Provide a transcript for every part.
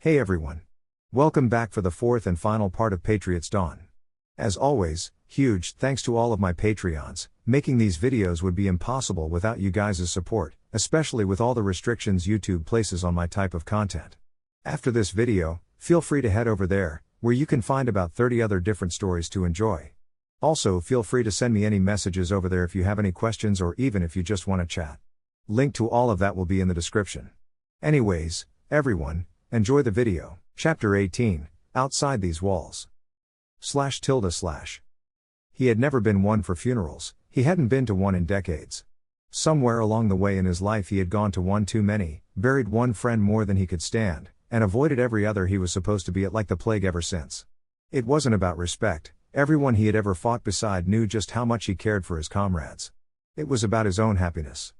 Hey everyone. Welcome back for the fourth and final part of Patriot's Dawn. As always, huge thanks to all of my Patreons. Making these videos would be impossible without you guys' support, especially with all the restrictions YouTube places on my type of content. After this video, feel free to head over there, where you can find about 30 other different stories to enjoy. Also, feel free to send me any messages over there if you have any questions or even if you just want to chat. Link to all of that will be in the description. Anyways, everyone, enjoy the video. Chapter 18, Outside These Walls. // He had never been one for funerals, he hadn't been to one in decades. Somewhere along the way in his life he had gone to one too many, buried one friend more than he could stand, and avoided every other he was supposed to be at like the plague ever since. It wasn't about respect, everyone he had ever fought beside knew just how much he cared for his comrades. It was about his own happiness.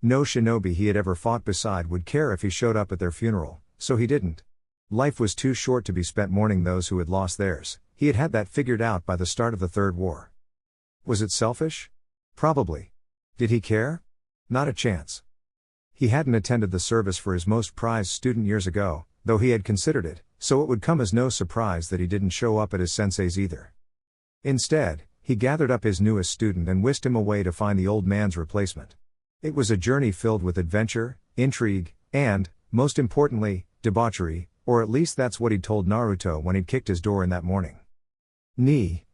No shinobi he had ever fought beside would care if he showed up at their funeral, so he didn't. Life was too short to be spent mourning those who had lost theirs. He had had that figured out by the start of the Third War. Was it selfish? Probably. Did he care? Not a chance. He hadn't attended the service for his most prized student years ago, though he had considered it, so it would come as no surprise that he didn't show up at his sensei's either. Instead, he gathered up his newest student and whisked him away to find the old man's replacement. It was a journey filled with adventure, intrigue, and, most importantly, debauchery, or at least that's what he'd told Naruto when he'd kicked his door in that morning.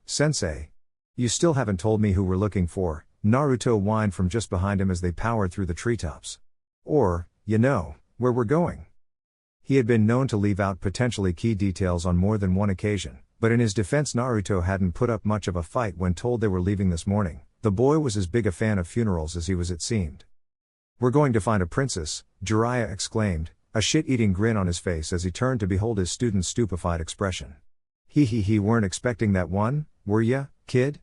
Sensei. You still haven't told me who we're looking for, Naruto whined from just behind him as they powered through the treetops. Or, where we're going. He had been known to leave out potentially key details on more than one occasion, but in his defense Naruto hadn't put up much of a fight when told they were leaving this morning. The boy was as big a fan of funerals as he was, it seemed. We're going to find a princess, Jiraiya exclaimed, a shit-eating grin on his face as he turned to behold his student's stupefied expression. He weren't expecting that one, were ya, kid?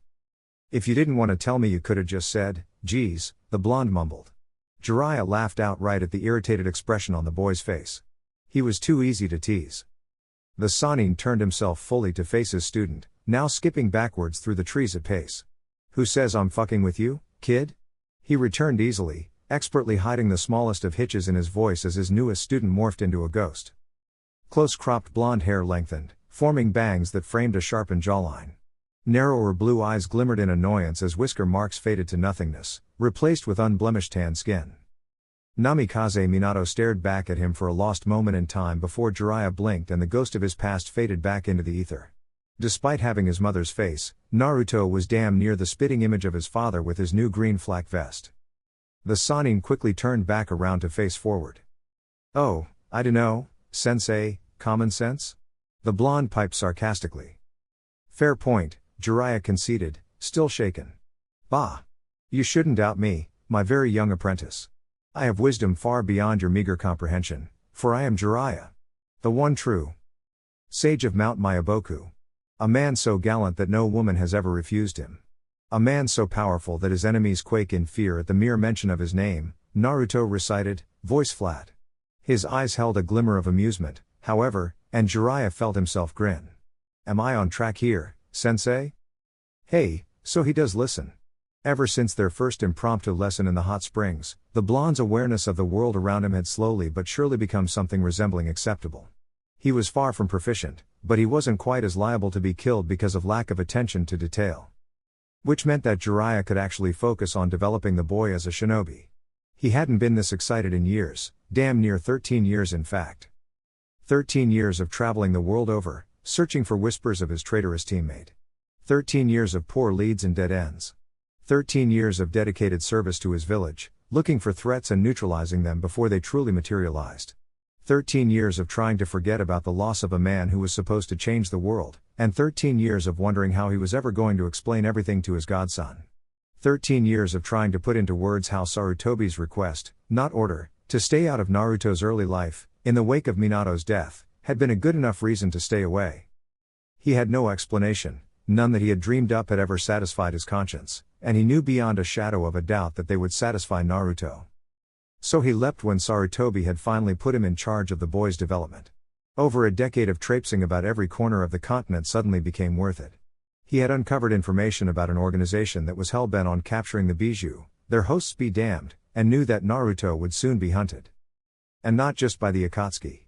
If you didn't want to tell me you coulda just said, geez, the blonde mumbled. Jiraiya laughed outright at the irritated expression on the boy's face. He was too easy to tease. The Sannin turned himself fully to face his student, now skipping backwards through the trees at pace. Who says I'm fucking with you, kid? He returned easily, expertly hiding the smallest of hitches in his voice as his newest student morphed into a ghost. Close-cropped blonde hair lengthened, forming bangs that framed a sharpened jawline. Narrower blue eyes glimmered in annoyance as whisker marks faded to nothingness, replaced with unblemished tan skin. Namikaze Minato stared back at him for a lost moment in time before Jiraiya blinked and the ghost of his past faded back into the ether. Despite having his mother's face, Naruto was damn near the spitting image of his father with his new green flak vest. The Sannin quickly turned back around to face forward. Oh, I dunno, sensei, common sense? The blonde piped sarcastically. Fair point, Jiraiya conceded, still shaken. Bah! You shouldn't doubt me, my very young apprentice. I have wisdom far beyond your meager comprehension, for I am Jiraiya. The one true sage of Mount Myaboku. A man so gallant that no woman has ever refused him. A man so powerful that his enemies quake in fear at the mere mention of his name, Naruto recited, voice flat. His eyes held a glimmer of amusement, however, and Jiraiya felt himself grin. Am I on track here, sensei? Hey, so he does listen. Ever since their first impromptu lesson in the hot springs, the blonde's awareness of the world around him had slowly but surely become something resembling acceptable. He was far from proficient, but he wasn't quite as liable to be killed because of lack of attention to detail. Which meant that Jiraiya could actually focus on developing the boy as a shinobi. He hadn't been this excited in years, damn near 13 years in fact. 13 years of traveling the world over, searching for whispers of his traitorous teammate. 13 years of poor leads and dead ends. 13 years of dedicated service to his village, looking for threats and neutralizing them before they truly materialized. 13 years of trying to forget about the loss of a man who was supposed to change the world, and 13 years of wondering how he was ever going to explain everything to his godson. 13 years of trying to put into words how Sarutobi's request, not order, to stay out of Naruto's early life, in the wake of Minato's death, had been a good enough reason to stay away. He had no explanation, none that he had dreamed up had ever satisfied his conscience, and he knew beyond a shadow of a doubt that they would satisfy Naruto. So he leapt when Sarutobi had finally put him in charge of the boy's development. Over a decade of traipsing about every corner of the continent suddenly became worth it. He had uncovered information about an organization that was hell-bent on capturing the Bijou, their hosts be damned, and knew that Naruto would soon be hunted. And not just by the Akatsuki.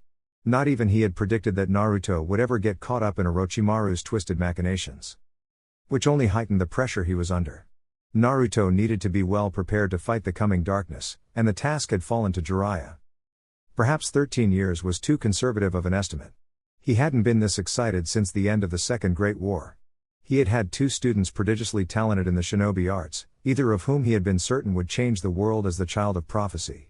Not even he had predicted that Naruto would ever get caught up in Orochimaru's twisted machinations, which only heightened the pressure he was under. Naruto needed to be well prepared to fight the coming darkness, and the task had fallen to Jiraiya. Perhaps 13 years was too conservative of an estimate. He hadn't been this excited since the end of the Second Great War. He had had 2 students prodigiously talented in the shinobi arts, either of whom he had been certain would change the world as the child of prophecy.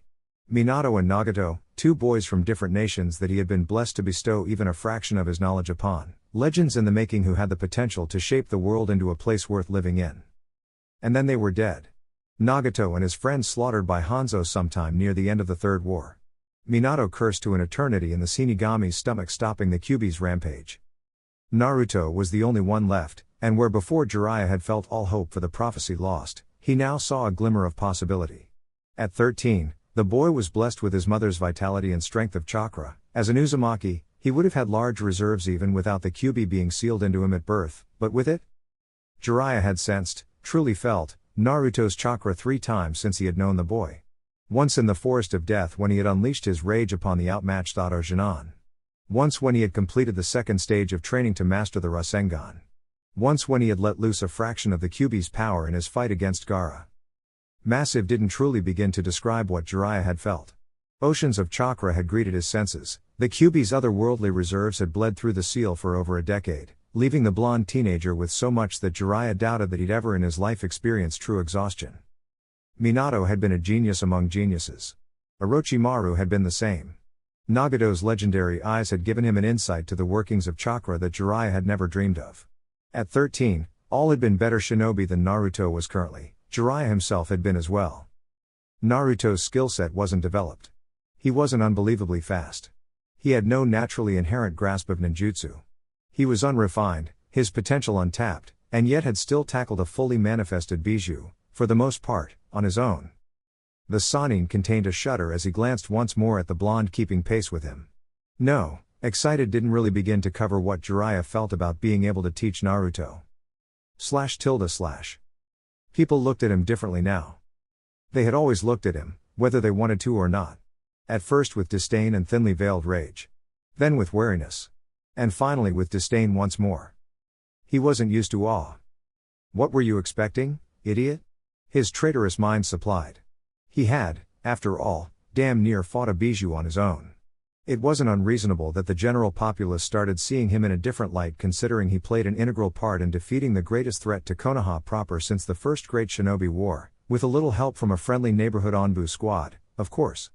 Minato and Nagato, 2 boys from different nations that he had been blessed to bestow even a fraction of his knowledge upon, legends in the making who had the potential to shape the world into a place worth living in. And then they were dead. Nagato and his friends slaughtered by Hanzo sometime near the end of the Third War. Minato cursed to an eternity in the Shinigami's stomach, stopping the Kyuubi's rampage. Naruto was the only one left, and where before Jiraiya had felt all hope for the prophecy lost, he now saw a glimmer of possibility. At 13, the boy was blessed with his mother's vitality and strength of chakra. As an Uzumaki, he would have had large reserves even without the Kyuubi being sealed into him at birth, but with it, Jiraiya had sensed, truly felt, Naruto's chakra 3 times since he had known the boy. Once in the Forest of Death when he had unleashed his rage upon the outmatched Orochimaru. Once when he had completed the second stage of training to master the Rasengan. Once when he had let loose a fraction of the Kyuubi's power in his fight against Gaara. Massive didn't truly begin to describe what Jiraiya had felt. Oceans of chakra had greeted his senses, the Kyuubi's otherworldly reserves had bled through the seal for over a decade, leaving the blonde teenager with so much that Jiraiya doubted that he'd ever in his life experienced true exhaustion. Minato had been a genius among geniuses. Orochimaru had been the same. Nagato's legendary eyes had given him an insight to the workings of chakra that Jiraiya had never dreamed of. At 13, all had been better shinobi than Naruto was currently. Jiraiya himself had been as well. Naruto's skill set wasn't developed. He wasn't unbelievably fast. He had no naturally inherent grasp of ninjutsu. He was unrefined, his potential untapped, and yet had still tackled a fully manifested bijou, for the most part, on his own. The Sannin contained a shudder as he glanced once more at the blonde keeping pace with him. No, excited didn't really begin to cover what Jiraiya felt about being able to teach Naruto. // People looked at him differently now. They had always looked at him, whether they wanted to or not. At first with disdain and thinly veiled rage. Then with wariness. And finally with disdain once more. He wasn't used to awe. What were you expecting, idiot? His traitorous mind supplied. He had, after all, damn near fought a bijou on his own. It wasn't unreasonable that the general populace started seeing him in a different light, considering he played an integral part in defeating the greatest threat to Konoha proper since the First Great Shinobi War, with a little help from a friendly neighborhood Onbu squad, of course.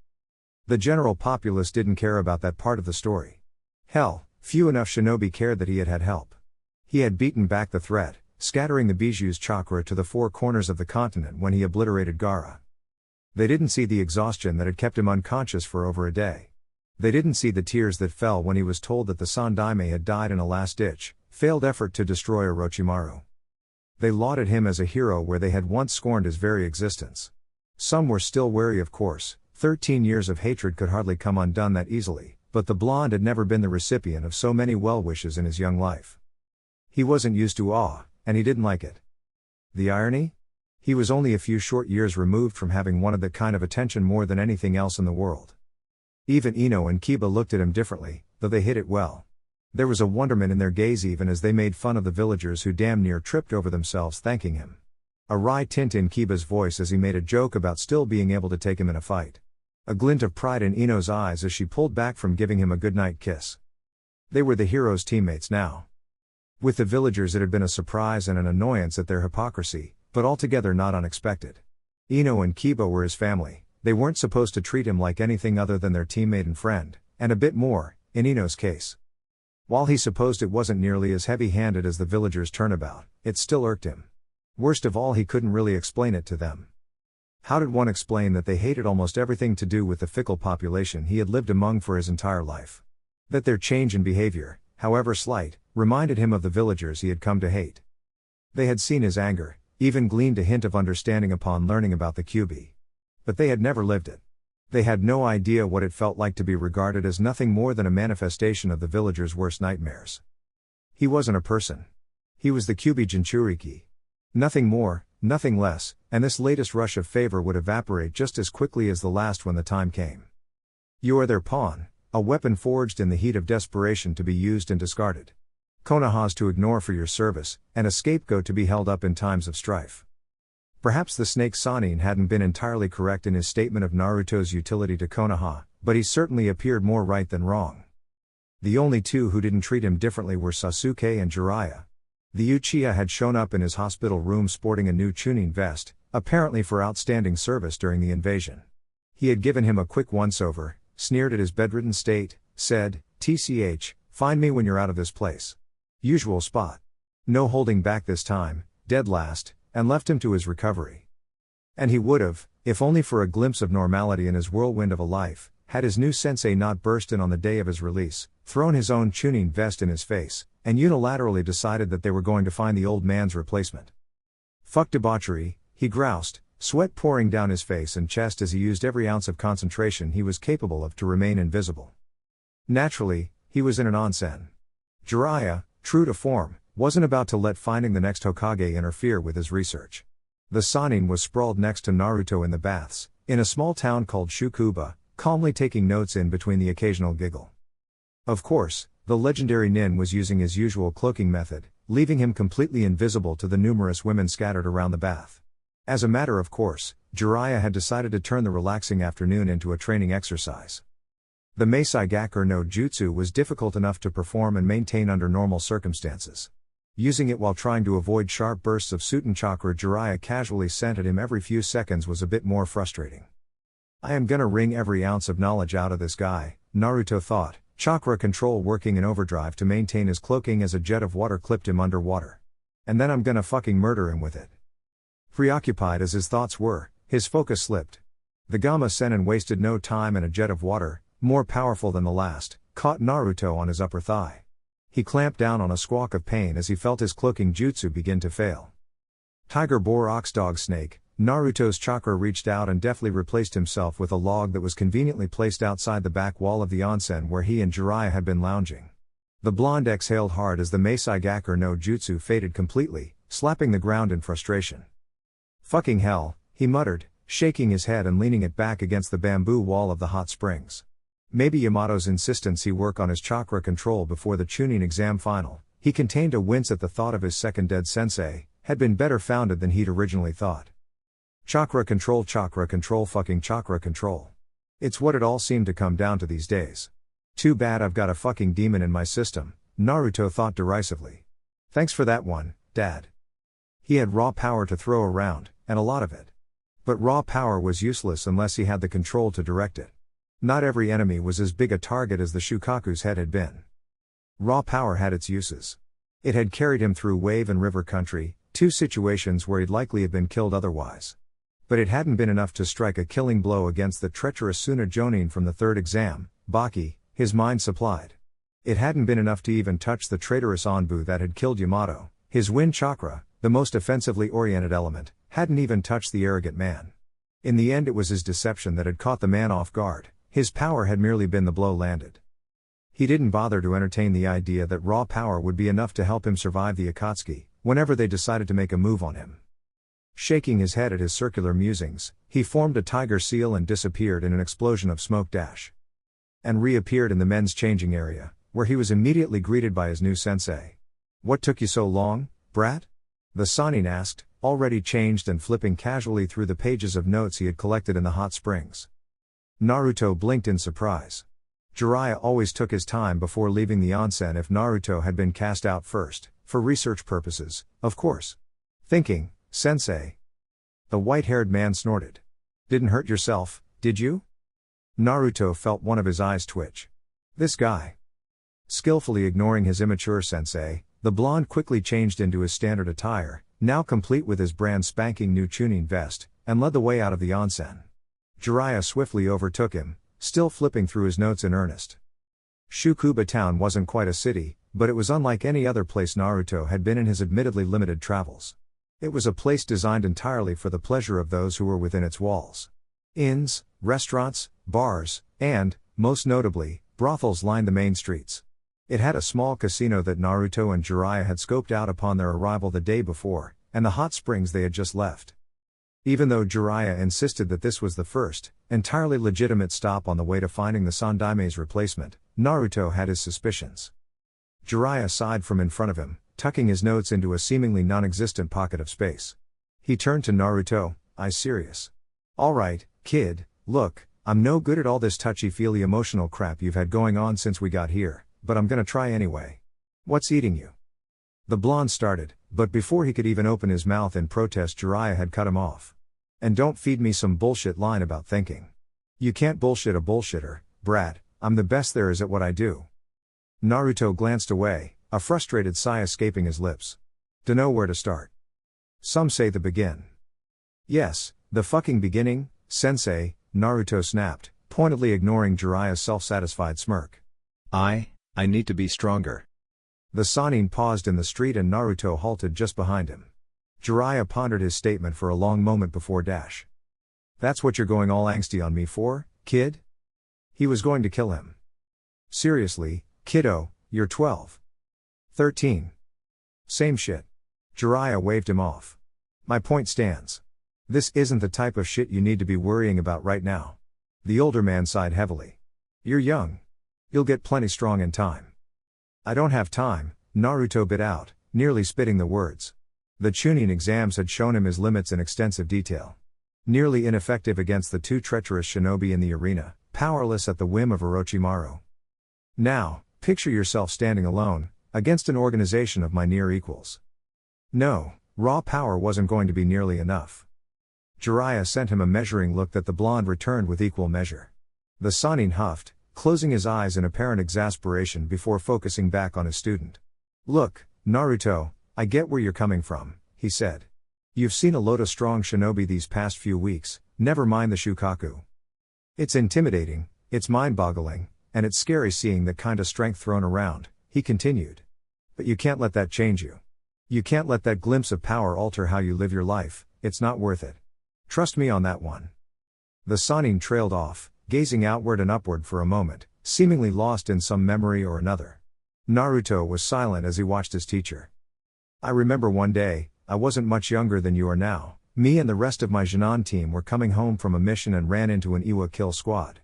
The general populace didn't care about that part of the story. Hell, few enough shinobi cared that he had had help. He had beaten back the threat, scattering the bijou's chakra to the 4 corners of the continent when he obliterated Gaara. They didn't see the exhaustion that had kept him unconscious for over a day. They didn't see the tears that fell when he was told that the Sandaime had died in a last-ditch, failed effort to destroy Orochimaru. They lauded him as a hero where they had once scorned his very existence. Some were still wary, of course. 13 years of hatred could hardly come undone that easily, but the blonde had never been the recipient of so many well-wishes in his young life. He wasn't used to awe, and he didn't like it. The irony? He was only a few short years removed from having wanted that kind of attention more than anything else in the world. Even Ino and Kiba looked at him differently, though they hid it well. There was a wonderment in their gaze even as they made fun of the villagers who damn near tripped over themselves thanking him. A wry tint in Kiba's voice as he made a joke about still being able to take him in a fight. A glint of pride in Ino's eyes as she pulled back from giving him a goodnight kiss. They were the hero's teammates now. With the villagers it had been a surprise and an annoyance at their hypocrisy, but altogether not unexpected. Ino and Kiba were his family, they weren't supposed to treat him like anything other than their teammate and friend, and a bit more, in Ino's case. While he supposed it wasn't nearly as heavy-handed as the villagers' turnabout, it still irked him. Worst of all, he couldn't really explain it to them. How did one explain that they hated almost everything to do with the fickle population he had lived among for his entire life? That their change in behavior, however slight, reminded him of the villagers he had come to hate. They had seen his anger, even gleaned a hint of understanding upon learning about the Kyuubi. But they had never lived it. They had no idea what it felt like to be regarded as nothing more than a manifestation of the villagers' worst nightmares. He wasn't a person. He was the Kyuubi Jinchuriki. Nothing more, nothing less, and this latest rush of favor would evaporate just as quickly as the last when the time came. You are their pawn, a weapon forged in the heat of desperation to be used and discarded. Konohas to ignore for your service, and a scapegoat to be held up in times of strife. Perhaps the snake Sannin hadn't been entirely correct in his statement of Naruto's utility to Konoha, but he certainly appeared more right than wrong. The only two who didn't treat him differently were Sasuke and Jiraiya. The Uchiha had shown up in his hospital room sporting a new Chunin vest, apparently for outstanding service during the invasion. He had given him a quick once-over, sneered at his bedridden state, said, "TCH, find me when you're out of this place." Usual spot. No holding back this time, dead last, and left him to his recovery. And he would've, if only for a glimpse of normality in his whirlwind of a life, had his new sensei not burst in on the day of his release, thrown his own Chunin vest in his face, and unilaterally decided that they were going to find the old man's replacement. Fuck debauchery, he groused, sweat pouring down his face and chest as he used every ounce of concentration he was capable of to remain invisible. Naturally, he was in an onsen. Jiraiya, true to form, wasn't about to let finding the next Hokage interfere with his research. The Sannin was sprawled next to Naruto in the baths, in a small town called Shukuba, calmly taking notes in between the occasional giggle. Of course, the legendary Nin was using his usual cloaking method, leaving him completely invisible to the numerous women scattered around the bath. As a matter of course, Jiraiya had decided to turn the relaxing afternoon into a training exercise. The Meisai Gakur no Jutsu was difficult enough to perform and maintain under normal circumstances. Using it while trying to avoid sharp bursts of Suten chakra Jiraiya casually sent at him every few seconds was a bit more frustrating. I am gonna wring every ounce of knowledge out of this guy, Naruto thought, chakra control working in overdrive to maintain his cloaking as a jet of water clipped him underwater. And then I'm gonna fucking murder him with it. Preoccupied as his thoughts were, his focus slipped. The Gamma Sennin wasted no time and a jet of water, more powerful than the last, caught Naruto on his upper thigh. He clamped down on a squawk of pain as he felt his cloaking jutsu begin to fail. Tiger boar ox dog snake, Naruto's chakra reached out and deftly replaced himself with a log that was conveniently placed outside the back wall of the onsen where he and Jiraiya had been lounging. The blonde exhaled hard as the Meisai Gakur no Jutsu faded completely, slapping the ground in frustration. Fucking hell, he muttered, shaking his head and leaning it back against the bamboo wall of the hot springs. Maybe Yamato's insistence he work on his chakra control before the Chunin exam final, he contained a wince at the thought of his second dead sensei, had been better founded than he'd originally thought. Chakra control, fucking chakra control. It's what it all seemed to come down to these days. Too bad I've got a fucking demon in my system, Naruto thought derisively. Thanks for that one, Dad. He had raw power to throw around, and a lot of it. But raw power was useless unless he had the control to direct it. Not every enemy was as big a target as the Shukaku's head had been. Raw power had its uses. It had carried him through wave and river country, two situations where he'd likely have been killed otherwise. But it hadn't been enough to strike a killing blow against the treacherous Suna Jonin from the third exam, Baki, his mind supplied. It hadn't been enough to even touch the traitorous Anbu that had killed Yamato, his wind chakra, the most offensively oriented element, hadn't even touched the arrogant man. In the end it was his deception that had caught the man off guard, his power had merely been the blow landed. He didn't bother to entertain the idea that raw power would be enough to help him survive the Akatsuki, whenever they decided to make a move on him. Shaking his head at his circular musings, he formed a tiger seal and disappeared in an explosion of smoke dash. And reappeared in the men's changing area, where he was immediately greeted by his new sensei. "What took you so long, brat?" the Sannin asked, already changed and flipping casually through the pages of notes he had collected in the hot springs. Naruto blinked in surprise. Jiraiya always took his time before leaving the onsen if Naruto had been cast out first, for research purposes, of course. Thinking, "Sensei." The white-haired man snorted. "Didn't hurt yourself, did you?" Naruto felt one of his eyes twitch. This guy. Skillfully ignoring his immature sensei, the blonde quickly changed into his standard attire, now complete with his brand spanking new Chunin vest, and led the way out of the onsen. Jiraiya swiftly overtook him, still flipping through his notes in earnest. Shukuba town wasn't quite a city, but it was unlike any other place Naruto had been in his admittedly limited travels. It was a place designed entirely for the pleasure of those who were within its walls. Inns, restaurants, bars, and, most notably, brothels lined the main streets. It had a small casino that Naruto and Jiraiya had scoped out upon their arrival the day before, and the hot springs they had just left. Even though Jiraiya insisted that this was the first, entirely legitimate stop on the way to finding the Sandaime's replacement, Naruto had his suspicions. Jiraiya sighed from in front of him, tucking his notes into a seemingly non-existent pocket of space. He turned to Naruto, eyes serious. "Alright, kid, look, I'm no good at all this touchy-feely emotional crap you've had going on since we got here, but I'm gonna try anyway. What's eating you?" The blonde started, but before he could even open his mouth in protest, Jiraiya had cut him off. "And don't feed me some bullshit line about thinking. You can't bullshit a bullshitter, brat. I'm the best there is at what I do." Naruto glanced away, a frustrated sigh escaping his lips. "Dunno where to start." "Some say the begin." "Yes, the fucking beginning, sensei," Naruto snapped, pointedly ignoring Jiraiya's self-satisfied smirk. I need to be stronger." The Sannin paused in the street and Naruto halted just behind him. Jiraiya pondered his statement for a long moment before dash. "That's what you're going all angsty on me for, kid?" He was going to kill him. "Seriously, kiddo, you're 12. 13. Same shit." Jiraiya waved him off. "My point stands. This isn't the type of shit you need to be worrying about right now." The older man sighed heavily. "You're young. You'll get plenty strong in time." "I don't have time," Naruto bit out, nearly spitting the words. The Chunin exams had shown him his limits in extensive detail. Nearly ineffective against the two treacherous shinobi in the arena, powerless at the whim of Orochimaru. Now, picture yourself standing alone, against an organization of my near equals. No, raw power wasn't going to be nearly enough. Jiraiya sent him a measuring look that the blonde returned with equal measure. The Sannin huffed, closing his eyes in apparent exasperation before focusing back on his student. "Look, Naruto, I get where you're coming from," he said. "You've seen a load of strong shinobi these past few weeks, never mind the Shukaku. It's intimidating, it's mind-boggling, and it's scary seeing that kind of strength thrown around," he continued. "But you can't let that change you. You can't let that glimpse of power alter how you live your life, it's not worth it. Trust me on that one." The Sannin trailed off, gazing outward and upward for a moment, seemingly lost in some memory or another. Naruto was silent as he watched his teacher. "I remember one day, I wasn't much younger than you are now, me and the rest of my Jinan team were coming home from a mission and ran into an Iwa kill squad.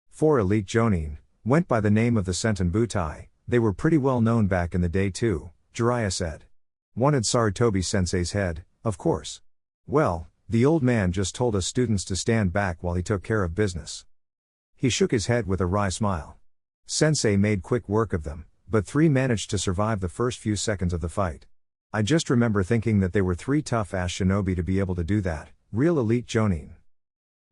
4 elite Jonin, went by the name of the Senten Butai, they were pretty well known back in the day too," Jiraiya said. "Wanted Sarutobi sensei's head, of course. Well, the old man just told us students to stand back while he took care of business." He shook his head with a wry smile. "Sensei made quick work of them, but 3 managed to survive the first few seconds of the fight. I just remember thinking that they were 3 tough-ass shinobi to be able to do that, real elite Jonin."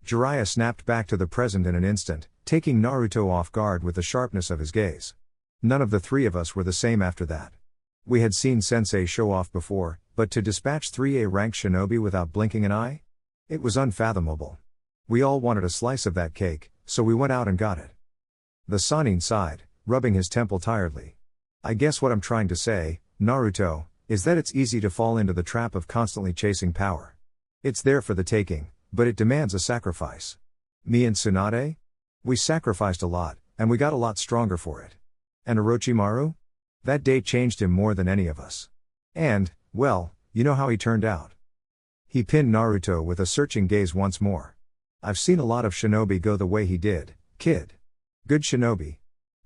Jiraiya snapped back to the present in an instant, taking Naruto off guard with the sharpness of his gaze. "None of the 3 of us were the same after that. We had seen Sensei show off before, but to dispatch 3A-ranked shinobi without blinking an eye? It was unfathomable. We all wanted a slice of that cake, so we went out and got it." The Sannin sighed, rubbing his temple tiredly. "I guess what I'm trying to say, Naruto, is that it's easy to fall into the trap of constantly chasing power. It's there for the taking, but it demands a sacrifice. Me and Tsunade? We sacrificed a lot, and we got a lot stronger for it. And Orochimaru? That day changed him more than any of us. And, well, you know how he turned out." He pinned Naruto with a searching gaze once more. "I've seen a lot of shinobi go the way he did, kid. Good shinobi.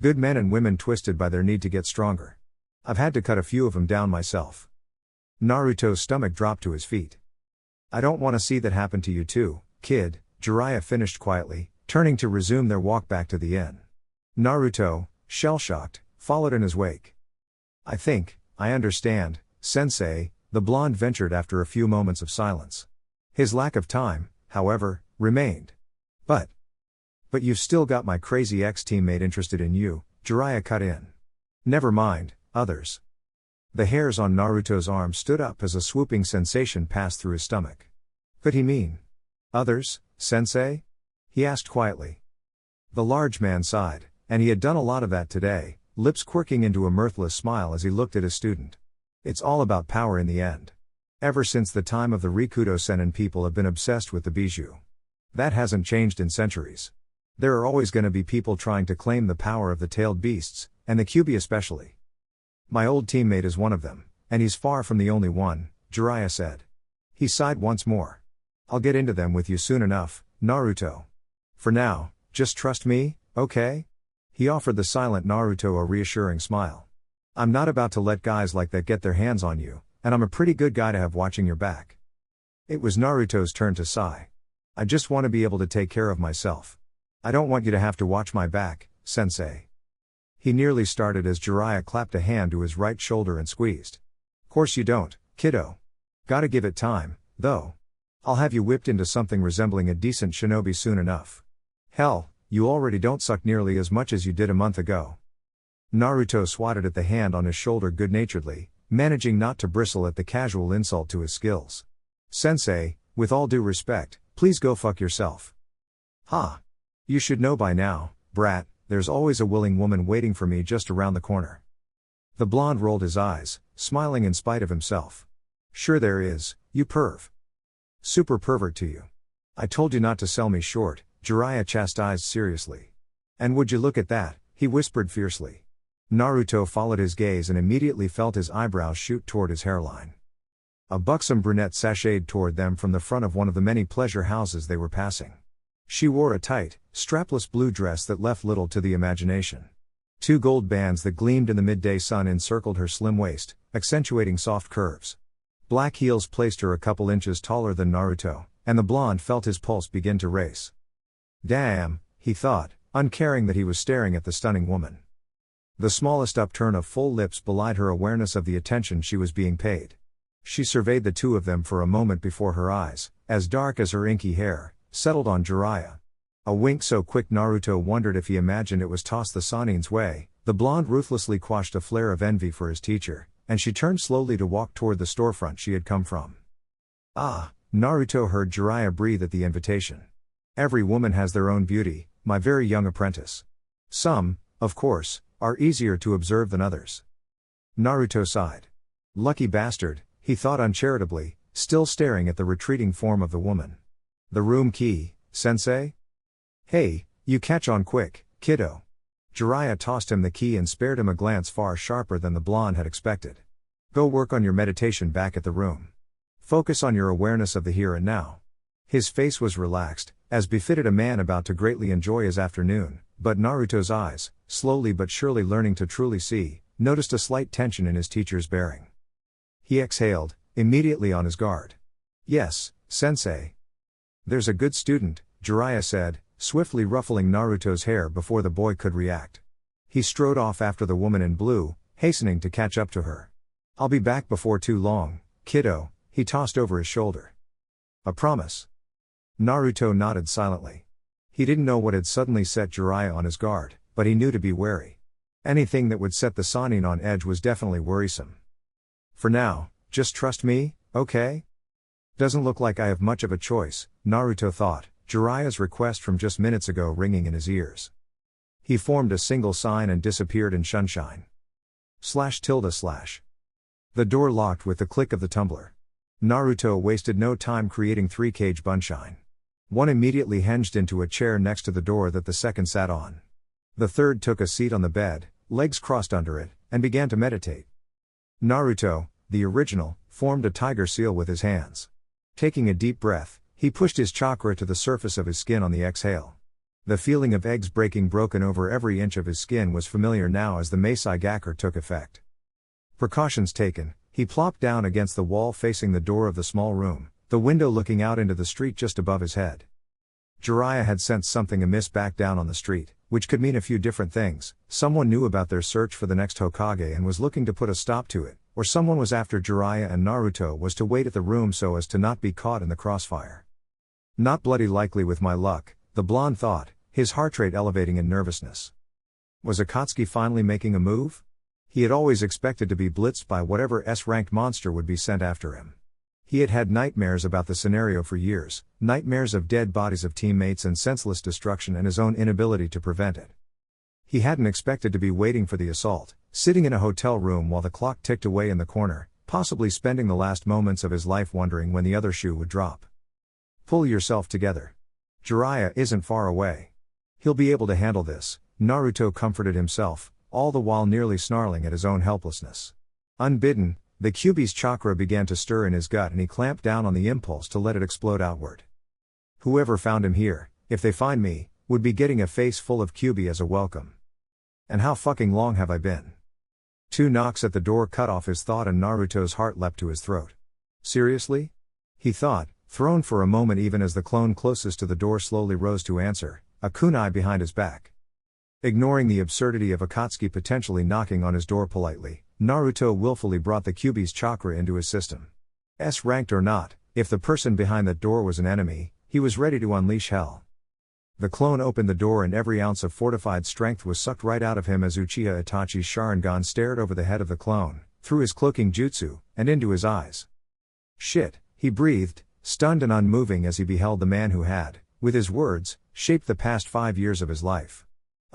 Good men and women twisted by their need to get stronger. I've had to cut a few of them down myself." Naruto's stomach dropped to his feet. "I don't want to see that happen to you too, kid," Jiraiya finished quietly, turning to resume their walk back to the inn. Naruto, shell-shocked, followed in his wake. I understand, sensei," the blonde ventured after a few moments of silence. His lack of time, however, remained. But you've still got my crazy ex-teammate interested in you," Jiraiya cut in. "Never mind, others." The hairs on Naruto's arm stood up as a swooping sensation passed through his stomach. Could he mean others, sensei? He asked quietly. The large man sighed, and he had done a lot of that today, lips quirking into a mirthless smile as he looked at his student. It's all about power in the end. Ever since the time of the Rikudo Sennin, people have been obsessed with the bijou. That hasn't changed in centuries. There are always going to be people trying to claim the power of the tailed beasts, and the Kyuubi especially. My old teammate is one of them, and he's far from the only one, Jiraiya said. He sighed once more. I'll get into them with you soon enough, Naruto. For now, just trust me, okay? He offered the silent Naruto a reassuring smile. I'm not about to let guys like that get their hands on you, and I'm a pretty good guy to have watching your back. It was Naruto's turn to sigh. I just want to be able to take care of myself. I don't want you to have to watch my back, sensei. He nearly started as Jiraiya clapped a hand to his right shoulder and squeezed. Course you don't, kiddo. Gotta give it time, though. I'll have you whipped into something resembling a decent shinobi soon enough. Hell, you already don't suck nearly as much as you did a month ago. Naruto swatted at the hand on his shoulder good-naturedly, managing not to bristle at the casual insult to his skills. Sensei, with all due respect, please go fuck yourself. Ha! You should know by now, brat, there's always a willing woman waiting for me just around the corner. The blonde rolled his eyes, smiling in spite of himself. Sure there is, you perv. Super pervert to you. I told you not to sell me short, Jiraiya chastised seriously. And would you look at that, he whispered fiercely. Naruto followed his gaze and immediately felt his eyebrows shoot toward his hairline. A buxom brunette sashayed toward them from the front of one of the many pleasure houses they were passing. She wore a tight, strapless blue dress that left little to the imagination. 2 gold bands that gleamed in the midday sun encircled her slim waist, accentuating soft curves. Black heels placed her a couple inches taller than Naruto, and the blonde felt his pulse begin to race. Damn, he thought, uncaring that he was staring at the stunning woman. The smallest upturn of full lips belied her awareness of the attention she was being paid. She surveyed the two of them for a moment before her eyes, as dark as her inky hair, settled on Jiraiya. A wink so quick Naruto wondered if he imagined it was tossed the Sanin's way. The blonde ruthlessly quashed a flare of envy for his teacher, and she turned slowly to walk toward the storefront she had come from. Ah, Naruto heard Jiraiya breathe at the invitation. Every woman has their own beauty, my very young apprentice. Some, of course, are easier to observe than others. Naruto sighed. Lucky bastard, he thought uncharitably, still staring at the retreating form of the woman. The room key, sensei? Hey, you catch on quick, kiddo. Jiraiya tossed him the key and spared him a glance far sharper than the blonde had expected. Go work on your meditation back at the room. Focus on your awareness of the here and now. His face was relaxed, as befitted a man about to greatly enjoy his afternoon, but Naruto's eyes, slowly but surely learning to truly see, noticed a slight tension in his teacher's bearing. He exhaled, immediately on his guard. Yes, sensei. There's a good student, Jiraiya said, swiftly ruffling Naruto's hair before the boy could react. He strode off after the woman in blue, hastening to catch up to her. I'll be back before too long, kiddo, he tossed over his shoulder. A promise. Naruto nodded silently. He didn't know what had suddenly set Jiraiya on his guard, but he knew to be wary. Anything that would set the Sannin on edge was definitely worrisome. For now, just trust me, okay? Doesn't look like I have much of a choice, Naruto thought, Jiraiya's request from just minutes ago ringing in his ears. He formed a single sign and disappeared in sunshine. // The door locked with the click of the tumbler. Naruto wasted no time creating 3 cage bunshine. One immediately hinged into a chair next to the door that the second sat on. The third took a seat on the bed, legs crossed under it, and began to meditate. Naruto, the original, formed a tiger seal with his hands. Taking a deep breath, he pushed his chakra to the surface of his skin on the exhale. The feeling of eggs breaking broken over every inch of his skin was familiar now as the Meisai Gakur took effect. Precautions taken, he plopped down against the wall facing the door of the small room, the window looking out into the street just above his head. Jiraiya had sensed something amiss back down on the street, which could mean a few different things. Someone knew about their search for the next Hokage and was looking to put a stop to it, or someone was after Jiraiya and Naruto was to wait at the room so as to not be caught in the crossfire. Not bloody likely with my luck, the blonde thought, his heart rate elevating in nervousness. Was Akatsuki finally making a move? He had always expected to be blitzed by whatever S-ranked monster would be sent after him. He had had nightmares about the scenario for years, nightmares of dead bodies of teammates and senseless destruction and his own inability to prevent it. He hadn't expected to be waiting for the assault, sitting in a hotel room while the clock ticked away in the corner, possibly spending the last moments of his life wondering when the other shoe would drop. Pull yourself together. Jiraiya isn't far away. He'll be able to handle this, Naruto comforted himself, all the while nearly snarling at his own helplessness. Unbidden, The Kyuubi's chakra began to stir in his gut and he clamped down on the impulse to let it explode outward. Whoever found him here, if they find me, would be getting a face full of Kyuubi as a welcome. And how fucking long have I been? 2 knocks at the door cut off his thought and Naruto's heart leapt to his throat. Seriously? He thought, thrown for a moment even as the clone closest to the door slowly rose to answer, a kunai behind his back. Ignoring the absurdity of Akatsuki potentially knocking on his door politely, Naruto willfully brought the Kyuubi's chakra into his system. S-ranked or not, if the person behind that door was an enemy, he was ready to unleash hell. The clone opened the door and every ounce of fortified strength was sucked right out of him as Uchiha Itachi's Sharingan stared over the head of the clone, through his cloaking jutsu, and into his eyes. Shit, he breathed, stunned and unmoving as he beheld the man who had, with his words, shaped the past 5 years of his life.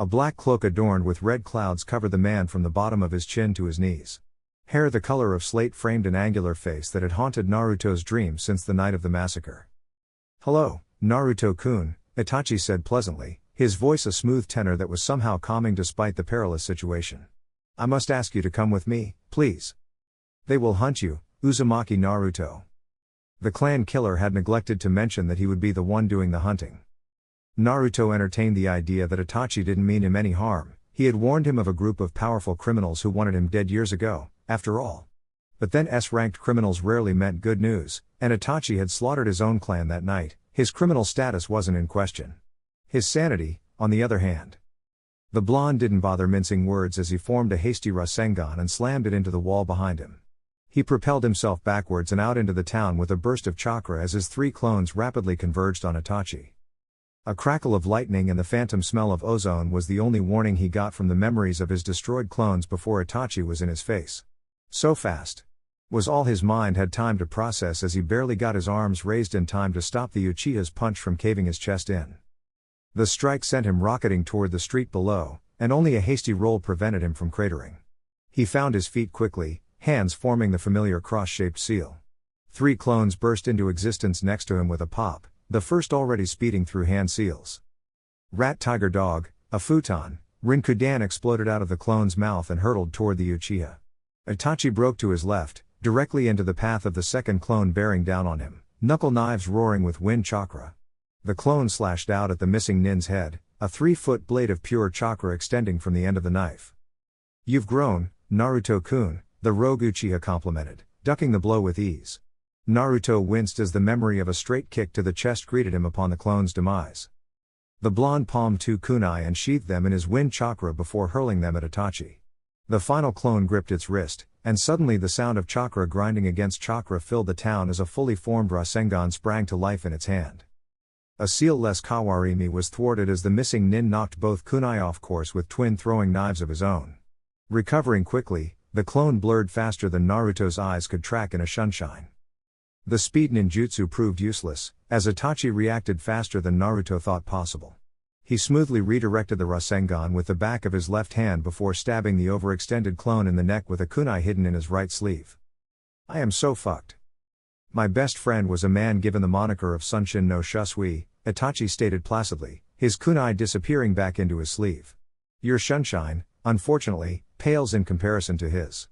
A black cloak adorned with red clouds covered the man from the bottom of his chin to his knees. Hair the color of slate framed an angular face that had haunted Naruto's dreams since the night of the massacre. "Hello, Naruto-kun," Itachi said pleasantly, his voice a smooth tenor that was somehow calming despite the perilous situation. "I must ask you to come with me, please. They will hunt you, Uzumaki Naruto." The clan killer had neglected to mention that he would be the one doing the hunting. Naruto entertained the idea that Itachi didn't mean him any harm. He had warned him of a group of powerful criminals who wanted him dead years ago, after all. But then S-ranked criminals rarely meant good news, and Itachi had slaughtered his own clan that night. His criminal status wasn't in question. His sanity, on the other hand. The blonde didn't bother mincing words as he formed a hasty Rasengan and slammed it into the wall behind him. He propelled himself backwards and out into the town with a burst of chakra as his 3 clones rapidly converged on Itachi. A crackle of lightning and the phantom smell of ozone was the only warning he got from the memories of his destroyed clones before Itachi was in his face. So fast was all his mind had time to process as he barely got his arms raised in time to stop the Uchiha's punch from caving his chest in. The strike sent him rocketing toward the street below, and only a hasty roll prevented him from cratering. He found his feet quickly, hands forming the familiar cross-shaped seal. 3 clones burst into existence next to him with a pop, the first already speeding through hand seals. Rat Tiger Dog, a futon, Rinkudan exploded out of the clone's mouth and hurtled toward the Uchiha. Itachi broke to his left, directly into the path of the second clone bearing down on him, knuckle knives roaring with wind chakra. The clone slashed out at the missing nin's head, a 3-foot blade of pure chakra extending from the end of the knife. "You've grown, Naruto-kun," the rogue Uchiha complimented, ducking the blow with ease. Naruto winced as the memory of a straight kick to the chest greeted him upon the clone's demise. The blonde palmed 2 kunai and sheathed them in his wind chakra before hurling them at Itachi. The final clone gripped its wrist, and suddenly the sound of chakra grinding against chakra filled the town as a fully formed Rasengan sprang to life in its hand. A seal-less Kawarimi was thwarted as the missing nin knocked both kunai off course with twin throwing knives of his own. Recovering quickly, the clone blurred faster than Naruto's eyes could track in a shunshine. The speed ninjutsu proved useless, as Itachi reacted faster than Naruto thought possible. He smoothly redirected the Rasengan with the back of his left hand before stabbing the overextended clone in the neck with a kunai hidden in his right sleeve. "I am so fucked. My best friend was a man given the moniker of Sunshin no Shusui," Itachi stated placidly, his kunai disappearing back into his sleeve. "Your shunshine, unfortunately, pales in comparison to his."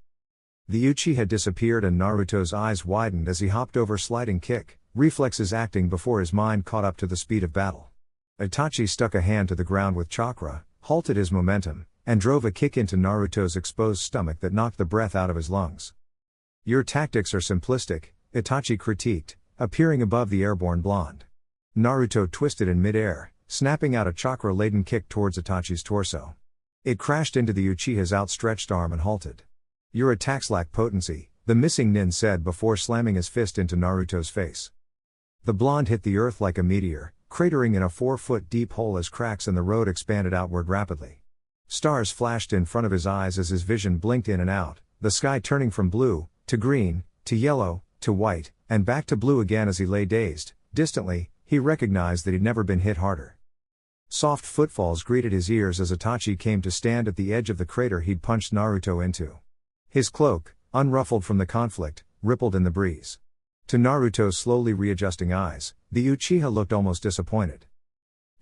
The Uchiha had disappeared and Naruto's eyes widened as he hopped over sliding kick, reflexes acting before his mind caught up to the speed of battle. Itachi stuck a hand to the ground with chakra, halted his momentum, and drove a kick into Naruto's exposed stomach that knocked the breath out of his lungs. "Your tactics are simplistic," Itachi critiqued, appearing above the airborne blonde. Naruto twisted in mid-air, snapping out a chakra-laden kick towards Itachi's torso. It crashed into the Uchiha's outstretched arm and halted. "Your attacks lack potency," the missing nin said before slamming his fist into Naruto's face. The blonde hit the earth like a meteor, cratering in a 4-foot deep hole as cracks in the road expanded outward rapidly. Stars flashed in front of his eyes as his vision blinked in and out, the sky turning from blue, to green, to yellow, to white, and back to blue again as he lay dazed. Distantly, he recognized that he'd never been hit harder. Soft footfalls greeted his ears as Itachi came to stand at the edge of the crater he'd punched Naruto into. His cloak, unruffled from the conflict, rippled in the breeze. To Naruto's slowly readjusting eyes, the Uchiha looked almost disappointed.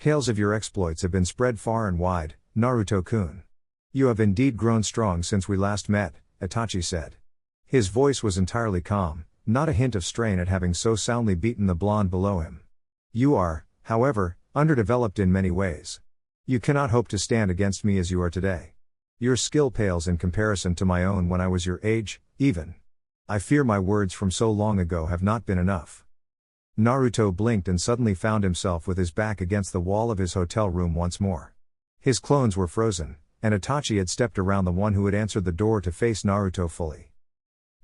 "Tales of your exploits have been spread far and wide, Naruto-kun. You have indeed grown strong since we last met," Itachi said. His voice was entirely calm, not a hint of strain at having so soundly beaten the blonde below him. You are, however, underdeveloped in many ways. You cannot hope to stand against me as you are today. Your skill pales in comparison to my own when I was your age, even. I fear my words from so long ago have not been enough. Naruto blinked and suddenly found himself with his back against the wall of his hotel room once more. His clones were frozen, and Itachi had stepped around the one who had answered the door to face Naruto fully.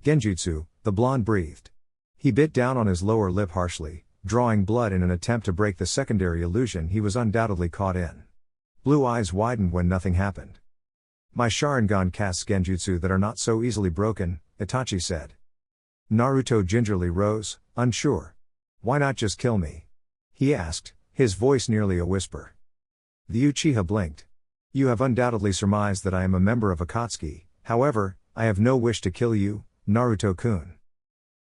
Genjutsu, the blonde breathed. He bit down on his lower lip harshly, drawing blood in an attempt to break the secondary illusion he was undoubtedly caught in. Blue eyes widened when nothing happened. My Sharingan casts genjutsu that are not so easily broken, Itachi said. Naruto gingerly rose, unsure. Why not just kill me? He asked, his voice nearly a whisper. The Uchiha blinked. You have undoubtedly surmised that I am a member of Akatsuki, however, I have no wish to kill you, Naruto-kun.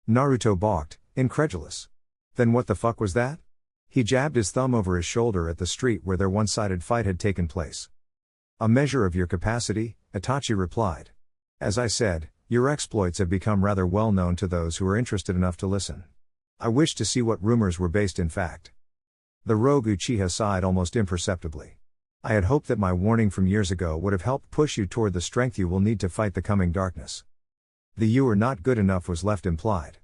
Naruto balked, incredulous. Then what the fuck was that? He jabbed his thumb over his shoulder at the street where their one-sided fight had taken place. A measure of your capacity, Itachi replied. As I said, your exploits have become rather well known to those who are interested enough to listen. I wish to see what rumors were based in fact. The rogue Uchiha sighed almost imperceptibly. I had hoped that my warning from years ago would have helped push you toward the strength you will need to fight the coming darkness. The you are not good enough was left implied.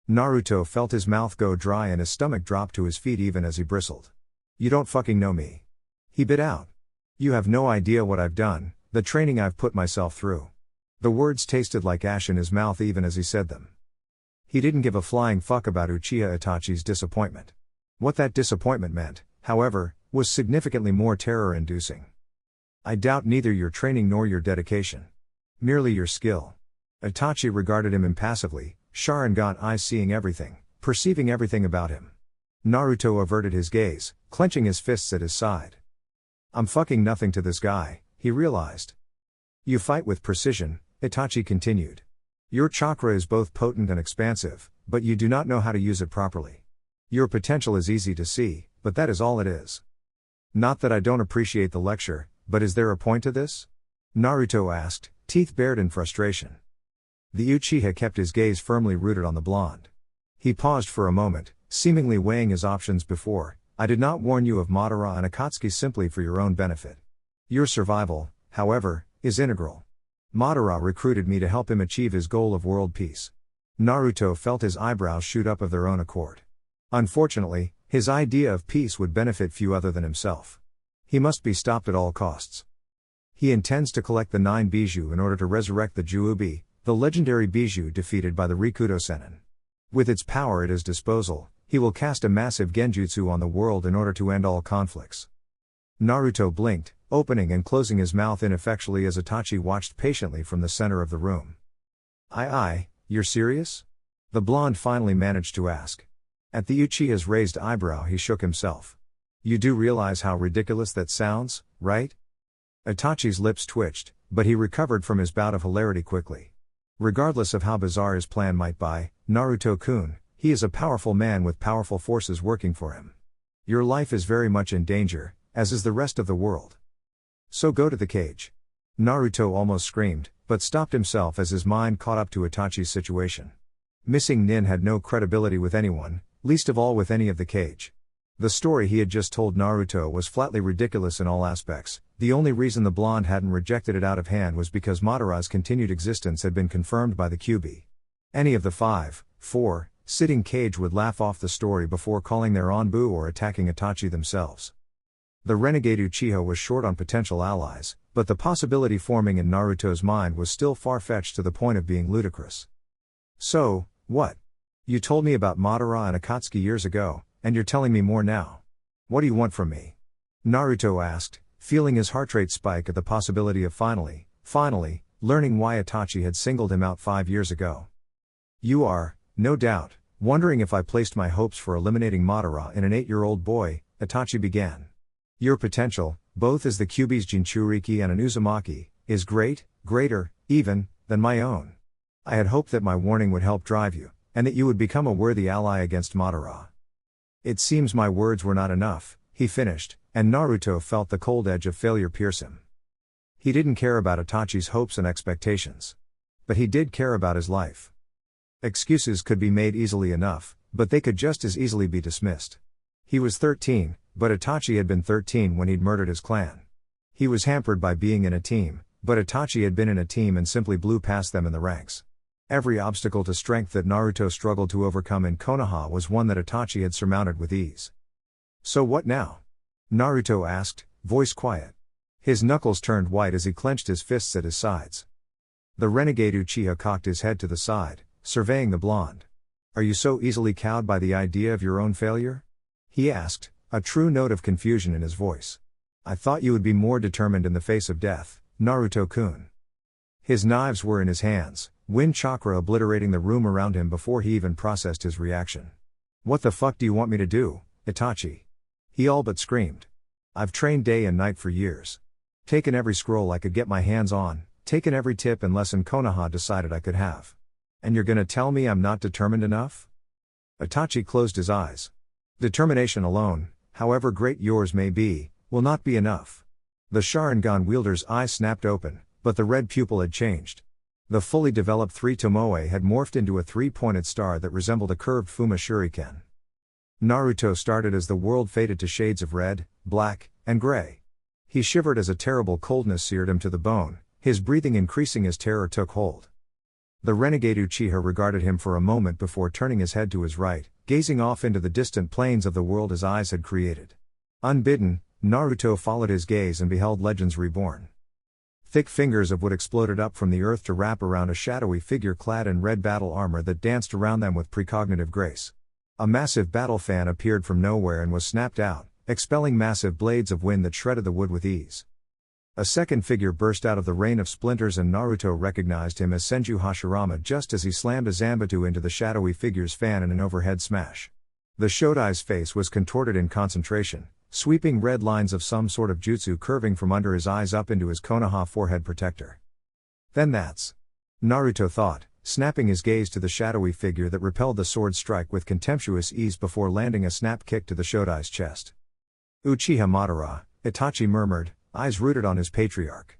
Naruto felt his mouth go dry and his stomach drop to his feet even as he bristled. You don't fucking know me. He bit out. You have no idea what I've done, the training I've put myself through. The words tasted like ash in his mouth even as he said them. He didn't give a flying fuck about Uchiha Itachi's disappointment. What that disappointment meant, however, was significantly more terror-inducing. I doubt neither your training nor your dedication. Merely your skill. Itachi regarded him impassively, Sharingan eyes seeing everything, perceiving everything about him. Naruto averted his gaze, clenching his fists at his side. I'm fucking nothing to this guy, he realized. You fight with precision, Itachi continued. Your chakra is both potent and expansive, but you do not know how to use it properly. Your potential is easy to see, but that is all it is. Not that I don't appreciate the lecture, but is there a point to this? Naruto asked, teeth bared in frustration. The Uchiha kept his gaze firmly rooted on the blonde. He paused for a moment, seemingly weighing his options before. I did not warn you of Madara and Akatsuki simply for your own benefit. Your survival, however, is integral. Madara recruited me to help him achieve his goal of world peace. Naruto felt his eyebrows shoot up of their own accord. Unfortunately, his idea of peace would benefit few other than himself. He must be stopped at all costs. He intends to collect the 9 Bijou in order to resurrect the Juubi, the legendary Bijou defeated by the Rikudo Sennin. With its power at his disposal, he will cast a massive genjutsu on the world in order to end all conflicts. Naruto blinked, opening and closing his mouth ineffectually as Itachi watched patiently from the center of the room. You're serious? The blonde finally managed to ask. At the Uchiha's raised eyebrow he shook himself. You do realize how ridiculous that sounds, right? Itachi's lips twitched, but he recovered from his bout of hilarity quickly. Regardless of how bizarre his plan might be, Naruto-kun, he is a powerful man with powerful forces working for him. Your life is very much in danger, as is the rest of the world. So go to the cage. Naruto almost screamed, but stopped himself as his mind caught up to Itachi's situation. Missing Nin had no credibility with anyone, least of all with any of the cage. The story he had just told Naruto was flatly ridiculous in all aspects. The only reason the blonde hadn't rejected it out of hand was because Madara's continued existence had been confirmed by the Kyuubi. Any of the 4 sitting cage would laugh off the story before calling their Anbu or attacking Itachi themselves. The renegade Uchiha was short on potential allies, but the possibility forming in Naruto's mind was still far-fetched to the point of being ludicrous. So, what? You told me about Madara and Akatsuki years ago, and you're telling me more now. What do you want from me? Naruto asked, feeling his heart rate spike at the possibility of finally, learning why Itachi had singled him out 5 years ago. You are, no doubt, wondering if I placed my hopes for eliminating Madara in an 8-year-old boy, Itachi began. Your potential, both as the Kyuubi's Jinchuriki and an Uzumaki, is greater, even, than my own. I had hoped that my warning would help drive you, and that you would become a worthy ally against Madara. It seems my words were not enough, he finished, and Naruto felt the cold edge of failure pierce him. He didn't care about Itachi's hopes and expectations. But he did care about his life. Excuses could be made easily enough, but they could just as easily be dismissed. He was 13, but Itachi had been 13 when he'd murdered his clan. He was hampered by being in a team, but Itachi had been in a team and simply blew past them in the ranks. Every obstacle to strength that Naruto struggled to overcome in Konoha was one that Itachi had surmounted with ease. So what now? Naruto asked, voice quiet. His knuckles turned white as he clenched his fists at his sides. The renegade Uchiha cocked his head to the side, surveying the blonde. Are you so easily cowed by the idea of your own failure? He asked, a true note of confusion in his voice. I thought you would be more determined in the face of death, Naruto-kun. His knives were in his hands, wind chakra obliterating the room around him before he even processed his reaction. What the fuck do you want me to do, Itachi? He all but screamed. I've trained day and night for years. Taken every scroll I could get my hands on, taken every tip and lesson Konoha decided I could have. And you're gonna tell me I'm not determined enough? Itachi closed his eyes. Determination alone, however great yours may be, will not be enough. The Sharingan wielder's eyes snapped open, but the red pupil had changed. The fully developed three tomoe had morphed into a three-pointed star that resembled a curved Fuma shuriken. Naruto started as the world faded to shades of red, black, and gray. He shivered as a terrible coldness seared him to the bone, his breathing increasing as terror took hold. The renegade Uchiha regarded him for a moment before turning his head to his right, gazing off into the distant plains of the world his eyes had created. Unbidden, Naruto followed his gaze and beheld legends reborn. Thick fingers of wood exploded up from the earth to wrap around a shadowy figure clad in red battle armor that danced around them with precognitive grace. A massive battle fan appeared from nowhere and was snapped out, expelling massive blades of wind that shredded the wood with ease. A second figure burst out of the rain of splinters and Naruto recognized him as Senju Hashirama just as he slammed a Zanbatsu into the shadowy figure's fan in an overhead smash. The Shodai's face was contorted in concentration, sweeping red lines of some sort of jutsu curving from under his eyes up into his Konoha forehead protector. Then that's Naruto thought, snapping his gaze to the shadowy figure that repelled the sword strike with contemptuous ease before landing a snap kick to the Shodai's chest. Uchiha Madara, Itachi murmured, eyes rooted on his patriarch.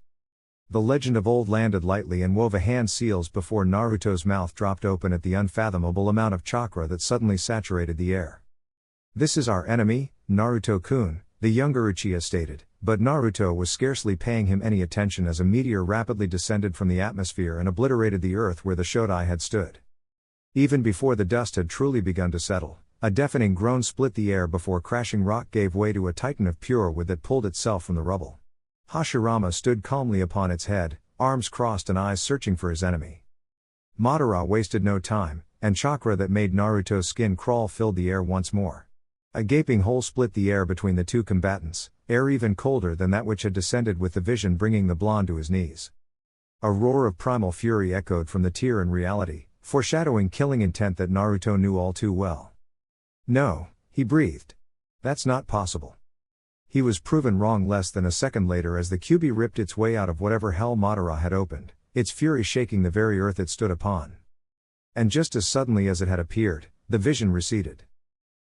The legend of old landed lightly and wove a hand seals before Naruto's mouth dropped open at the unfathomable amount of chakra that suddenly saturated the air. This is our enemy, Naruto-kun, the younger Uchiha stated, but Naruto was scarcely paying him any attention as a meteor rapidly descended from the atmosphere and obliterated the earth where the Shodai had stood. Even before the dust had truly begun to settle, a deafening groan split the air before crashing rock gave way to a titan of pure wood that pulled itself from the rubble. Hashirama stood calmly upon its head, arms crossed and eyes searching for his enemy. Madara wasted no time, and chakra that made Naruto's skin crawl filled the air once more. A gaping hole split the air between the two combatants, air even colder than that which had descended with the vision bringing the blonde to his knees. A roar of primal fury echoed from the tear in reality, foreshadowing killing intent that Naruto knew all too well. No, he breathed. That's not possible. He was proven wrong less than a second later as the Kyuubi ripped its way out of whatever hell Madara had opened, its fury shaking the very earth it stood upon. And just as suddenly as it had appeared, the vision receded.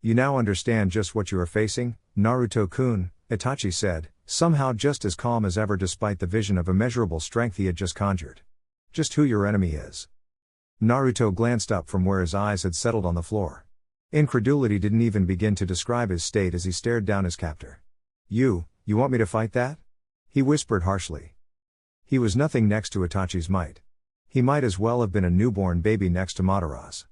You now understand just what you are facing, Naruto-kun, Itachi said, somehow just as calm as ever despite the vision of immeasurable strength he had just conjured. Just who your enemy is. Naruto glanced up from where his eyes had settled on the floor. Incredulity didn't even begin to describe his state as he stared down his captor. You want me to fight that? He whispered harshly. He was nothing next to Itachi's might. He might as well have been a newborn baby next to Madara's.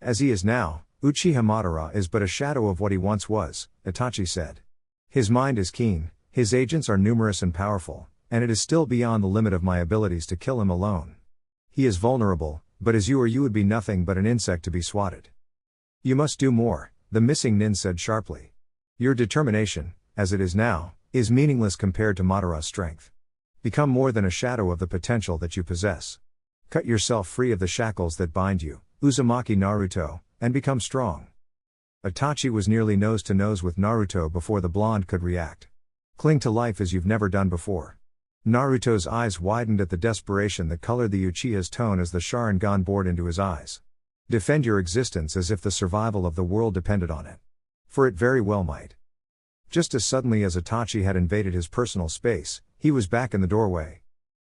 As he is now, Uchiha Madara is but a shadow of what he once was, Itachi said. His mind is keen, his agents are numerous and powerful, and it is still beyond the limit of my abilities to kill him alone. He is vulnerable, but as you would be nothing but an insect to be swatted. You must do more, the missing nin said sharply. Your determination, as it is now, is meaningless compared to Madara's strength. Become more than a shadow of the potential that you possess. Cut yourself free of the shackles that bind you, Uzumaki Naruto, and become strong. Itachi was nearly nose to nose with Naruto before the blonde could react. Cling to life as you've never done before. Naruto's eyes widened at the desperation that colored the Uchiha's tone as the Sharingan bored into his eyes. Defend your existence as if the survival of the world depended on it. For it very well might. Just as suddenly as Itachi had invaded his personal space, he was back in the doorway.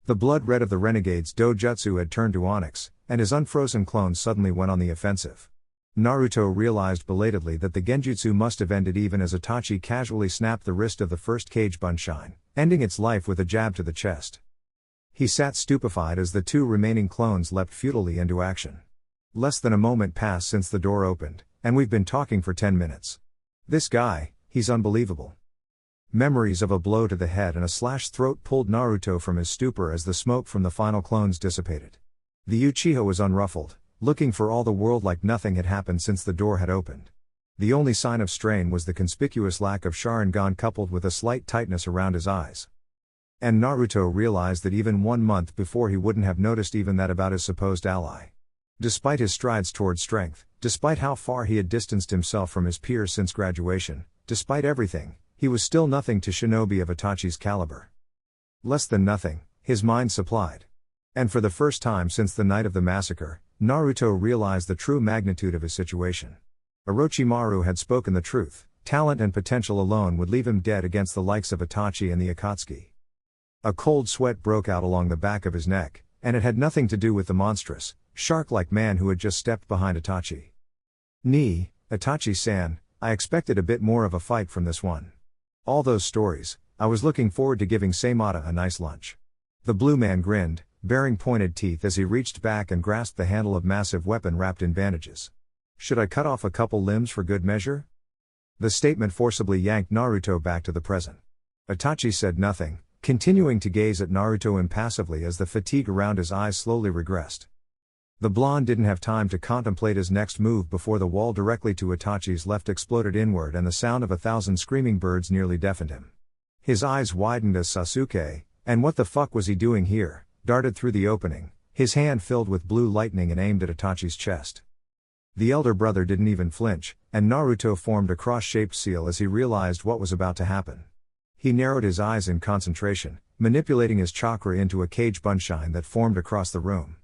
The blood red of the renegade's dojutsu had turned to onyx, and his unfrozen clone suddenly went on the offensive. Naruto realized belatedly that the genjutsu must have ended even as Itachi casually snapped the wrist of the first Kage Bunshin, ending its life with a jab to the chest. He sat stupefied as the two remaining clones leapt futilely into action. Less than a moment passed since the door opened, and we've been talking for 10 minutes. This guy, he's unbelievable. Memories of a blow to the head and a slashed throat pulled Naruto from his stupor as the smoke from the final clones dissipated. The Uchiha was unruffled, looking for all the world like nothing had happened since the door had opened. The only sign of strain was the conspicuous lack of Sharingan coupled with a slight tightness around his eyes. And Naruto realized that even 1 month before he wouldn't have noticed even that about his supposed ally. Despite his strides toward strength, despite how far he had distanced himself from his peers since graduation, despite everything, he was still nothing to shinobi of Itachi's caliber. Less than nothing, his mind supplied. And for the first time since the night of the massacre, Naruto realized the true magnitude of his situation. Orochimaru had spoken the truth, talent and potential alone would leave him dead against the likes of Itachi and the Akatsuki. A cold sweat broke out along the back of his neck, and it had nothing to do with the monstrous, shark-like man who had just stepped behind Itachi. Itachi-san, I expected a bit more of a fight from this one. All those stories, I was looking forward to giving Seimata a nice lunch. The blue man grinned, baring pointed teeth as he reached back and grasped the handle of massive weapon wrapped in bandages. Should I cut off a couple limbs for good measure? The statement forcibly yanked Naruto back to the present. Itachi said nothing, continuing to gaze at Naruto impassively as the fatigue around his eyes slowly regressed. The blonde didn't have time to contemplate his next move before the wall directly to Itachi's left exploded inward and the sound of 1,000 screaming birds nearly deafened him. His eyes widened as Sasuke, and what the fuck was he doing here, darted through the opening, his hand filled with blue lightning and aimed at Itachi's chest. The elder brother didn't even flinch, and Naruto formed a cross-shaped seal as he realized what was about to happen. He narrowed his eyes in concentration, manipulating his chakra into a Kage Bunshin that formed across the room.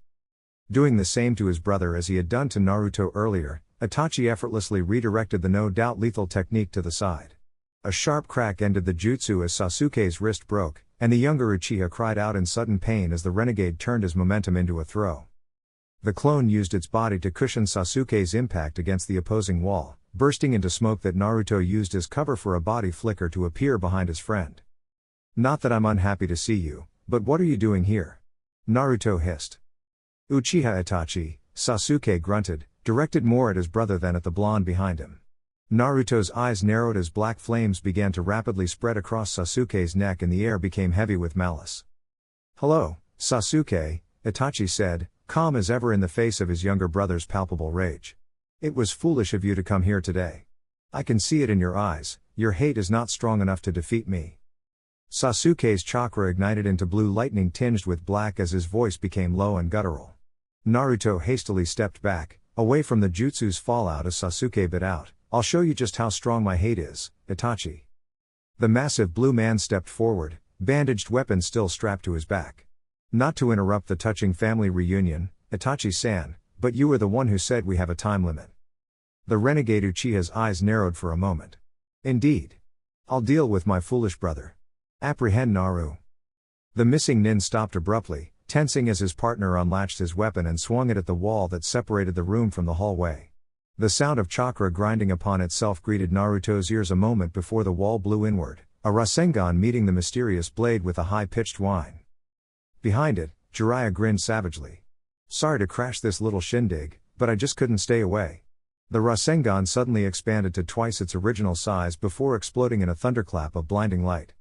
Doing the same to his brother as he had done to Naruto earlier, Itachi effortlessly redirected the no-doubt lethal technique to the side. A sharp crack ended the jutsu as Sasuke's wrist broke, and the younger Uchiha cried out in sudden pain as the renegade turned his momentum into a throw. The clone used its body to cushion Sasuke's impact against the opposing wall, bursting into smoke that Naruto used as cover for a body flicker to appear behind his friend. Not that I'm unhappy to see you, but what are you doing here? Naruto hissed. Uchiha Itachi, Sasuke grunted, directed more at his brother than at the blonde behind him. Naruto's eyes narrowed as black flames began to rapidly spread across Sasuke's neck and the air became heavy with malice. Hello, Sasuke, Itachi said, calm as ever in the face of his younger brother's palpable rage. It was foolish of you to come here today. I can see it in your eyes, your hate is not strong enough to defeat me. Sasuke's chakra ignited into blue lightning tinged with black as his voice became low and guttural. Naruto hastily stepped back, away from the jutsu's fallout as Sasuke bit out, I'll show you just how strong my hate is, Itachi. The massive blue man stepped forward, bandaged weapon still strapped to his back. Not to interrupt the touching family reunion, Itachi-san, but you were the one who said we have a time limit. The renegade Uchiha's eyes narrowed for a moment. Indeed. I'll deal with my foolish brother. Apprehend Naru. The missing nin stopped abruptly, tensing as his partner unlatched his weapon and swung it at the wall that separated the room from the hallway. The sound of chakra grinding upon itself greeted Naruto's ears a moment before the wall blew inward, a Rasengan meeting the mysterious blade with a high-pitched whine. Behind it, Jiraiya grinned savagely. Sorry to crash this little shindig, but I just couldn't stay away. The Rasengan suddenly expanded to twice its original size before exploding in a thunderclap of blinding light.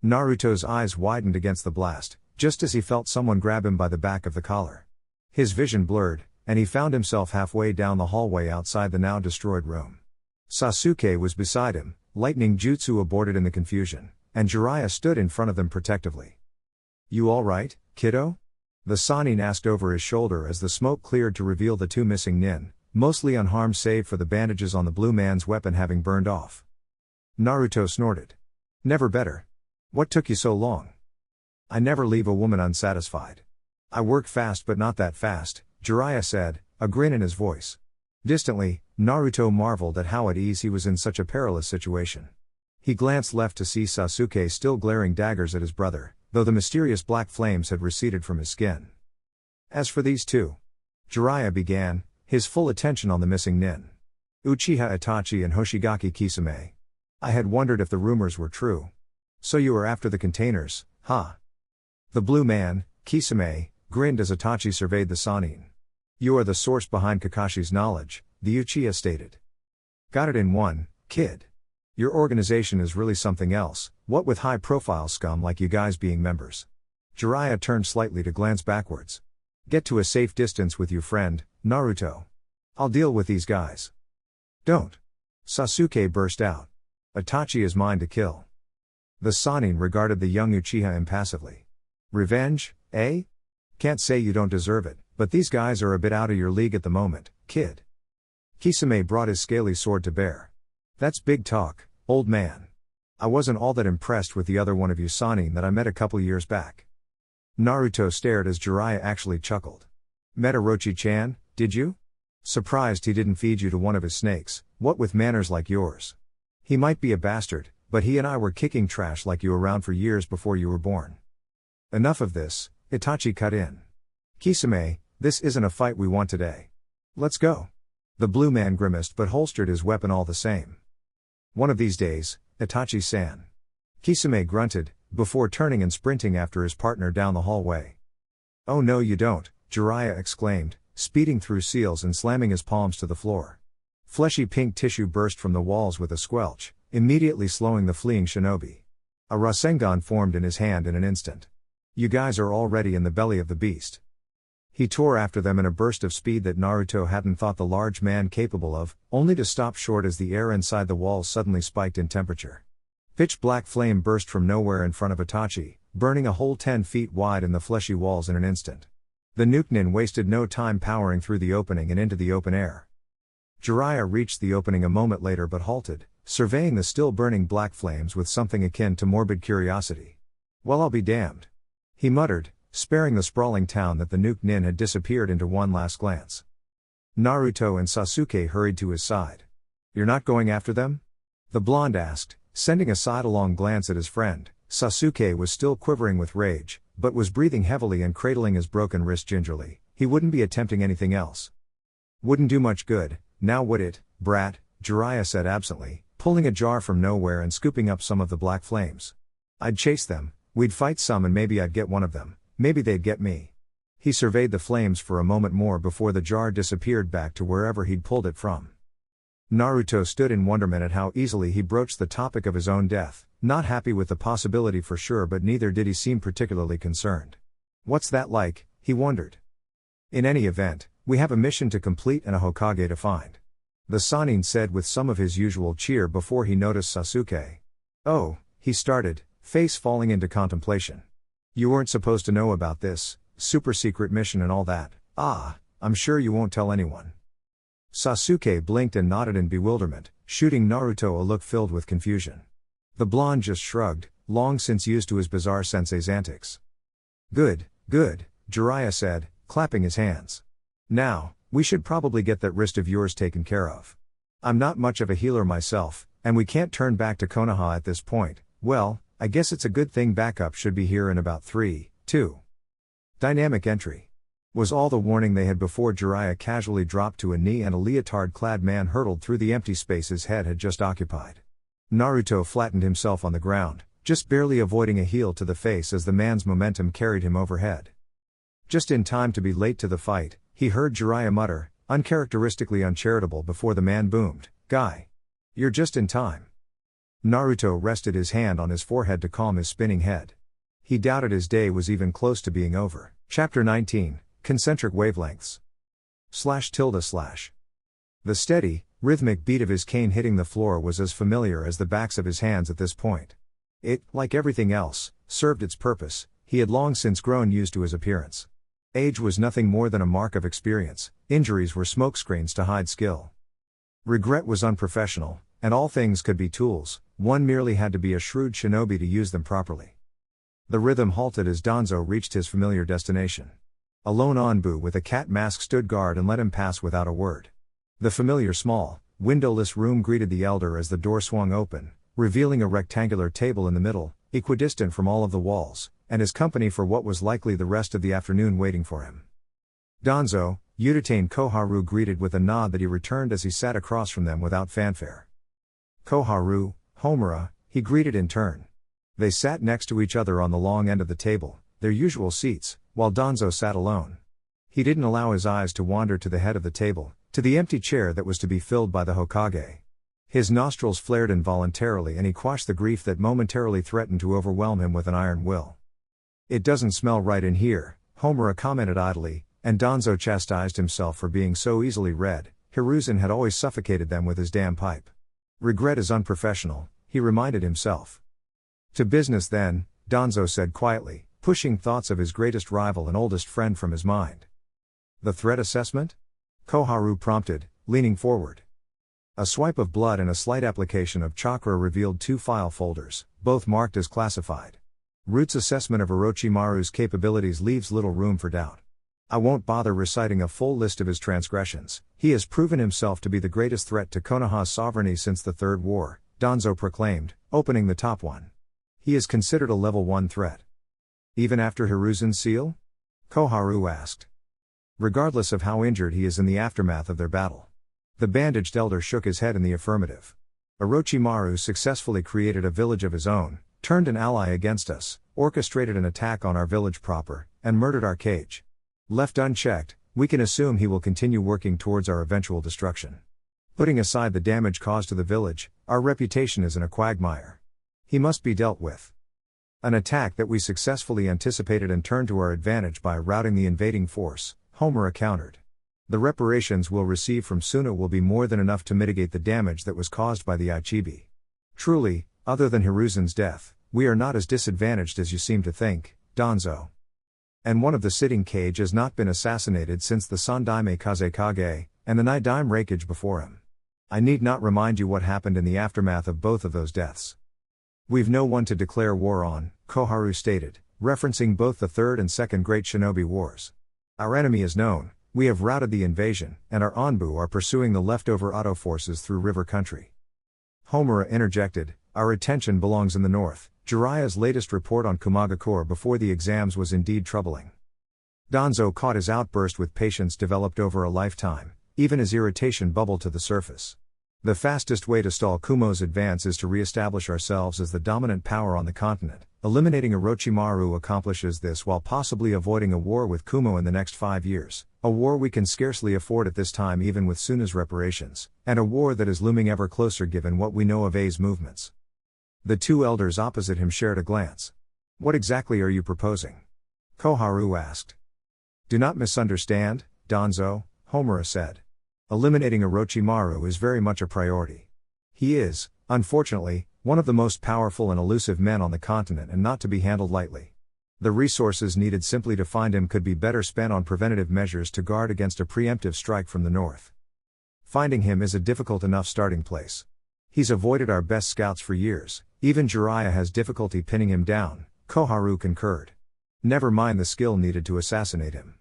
Naruto's eyes widened against the blast, just as he felt someone grab him by the back of the collar. His vision blurred, and he found himself halfway down the hallway outside the now destroyed room. Sasuke was beside him, lightning jutsu aborted in the confusion, and Jiraiya stood in front of them protectively. You alright, kiddo? The Sannin asked over his shoulder as the smoke cleared to reveal the two missing nin, mostly unharmed save for the bandages on the blue man's weapon having burned off. Naruto snorted. Never better. What took you so long? I never leave a woman unsatisfied. I work fast but not that fast, Jiraiya said, a grin in his voice. Distantly, Naruto marveled at how at ease he was in such a perilous situation. He glanced left to see Sasuke still glaring daggers at his brother, though the mysterious black flames had receded from his skin. As for these two, Jiraiya began, his full attention on the missing nin. Uchiha Itachi and Hoshigaki Kisame. I had wondered if the rumors were true. So you were after the containers, huh? The blue man, Kisame, grinned as Itachi surveyed the Sannin. You are the source behind Kakashi's knowledge, the Uchiha stated. Got it in one, kid. Your organization is really something else, what with high-profile scum like you guys being members. Jiraiya turned slightly to glance backwards. Get to a safe distance with you friend, Naruto. I'll deal with these guys. Don't. Sasuke burst out. Itachi is mine to kill. The Sannin regarded the young Uchiha impassively. Revenge, eh? Can't say you don't deserve it, but these guys are a bit out of your league at the moment, kid. Kisame brought his scaly sword to bear. That's big talk, old man. I wasn't all that impressed with the other one of you Sannin that I met a couple years back. Naruto stared as Jiraiya actually chuckled. Met Orochi-chan, did you? Surprised he didn't feed you to one of his snakes, what with manners like yours. He might be a bastard, but he and I were kicking trash like you around for years before you were born. Enough of this, Itachi cut in. Kisame, this isn't a fight we want today. Let's go. The blue man grimaced but holstered his weapon all the same. One of these days, Itachi-san. Kisame grunted, before turning and sprinting after his partner down the hallway. Oh no you don't, Jiraiya exclaimed, speeding through seals and slamming his palms to the floor. Fleshy pink tissue burst from the walls with a squelch, immediately slowing the fleeing shinobi. A Rasengan formed in his hand in an instant. You guys are already in the belly of the beast. He tore after them in a burst of speed that Naruto hadn't thought the large man capable of, only to stop short as the air inside the walls suddenly spiked in temperature. Pitch black flame burst from nowhere in front of Itachi, burning a hole 10 feet wide in the fleshy walls in an instant. The nuke-nin wasted no time powering through the opening and into the open air. Jiraiya reached the opening a moment later but halted, surveying the still burning black flames with something akin to morbid curiosity. Well, I'll be damned. He muttered, sparing the sprawling town that the nuke-nin had disappeared into one last glance. Naruto and Sasuke hurried to his side. You're not going after them? The blonde asked, sending a sidelong glance at his friend. Sasuke was still quivering with rage, but was breathing heavily and cradling his broken wrist gingerly. He wouldn't be attempting anything else. Wouldn't do much good, now would it, brat? Jiraiya said absently, pulling a jar from nowhere and scooping up some of the black flames. I'd chase them, we'd fight some and maybe I'd get one of them, maybe they'd get me. He surveyed the flames for a moment more before the jar disappeared back to wherever he'd pulled it from. Naruto stood in wonderment at how easily he broached the topic of his own death, not happy with the possibility for sure but neither did he seem particularly concerned. What's that like, he wondered. In any event, we have a mission to complete and a Hokage to find. The Sannin said with some of his usual cheer before he noticed Sasuke. Oh, he started, face falling into contemplation. You weren't supposed to know about this, super secret mission and all that. Ah, I'm sure you won't tell anyone. Sasuke blinked and nodded in bewilderment, shooting Naruto a look filled with confusion. The blonde just shrugged, long since used to his bizarre sensei's antics. Good, good, Jiraiya said, clapping his hands. Now, we should probably get that wrist of yours taken care of. I'm not much of a healer myself, and we can't turn back to Konoha at this point. Well, I guess it's a good thing backup should be here in about 3, 2. Dynamic entry. Was all the warning they had before Jiraiya casually dropped to a knee and a leotard-clad man hurtled through the empty space his head had just occupied. Naruto flattened himself on the ground, just barely avoiding a heel to the face as the man's momentum carried him overhead. Just in time to be late to the fight, he heard Jiraiya mutter, uncharacteristically uncharitable before the man boomed, "Guy. You're just in time." Naruto rested his hand on his forehead to calm his spinning head. He doubted his day was even close to being over. Chapter 19, Concentric Wavelengths. // The steady, rhythmic beat of his cane hitting the floor was as familiar as the backs of his hands at this point. It, like everything else, served its purpose. He had long since grown used to his appearance. Age was nothing more than a mark of experience, injuries were smokescreens to hide skill. Regret was unprofessional, and all things could be tools, one merely had to be a shrewd shinobi to use them properly. The rhythm halted as Danzo reached his familiar destination. A lone Anbu with a cat mask stood guard and let him pass without a word. The familiar small, windowless room greeted the elder as the door swung open, revealing a rectangular table in the middle, equidistant from all of the walls, and his company for what was likely the rest of the afternoon waiting for him. Danzo, Yutane Koharu greeted with a nod that he returned as he sat across from them without fanfare. Koharu, Homura, he greeted in turn. They sat next to each other on the long end of the table, their usual seats, while Danzo sat alone. He didn't allow his eyes to wander to the head of the table, to the empty chair that was to be filled by the Hokage. His nostrils flared involuntarily and he quashed the grief that momentarily threatened to overwhelm him with an iron will. "It doesn't smell right in here," Homura commented idly, and Danzo chastised himself for being so easily read. Hiruzen had always suffocated them with his damn pipe. Regret is unprofessional, he reminded himself. "To business then," Danzo said quietly, pushing thoughts of his greatest rival and oldest friend from his mind. "The threat assessment?" Koharu prompted, leaning forward. A swipe of blood and a slight application of chakra revealed 2 file folders, both marked as classified. Root's assessment of Orochimaru's capabilities leaves little room for doubt. "I won't bother reciting a full list of his transgressions. He has proven himself to be the greatest threat to Konoha's sovereignty since the Third War," Danzo proclaimed, opening the top one. "He is considered a level 1 threat." "Even after Hiruzen's seal?" Koharu asked. "Regardless of how injured he is in the aftermath of their battle." The bandaged elder shook his head in the affirmative. "Orochimaru successfully created a village of his own, turned an ally against us, orchestrated an attack on our village proper, and murdered our cage. Left unchecked, we can assume he will continue working towards our eventual destruction. Putting aside the damage caused to the village, our reputation is in a quagmire. He must be dealt with. An attack that we successfully anticipated and turned to our advantage by routing the invading force," Homura countered. "The reparations we'll receive from Suna will be more than enough to mitigate the damage that was caused by the Ichibi. Truly, other than Hiruzen's death, we are not as disadvantaged as you seem to think, Danzo. And one of the sitting kage has not been assassinated since the Sandaime Kazekage, and the Nidaime Raikage before him. I need not remind you what happened in the aftermath of both of those deaths. We've no one to declare war on," Koharu stated, referencing both the Third and Second Great Shinobi Wars. "Our enemy is known. We have routed the invasion, and our Anbu are pursuing the leftover Oto forces through river country." Homura interjected, "Our attention belongs in the north. Jiraiya's latest report on Kumagakure before the exams was indeed troubling." Danzo caught his outburst with patience developed over a lifetime, even as irritation bubbled to the surface. "The fastest way to stall Kumo's advance is to re-establish ourselves as the dominant power on the continent. Eliminating Orochimaru accomplishes this while possibly avoiding a war with Kumo in the next 5 years, a war we can scarcely afford at this time even with Suna's reparations, and a war that is looming ever closer given what we know of A's movements." The 2 elders opposite him shared a glance. "What exactly are you proposing?" Koharu asked. "Do not misunderstand, Danzo," Homura said. "Eliminating Orochimaru is very much a priority. He is, unfortunately, one of the most powerful and elusive men on the continent and not to be handled lightly. The resources needed simply to find him could be better spent on preventative measures to guard against a preemptive strike from the north. Finding him is a difficult enough starting place. He's avoided our best scouts for years, even Jiraiya has difficulty pinning him down," Koharu concurred. "Never mind the skill needed to assassinate him."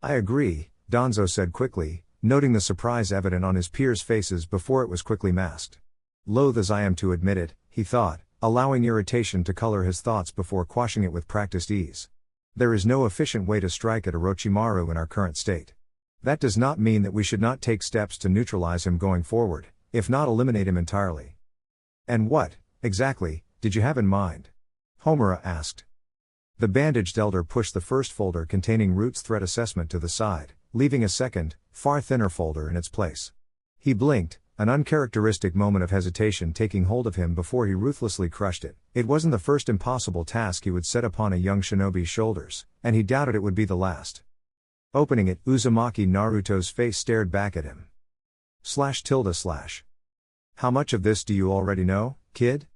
"I agree," Danzo said quickly, noting the surprise evident on his peers' faces before it was quickly masked. "Loath as I am to admit it," he thought, allowing irritation to color his thoughts before quashing it with practiced ease. "There is no efficient way to strike at Orochimaru in our current state. That does not mean that we should not take steps to neutralize him going forward, if not eliminate him entirely." "And what, exactly, did you have in mind?" Homura asked. The bandaged elder pushed the first folder containing Root's threat assessment to the side, leaving a second, far thinner folder in its place. He blinked, an uncharacteristic moment of hesitation taking hold of him before he ruthlessly crushed it. It wasn't the first impossible task he would set upon a young shinobi's shoulders, and he doubted it would be the last. Opening it, Uzumaki Naruto's face stared back at him. // "How much of this do you already know, kid?"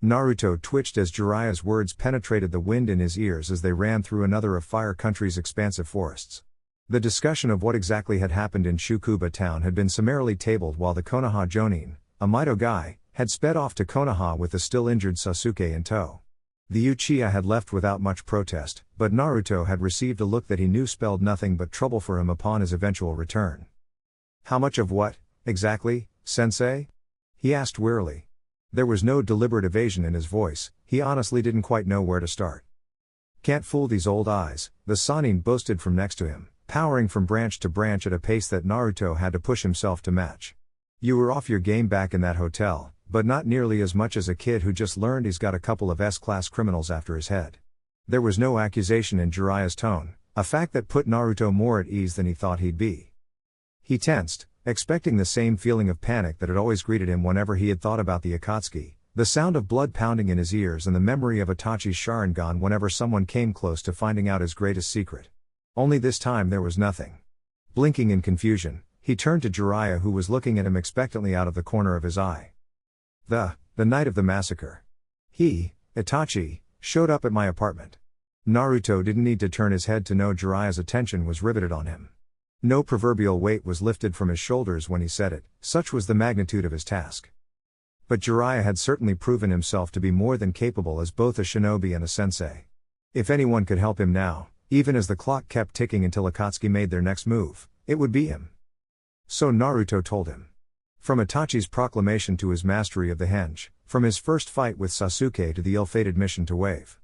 Naruto twitched as Jiraiya's words penetrated the wind in his ears as they ran through another of Fire Country's expansive forests. The discussion of what exactly had happened in Shukuba town had been summarily tabled while the Konoha Jonin, a Mito guy, had sped off to Konoha with the still injured Sasuke in tow. The Uchiha had left without much protest, but Naruto had received a look that he knew spelled nothing but trouble for him upon his eventual return. "How much of what, exactly, sensei?" he asked wearily. There was no deliberate evasion in his voice, he honestly didn't quite know where to start. Can't fool these old eyes, the Sannin boasted from next to him, powering from branch to branch at a pace that Naruto had to push himself to match. You were off your game back in that hotel, but not nearly as much as a kid who just learned he's got a couple of S-class criminals after his head. There was no accusation in Jiraiya's tone, a fact that put Naruto more at ease than he thought he'd be. He tensed, expecting the same feeling of panic that had always greeted him whenever he had thought about the Akatsuki, the sound of blood pounding in his ears and the memory of Itachi's Sharingan whenever someone came close to finding out his greatest secret. Only this time there was nothing. Blinking in confusion, he turned to Jiraiya, who was looking at him expectantly out of the corner of his eye. The night of the massacre. Itachi, showed up at my apartment. Naruto didn't need to turn his head to know Jiraiya's attention was riveted on him. No proverbial weight was lifted from his shoulders when he said it, such was the magnitude of his task. But Jiraiya had certainly proven himself to be more than capable as both a shinobi and a sensei. If anyone could help him now, even as the clock kept ticking until Akatsuki made their next move, it would be him. So Naruto told him. From Itachi's proclamation to his mastery of the henge, from his first fight with Sasuke to the ill-fated mission to Wave.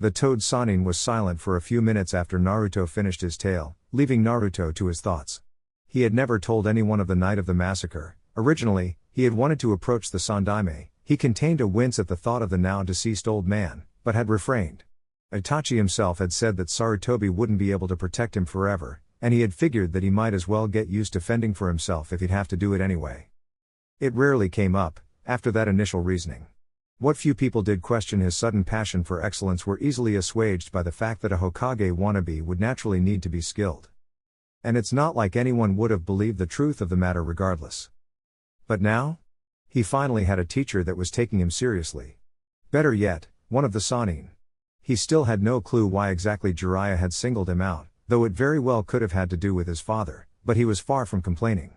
The Toad Sannin was silent for a few minutes after Naruto finished his tale, leaving Naruto to his thoughts. He had never told anyone of the night of the massacre. Originally, he had wanted to approach the Sandaime. He contained a wince at the thought of the now deceased old man, but had refrained. Itachi himself had said that Sarutobi wouldn't be able to protect him forever, and he had figured that he might as well get used to fending for himself if he'd have to do it anyway. It rarely came up, after that initial reasoning. What few people did question his sudden passion for excellence were easily assuaged by the fact that a Hokage wannabe would naturally need to be skilled. And it's not like anyone would have believed the truth of the matter regardless. But now? He finally had a teacher that was taking him seriously. Better yet, one of the Sannin. He still had no clue why exactly Jiraiya had singled him out, though it very well could have had to do with his father, but he was far from complaining.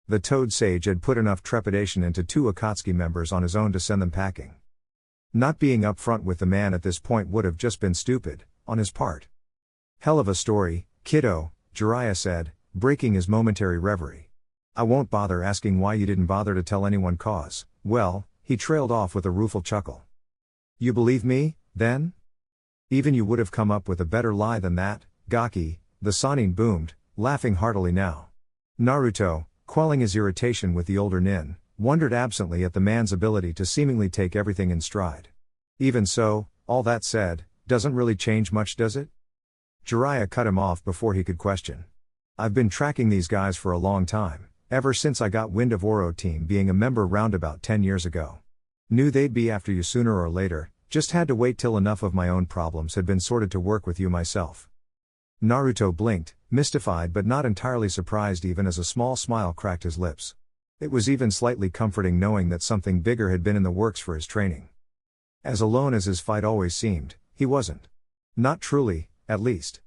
The Toad Sage had put enough trepidation into 2 Akatsuki members on his own to send them packing. Not being upfront with the man at this point would have just been stupid, on his part. Hell of a story, kiddo, Jiraiya said, breaking his momentary reverie. I won't bother asking why you didn't bother to tell anyone cause, well, he trailed off with a rueful chuckle. You believe me, then? Even you would have come up with a better lie than that, Gaki, the Sannin boomed, laughing heartily now. Naruto, quelling his irritation with the older nin, wondered absently at the man's ability to seemingly take everything in stride. Even so, all that said, doesn't really change much, does it? Jiraiya cut him off before he could question. I've been tracking these guys for a long time, ever since I got wind of Oro Team being a member round about 10 years ago. Knew they'd be after you sooner or later, just had to wait till enough of my own problems had been sorted to work with you myself. Naruto blinked, mystified but not entirely surprised even as a small smile cracked his lips. It was even slightly comforting knowing that something bigger had been in the works for his training. As alone as his fight always seemed, he wasn't. Not truly, at least.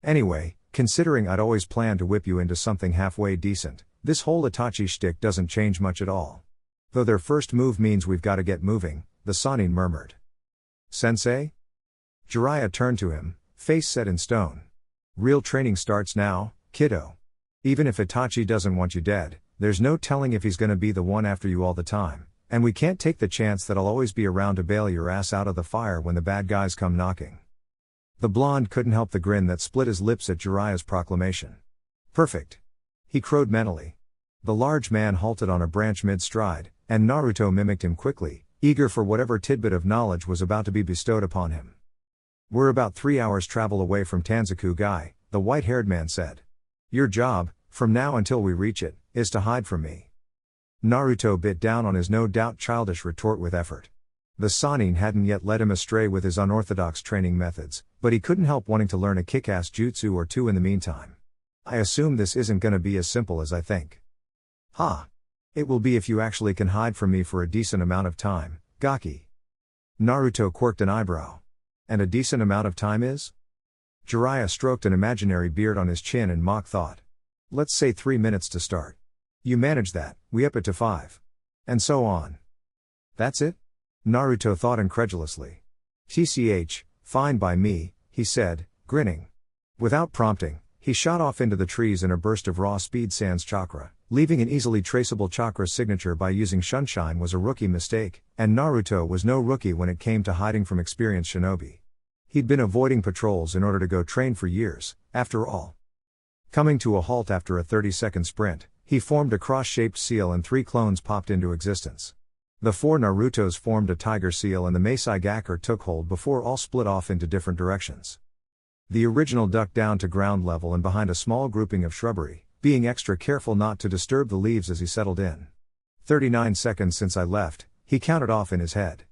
Anyway, considering I'd always planned to whip you into something halfway decent, this whole Itachi shtick doesn't change much at all. Though their first move means we've got to get moving, the Sannin murmured. Sensei? Jiraiya turned to him, face set in stone. Real training starts now, kiddo. Even if Itachi doesn't want you dead, there's no telling if he's gonna be the one after you all the time, and we can't take the chance that I'll always be around to bail your ass out of the fire when the bad guys come knocking. The blonde couldn't help the grin that split his lips at Jiraiya's proclamation. Perfect. He crowed mentally. The large man halted on a branch mid-stride, and Naruto mimicked him quickly, eager for whatever tidbit of knowledge was about to be bestowed upon him. We're about 3 hours travel away from Tanzaku Gai, the white-haired man said. Your job, from now until we reach it, is to hide from me. Naruto bit down on his no doubt childish retort with effort. The Sannin hadn't yet led him astray with his unorthodox training methods, but he couldn't help wanting to learn a kick-ass jutsu or two in the meantime. I assume this isn't gonna be as simple as I think. Ha! It will be if you actually can hide from me for a decent amount of time, Gaki. Naruto quirked an eyebrow. And a decent amount of time is? Jiraiya stroked an imaginary beard on his chin in mock thought. Let's say 3 minutes to start. You manage that, we up it to 5. And so on. That's it? Naruto thought incredulously. TCH, fine by me, he said, grinning. Without prompting, he shot off into the trees in a burst of raw speed sans chakra. Leaving an easily traceable chakra signature by using Sunshine was a rookie mistake, and Naruto was no rookie when it came to hiding from experienced shinobi. He'd been avoiding patrols in order to go train for years, after all. Coming to a halt after a 30-second sprint, he formed a cross-shaped seal and 3 clones popped into existence. The 4 Narutos formed a tiger seal and the Meisai Gakur took hold before all split off into different directions. The original ducked down to ground level and behind a small grouping of shrubbery, being extra careful not to disturb the leaves as he settled in. 39 seconds since I left, he counted off in his head.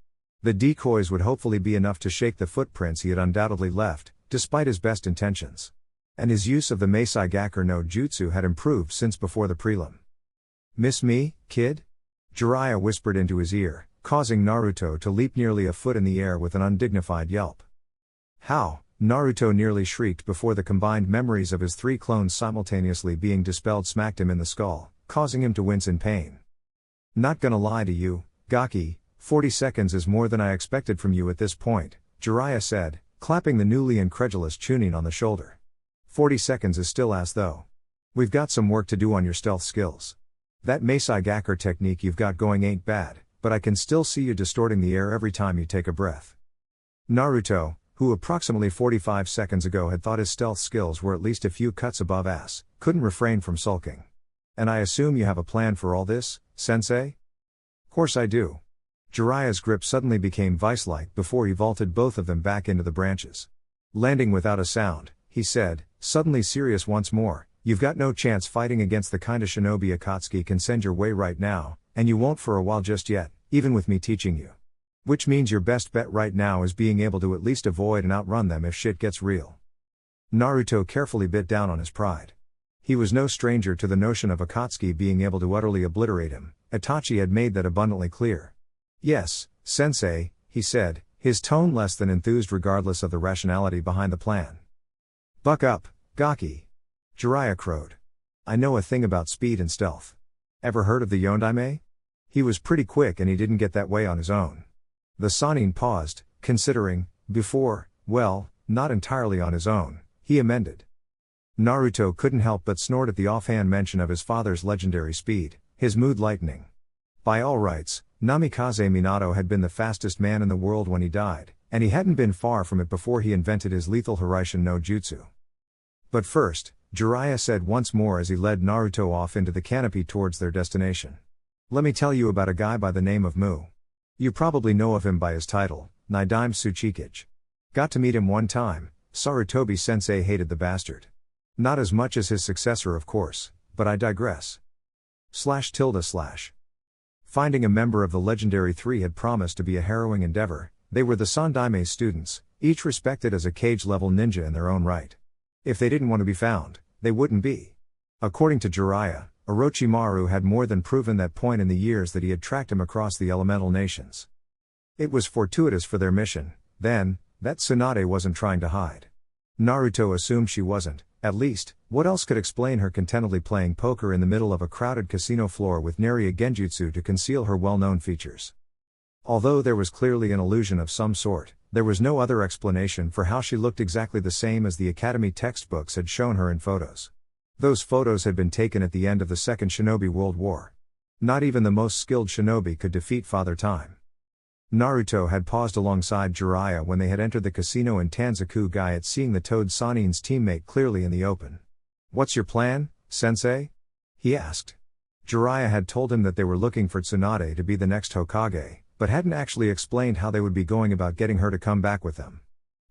The decoys would hopefully be enough to shake the footprints he had undoubtedly left, despite his best intentions. And his use of the Meisai Gakur no Jutsu had improved since before the prelim. "Miss me, kid?" Jiraiya whispered into his ear, causing Naruto to leap nearly a foot in the air with an undignified yelp. "How?" Naruto nearly shrieked before the combined memories of his 3 clones simultaneously being dispelled smacked him in the skull, causing him to wince in pain. "Not gonna lie to you, Gaki, 40 seconds is more than I expected from you at this point," Jiraiya said, clapping the newly incredulous Chunin on the shoulder. 40 seconds is still ass though. We've got some work to do on your stealth skills. That Meisai Gakur technique you've got going ain't bad, but I can still see you distorting the air every time you take a breath." Naruto, who approximately 45 seconds ago had thought his stealth skills were at least a few cuts above ass, couldn't refrain from sulking. "And I assume you have a plan for all this, sensei?" "Course I do." Jiraiya's grip suddenly became vice-like before he vaulted both of them back into the branches. Landing without a sound, he said, suddenly serious once more, "You've got no chance fighting against the kind of shinobi Akatsuki can send your way right now, and you won't for a while just yet, even with me teaching you. Which means your best bet right now is being able to at least avoid and outrun them if shit gets real." Naruto carefully bit down on his pride. He was no stranger to the notion of Akatsuki being able to utterly obliterate him. Itachi had made that abundantly clear. "Yes, sensei," he said, his tone less than enthused regardless of the rationality behind the plan. "Buck up, Gaki," Jiraiya crowed. "I know a thing about speed and stealth. Ever heard of the Yondaime?" He was pretty quick and he didn't get that way on his own. The Sannin paused, considering, before, well, not entirely on his own, he amended. Naruto couldn't help but snort at the offhand mention of his father's legendary speed, his mood lightening. By all rights, Namikaze Minato had been the fastest man in the world when he died, and he hadn't been far from it before he invented his lethal Hiraishin no Jutsu. "But first," Jiraiya said once more as he led Naruto off into the canopy towards their destination. "Let me tell you about a guy by the name of Mu. You probably know of him by his title, Nidaime Tsuchikage. Got to meet him one time. Sarutobi sensei hated the bastard. Not as much as his successor of course, but I digress. // Finding a member of the legendary 3 had promised to be a harrowing endeavor. They were the Sandaime's students, each respected as a cage-level ninja in their own right. If they didn't want to be found, they wouldn't be. According to Jiraiya, Orochimaru had more than proven that point in the years that he had tracked him across the elemental nations. It was fortuitous for their mission, then, that Tsunade wasn't trying to hide. Naruto assumed she wasn't, at least, what else could explain her contentedly playing poker in the middle of a crowded casino floor with nary a genjutsu to conceal her well-known features? Although there was clearly an illusion of some sort, there was no other explanation for how she looked exactly the same as the academy textbooks had shown her in photos. Those photos had been taken at the end of the Second Shinobi World War. Not even the most skilled shinobi could defeat Father Time. Naruto had paused alongside Jiraiya when they had entered the casino in Tanzaku-gai at seeing the Toad Sannin's teammate clearly in the open. "What's your plan, sensei?" he asked. Jiraiya had told him that they were looking for Tsunade to be the next Hokage, but hadn't actually explained how they would be going about getting her to come back with them.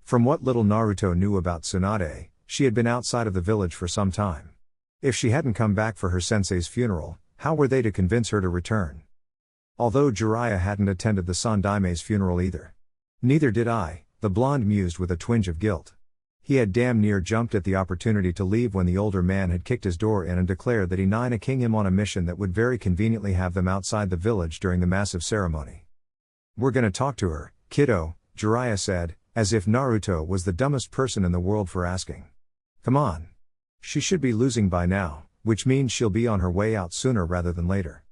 From what little Naruto knew about Tsunade, she had been outside of the village for some time. If she hadn't come back for her sensei's funeral, how were they to convince her to return? Although Jiraiya hadn't attended the Sandaime's funeral either. "Neither did I," the blonde mused with a twinge of guilt. He had damn near jumped at the opportunity to leave when the older man had kicked his door in and declared that he Nina King him on a mission that would very conveniently have them outside the village during the massive ceremony. "We're gonna talk to her, kiddo," Jiraiya said, as if Naruto was the dumbest person in the world for asking. "Come on. She should be losing by now, which means she'll be on her way out sooner rather than later."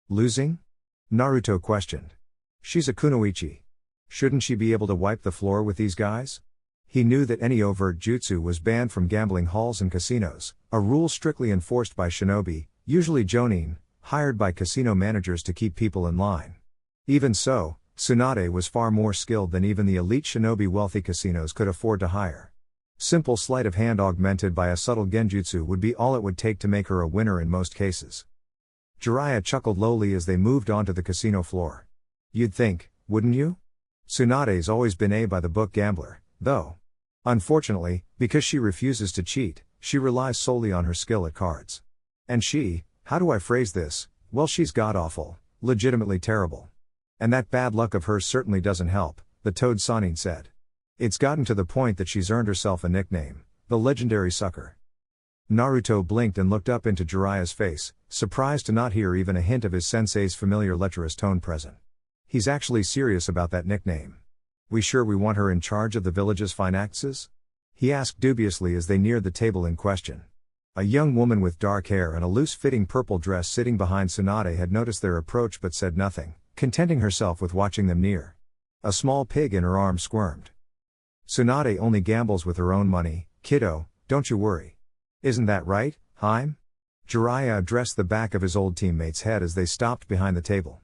"Losing?" Naruto questioned. "She's a kunoichi. Shouldn't she be able to wipe the floor with these guys?" He knew that any overt jutsu was banned from gambling halls and casinos, a rule strictly enforced by shinobi, usually jonin, hired by casino managers to keep people in line. Even so, Tsunade was far more skilled than even the elite shinobi wealthy casinos could afford to hire. Simple sleight of hand augmented by a subtle genjutsu would be all it would take to make her a winner in most cases. Jiraiya chuckled lowly as they moved onto the casino floor. You'd think, wouldn't you? Tsunade's always been a by-the-book gambler, though. Unfortunately, because she refuses to cheat, she relies solely on her skill at cards. And she, how do I phrase this, well, she's god-awful, legitimately terrible. And that bad luck of hers certainly doesn't help, the Toad Sanin said. It's gotten to the point that she's earned herself a nickname, the legendary sucker. Naruto blinked and looked up into Jiraiya's face, surprised to not hear even a hint of his sensei's familiar lecherous tone present. He's actually serious about that nickname. We sure we want her in charge of the village's finances? He asked dubiously as they neared the table in question. A young woman with dark hair and a loose-fitting purple dress sitting behind Tsunade had noticed their approach but said nothing, contenting herself with watching them near. A small pig in her arm squirmed. Tsunade only gambles with her own money, kiddo, don't you worry. Isn't that right, Haim? Jiraiya addressed the back of his old teammate's head as they stopped behind the table.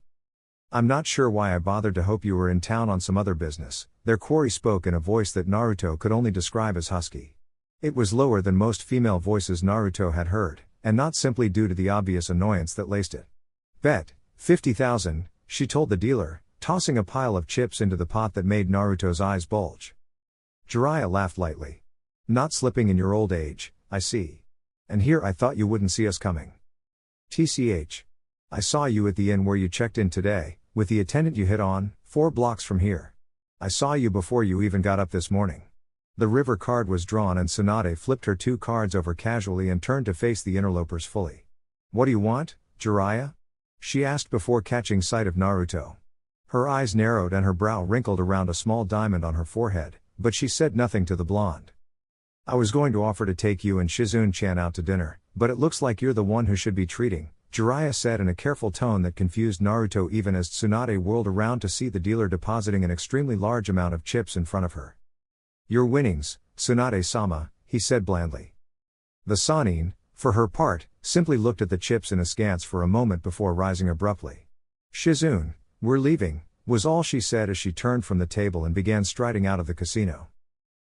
I'm not sure why I bothered to hope you were in town on some other business, their quarry spoke in a voice that Naruto could only describe as husky. It was lower than most female voices Naruto had heard, and not simply due to the obvious annoyance that laced it. Bet, 50,000, she told the dealer, tossing a pile of chips into the pot that made Naruto's eyes bulge. Jiraiya laughed lightly. Not slipping in your old age, I see. And here I thought you wouldn't see us coming. TCH. I saw you at the inn where you checked in today, with the attendant you hit on, 4 blocks from here. I saw you before you even got up this morning. The river card was drawn and Tsunade flipped her 2 cards over casually and turned to face the interlopers fully. What do you want, Jiraiya? She asked before catching sight of Naruto. Her eyes narrowed and her brow wrinkled around a small diamond on her forehead, but she said nothing to the blonde. I was going to offer to take you and Shizune-chan out to dinner, but it looks like you're the one who should be treating, Jiraiya said in a careful tone that confused Naruto even as Tsunade whirled around to see the dealer depositing an extremely large amount of chips in front of her. Your winnings, Tsunade-sama, he said blandly. The Sanin, for her part, simply looked at the chips in askance for a moment before rising abruptly. Shizune, we're leaving, was all she said as she turned from the table and began striding out of the casino.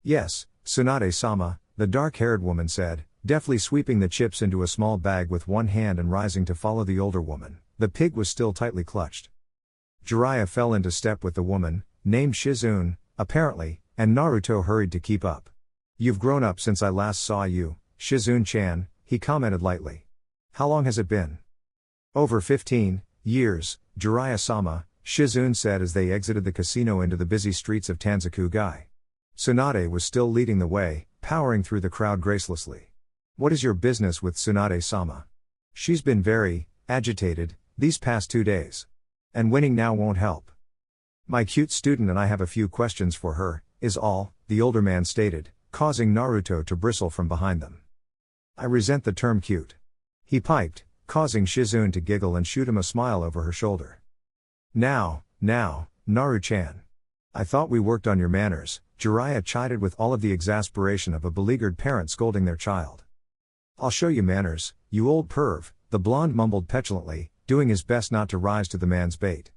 Yes, Tsunade-sama, the dark-haired woman said, deftly sweeping the chips into a small bag with one hand and rising to follow the older woman. The pig was still tightly clutched. Jiraiya fell into step with the woman, named Shizune, apparently, and Naruto hurried to keep up. You've grown up since I last saw you, Shizune-chan, he commented lightly. How long has it been? Over 15 years, Jiraiya-sama, Shizune said as they exited the casino into the busy streets of Tanzaku-gai. Tsunade was still leading the way, powering through the crowd gracelessly. What is your business with Tsunade-sama? She's been very agitated these past 2 days. And winning now won't help. My cute student and I have a few questions for her, is all, the older man stated, causing Naruto to bristle from behind them. I resent the term cute. He piped, causing Shizune to giggle and shoot him a smile over her shoulder. Now, Naru-chan. I thought we worked on your manners, Jiraiya chided with all of the exasperation of a beleaguered parent scolding their child. I'll show you manners, you old perv, the blonde mumbled petulantly, doing his best not to rise to the man's bait.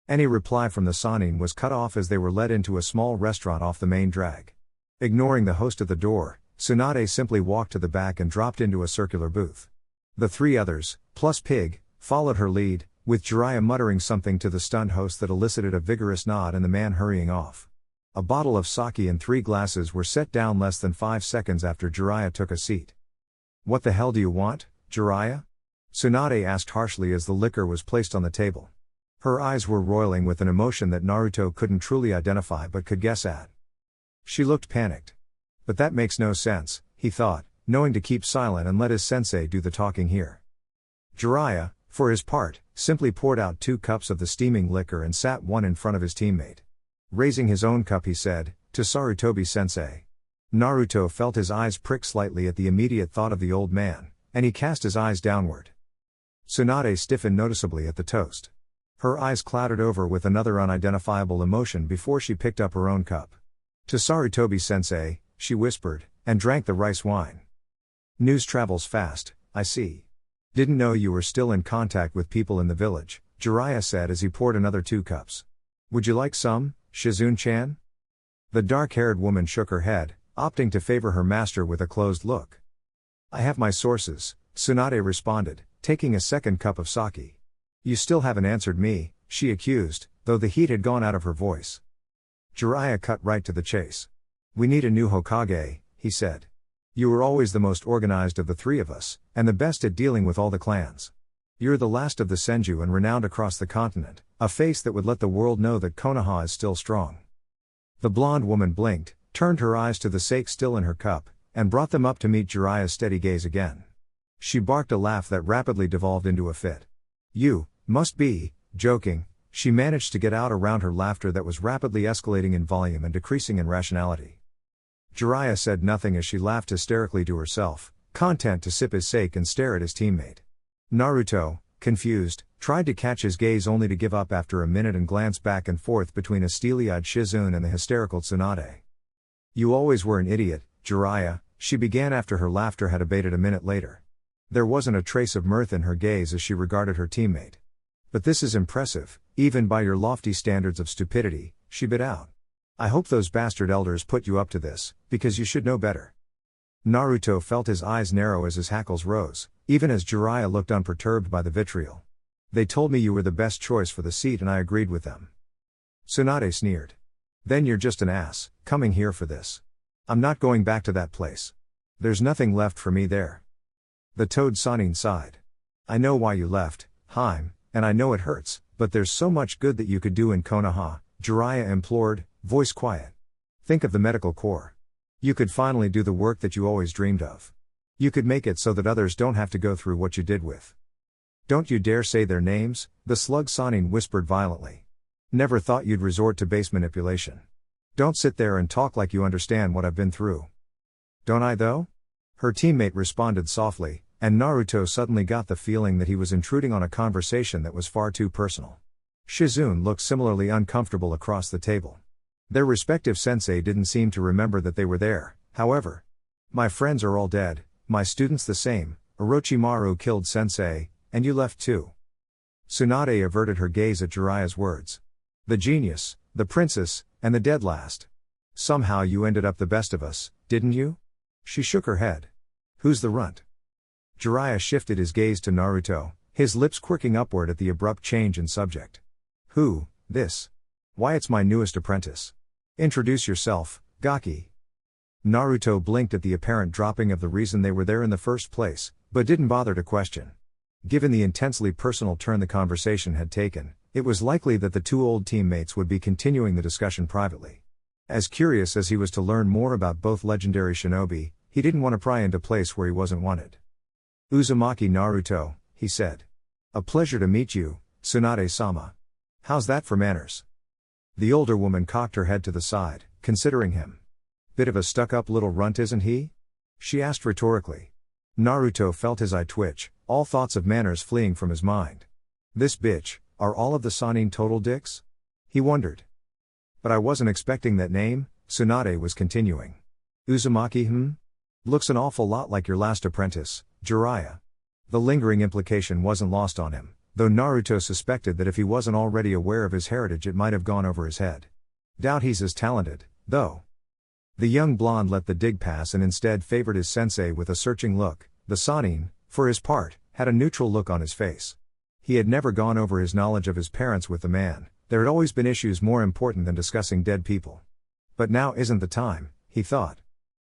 Any reply from the Sanin was cut off as they were led into a small restaurant off the main drag. Ignoring the host at the door, Tsunade simply walked to the back and dropped into a circular booth. The 3 others, plus Pig, followed her lead, with Jiraiya muttering something to the stunned host that elicited a vigorous nod and the man hurrying off. A bottle of sake and 3 glasses were set down less than 5 seconds after Jiraiya took a seat. What the hell do you want, Jiraiya? Tsunade asked harshly as the liquor was placed on the table. Her eyes were roiling with an emotion that Naruto couldn't truly identify but could guess at. She looked panicked. But that makes no sense, he thought, knowing to keep silent and let his sensei do the talking here. Jiraiya, for his part, simply poured out 2 cups of the steaming liquor and sat one in front of his teammate. Raising his own cup he said, to Sarutobi-sensei. Naruto felt his eyes prick slightly at the immediate thought of the old man, and he cast his eyes downward. Tsunade stiffened noticeably at the toast. Her eyes clouded over with another unidentifiable emotion before she picked up her own cup. To Sarutobi-sensei, she whispered, and drank the rice wine. News travels fast, I see. Didn't know you were still in contact with people in the village, Jiraiya said as he poured another 2 cups. Would you like some, Shizune-chan? The dark-haired woman shook her head, opting to favor her master with a closed look. I have my sources, Tsunade responded, taking a second cup of sake. You still haven't answered me, she accused, though the heat had gone out of her voice. Jiraiya cut right to the chase. We need a new Hokage, he said. You were always the most organized of the three of us, and the best at dealing with all the clans. You're the last of the Senju and renowned across the continent, a face that would let the world know that Konoha is still strong. The blonde woman blinked, turned her eyes to the sake still in her cup, and brought them up to meet Jiraiya's steady gaze again. She barked a laugh that rapidly devolved into a fit. You must be joking, she managed to get out around her laughter that was rapidly escalating in volume and decreasing in rationality. Jiraiya said nothing as she laughed hysterically to herself, content to sip his sake and stare at his teammate. Naruto, confused, tried to catch his gaze only to give up after a minute and glance back and forth between a steely-eyed Shizune and the hysterical Tsunade. You always were an idiot, Jiraiya, she began after her laughter had abated a minute later. There wasn't a trace of mirth in her gaze as she regarded her teammate. But this is impressive, even by your lofty standards of stupidity, she bit out. I hope those bastard elders put you up to this, because you should know better. Naruto felt his eyes narrow as his hackles rose, even as Jiraiya looked unperturbed by the vitriol. They told me you were the best choice for the seat and I agreed with them. Tsunade sneered. Then you're just an ass, coming here for this. I'm not going back to that place. There's nothing left for me there. The Toad Sanin sighed. I know why you left, Haim, and I know it hurts, but there's so much good that you could do in Konoha, Jiraiya implored, voice quiet. Think of the medical corps. You could finally do the work that you always dreamed of. You could make it so that others don't have to go through what you did with. Don't you dare say their names, the slug Sanin whispered violently. Never thought you'd resort to base manipulation. Don't sit there and talk like you understand what I've been through. Don't I though? Her teammate responded softly, and Naruto suddenly got the feeling that he was intruding on a conversation that was far too personal. Shizune looked similarly uncomfortable across the table. Their respective sensei didn't seem to remember that they were there, however. My friends are all dead, my students the same, Orochimaru killed sensei, and you left too. Tsunade averted her gaze at Jiraiya's words. The genius, the princess, and the dead last. Somehow you ended up the best of us, didn't you? She shook her head. Who's the runt? Jiraiya shifted his gaze to Naruto, his lips quirking upward at the abrupt change in subject. Who, this? Why, it's my newest apprentice. Introduce yourself, Gaki. Naruto blinked at the apparent dropping of the reason they were there in the first place, but didn't bother to question. Given the intensely personal turn the conversation had taken, it was likely that the two old teammates would be continuing the discussion privately. As curious as he was to learn more about both legendary shinobi, he didn't want to pry into a place where he wasn't wanted. Uzumaki Naruto, he said. A pleasure to meet you, Tsunade-sama. How's that for manners? The older woman cocked her head to the side, considering him. Bit of a stuck-up little runt, isn't he? She asked rhetorically. Naruto felt his eye twitch, all thoughts of manners fleeing from his mind. This bitch, are all of the Sanin total dicks? He wondered. But I wasn't expecting that name, Tsunade was continuing. Uzumaki, Looks an awful lot like your last apprentice, Jiraiya. The lingering implication wasn't lost on him, though Naruto suspected that if he wasn't already aware of his heritage it might have gone over his head. Doubt he's as talented, though. The young blonde let the dig pass and instead favored his sensei with a searching look. The Sanin, for his part, had a neutral look on his face. He had never gone over his knowledge of his parents with the man. There had always been issues more important than discussing dead people. But now isn't the time, he thought.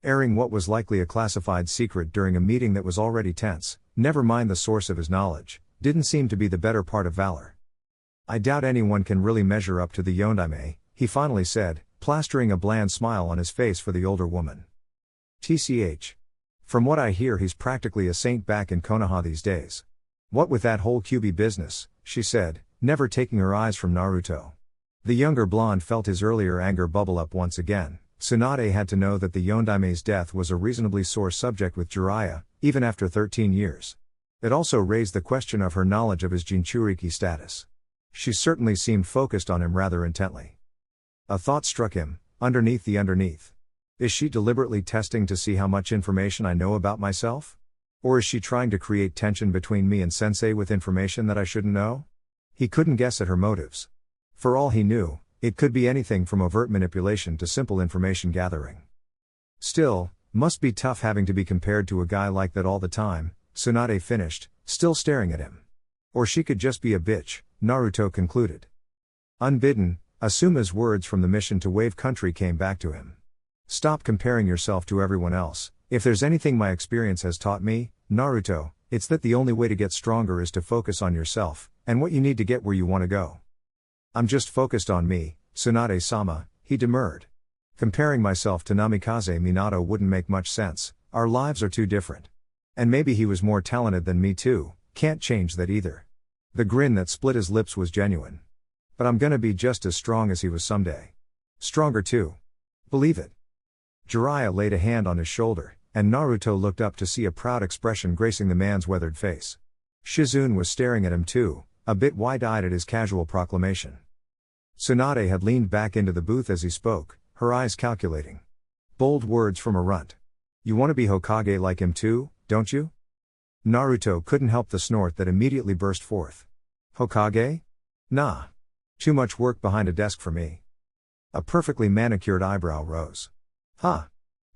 Airing what was likely a classified secret during a meeting that was already tense, never mind the source of his knowledge, didn't seem to be the better part of valor. I doubt anyone can really measure up to the Yondaime, he finally said, plastering a bland smile on his face for the older woman. TCH. From what I hear he's practically a saint back in Konoha these days. What with that whole Kyuubi business, she said, never taking her eyes from Naruto. The younger blonde felt his earlier anger bubble up once again. Tsunade had to know that the Yondaime's death was a reasonably sore subject with Jiraiya, even after 13 years. It also raised the question of her knowledge of his Jinchuriki status. She certainly seemed focused on him rather intently. A thought struck him, underneath the underneath. Is she deliberately testing to see how much information I know about myself? Or is she trying to create tension between me and Sensei with information that I shouldn't know? He couldn't guess at her motives. For all he knew, It could be anything from overt manipulation to simple information gathering. Still, must be tough having to be compared to a guy like that all the time, Tsunade finished, still staring at him. Or she could just be a bitch, Naruto concluded. Unbidden, Asuma's words from the mission to Wave Country came back to him. Stop comparing yourself to everyone else. If there's anything my experience has taught me, Naruto, it's that the only way to get stronger is to focus on yourself, and what you need to get where you want to go. I'm just focused on me, Tsunade-sama, he demurred. Comparing myself to Namikaze Minato wouldn't make much sense, our lives are too different. And maybe he was more talented than me too, can't change that either. The grin that split his lips was genuine. But I'm gonna be just as strong as he was someday. Stronger too. Believe it. Jiraiya laid a hand on his shoulder, and Naruto looked up to see a proud expression gracing the man's weathered face. Shizune was staring at him too, a bit wide-eyed at his casual proclamation. Tsunade had leaned back into the booth as he spoke, her eyes calculating. Bold words from a runt. You want to be Hokage like him too, don't you? Naruto couldn't help the snort that immediately burst forth. Hokage? Nah. Too much work behind a desk for me. A perfectly manicured eyebrow rose. Huh.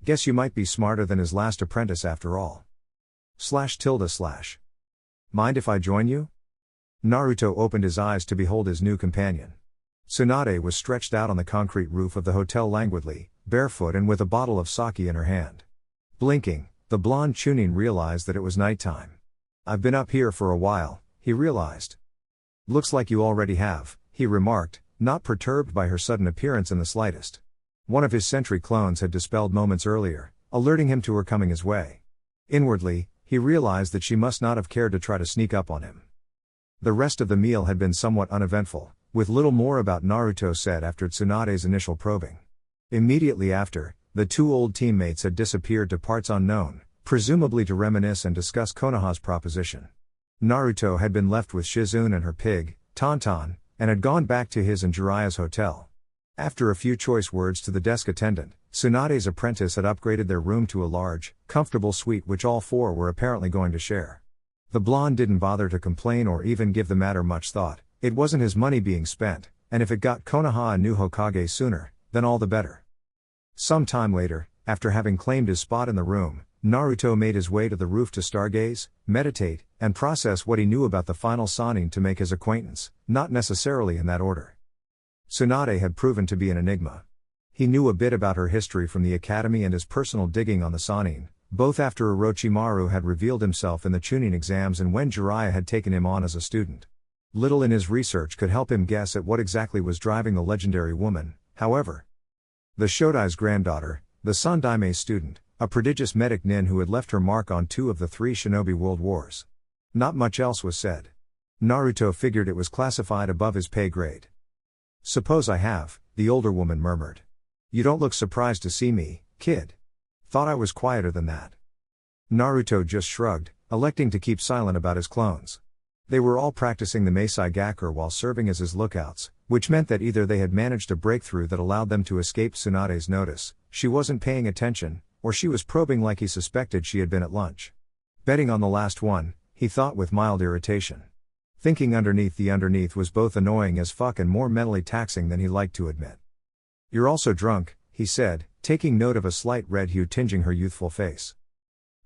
Guess you might be smarter than his last apprentice after all. // Mind if I join you? Naruto opened his eyes to behold his new companion. Tsunade was stretched out on the concrete roof of the hotel languidly, barefoot and with a bottle of sake in her hand. Blinking, the blonde Chunin realized that it was nighttime. I've been up here for a while, he realized. Looks like you already have, he remarked, not perturbed by her sudden appearance in the slightest. One of his sentry clones had dispelled moments earlier, alerting him to her coming his way. Inwardly, he realized that she must not have cared to try to sneak up on him. The rest of the meal had been somewhat uneventful, with little more about Naruto said after Tsunade's initial probing. Immediately after, the two old teammates had disappeared to parts unknown, presumably to reminisce and discuss Konoha's proposition. Naruto had been left with Shizune and her pig, Tauntaun, and had gone back to his and Jiraiya's hotel. After a few choice words to the desk attendant, Tsunade's apprentice had upgraded their room to a large, comfortable suite which all four were apparently going to share. The blonde didn't bother to complain or even give the matter much thought. It wasn't his money being spent, and if it got Konoha a new Hokage sooner, then all the better. Some time later, after having claimed his spot in the room, Naruto made his way to the roof to stargaze, meditate, and process what he knew about the final Sannin to make his acquaintance, not necessarily in that order. Tsunade had proven to be an enigma. He knew a bit about her history from the academy and his personal digging on the Sannin, both after Orochimaru had revealed himself in the Chunin exams and when Jiraiya had taken him on as a student. Little in his research could help him guess at what exactly was driving the legendary woman, however. The Shodai's granddaughter, the Sandaime's student, a prodigious medic nin who had left her mark on 2 of the 3 shinobi world wars. Not much else was said. Naruto figured it was classified above his pay grade. Suppose I have, the older woman murmured. You don't look surprised to see me, kid. Thought I was quieter than that. Naruto just shrugged, electing to keep silent about his clones. They were all practicing the Meisai Gakur while serving as his lookouts, which meant that either they had managed a breakthrough that allowed them to escape Tsunade's notice, she wasn't paying attention, or she was probing like he suspected she had been at lunch. Betting on the last one, he thought with mild irritation. Thinking underneath the underneath was both annoying as fuck and more mentally taxing than he liked to admit. You're also drunk, he said, taking note of a slight red hue tinging her youthful face.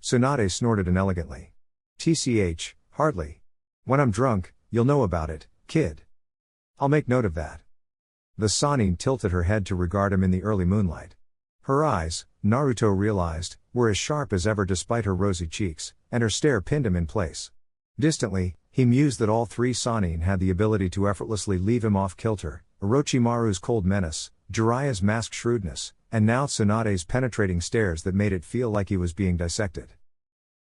Tsunade snorted inelegantly. TCH, hardly. When I'm drunk, you'll know about it, kid. I'll make note of that. The Sannin tilted her head to regard him in the early moonlight. Her eyes, Naruto realized, were as sharp as ever despite her rosy cheeks, and her stare pinned him in place. Distantly, he mused that all 3 Sannin had the ability to effortlessly leave him off kilter, Orochimaru's cold menace, Jiraiya's masked shrewdness, and now Tsunade's penetrating stares that made it feel like he was being dissected.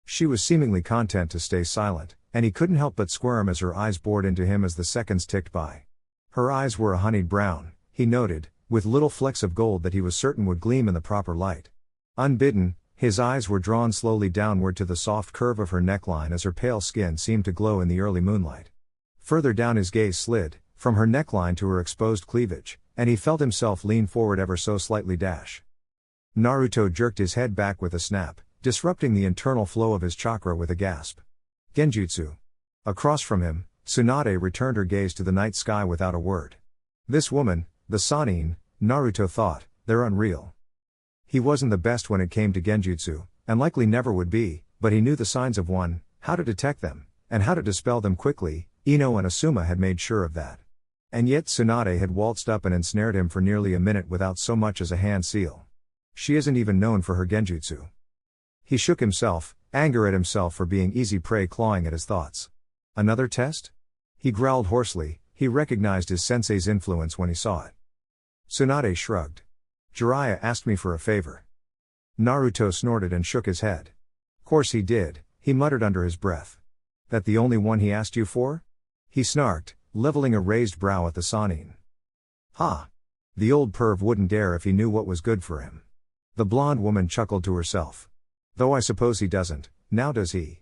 She was seemingly content to stay silent, and he couldn't help but squirm as her eyes bored into him as the seconds ticked by. Her eyes were a honeyed brown, he noted, with little flecks of gold that he was certain would gleam in the proper light. Unbidden, his eyes were drawn slowly downward to the soft curve of her neckline as her pale skin seemed to glow in the early moonlight. Further down his gaze slid, from her neckline to her exposed cleavage, and he felt himself lean forward ever so slightly. Naruto jerked his head back with a snap, disrupting the internal flow of his chakra with a gasp. Genjutsu. Across from him, Tsunade returned her gaze to the night sky without a word. This woman, The Sannin, Naruto thought, they're unreal. He wasn't the best when it came to genjutsu, and likely never would be, but he knew the signs of one, how to detect them, and how to dispel them quickly. Ino and Asuma had made sure of that. And yet Tsunade had waltzed up and ensnared him for nearly a minute without so much as a hand seal. She isn't even known for her genjutsu. He shook himself, anger at himself for being easy prey clawing at his thoughts. Another test? He growled hoarsely. He recognized his sensei's influence when he saw it. Tsunade shrugged. Jiraiya asked me for a favor. Naruto snorted and shook his head. Course he did, he muttered under his breath. That the only one he asked you for? He snarked, leveling a raised brow at the Sannin. Ha! The old perv wouldn't dare if he knew what was good for him. The blonde woman chuckled to herself. Though I suppose he doesn't, now does he?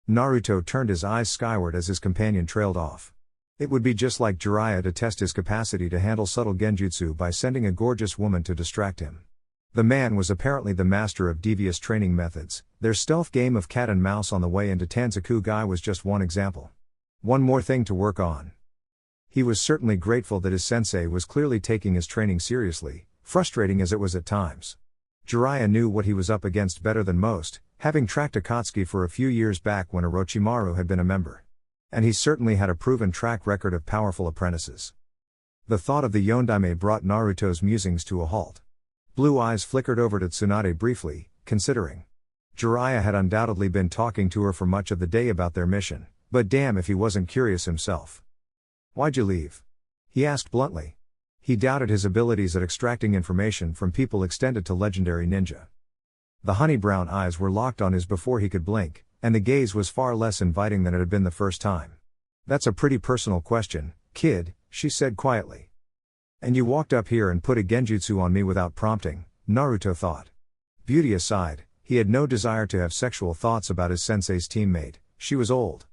Naruto turned his eyes skyward as his companion trailed off. It would be just like Jiraiya to test his capacity to handle subtle genjutsu by sending a gorgeous woman to distract him. The man was apparently the master of devious training methods. Their stealth game of cat and mouse on the way into Tanzaku-gai was just one example. One more thing to work on. He was certainly grateful that his sensei was clearly taking his training seriously, frustrating as it was at times. Jiraiya knew what he was up against better than most, having tracked Akatsuki for a few years back when Orochimaru had been a member. And he certainly had a proven track record of powerful apprentices. The thought of the Yondaime brought Naruto's musings to a halt. Blue eyes flickered over to Tsunade briefly, considering. Jiraiya had undoubtedly been talking to her for much of the day about their mission, but damn if he wasn't curious himself. Why'd you leave? He asked bluntly. He doubted his abilities at extracting information from people extended to legendary ninja. The honey-brown eyes were locked on his before he could blink, and the gaze was far less inviting than it had been the first time. That's a pretty personal question, kid, she said quietly. And you walked up here and put a genjutsu on me without prompting, Naruto thought. Beauty aside, he had no desire to have sexual thoughts about his sensei's teammate. She was old.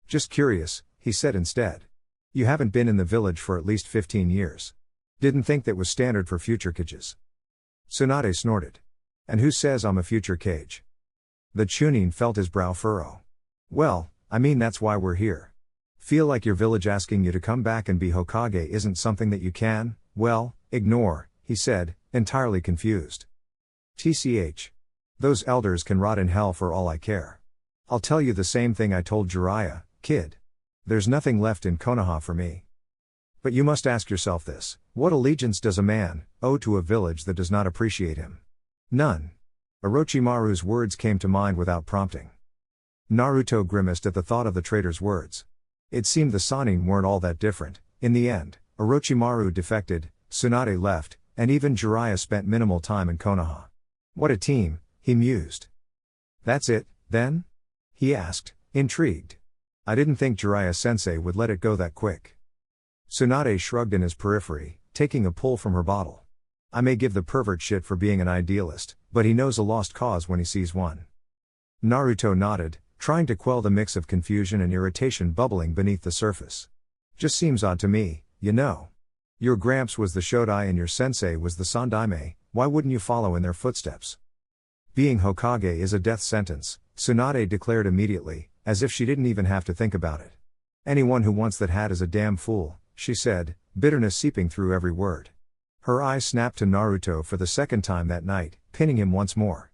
Just curious, he said instead. You haven't been in the village for at least 15 years. Didn't think that was standard for future Kages. Tsunade snorted. And who says I'm a future Kage? The Chunin felt his brow furrow. Well, I mean that's why we're here. Feel like your village asking you to come back and be Hokage isn't something that you can, well, ignore, he said, entirely confused. TCH. Those elders can rot in hell for all I care. I'll tell you the same thing I told Jiraiya, kid. There's nothing left in Konoha for me. But you must ask yourself this, what allegiance does a man owe to a village that does not appreciate him? None. Orochimaru's words came to mind without prompting. Naruto grimaced at the thought of the traitor's words. It seemed the Sannin weren't all that different. In the end, Orochimaru defected, Tsunade left, and even Jiraiya spent minimal time in Konoha. What a team, he mused. That's it, then? He asked, intrigued. I didn't think Jiraiya-sensei would let it go that quick. Tsunade shrugged in his periphery, taking a pull from her bottle. I may give the pervert shit for being an idealist, but he knows a lost cause when he sees one. Naruto nodded, trying to quell the mix of confusion and irritation bubbling beneath the surface. Just seems odd to me, you know. Your Gramps was the Shodai and your sensei was the Sandaime, why wouldn't you follow in their footsteps? Being Hokage is a death sentence, Tsunade declared immediately, as if she didn't even have to think about it. Anyone who wants that hat is a damn fool, she said, bitterness seeping through every word. Her eyes snapped to Naruto for the second time that night, pinning him once more.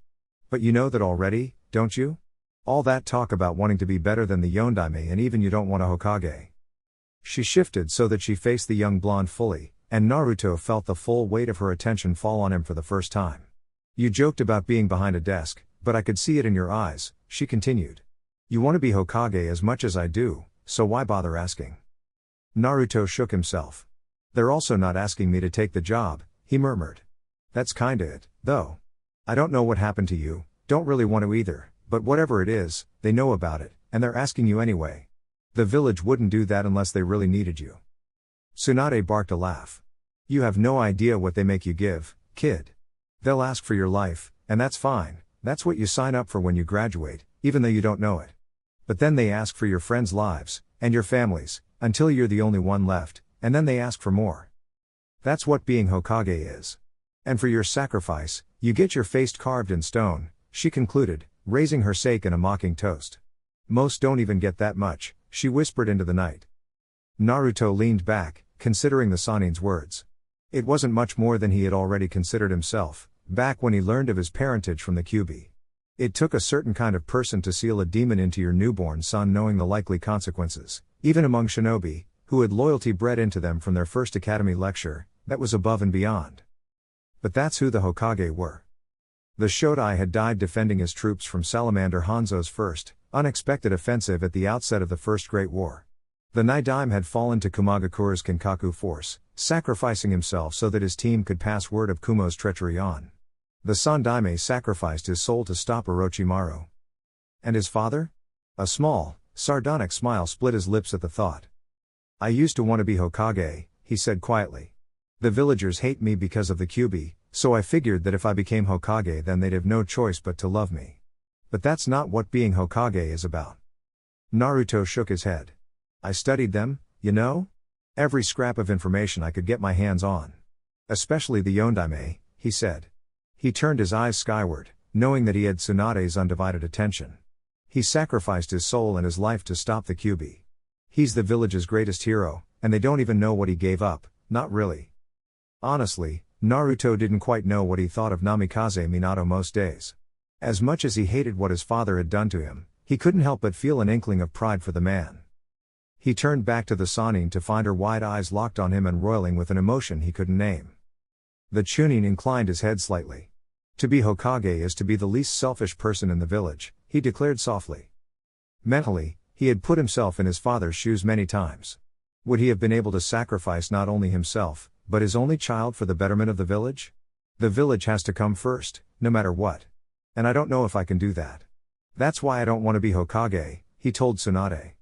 But you know that already, don't you? All that talk about wanting to be better than the Yondaime and even you don't want a Hokage. She shifted so that she faced the young blonde fully, and Naruto felt the full weight of her attention fall on him for the first time. You joked about being behind a desk, but I could see it in your eyes, she continued. You want to be Hokage as much as I do, so why bother asking? Naruto shook himself. They're also not asking me to take the job, he murmured. That's kinda it, though. I don't know what happened to you, don't really want to either, but whatever it is, they know about it, and they're asking you anyway. The village wouldn't do that unless they really needed you. Tsunade barked a laugh. You have no idea what they make you give, kid. They'll ask for your life, and that's fine, that's what you sign up for when you graduate, even though you don't know it. But then they ask for your friends' lives, and your families, until you're the only one left, and then they ask for more. That's what being Hokage is. And for your sacrifice, you get your face carved in stone, she concluded, raising her sake in a mocking toast. Most don't even get that much, she whispered into the night. Naruto leaned back, considering the Sannin's words. It wasn't much more than he had already considered himself, back when he learned of his parentage from the Kyuubi. It took a certain kind of person to seal a demon into your newborn son, knowing the likely consequences, even among shinobi, who had loyalty bred into them from their first academy lecture, that was above and beyond. But that's who the Hokage were. The Shodai had died defending his troops from Salamander Hanzo's first, unexpected offensive at the outset of the First Great War. The Nidaime had fallen to Kumagakura's Kinkaku force, sacrificing himself so that his team could pass word of Kumo's treachery on. The Sandaime sacrificed his soul to stop Orochimaru. And his father? A small, sardonic smile split his lips at the thought. I used to want to be Hokage, he said quietly. The villagers hate me because of the Kyuubi, so I figured that if I became Hokage then they'd have no choice but to love me. But that's not what being Hokage is about. Naruto shook his head. I studied them, you know? Every scrap of information I could get my hands on. Especially the Yondaime, he said. He turned his eyes skyward, knowing that he had Tsunade's undivided attention. He sacrificed his soul and his life to stop the Kyuubi. He's the village's greatest hero, and they don't even know what he gave up, not really. Honestly, Naruto didn't quite know what he thought of Namikaze Minato most days. As much as he hated what his father had done to him, he couldn't help but feel an inkling of pride for the man. He turned back to the Sannin to find her wide eyes locked on him and roiling with an emotion he couldn't name. The Chunin inclined his head slightly. To be Hokage is to be the least selfish person in the village, he declared softly. Mentally, he had put himself in his father's shoes many times. Would he have been able to sacrifice not only himself, but his only child for the betterment of the village? The village has to come first, no matter what. And I don't know if I can do that. That's why I don't want to be Hokage, he told Tsunade.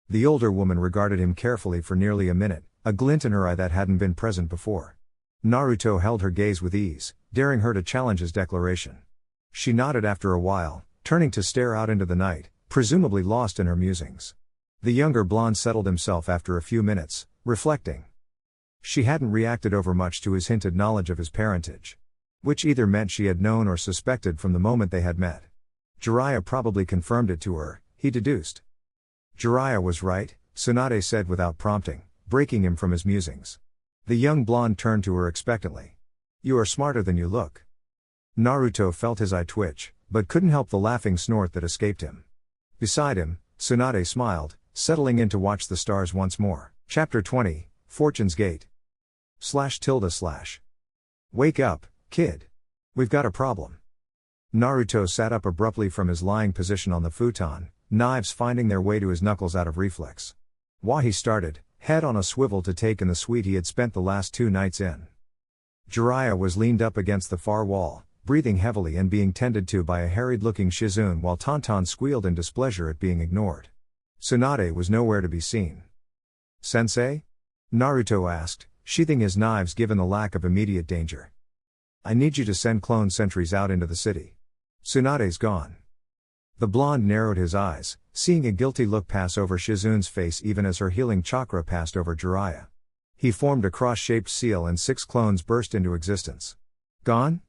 The older woman regarded him carefully for nearly a minute, a glint in her eye that hadn't been present before. Naruto held her gaze with ease, daring her to challenge his declaration. She nodded after a while, turning to stare out into the night, presumably lost in her musings. The younger blonde settled himself after a few minutes, reflecting. She hadn't reacted overmuch to his hinted knowledge of his parentage. Which either meant she had known or suspected from the moment they had met. Jiraiya probably confirmed it to her, he deduced. Jiraiya was right, Tsunade said without prompting, breaking him from his musings. The young blonde turned to her expectantly. You are smarter than you look. Naruto felt his eye twitch, but couldn't help the laughing snort that escaped him. Beside him, Tsunade smiled, settling in to watch the stars once more. Chapter 20, Fortune's Gate. // Wake up, kid. We've got a problem. Naruto sat up abruptly from his lying position on the futon, knives finding their way to his knuckles out of reflex. Why he started, head on a swivel to take in the suite he had spent the last 2 nights in. Jiraiya was leaned up against the far wall, breathing heavily and being tended to by a harried-looking Shizune while Tauntaun squealed in displeasure at being ignored. Tsunade was nowhere to be seen. Sensei? Naruto asked, sheathing his knives given the lack of immediate danger. I need you to send clone sentries out into the city. Tsunade's gone. The blonde narrowed his eyes, seeing a guilty look pass over Shizune's face even as her healing chakra passed over Jiraiya. He formed a cross-shaped seal and 6 clones burst into existence. Gone?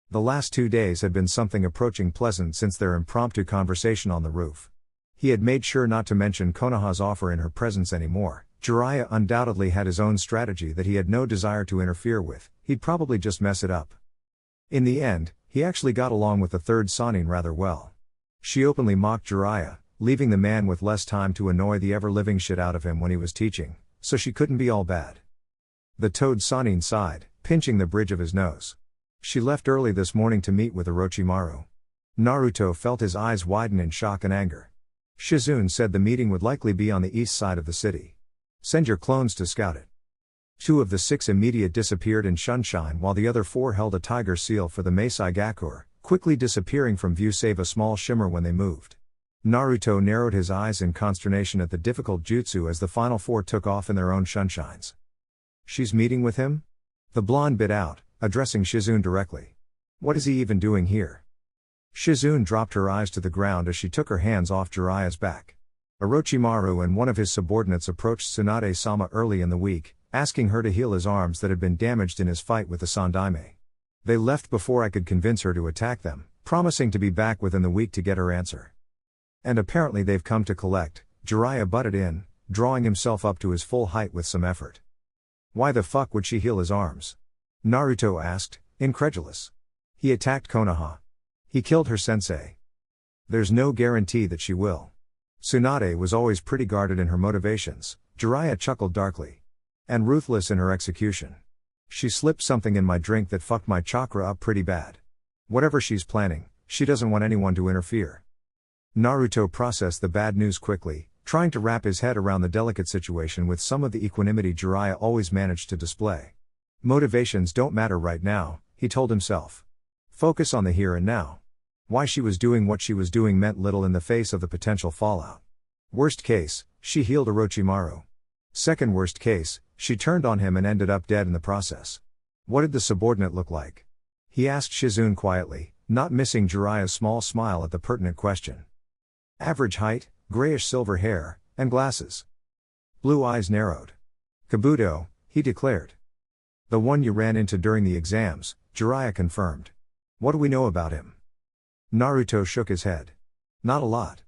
The last 2 days had been something approaching pleasant since their impromptu conversation on the roof. He had made sure not to mention Konoha's offer in her presence anymore. Jiraiya undoubtedly had his own strategy that he had no desire to interfere with, he'd probably just mess it up. In the end, he actually got along with the third Sannin rather well. She openly mocked Jiraiya, leaving the man with less time to annoy the ever-living shit out of him when he was teaching, so she couldn't be all bad. The toad Sannin sighed, pinching the bridge of his nose. She left early this morning to meet with Orochimaru. Naruto felt his eyes widen in shock and anger. Shizune said the meeting would likely be on the east side of the city. Send your clones to scout it. 2 of the 6 immediate disappeared in Sunshine while the other 4 held a tiger seal for the Meisai Gakur, quickly disappearing from view save a small shimmer when they moved. Naruto narrowed his eyes in consternation at the difficult jutsu as the final 4 took off in their own Sunshines. She's meeting with him? The blonde bit out, addressing Shizune directly. What is he even doing here? Shizune dropped her eyes to the ground as she took her hands off Jiraiya's back. Orochimaru and one of his subordinates approached Tsunade-sama early in the week, asking her to heal his arms that had been damaged in his fight with the Sandaime. They left before I could convince her to attack them, promising to be back within the week to get her answer. And apparently they've come to collect, Jiraiya butted in, drawing himself up to his full height with some effort. Why the fuck would she heal his arms? Naruto asked, incredulous. He attacked Konoha. He killed her sensei. There's no guarantee that she will. Tsunade was always pretty guarded in her motivations, Jiraiya chuckled darkly. And ruthless in her execution. She slipped something in my drink that fucked my chakra up pretty bad. Whatever she's planning, she doesn't want anyone to interfere. Naruto processed the bad news quickly, trying to wrap his head around the delicate situation with some of the equanimity Jiraiya always managed to display. Motivations don't matter right now, he told himself. Focus on the here and now. Why she was doing what she was doing meant little in the face of the potential fallout. Worst case, she healed Orochimaru. Second worst case, she turned on him and ended up dead in the process. What did the subordinate look like? He asked Shizune quietly, not missing Jiraiya's small smile at the pertinent question. Average height, grayish-silver hair, and glasses. Blue eyes narrowed. Kabuto, he declared. The one you ran into during the exams, Jiraiya confirmed. What do we know about him? Naruto shook his head. Not a lot.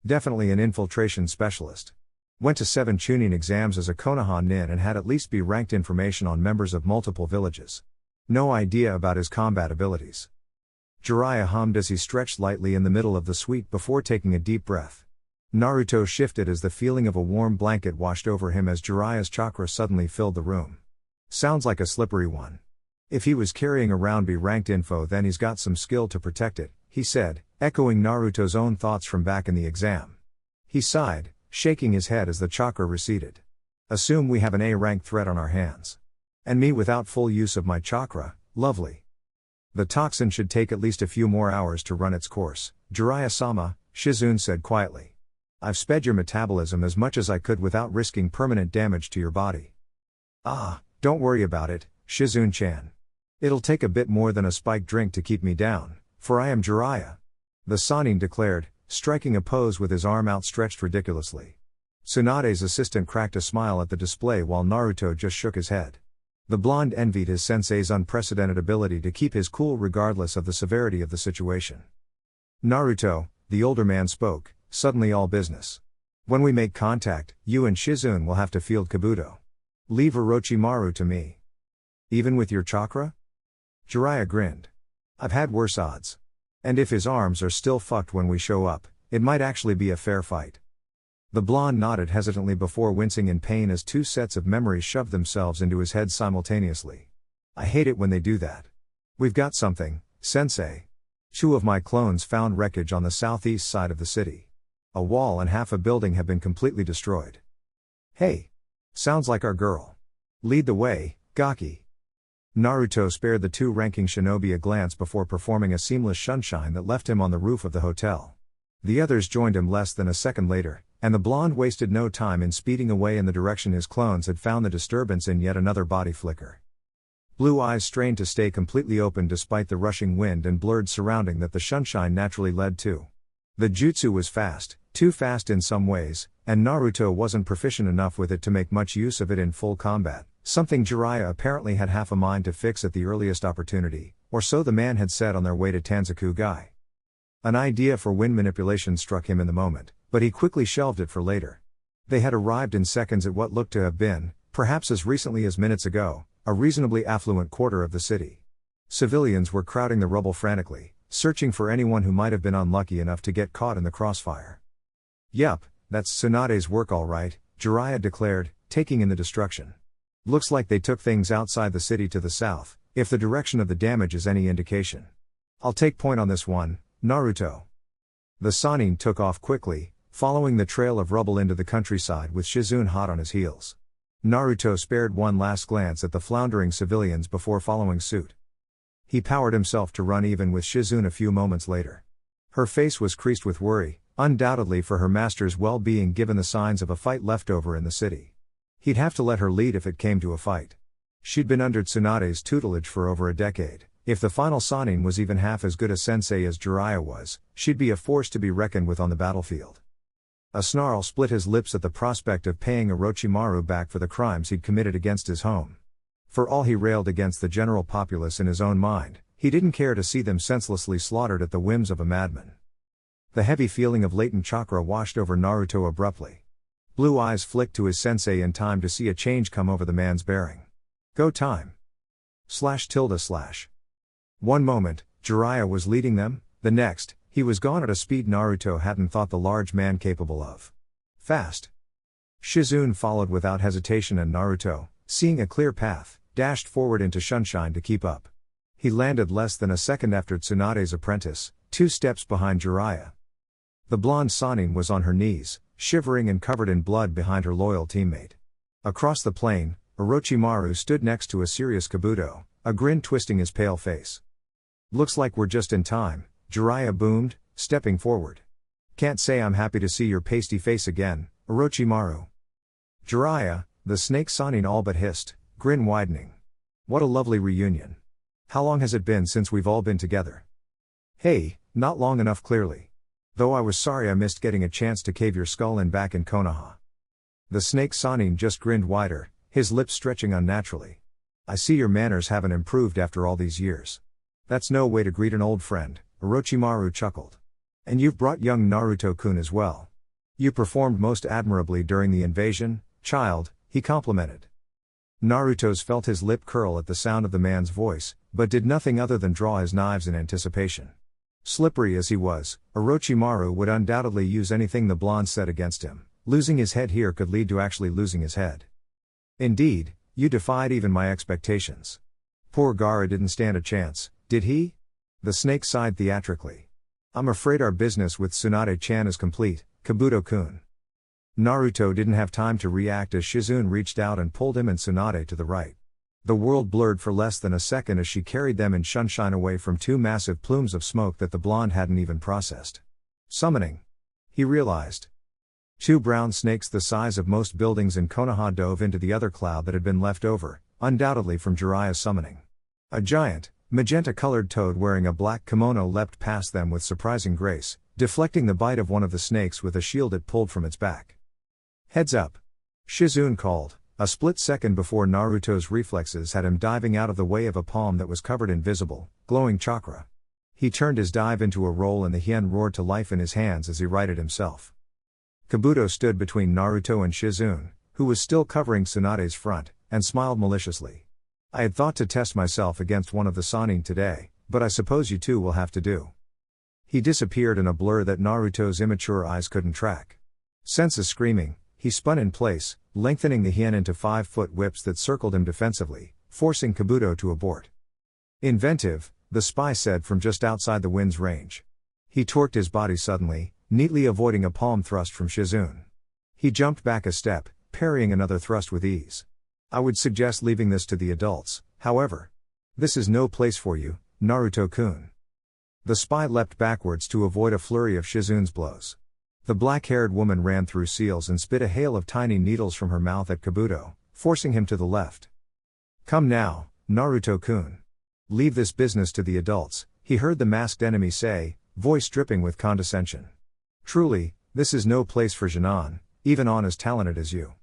Definitely an infiltration specialist. Went to 7 Chunin exams as a Konoha nin and had at least B ranked information on members of multiple villages. No idea about his combat abilities. Jiraiya hummed as he stretched lightly in the middle of the suite before taking a deep breath. Naruto shifted as the feeling of a warm blanket washed over him as Jiraiya's chakra suddenly filled the room. Sounds like a slippery one. If he was carrying around B-ranked info, then he's got some skill to protect it, he said, echoing Naruto's own thoughts from back in the exam. He sighed, shaking his head as the chakra receded. Assume we have an A-ranked threat on our hands. And me without full use of my chakra, lovely. The toxin should take at least a few more hours to run its course, Jiraiya-sama, Shizune said quietly. I've sped your metabolism as much as I could without risking permanent damage to your body. Ah, don't worry about it, Shizune-chan. It'll take a bit more than a spiked drink to keep me down, for I am Jiraiya. The Sannin declared, striking a pose with his arm outstretched ridiculously. Tsunade's assistant cracked a smile at the display while Naruto just shook his head. The blonde envied his sensei's unprecedented ability to keep his cool regardless of the severity of the situation. Naruto, the older man spoke, suddenly all business. When we make contact, you and Shizune will have to field Kabuto. Leave Orochimaru to me. Even with your chakra? Jiraiya grinned. I've had worse odds. And if his arms are still fucked when we show up, it might actually be a fair fight. The blonde nodded hesitantly before wincing in pain as 2 sets of memories shoved themselves into his head simultaneously. I hate it when they do that. We've got something, sensei. 2 of my clones found wreckage on the southeast side of the city. A wall and half a building have been completely destroyed. Hey! Sounds like our girl. Lead the way, Gaki. Naruto spared the 2 ranking shinobi a glance before performing a seamless shunshine that left him on the roof of the hotel. The others joined him less than a second later, and the blonde wasted no time in speeding away in the direction his clones had found the disturbance in yet another body flicker. Blue eyes strained to stay completely open despite the rushing wind and blurred surrounding that the shunshine naturally led to. The jutsu was fast, too fast in some ways, and Naruto wasn't proficient enough with it to make much use of it in full combat, something Jiraiya apparently had half a mind to fix at the earliest opportunity, or so the man had said on their way to Tanzaku-gai. An idea for wind manipulation struck him in the moment, but he quickly shelved it for later. They had arrived in seconds at what looked to have been, perhaps as recently as minutes ago, a reasonably affluent quarter of the city. Civilians were crowding the rubble frantically, searching for anyone who might have been unlucky enough to get caught in the crossfire. Yup, that's Tsunade's work all right, Jiraiya declared, taking in the destruction. Looks like they took things outside the city to the south, if the direction of the damage is any indication. I'll take point on this one, Naruto. The Sannin took off quickly, following the trail of rubble into the countryside with Shizune hot on his heels. Naruto spared one last glance at the floundering civilians before following suit. He powered himself to run even with Shizune a few moments later. Her face was creased with worry, undoubtedly for her master's well-being given the signs of a fight left over in the city. He'd have to let her lead if it came to a fight. She'd been under Tsunade's tutelage for over a decade. If the final Sannin was even half as good a sensei as Jiraiya was, she'd be a force to be reckoned with on the battlefield. A snarl split his lips at the prospect of paying Orochimaru back for the crimes he'd committed against his home. For all he railed against the general populace in his own mind, he didn't care to see them senselessly slaughtered at the whims of a madman. The heavy feeling of latent chakra washed over Naruto abruptly. Blue eyes flicked to his sensei in time to see a change come over the man's bearing. Go time. // One moment, Jiraiya was leading them, the next, he was gone at a speed Naruto hadn't thought the large man capable of. Fast. Shizune followed without hesitation and Naruto, seeing a clear path, dashed forward into sunshine to keep up. He landed less than a second after Tsunade's apprentice, 2 steps behind Jiraiya. The blonde Sannin was on her knees, shivering and covered in blood behind her loyal teammate. Across the plain, Orochimaru stood next to a serious Kabuto, a grin twisting his pale face. Looks like we're just in time, Jiraiya boomed, stepping forward. Can't say I'm happy to see your pasty face again, Orochimaru. Jiraiya, the snake Sannin all but hissed, grin widening. What a lovely reunion. How long has it been since we've all been together? Hey, not long enough clearly. Though I was sorry I missed getting a chance to cave your skull in back in Konoha. The snake Sannin just grinned wider, his lips stretching unnaturally. I see your manners haven't improved after all these years. That's no way to greet an old friend, Orochimaru chuckled. And you've brought young Naruto-kun as well. You performed most admirably during the invasion, child, he complimented. Naruto's felt his lip curl at the sound of the man's voice, but did nothing other than draw his knives in anticipation. Slippery as he was, Orochimaru would undoubtedly use anything the blonde said against him. Losing his head here could lead to actually losing his head. Indeed, you defied even my expectations. Poor Gaara didn't stand a chance, did he? The snake sighed theatrically. I'm afraid our business with Tsunade-chan is complete, Kabuto-kun. Naruto didn't have time to react as Shizune reached out and pulled him and Tsunade to the right. The world blurred for less than a second as she carried them in sunshine away from 2 massive plumes of smoke that the blonde hadn't even processed. Summoning. He realized. 2 brown snakes the size of most buildings in Konoha dove into the other cloud that had been left over, undoubtedly from Jiraiya's summoning. A giant, magenta-colored toad wearing a black kimono leapt past them with surprising grace, deflecting the bite of one of the snakes with a shield it pulled from its back. Heads up. Shizune called, a split second before Naruto's reflexes had him diving out of the way of a palm that was covered in visible, glowing chakra. He turned his dive into a roll and the hien roared to life in his hands as he righted himself. Kabuto stood between Naruto and Shizune, who was still covering Tsunade's front, and smiled maliciously. I had thought to test myself against one of the Sannin today, but I suppose you two will have to do. He disappeared in a blur that Naruto's immature eyes couldn't track. Senses screaming, he spun in place, lengthening the hien into 5-foot whips that circled him defensively, forcing Kabuto to abort. Inventive, the spy said from just outside the wind's range. He torqued his body suddenly, neatly avoiding a palm thrust from Shizune. He jumped back a step, parrying another thrust with ease. I would suggest leaving this to the adults, however. This is no place for you, Naruto-kun. The spy leapt backwards to avoid a flurry of Shizune's blows. The black-haired woman ran through seals and spit a hail of tiny needles from her mouth at Kabuto, forcing him to the left. Come now, Naruto-kun. Leave this business to the adults, he heard the masked enemy say, voice dripping with condescension. Truly, this is no place for Jinan, even on as talented as you.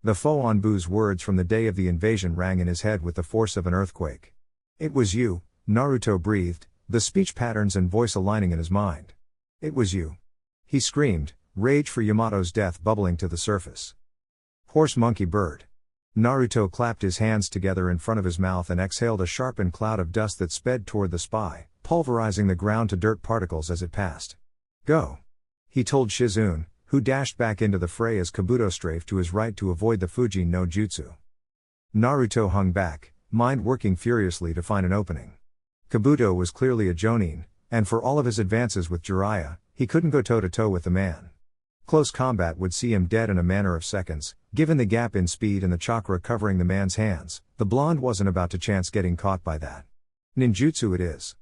The Foanbu's words from the day of the invasion rang in his head with the force of an earthquake. It was you, Naruto breathed, the speech patterns and voice aligning in his mind. It was you. He screamed, rage for Yamato's death bubbling to the surface. Horse monkey bird. Naruto clapped his hands together in front of his mouth and exhaled a sharpened cloud of dust that sped toward the spy, pulverizing the ground to dirt particles as it passed. Go. He told Shizune, who dashed back into the fray as Kabuto strafed to his right to avoid the Fuji no Jutsu. Naruto hung back, mind working furiously to find an opening. Kabuto was clearly a Jonin, and for all of his advances with Jiraiya, he couldn't go toe-to-toe with the man. Close combat would see him dead in a matter of seconds, given the gap in speed and the chakra covering the man's hands. The blonde wasn't about to chance getting caught by that. Ninjutsu it is.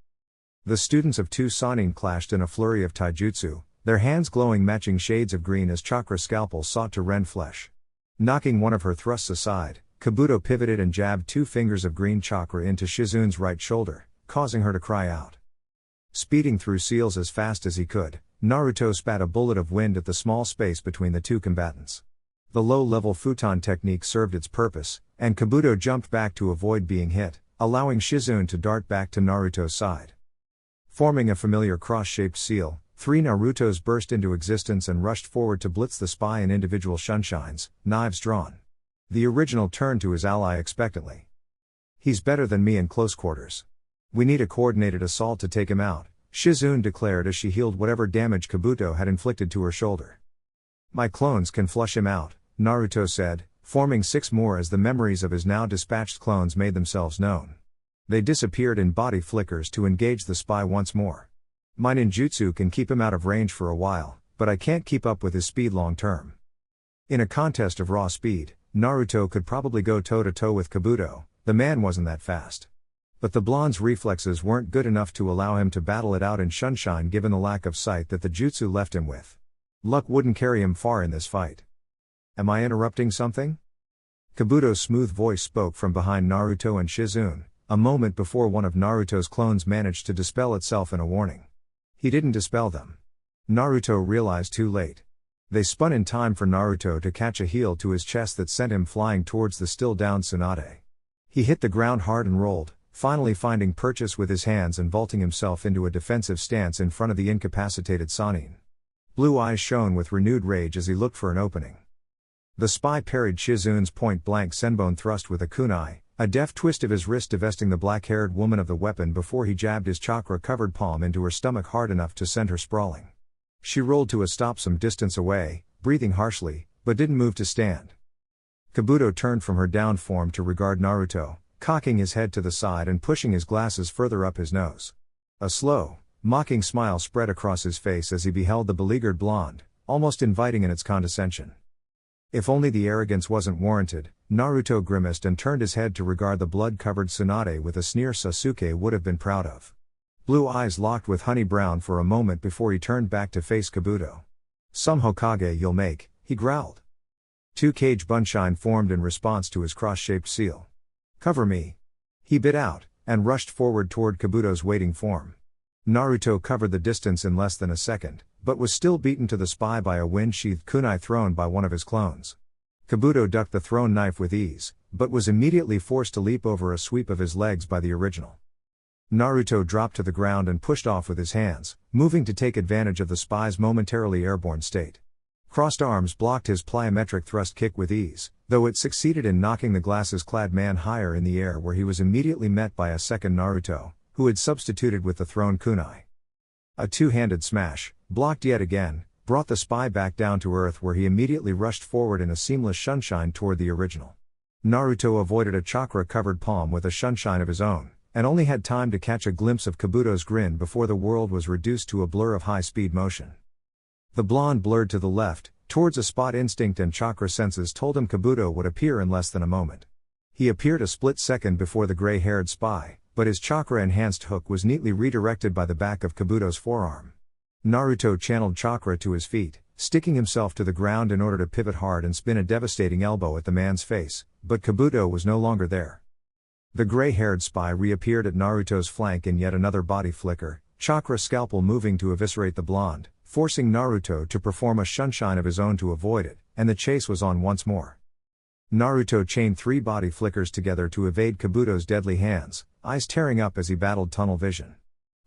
The students of 2 Sannin clashed in a flurry of taijutsu, their hands glowing matching shades of green as chakra scalpels sought to rend flesh. Knocking one of her thrusts aside, Kabuto pivoted and jabbed 2 fingers of green chakra into Shizune's right shoulder, causing her to cry out. Speeding through seals as fast as he could, Naruto spat a bullet of wind at the small space between the 2 combatants. The low-level futon technique served its purpose, and Kabuto jumped back to avoid being hit, allowing Shizune to dart back to Naruto's side. Forming a familiar cross-shaped seal, 3 Narutos burst into existence and rushed forward to blitz the spy in individual shunshines, knives drawn. The original turned to his ally expectantly. He's better than me in close quarters. We need a coordinated assault to take him out, Shizune declared as she healed whatever damage Kabuto had inflicted to her shoulder. My clones can flush him out, Naruto said, forming 6 more as the memories of his now dispatched clones made themselves known. They disappeared in body flickers to engage the spy once more. My ninjutsu can keep him out of range for a while, but I can't keep up with his speed long term. In a contest of raw speed, Naruto could probably go toe-to-toe with Kabuto, the man wasn't that fast. But the blonde's reflexes weren't good enough to allow him to battle it out in sunshine given the lack of sight that the jutsu left him with. Luck wouldn't carry him far in this fight. Am I interrupting something? Kabuto's smooth voice spoke from behind Naruto and Shizune, a moment before one of Naruto's clones managed to dispel itself in a warning. He didn't dispel them. Naruto realized too late. They spun in time for Naruto to catch a heel to his chest that sent him flying towards the still-down Tsunade. He hit the ground hard and rolled, finally finding purchase with his hands and vaulting himself into a defensive stance in front of the incapacitated Sannin. Blue eyes shone with renewed rage as he looked for an opening. The spy parried Shizune's point-blank senbon thrust with a kunai, a deft twist of his wrist divesting the black-haired woman of the weapon before he jabbed his chakra-covered palm into her stomach hard enough to send her sprawling. She rolled to a stop some distance away, breathing harshly, but didn't move to stand. Kabuto turned from her downed form to regard Naruto, cocking his head to the side and pushing his glasses further up his nose. A slow, mocking smile spread across his face as he beheld the beleaguered blonde, almost inviting in its condescension. If only the arrogance wasn't warranted, Naruto grimaced and turned his head to regard the blood-covered Tsunade with a sneer Sasuke would have been proud of. Blue eyes locked with honey brown for a moment before he turned back to face Kabuto. Some Hokage you'll make, he growled. 2 Kage Bunshine formed in response to his cross-shaped seal. Cover me. He bit out, and rushed forward toward Kabuto's waiting form. Naruto covered the distance in less than a second, but was still beaten to the spy by a wind-sheathed kunai thrown by one of his clones. Kabuto ducked the thrown knife with ease, but was immediately forced to leap over a sweep of his legs by the original. Naruto dropped to the ground and pushed off with his hands, moving to take advantage of the spy's momentarily airborne state. Crossed arms blocked his plyometric thrust kick with ease, though it succeeded in knocking the glasses-clad man higher in the air where he was immediately met by a second Naruto, who had substituted with the thrown kunai. A two-handed smash, blocked yet again, brought the spy back down to earth where he immediately rushed forward in a seamless shunshine toward the original. Naruto avoided a chakra-covered palm with a shunshine of his own, and only had time to catch a glimpse of Kabuto's grin before the world was reduced to a blur of high-speed motion. The blonde blurred to the left, towards a spot instinct and chakra senses told him Kabuto would appear in less than a moment. He appeared a split second before the gray-haired spy, but his chakra-enhanced hook was neatly redirected by the back of Kabuto's forearm. Naruto channeled chakra to his feet, sticking himself to the ground in order to pivot hard and spin a devastating elbow at the man's face, but Kabuto was no longer there. The gray-haired spy reappeared at Naruto's flank in yet another body flicker, chakra scalpel moving to eviscerate the blonde, forcing Naruto to perform a shunshine of his own to avoid it, and the chase was on once more. Naruto chained 3 body flickers together to evade Kabuto's deadly hands, eyes tearing up as he battled tunnel vision.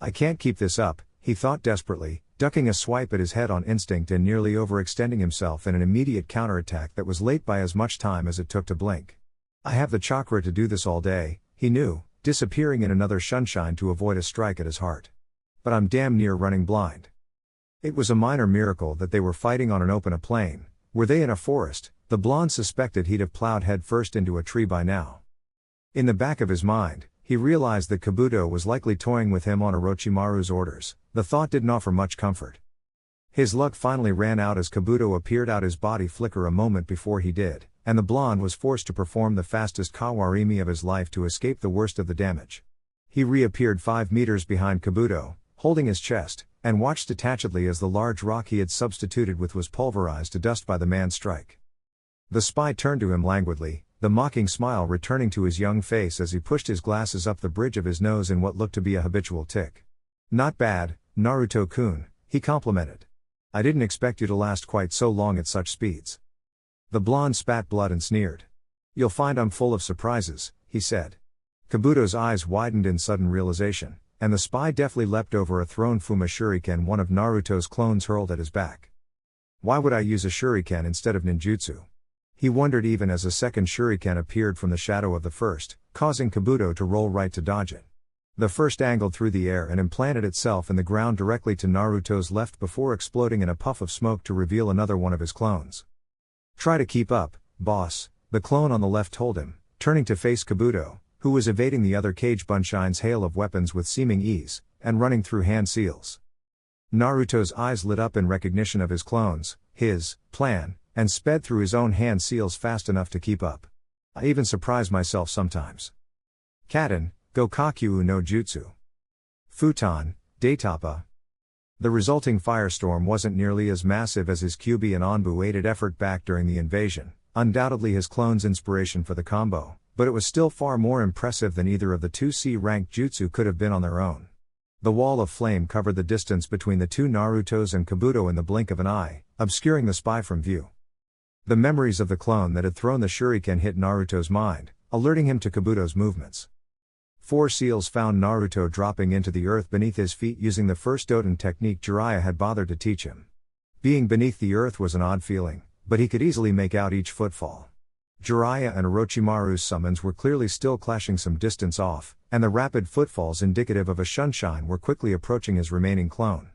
I can't keep this up, he thought desperately, ducking a swipe at his head on instinct and nearly overextending himself in an immediate counterattack that was late by as much time as it took to blink. I have the chakra to do this all day, he knew, disappearing in another shunshine to avoid a strike at his heart. But I'm damn near running blind. It was a minor miracle that they were fighting on an open plain. Were they in a forest, the blonde suspected he'd have plowed headfirst into a tree by now. In the back of his mind, he realized that Kabuto was likely toying with him on Orochimaru's orders. The thought didn't offer much comfort. His luck finally ran out as Kabuto appeared out his body flicker a moment before he did, and the blonde was forced to perform the fastest kawarimi of his life to escape the worst of the damage. He reappeared 5 meters behind Kabuto, holding his chest, and watched detachedly as the large rock he had substituted with was pulverized to dust by the man's strike. The spy turned to him languidly, the mocking smile returning to his young face as he pushed his glasses up the bridge of his nose in what looked to be a habitual tic. Not bad, Naruto-kun, he complimented. I didn't expect you to last quite so long at such speeds. The blonde spat blood and sneered. You'll find I'm full of surprises, he said. Kabuto's eyes widened in sudden realization, and the spy deftly leapt over a thrown Fuma shuriken one of Naruto's clones hurled at his back. Why would I use a shuriken instead of ninjutsu? He wondered even as a second shuriken appeared from the shadow of the first, causing Kabuto to roll right to dodge it. The first angled through the air and implanted itself in the ground directly to Naruto's left before exploding in a puff of smoke to reveal another one of his clones. "Try to keep up, boss," the clone on the left told him, turning to face Kabuto, who was evading the other Cage Bunshine's hail of weapons with seeming ease, and running through hand seals. Naruto's eyes lit up in recognition of his clones, his plan, and sped through his own hand seals fast enough to keep up. "I even surprise myself sometimes." Katen, Gokakyu no Jutsu. Futon, Daitapa. The resulting firestorm wasn't nearly as massive as his Kyuubi and Anbu-aided effort back during the invasion, undoubtedly his clone's inspiration for the combo, but it was still far more impressive than either of the two C-ranked jutsu could have been on their own. The wall of flame covered the distance between the two Narutos and Kabuto in the blink of an eye, obscuring the spy from view. The memories of the clone that had thrown the shuriken hit Naruto's mind, alerting him to Kabuto's movements. 4 seals found Naruto dropping into the earth beneath his feet using the first Doton technique Jiraiya had bothered to teach him. Being beneath the earth was an odd feeling, but he could easily make out each footfall. Jiraiya and Orochimaru's summons were clearly still clashing some distance off, and the rapid footfalls indicative of a Shunshin were quickly approaching his remaining clone.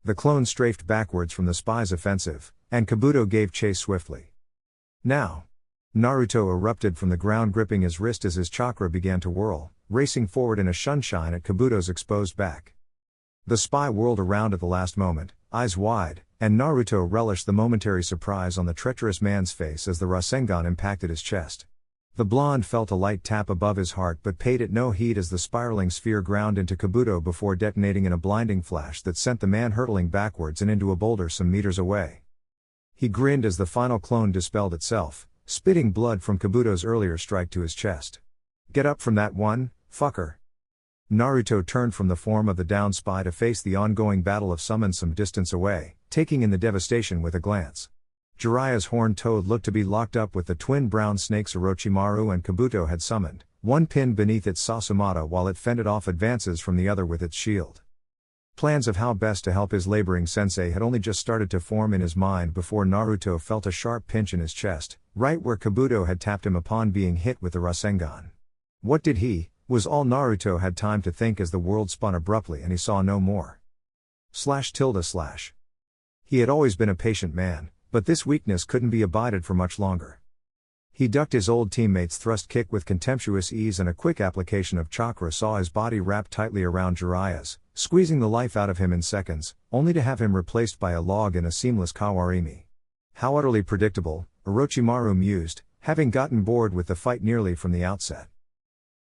The clone strafed backwards from the spy's offensive, and Kabuto gave chase swiftly. "Now!" Naruto erupted from the ground, gripping his wrist as his chakra began to whirl, racing forward in a Shunshin at Kabuto's exposed back. The spy whirled around at the last moment, eyes wide, and Naruto relished the momentary surprise on the treacherous man's face as the Rasengan impacted his chest. The blonde felt a light tap above his heart but paid it no heed as the spiraling sphere ground into Kabuto before detonating in a blinding flash that sent the man hurtling backwards and into a boulder some meters away. He grinned as the final clone dispelled itself, spitting blood from Kabuto's earlier strike to his chest. "Get up from that one, fucker." Naruto turned from the form of the down spy to face the ongoing battle of summons some distance away, taking in the devastation with a glance. Jiraiya's horned toad looked to be locked up with the twin brown snakes Orochimaru and Kabuto had summoned, one pinned beneath its Sasumata while it fended off advances from the other with its shield. Plans of how best to help his laboring sensei had only just started to form in his mind before Naruto felt a sharp pinch in his chest, right where Kabuto had tapped him upon being hit with the Rasengan. What did he, was all Naruto had time to think as the world spun abruptly and he saw no more. // He had always been a patient man, but this weakness couldn't be abided for much longer. He ducked his old teammate's thrust kick with contemptuous ease, and a quick application of chakra saw his body wrapped tightly around Jiraiya's, squeezing the life out of him in seconds, only to have him replaced by a log in a seamless kawarimi. How utterly predictable, Orochimaru mused, having gotten bored with the fight nearly from the outset.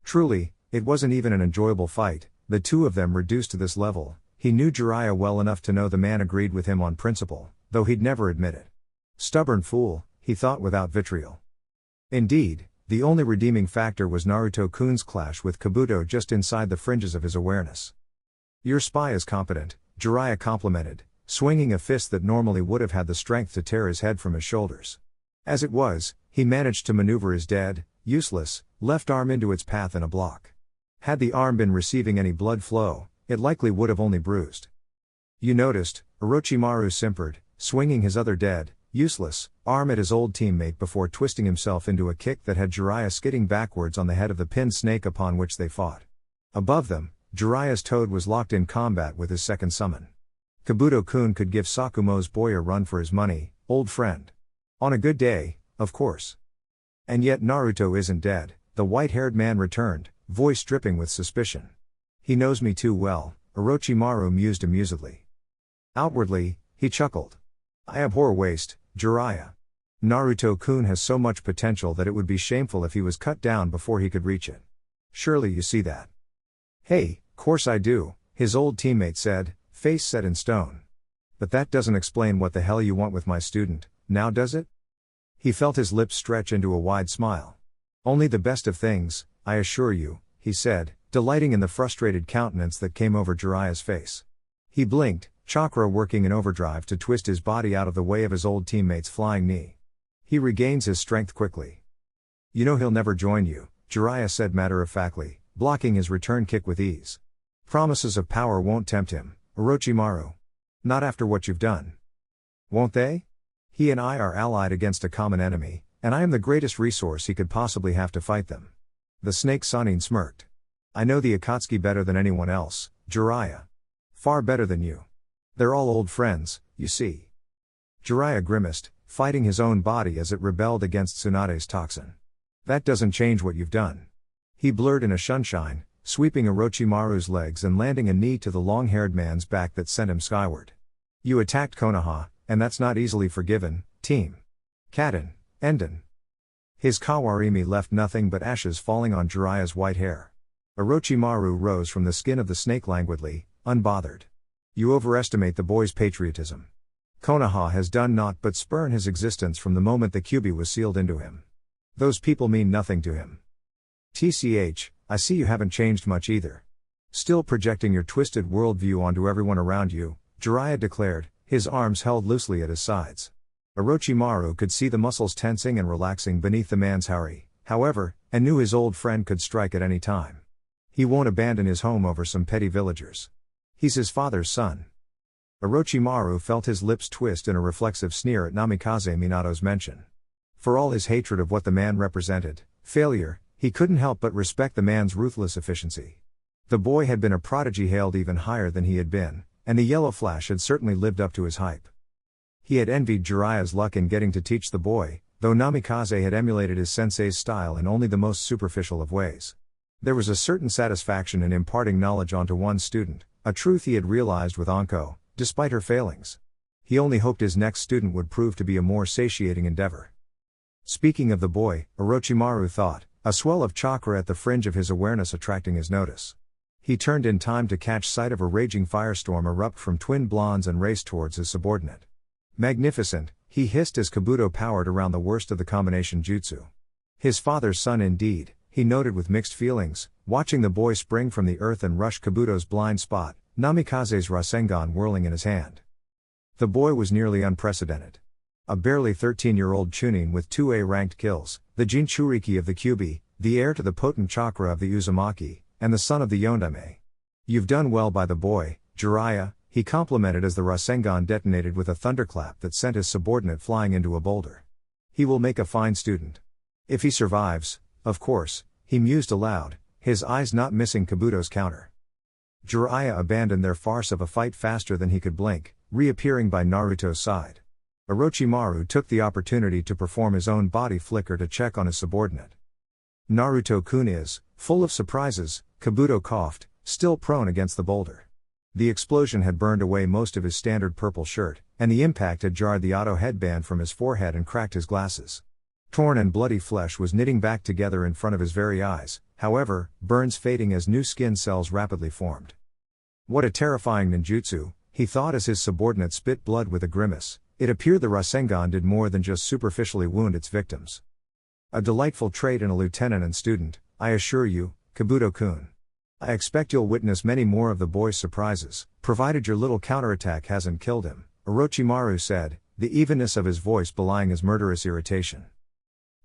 Truly, it wasn't even an enjoyable fight, the two of them reduced to this level. He knew Jiraiya well enough to know the man agreed with him on principle, though he'd never admit it. Stubborn fool, he thought without vitriol. Indeed, the only redeeming factor was Naruto-kun's clash with Kabuto just inside the fringes of his awareness. "Your spy is competent," Jiraiya complimented, swinging a fist that normally would have had the strength to tear his head from his shoulders. As it was, he managed to maneuver his dead, useless, left arm into its path in a block. Had the arm been receiving any blood flow, it likely would have only bruised. "You noticed," Orochimaru simpered, swinging his other dead, useless, arm at his old teammate before twisting himself into a kick that had Jiraiya skidding backwards on the head of the pinned snake upon which they fought. Above them, Jiraiya's toad was locked in combat with his second summon. Kabuto-kun could give Sakumo's boy a run for his money, old friend. On a good day, of course. And yet Naruto isn't dead, the white-haired man returned, voice dripping with suspicion. "He knows me too well," Orochimaru mused amusedly. Outwardly, he chuckled. "I abhor waste, Jiraiya. Naruto-kun has so much potential that it would be shameful if he was cut down before he could reach it. Surely you see that." "Hey, course I do," his old teammate said, face set in stone. "But that doesn't explain what the hell you want with my student, now does it?" He felt his lips stretch into a wide smile. "Only the best of things, I assure you," he said, delighting in the frustrated countenance that came over Jiraiya's face. He blinked, chakra working in overdrive to twist his body out of the way of his old teammate's flying knee. He regains his strength quickly. "You know he'll never join you," Jiraiya said matter-of-factly, blocking his return kick with ease. "Promises of power won't tempt him, Orochimaru. Not after what you've done." "Won't they? He and I are allied against a common enemy, And I am the greatest resource he could possibly have to fight them. The snake Sanin smirked. I know the Akatsuki better than anyone else, Jiraiya. Far better than you. They're all old friends, you see. Jiraiya grimaced, fighting his own body as it rebelled against Tsunade's toxin. That doesn't change what you've done. He blurred in a shunshine, sweeping Orochimaru's legs and landing a knee to the long-haired man's back that sent him skyward. You attacked Konoha, and that's not easily forgiven, team. Kaden, Enden. His Kawarimi left nothing but ashes falling on Jiraiya's white hair. Orochimaru rose from the skin of the snake languidly, unbothered. You overestimate the boy's patriotism. Konoha has done naught but spurn his existence from the moment the Kyuubi was sealed into him. Those people mean nothing to him. TCH, I see you haven't changed much either. Still projecting your twisted worldview onto everyone around you, Jiraiya declared, his arms held loosely at his sides. Orochimaru could see the muscles tensing and relaxing beneath the man's hari, however, and knew his old friend could strike at any time. He won't abandon his home over some petty villagers. He's his father's son. Orochimaru felt his lips twist in a reflexive sneer at Namikaze Minato's mention. For all his hatred of what the man represented, failure, he couldn't help but respect the man's ruthless efficiency. The boy had been a prodigy hailed even higher than he had been, and the yellow flash had certainly lived up to his hype. He had envied Jiraiya's luck in getting to teach the boy, though Namikaze had emulated his sensei's style in only the most superficial of ways. There was a certain satisfaction in imparting knowledge onto one student, a truth he had realized with Anko, despite her failings. He only hoped his next student would prove to be a more satiating endeavor. Speaking of the boy, Orochimaru thought, a swell of chakra at the fringe of his awareness attracting his notice. He turned in time to catch sight of a raging firestorm erupt from twin blondes and race towards his subordinate. Magnificent, he hissed as Kabuto powered around the worst of the combination jutsu. His father's son indeed, he noted with mixed feelings, watching the boy spring from the earth and rush Kabuto's blind spot, Namikaze's Rasengan whirling in his hand. The boy was nearly unprecedented. A barely 13-year-old Chunin with 2A ranked kills, the Jinchuriki of the Kyuubi, the heir to the potent chakra of the Uzumaki, and the son of the Yondame. You've done well by the boy, Jiraiya, he complimented as the Rasengan detonated with a thunderclap that sent his subordinate flying into a boulder. He will make a fine student. If he survives, of course, he mused aloud, his eyes not missing Kabuto's counter. Jiraiya abandoned their farce of a fight faster than he could blink, reappearing by Naruto's side. Orochimaru took the opportunity to perform his own body flicker to check on his subordinate. Naruto-kun is, full of surprises, Kabuto coughed, still prone against the boulder. The explosion had burned away most of his standard purple shirt, and the impact had jarred the auto headband from his forehead and cracked his glasses. Torn and bloody flesh was knitting back together in front of his very eyes, however, burns fading as new skin cells rapidly formed. What a terrifying ninjutsu, he thought as his subordinate spit blood with a grimace. It appeared the Rasengan did more than just superficially wound its victims. A delightful trait in a lieutenant and student, I assure you, Kabuto-kun. I expect you'll witness many more of the boy's surprises, provided your little counterattack hasn't killed him, Orochimaru said, the evenness of his voice belying his murderous irritation.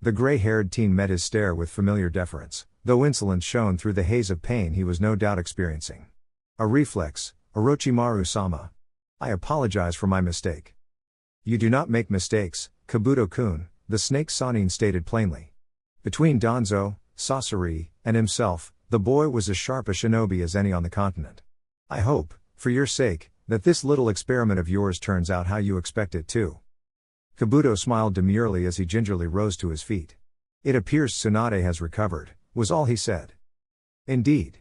The gray-haired teen met his stare with familiar deference, though insolence shone through the haze of pain he was no doubt experiencing. A reflex, Orochimaru-sama. I apologize for my mistake. You do not make mistakes, Kabuto-kun, the snake Sanin stated plainly. Between Danzo, Sasori, and himself, the boy was as sharp a shinobi as any on the continent. I hope, for your sake, that this little experiment of yours turns out how you expect it to. Kabuto smiled demurely as he gingerly rose to his feet. It appears Tsunade has recovered, was all he said. Indeed.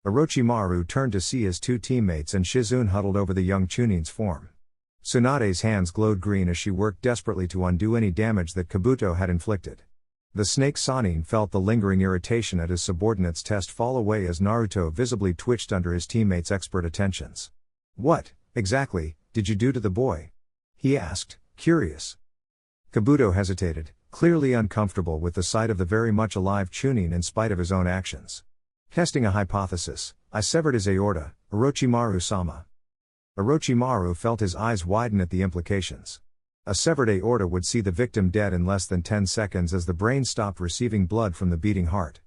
Orochimaru turned to see his two teammates and Shizune huddled over the young Chunin's form. Tsunade's hands glowed green as she worked desperately to undo any damage that Kabuto had inflicted. The snake Sanin felt the lingering irritation at his subordinate's test fall away as Naruto visibly twitched under his teammate's expert attentions. What, exactly, did you do to the boy? He asked, curious. Kabuto hesitated, clearly uncomfortable with the sight of the very much alive Chunin in spite of his own actions. Testing a hypothesis, I severed his aorta, Orochimaru-sama. Orochimaru felt his eyes widen at the implications. A severed aorta would see the victim dead in less than 10 seconds as the brain stopped receiving blood from the beating heart.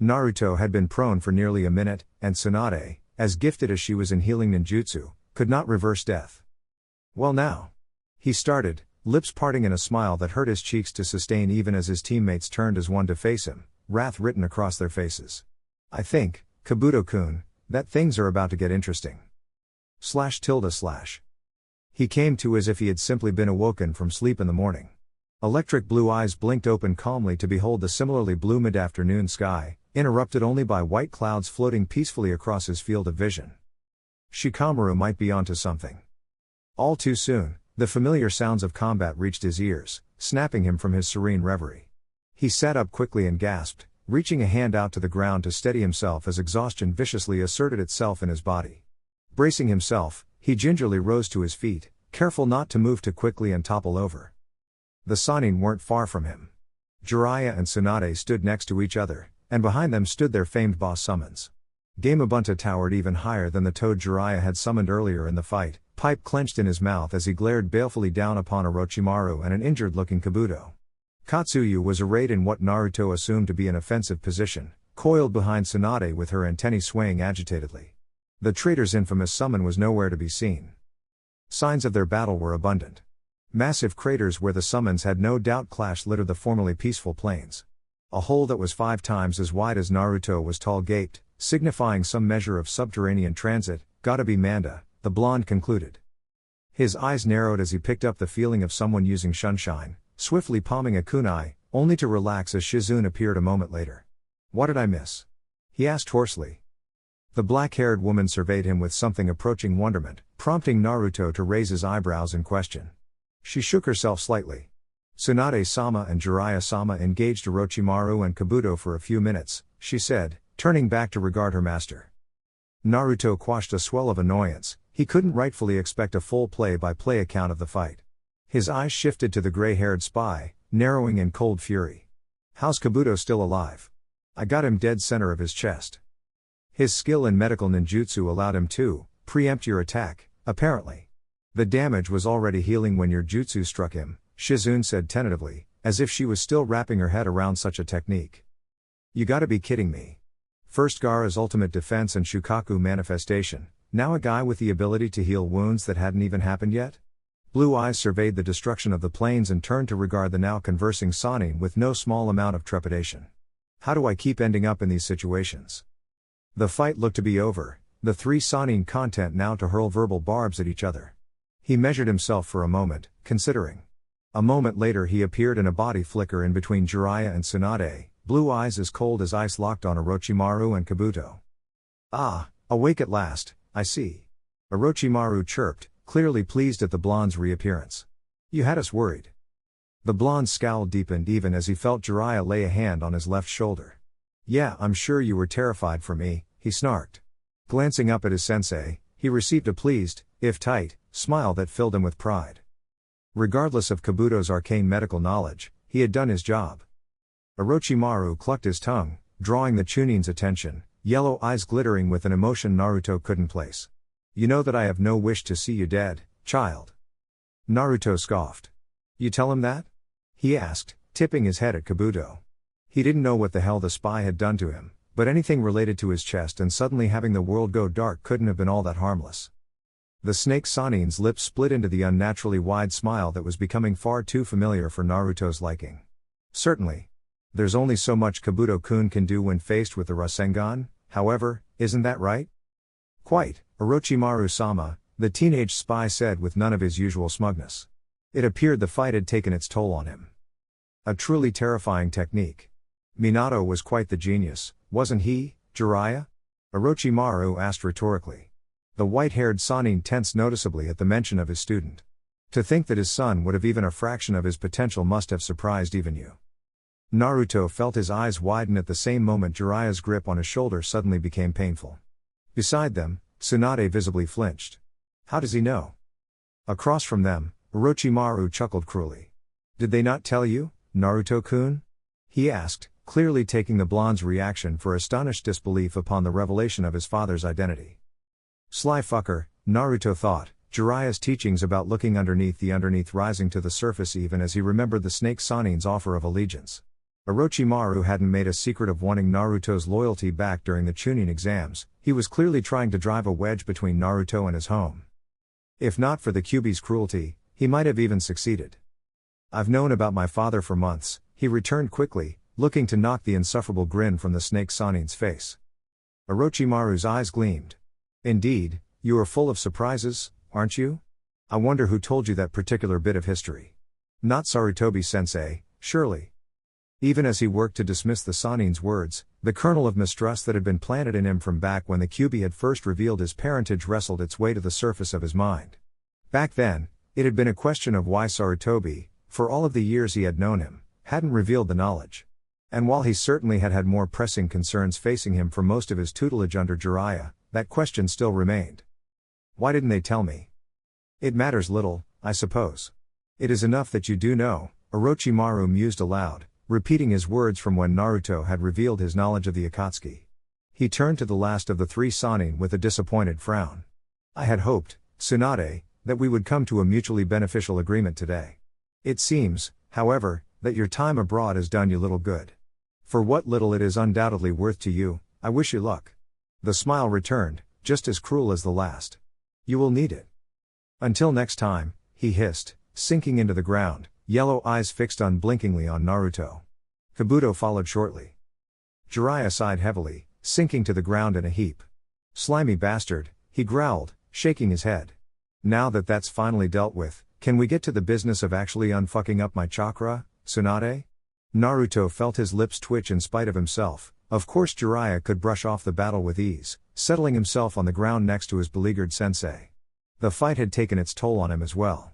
Naruto had been prone for nearly a minute, and Tsunade, as gifted as she was in healing ninjutsu, could not reverse death. Well now. He started, lips parting in a smile that hurt his cheeks to sustain even as his teammates turned as one to face him, wrath written across their faces. I think, Kabuto-kun, that things are about to get interesting. // He came to as if he had simply been awoken from sleep in the morning. Electric blue eyes blinked open calmly to behold the similarly blue mid-afternoon sky, interrupted only by white clouds floating peacefully across his field of vision. Shikamaru might be onto something. All too soon, the familiar sounds of combat reached his ears, snapping him from his serene reverie. He sat up quickly and gasped, reaching a hand out to the ground to steady himself as exhaustion viciously asserted itself in his body. Bracing himself, he gingerly rose to his feet, careful not to move too quickly and topple over. The Sannin weren't far from him. Jiraiya and Tsunade stood next to each other, and behind them stood their famed boss summons. Gamabunta towered even higher than the toad Jiraiya had summoned earlier in the fight, pipe clenched in his mouth as he glared balefully down upon Orochimaru and an injured-looking Kabuto. Katsuyu was arrayed in what Naruto assumed to be an offensive position, coiled behind Tsunade with her antennae swaying agitatedly. The traitor's infamous summon was nowhere to be seen. Signs of their battle were abundant. Massive craters where the summons had no doubt clashed littered the formerly peaceful plains. A hole that was 5 times as wide as Naruto was tall gaped, signifying some measure of subterranean transit. Gotta be Manda, the blonde concluded. His eyes narrowed as he picked up the feeling of someone using Shunshine, swiftly palming a kunai, only to relax as Shizune appeared a moment later. What did I miss? He asked hoarsely. The black-haired woman surveyed him with something approaching wonderment, prompting Naruto to raise his eyebrows in question. She shook herself slightly. Tsunade-sama and Jiraiya-sama engaged Orochimaru and Kabuto for a few minutes, she said, turning back to regard her master. Naruto quashed a swell of annoyance. He couldn't rightfully expect a full play-by-play account of the fight. His eyes shifted to the gray-haired spy, narrowing in cold fury. How's Kabuto still alive? I got him dead center of his chest. His skill in medical ninjutsu allowed him to preempt your attack, apparently. The damage was already healing when your jutsu struck him, Shizune said tentatively, as if she was still wrapping her head around such a technique. You gotta be kidding me. First Gaara's ultimate defense and Shukaku manifestation, now a guy with the ability to heal wounds that hadn't even happened yet? Blue eyes surveyed the destruction of the plains and turned to regard the now conversing Sannin with no small amount of trepidation. How do I keep ending up in these situations? The fight looked to be over, the 3 Sannin content now to hurl verbal barbs at each other. He measured himself for a moment, considering. A moment later he appeared in a body flicker in between Jiraiya and Tsunade, blue eyes as cold as ice locked on Orochimaru and Kabuto. Ah, awake at last, I see. Orochimaru chirped, clearly pleased at the blonde's reappearance. You had us worried. The blonde's scowl deepened even as he felt Jiraiya lay a hand on his left shoulder. Yeah, I'm sure you were terrified for me, he snarked. Glancing up at his sensei, he received a pleased, if tight, smile that filled him with pride. Regardless of Kabuto's arcane medical knowledge, he had done his job. Orochimaru clucked his tongue, drawing the Chunin's attention, yellow eyes glittering with an emotion Naruto couldn't place. You know that I have no wish to see you dead, child. Naruto scoffed. You tell him that? He asked, tipping his head at Kabuto. He didn't know what the hell the spy had done to him, but anything related to his chest and suddenly having the world go dark couldn't have been all that harmless. The snake Sannin's lips split into the unnaturally wide smile that was becoming far too familiar for Naruto's liking. Certainly. There's only so much Kabuto-kun can do when faced with the Rasengan, however, isn't that right? Quite, Orochimaru-sama, the teenage spy said with none of his usual smugness. It appeared the fight had taken its toll on him. A truly terrifying technique. Minato was quite the genius, wasn't he, Jiraiya? Orochimaru asked rhetorically. The white-haired Sannin tensed noticeably at the mention of his student. To think that his son would have even a fraction of his potential must have surprised even you. Naruto felt his eyes widen at the same moment Jiraiya's grip on his shoulder suddenly became painful. Beside them, Tsunade visibly flinched. How does he know? Across from them, Orochimaru chuckled cruelly. Did they not tell you, Naruto-kun? He asked, clearly taking the blonde's reaction for astonished disbelief upon the revelation of his father's identity. Sly fucker, Naruto thought, Jiraiya's teachings about looking underneath the underneath rising to the surface even as he remembered the snake Sannin's offer of allegiance. Orochimaru hadn't made a secret of wanting Naruto's loyalty back during the Chunin exams, he was clearly trying to drive a wedge between Naruto and his home. If not for the Kyuubi's cruelty, he might have even succeeded. I've known about my father for months, he returned quickly, looking to knock the insufferable grin from the snake Sanin's face. Orochimaru's eyes gleamed. Indeed, you are full of surprises, aren't you? I wonder who told you that particular bit of history. Not Sarutobi-sensei, surely. Even as he worked to dismiss the Sanin's words, the kernel of mistrust that had been planted in him from back when the Kyuubi had first revealed his parentage wrestled its way to the surface of his mind. Back then, it had been a question of why Sarutobi, for all of the years he had known him, hadn't revealed the knowledge. And while he certainly had had more pressing concerns facing him for most of his tutelage under Jiraiya, that question still remained. Why didn't they tell me? It matters little, I suppose. It is enough that you do know, Orochimaru mused aloud, repeating his words from when Naruto had revealed his knowledge of the Akatsuki. He turned to the last of the three Sannin with a disappointed frown. I had hoped, Tsunade, that we would come to a mutually beneficial agreement today. It seems, however, that your time abroad has done you little good. For what little it is undoubtedly worth to you, I wish you luck. The smile returned, just as cruel as the last. You will need it. Until next time, he hissed, sinking into the ground, yellow eyes fixed unblinkingly on Naruto. Kabuto followed shortly. Jiraiya sighed heavily, sinking to the ground in a heap. Slimy bastard, he growled, shaking his head. Now that that's finally dealt with, can we get to the business of actually unfucking up my chakra, Tsunade? Naruto felt his lips twitch in spite of himself. Of course Jiraiya could brush off the battle with ease, settling himself on the ground next to his beleaguered sensei. The fight had taken its toll on him as well.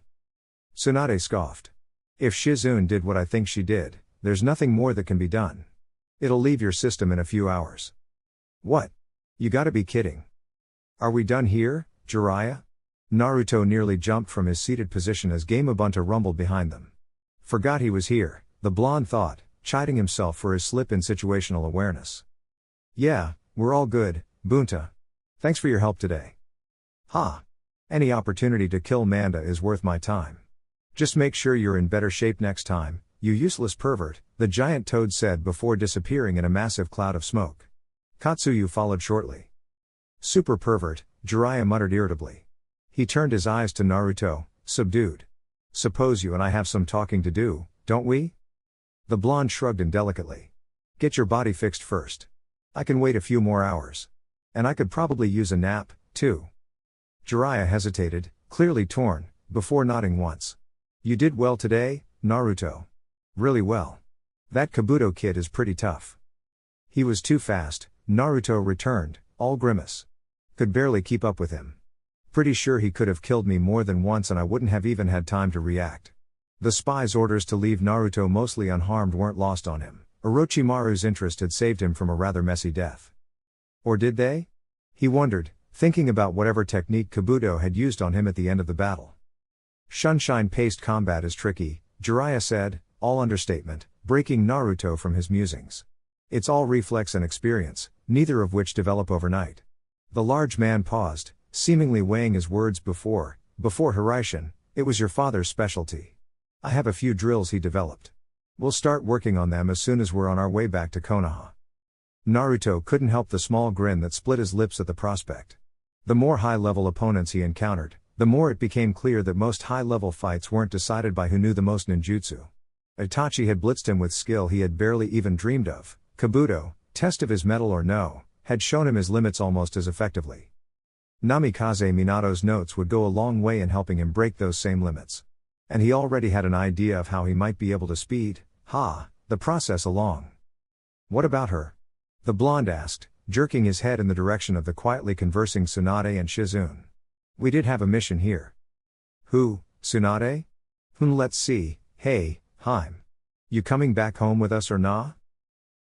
Tsunade scoffed. If Shizune did what I think she did, there's nothing more that can be done. It'll leave your system in a few hours. What? You gotta be kidding. Are we done here, Jiraiya? Naruto nearly jumped from his seated position as Gamabunta rumbled behind them. Forgot he was here, the blonde thought, chiding himself for his slip in situational awareness. Yeah, we're all good, Bunta. Thanks for your help today. Ha! Any opportunity to kill Manda is worth my time. Just make sure you're in better shape next time, you useless pervert, the giant toad said before disappearing in a massive cloud of smoke. Katsuyu followed shortly. Super pervert, Jiraiya muttered irritably. He turned his eyes to Naruto, subdued. Suppose you and I have some talking to do, don't we? The blonde shrugged indelicately. Get your body fixed first. I can wait a few more hours. And I could probably use a nap, too. Jiraiya hesitated, clearly torn, before nodding once. You did well today, Naruto. Really well. That Kabuto kid is pretty tough. He was too fast, Naruto returned, all grimace. Could barely keep up with him. Pretty sure he could have killed me more than once and I wouldn't have even had time to react. The spy's orders to leave Naruto mostly unharmed weren't lost on him. Orochimaru's interest had saved him from a rather messy death. Or did they? He wondered, thinking about whatever technique Kabuto had used on him at the end of the battle. Shunshine-paced combat is tricky, Jiraiya said, all understatement, breaking Naruto from his musings. It's all reflex and experience, neither of which develop overnight. The large man paused, seemingly weighing his words before Hiraishin, it was your father's specialty. I have a few drills he developed. We'll start working on them as soon as we're on our way back to Konoha. Naruto couldn't help the small grin that split his lips at the prospect. The more high-level opponents he encountered, the more it became clear that most high-level fights weren't decided by who knew the most ninjutsu. Itachi had blitzed him with skill he had barely even dreamed of. Kabuto, test of his mettle or no, had shown him his limits almost as effectively. Namikaze Minato's notes would go a long way in helping him break those same limits. And he already had an idea of how he might be able to speed the process along. What about her? The blonde asked, jerking his head in the direction of the quietly conversing Tsunade and Shizune. We did have a mission here. Who, Tsunade? Let's see, hey, Heim. You coming back home with us or nah?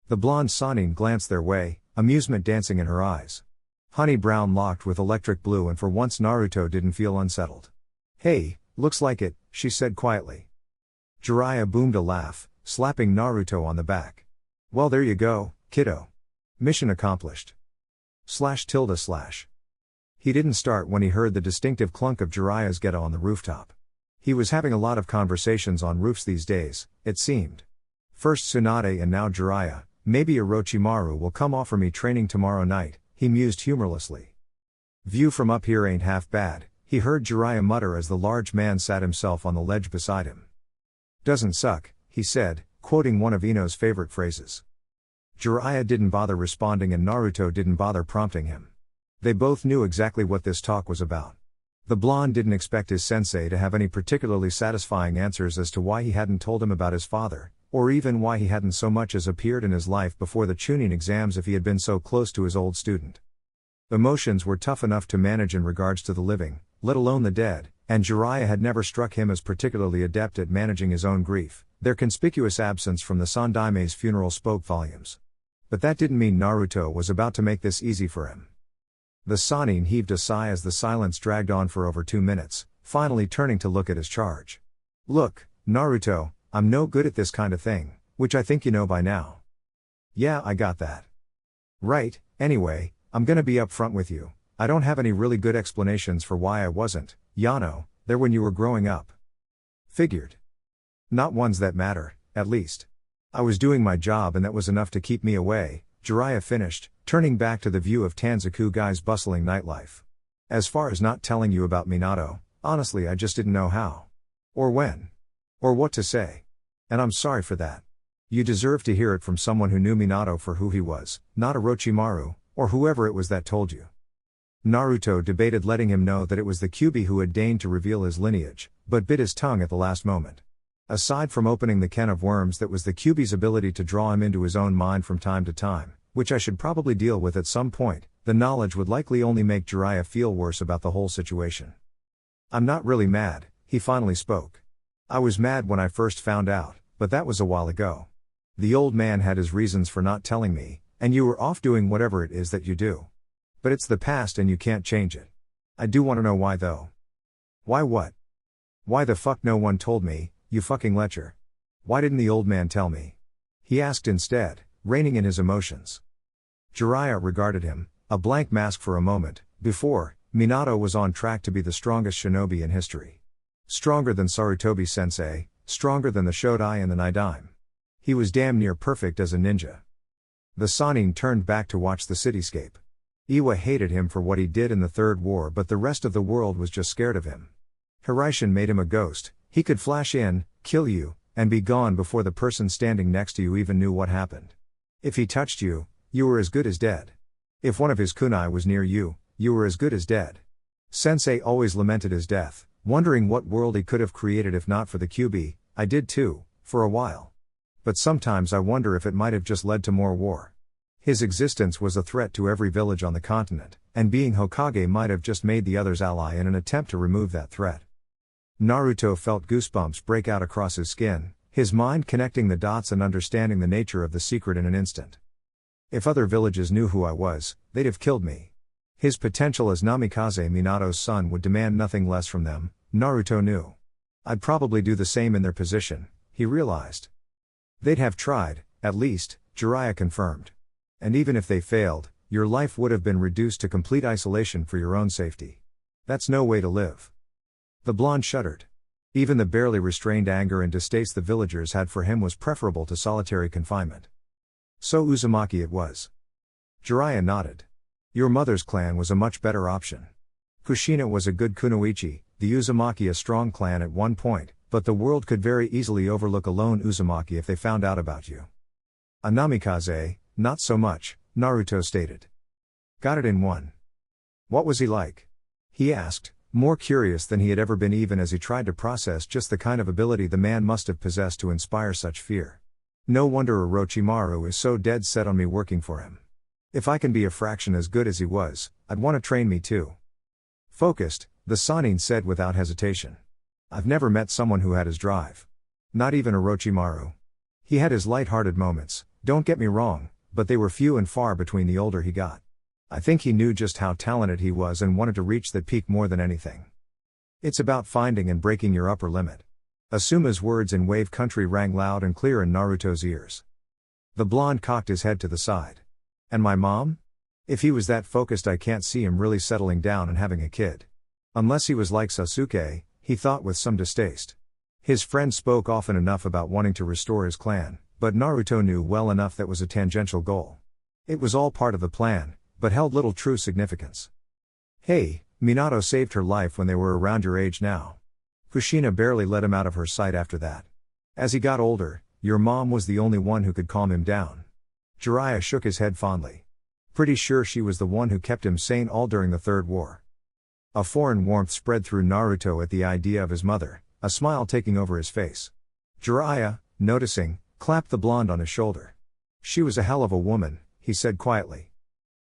The blonde Sannin glanced their way, amusement dancing in her eyes. Honey brown locked with electric blue and for once Naruto didn't feel unsettled. Hey, looks like it, she said quietly. Jiraiya boomed a laugh, slapping Naruto on the back. Well there you go, kiddo. Mission accomplished. // He didn't start when he heard the distinctive clunk of Jiraiya's geta on the rooftop. He was having a lot of conversations on roofs these days, it seemed. First Tsunade and now Jiraiya, maybe Orochimaru will come offer me training tomorrow night, he mused humorlessly. View from up here ain't half bad, he heard Jiraiya mutter as the large man sat himself on the ledge beside him. Doesn't suck, he said, quoting one of Ino's favorite phrases. Jiraiya didn't bother responding and Naruto didn't bother prompting him. They both knew exactly what this talk was about. The blonde didn't expect his sensei to have any particularly satisfying answers as to why he hadn't told him about his father, or even why he hadn't so much as appeared in his life before the Chunin exams if he had been so close to his old student. Emotions were tough enough to manage in regards to the living, let alone the dead, and Jiraiya had never struck him as particularly adept at managing his own grief. Their conspicuous absence from the Sandaime's funeral spoke volumes. But that didn't mean Naruto was about to make this easy for him. The Sannin heaved a sigh as the silence dragged on for over 2 minutes, finally turning to look at his charge. Look, Naruto, I'm no good at this kind of thing, which I think you know by now. Yeah, I got that. Right, anyway, I'm gonna be upfront with you. I don't have any really good explanations for why I wasn't, Yano, there when you were growing up. Figured. Not ones that matter, at least. I was doing my job and that was enough to keep me away, Jiraiya finished, turning back to the view of Tanzaku Guy's bustling nightlife. As far as not telling you about Minato, honestly I just didn't know how. Or when. Or what to say. And I'm sorry for that. You deserve to hear it from someone who knew Minato for who he was, not Orochimaru, or whoever it was that told you. Naruto debated letting him know that it was the Kyuubi who had deigned to reveal his lineage, but bit his tongue at the last moment. Aside from opening the can of worms that was the Kyuubi's ability to draw him into his own mind from time to time, which I should probably deal with at some point, the knowledge would likely only make Jiraiya feel worse about the whole situation. I'm not really mad, he finally spoke. I was mad when I first found out, but that was a while ago. The old man had his reasons for not telling me, and you were off doing whatever it is that you do. But it's the past and you can't change it. I do want to know why though. Why what? Why the fuck no one told me, you fucking lecher? Why didn't the old man tell me? He asked instead, reining in his emotions. Jiraiya regarded him, a blank mask for a moment, before, Minato was on track to be the strongest shinobi in history. Stronger than Sarutobi-sensei, stronger than the Shodai and the Nidaime. He was damn near perfect as a ninja. The Sannin turned back to watch the cityscape. Iwa hated him for what he did in the Third War but the rest of the world was just scared of him. Hiraishin made him a ghost. He could flash in, kill you, and be gone before the person standing next to you even knew what happened. If he touched you, you were as good as dead. If one of his kunai was near you, you were as good as dead. Sensei always lamented his death, wondering what world he could have created if not for the Kyuubi. I did too, for a while. But sometimes I wonder if it might have just led to more war. His existence was a threat to every village on the continent, and being Hokage might have just made the others ally in an attempt to remove that threat. Naruto felt goosebumps break out across his skin, his mind connecting the dots and understanding the nature of the secret in an instant. If other villages knew who I was, they'd have killed me. His potential as Namikaze Minato's son would demand nothing less from them, Naruto knew. I'd probably do the same in their position, he realized. They'd have tried, at least, Jiraiya confirmed. And even if they failed, your life would have been reduced to complete isolation for your own safety. That's no way to live. The blonde shuddered. Even the barely restrained anger and distaste the villagers had for him was preferable to solitary confinement. So Uzumaki it was. Jiraiya nodded. Your mother's clan was a much better option. Kushina was a good kunoichi, the Uzumaki a strong clan at one point, but the world could very easily overlook a lone Uzumaki if they found out about you. A Namikaze, not so much, Naruto stated. Got it in one. What was he like? He asked, more curious than he had ever been even as he tried to process just the kind of ability the man must have possessed to inspire such fear. No wonder Orochimaru is so dead set on me working for him. If I can be a fraction as good as he was, I'd want to train me too. Focused, the Sannin said without hesitation. I've never met someone who had his drive. Not even Orochimaru. He had his light-hearted moments, don't get me wrong, but they were few and far between the older he got. I think he knew just how talented he was and wanted to reach that peak more than anything. It's about finding and breaking your upper limit. Asuma's words in Wave Country rang loud and clear in Naruto's ears. The blonde cocked his head to the side. And my mom? If he was that focused, I can't see him really settling down and having a kid. Unless he was like Sasuke, he thought with some distaste. His friend spoke often enough about wanting to restore his clan, but Naruto knew well enough that was a tangential goal. It was all part of the plan, but held little true significance. Hey, Minato saved her life when they were around your age now. Kushina barely let him out of her sight after that. As he got older, your mom was the only one who could calm him down. Jiraiya shook his head fondly. Pretty sure she was the one who kept him sane all during the Third War. A foreign warmth spread through Naruto at the idea of his mother, a smile taking over his face. Jiraiya, noticing, clapped the blonde on his shoulder. She was a hell of a woman, he said quietly.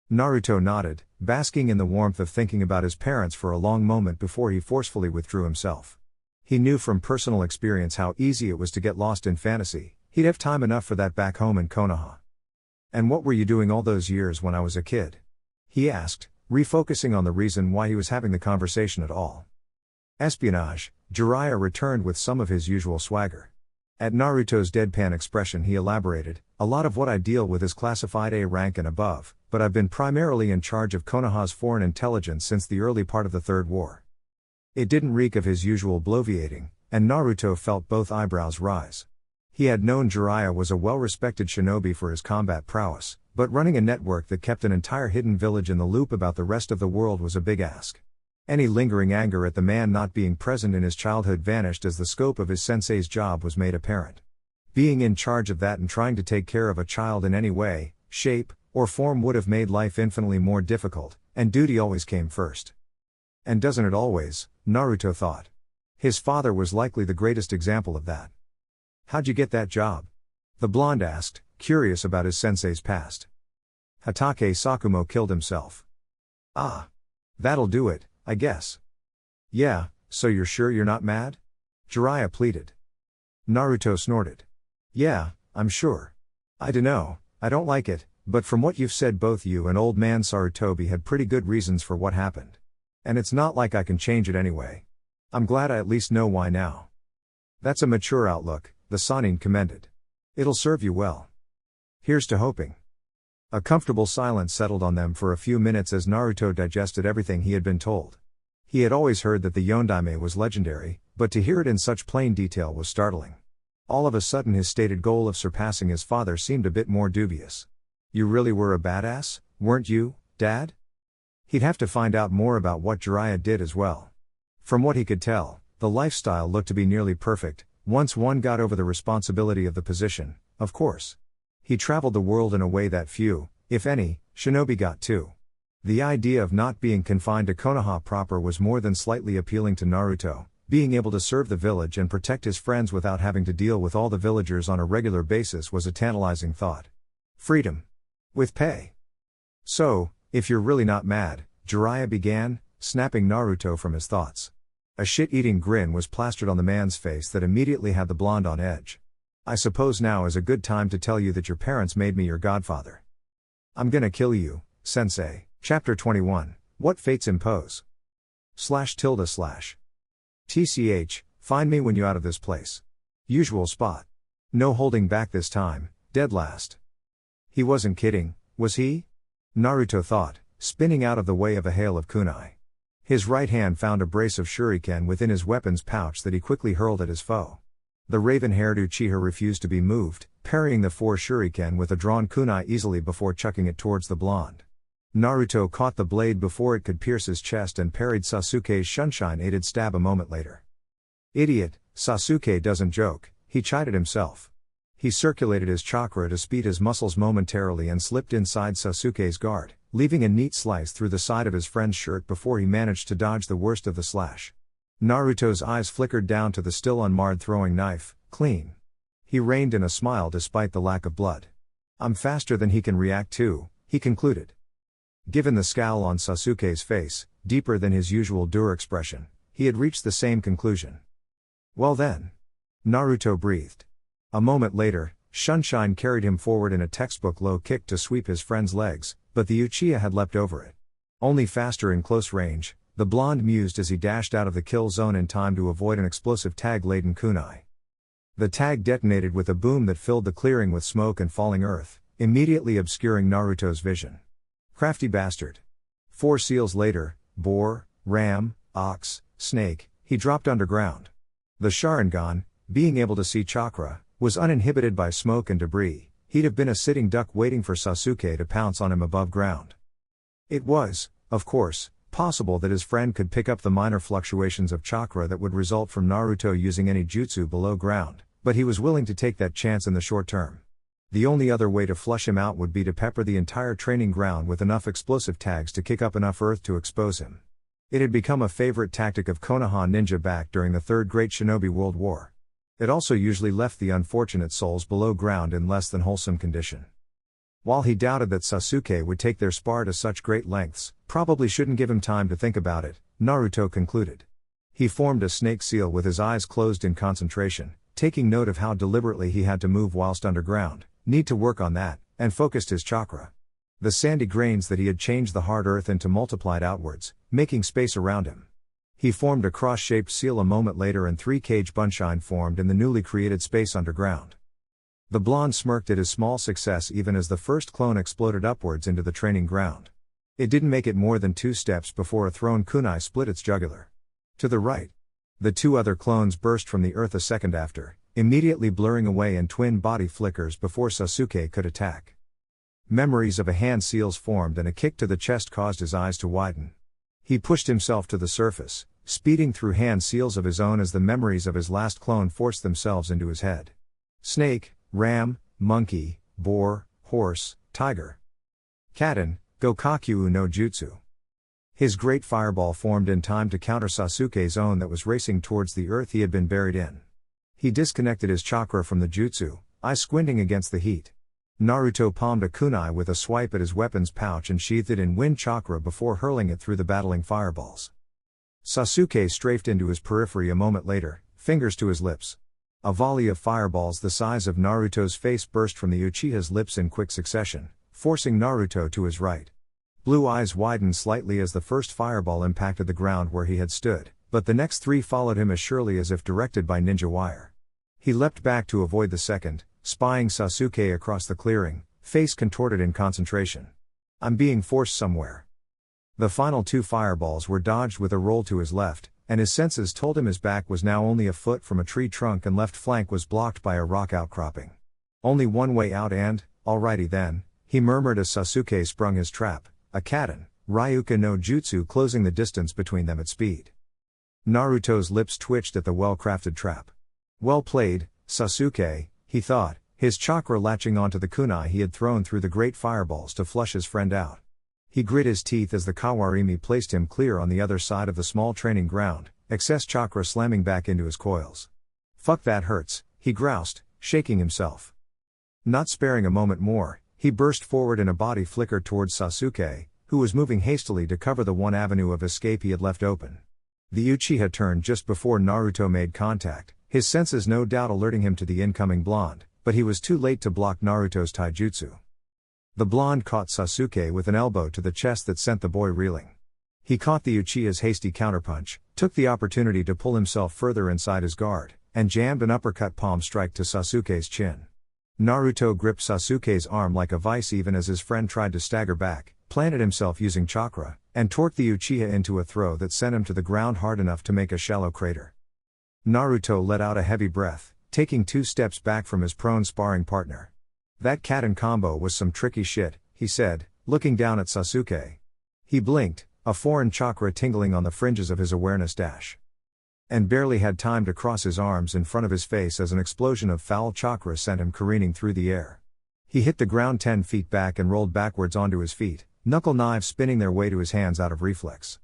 Naruto nodded, basking in the warmth of thinking about his parents for a long moment before he forcefully withdrew himself. He knew from personal experience how easy it was to get lost in fantasy. He'd have time enough for that back home in Konoha. "And what were you doing all those years when I was a kid?" he asked, refocusing on the reason why he was having the conversation at all. "Espionage," Jiraiya returned with some of his usual swagger. At Naruto's deadpan expression he elaborated, "A lot of what I deal with is classified A rank and above, but I've been primarily in charge of Konoha's foreign intelligence since the early part of the Third War." It didn't reek of his usual bloviating, and Naruto felt both eyebrows rise. He had known Jiraiya was a well-respected shinobi for his combat prowess, but running a network that kept an entire hidden village in the loop about the rest of the world was a big ask. Any lingering anger at the man not being present in his childhood vanished as the scope of his sensei's job was made apparent. Being in charge of that and trying to take care of a child in any way, shape, or form would have made life infinitely more difficult, and duty always came first. And doesn't it always, Naruto thought. His father was likely the greatest example of that. "How'd you get that job?" the blonde asked, curious about his sensei's past. "Hatake Sakumo killed himself." "Ah. That'll do it, I guess." "Yeah, so you're sure you're not mad?" Jiraiya pleaded. Naruto snorted. "Yeah, I'm sure. I dunno, I don't like it, but from what you've said both you and old man Sarutobi had pretty good reasons for what happened. And it's not like I can change it anyway. I'm glad I at least know why now." "That's a mature outlook," the Sannin commended. "It'll serve you well." "Here's to hoping." A comfortable silence settled on them for a few minutes as Naruto digested everything he had been told. He had always heard that the Yondaime was legendary, but to hear it in such plain detail was startling. All of a sudden his stated goal of surpassing his father seemed a bit more dubious. "You really were a badass, weren't you, Dad?" He'd have to find out more about what Jiraiya did as well. From what he could tell, the lifestyle looked to be nearly perfect, once one got over the responsibility of the position, of course. He traveled the world in a way that few, if any, shinobi got to. The idea of not being confined to Konoha proper was more than slightly appealing to Naruto. Being able to serve the village and protect his friends without having to deal with all the villagers on a regular basis was a tantalizing thought. Freedom. With pay. "So, if you're really not mad," Jiraiya began, snapping Naruto from his thoughts. A shit-eating grin was plastered on the man's face that immediately had the blonde on edge. "I suppose now is a good time to tell you that your parents made me your godfather." "I'm gonna kill you, sensei." Chapter 21, What Fates Impose. // TCH, find me when you out of this place. Usual spot. No holding back this time, dead last. He wasn't kidding, was he? Naruto thought, spinning out of the way of a hail of kunai. His right hand found a brace of shuriken within his weapons pouch that he quickly hurled at his foe. The raven-haired Uchiha refused to be moved, parrying the 4 shuriken with a drawn kunai easily before chucking it towards the blonde. Naruto caught the blade before it could pierce his chest and parried Sasuke's sunshine-aided stab a moment later. "Idiot, Sasuke doesn't joke," he chided himself. He circulated his chakra to speed his muscles momentarily and slipped inside Sasuke's guard, leaving a neat slice through the side of his friend's shirt before he managed to dodge the worst of the slash. Naruto's eyes flickered down to the still unmarred throwing knife, clean. He reined in a smile despite the lack of blood. "I'm faster than he can react to," he concluded. Given the scowl on Sasuke's face, deeper than his usual dour expression, he had reached the same conclusion. "Well then." Naruto breathed. A moment later, Sunshine carried him forward in a textbook low kick to sweep his friend's legs, but the Uchiha had leapt over it. Only faster in close range, the blonde mused as he dashed out of the kill zone in time to avoid an explosive tag-laden kunai. The tag detonated with a boom that filled the clearing with smoke and falling earth, immediately obscuring Naruto's vision. Crafty bastard. 4 seals later, boar, ram, ox, snake, he dropped underground. The Sharingan, being able to see chakra, was uninhibited by smoke and debris. He'd have been a sitting duck waiting for Sasuke to pounce on him above ground. It was, of course, possible that his friend could pick up the minor fluctuations of chakra that would result from Naruto using any jutsu below ground, But he was willing to take that chance in the short term. The only other way to flush him out would be to pepper the entire training ground with enough explosive tags to kick up enough earth to expose him. It had become a favorite tactic of Konoha ninja back during the Third Great Shinobi World War. It also usually left the unfortunate souls below ground in less than wholesome condition. While he doubted that Sasuke would take their spar to such great lengths, probably shouldn't give him time to think about it, Naruto concluded. He formed a snake seal with his eyes closed in concentration, taking note of how deliberately he had to move whilst underground, need to work on that, and focused his chakra. The sandy grains that he had changed the hard earth into multiplied outwards, making space around him. He formed a cross-shaped seal a moment later and 3 cage bunshine formed in the newly created space underground. The blonde smirked at his small success even as the first clone exploded upwards into the training ground. It didn't make it more than 2 steps before a thrown kunai split its jugular. To the right. The 2 other clones burst from the earth a second after, immediately blurring away in twin body flickers before Sasuke could attack. Memories of a hand seals formed and a kick to the chest caused his eyes to widen. He pushed himself to the surface, speeding through hand seals of his own as the memories of his last clone forced themselves into his head. Snake, ram, monkey, boar, horse, tiger. Katen, Gokakyu no Jutsu. His great fireball formed in time to counter Sasuke's own that was racing towards the earth he had been buried in. He disconnected his chakra from the jutsu, eyes squinting against the heat. Naruto palmed a kunai with a swipe at his weapon's pouch and sheathed it in wind chakra before hurling it through the battling fireballs. Sasuke strafed into his periphery a moment later, fingers to his lips. A volley of fireballs the size of Naruto's face burst from the Uchiha's lips in quick succession, forcing Naruto to his right. Blue eyes widened slightly as the first fireball impacted the ground where he had stood, but the next 3 followed him as surely as if directed by ninja wire. He leapt back to avoid the second, spying Sasuke across the clearing, face contorted in concentration. I'm being forced somewhere. The final 2 fireballs were dodged with a roll to his left, and his senses told him his back was now only a foot from a tree trunk and left flank was blocked by a rock outcropping. Only one way out and, alrighty then, he murmured as Sasuke sprung his trap, a Katen, Ryuka no Jutsu closing the distance between them at speed. Naruto's lips twitched at the well-crafted trap. Well played, Sasuke, he thought, his chakra latching onto the kunai he had thrown through the great fireballs to flush his friend out. He grit his teeth as the Kawarimi placed him clear on the other side of the small training ground, excess chakra slamming back into his coils. Fuck that hurts, he groused, shaking himself. Not sparing a moment more, he burst forward in a body flicker towards Sasuke, who was moving hastily to cover the one avenue of escape he had left open. The Uchiha turned just before Naruto made contact, his senses no doubt alerting him to the incoming blonde, but he was too late to block Naruto's taijutsu. The blonde caught Sasuke with an elbow to the chest that sent the boy reeling. He caught the Uchiha's hasty counterpunch, took the opportunity to pull himself further inside his guard, and jammed an uppercut palm strike to Sasuke's chin. Naruto gripped Sasuke's arm like a vice even as his friend tried to stagger back, planted himself using chakra, and torqued the Uchiha into a throw that sent him to the ground hard enough to make a shallow crater. Naruto let out a heavy breath, taking 2 steps back from his prone sparring partner. That Katen combo was some tricky shit, he said, looking down at Sasuke. He blinked, a foreign chakra tingling on the fringes of his awareness dash. And barely had time to cross his arms in front of his face as an explosion of foul chakra sent him careening through the air. He hit the ground 10 feet back and rolled backwards onto his feet, knuckle knives spinning their way to his hands out of reflex.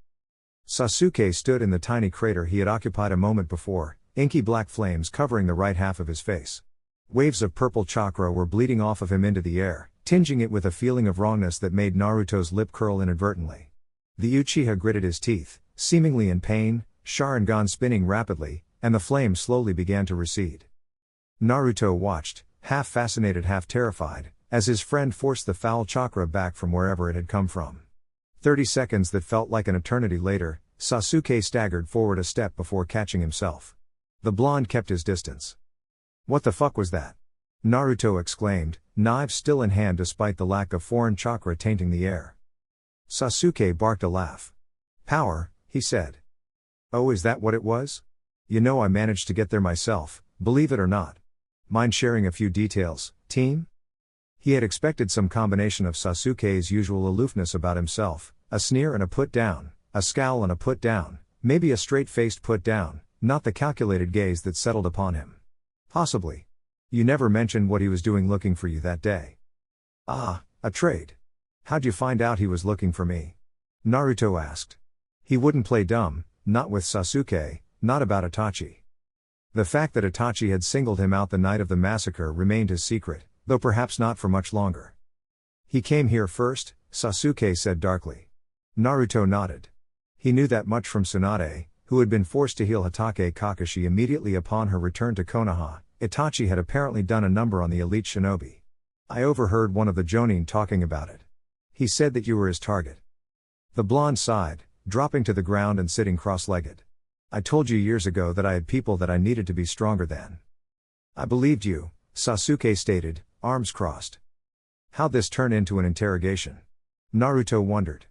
Sasuke stood in the tiny crater he had occupied a moment before, inky black flames covering the right half of his face. Waves of purple chakra were bleeding off of him into the air, tinging it with a feeling of wrongness that made Naruto's lip curl inadvertently. The Uchiha gritted his teeth, seemingly in pain, Sharingan spinning rapidly, and the flame slowly began to recede. Naruto watched, half fascinated half terrified, as his friend forced the foul chakra back from wherever it had come from. 30 seconds that felt like an eternity later, Sasuke staggered forward a step before catching himself. The blonde kept his distance. What the fuck was that? Naruto exclaimed, knives still in hand despite the lack of foreign chakra tainting the air. Sasuke barked a laugh. Power, he said. Oh, is that what it was? You know I managed to get there myself, believe it or not. Mind sharing a few details, team? He had expected some combination of Sasuke's usual aloofness about himself, a sneer and a put down, a scowl and a put down, maybe a straight-faced put down, not the calculated gaze that settled upon him. Possibly. You never mentioned what he was doing looking for you that day. Ah, a trade. How'd you find out he was looking for me? Naruto asked. He wouldn't play dumb, not with Sasuke, not about Itachi. The fact that Itachi had singled him out the night of the massacre remained his secret, though perhaps not for much longer. He came here first, Sasuke said darkly. Naruto nodded. He knew that much from Tsunade, who had been forced to heal Hatake Kakashi immediately upon her return to Konoha. Itachi had apparently done a number on the elite shinobi. I overheard one of the Jonin talking about it. He said that you were his target. The blonde sighed, dropping to the ground and sitting cross-legged. I told you years ago that I had people that I needed to be stronger than. I believed you, Sasuke stated, arms crossed. How'd this turn into an interrogation? Naruto wondered.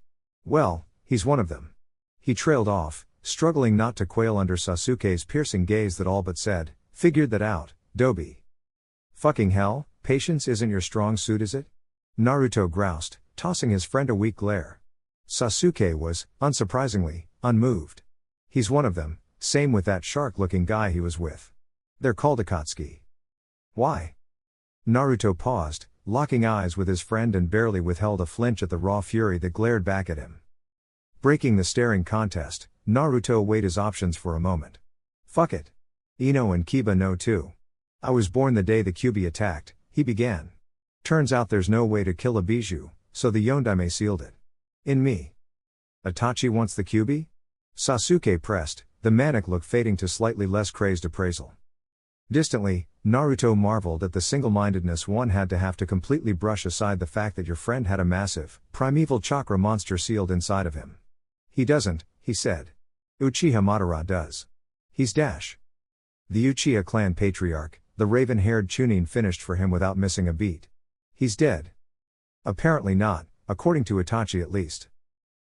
Well, he's one of them. He trailed off, struggling not to quail under Sasuke's piercing gaze that all but said, figured that out, Dobi. Fucking hell, patience isn't your strong suit, is it? Naruto groused, tossing his friend a weak glare. Sasuke was, unsurprisingly, unmoved. He's one of them, same with that shark-looking guy he was with. They're called Akatsuki. Why? Naruto paused, locking eyes with his friend and barely withheld a flinch at the raw fury that glared back at him. Breaking the staring contest, Naruto weighed his options for a moment. Fuck it. Ino and Kiba know too. I was born the day the Kyuubi attacked, he began. Turns out there's no way to kill a Bijou, so the Yondaime sealed it. In me. Itachi wants the Kyuubi? Sasuke pressed, the manic look fading to slightly less crazed appraisal. Distantly, Naruto marveled at the single-mindedness one had to have to completely brush aside the fact that your friend had a massive, primeval chakra monster sealed inside of him. He doesn't, he said. Uchiha Madara does. He's Dash. The Uchiha clan patriarch, the raven-haired Chunin finished for him without missing a beat. He's dead. Apparently not, according to Itachi at least.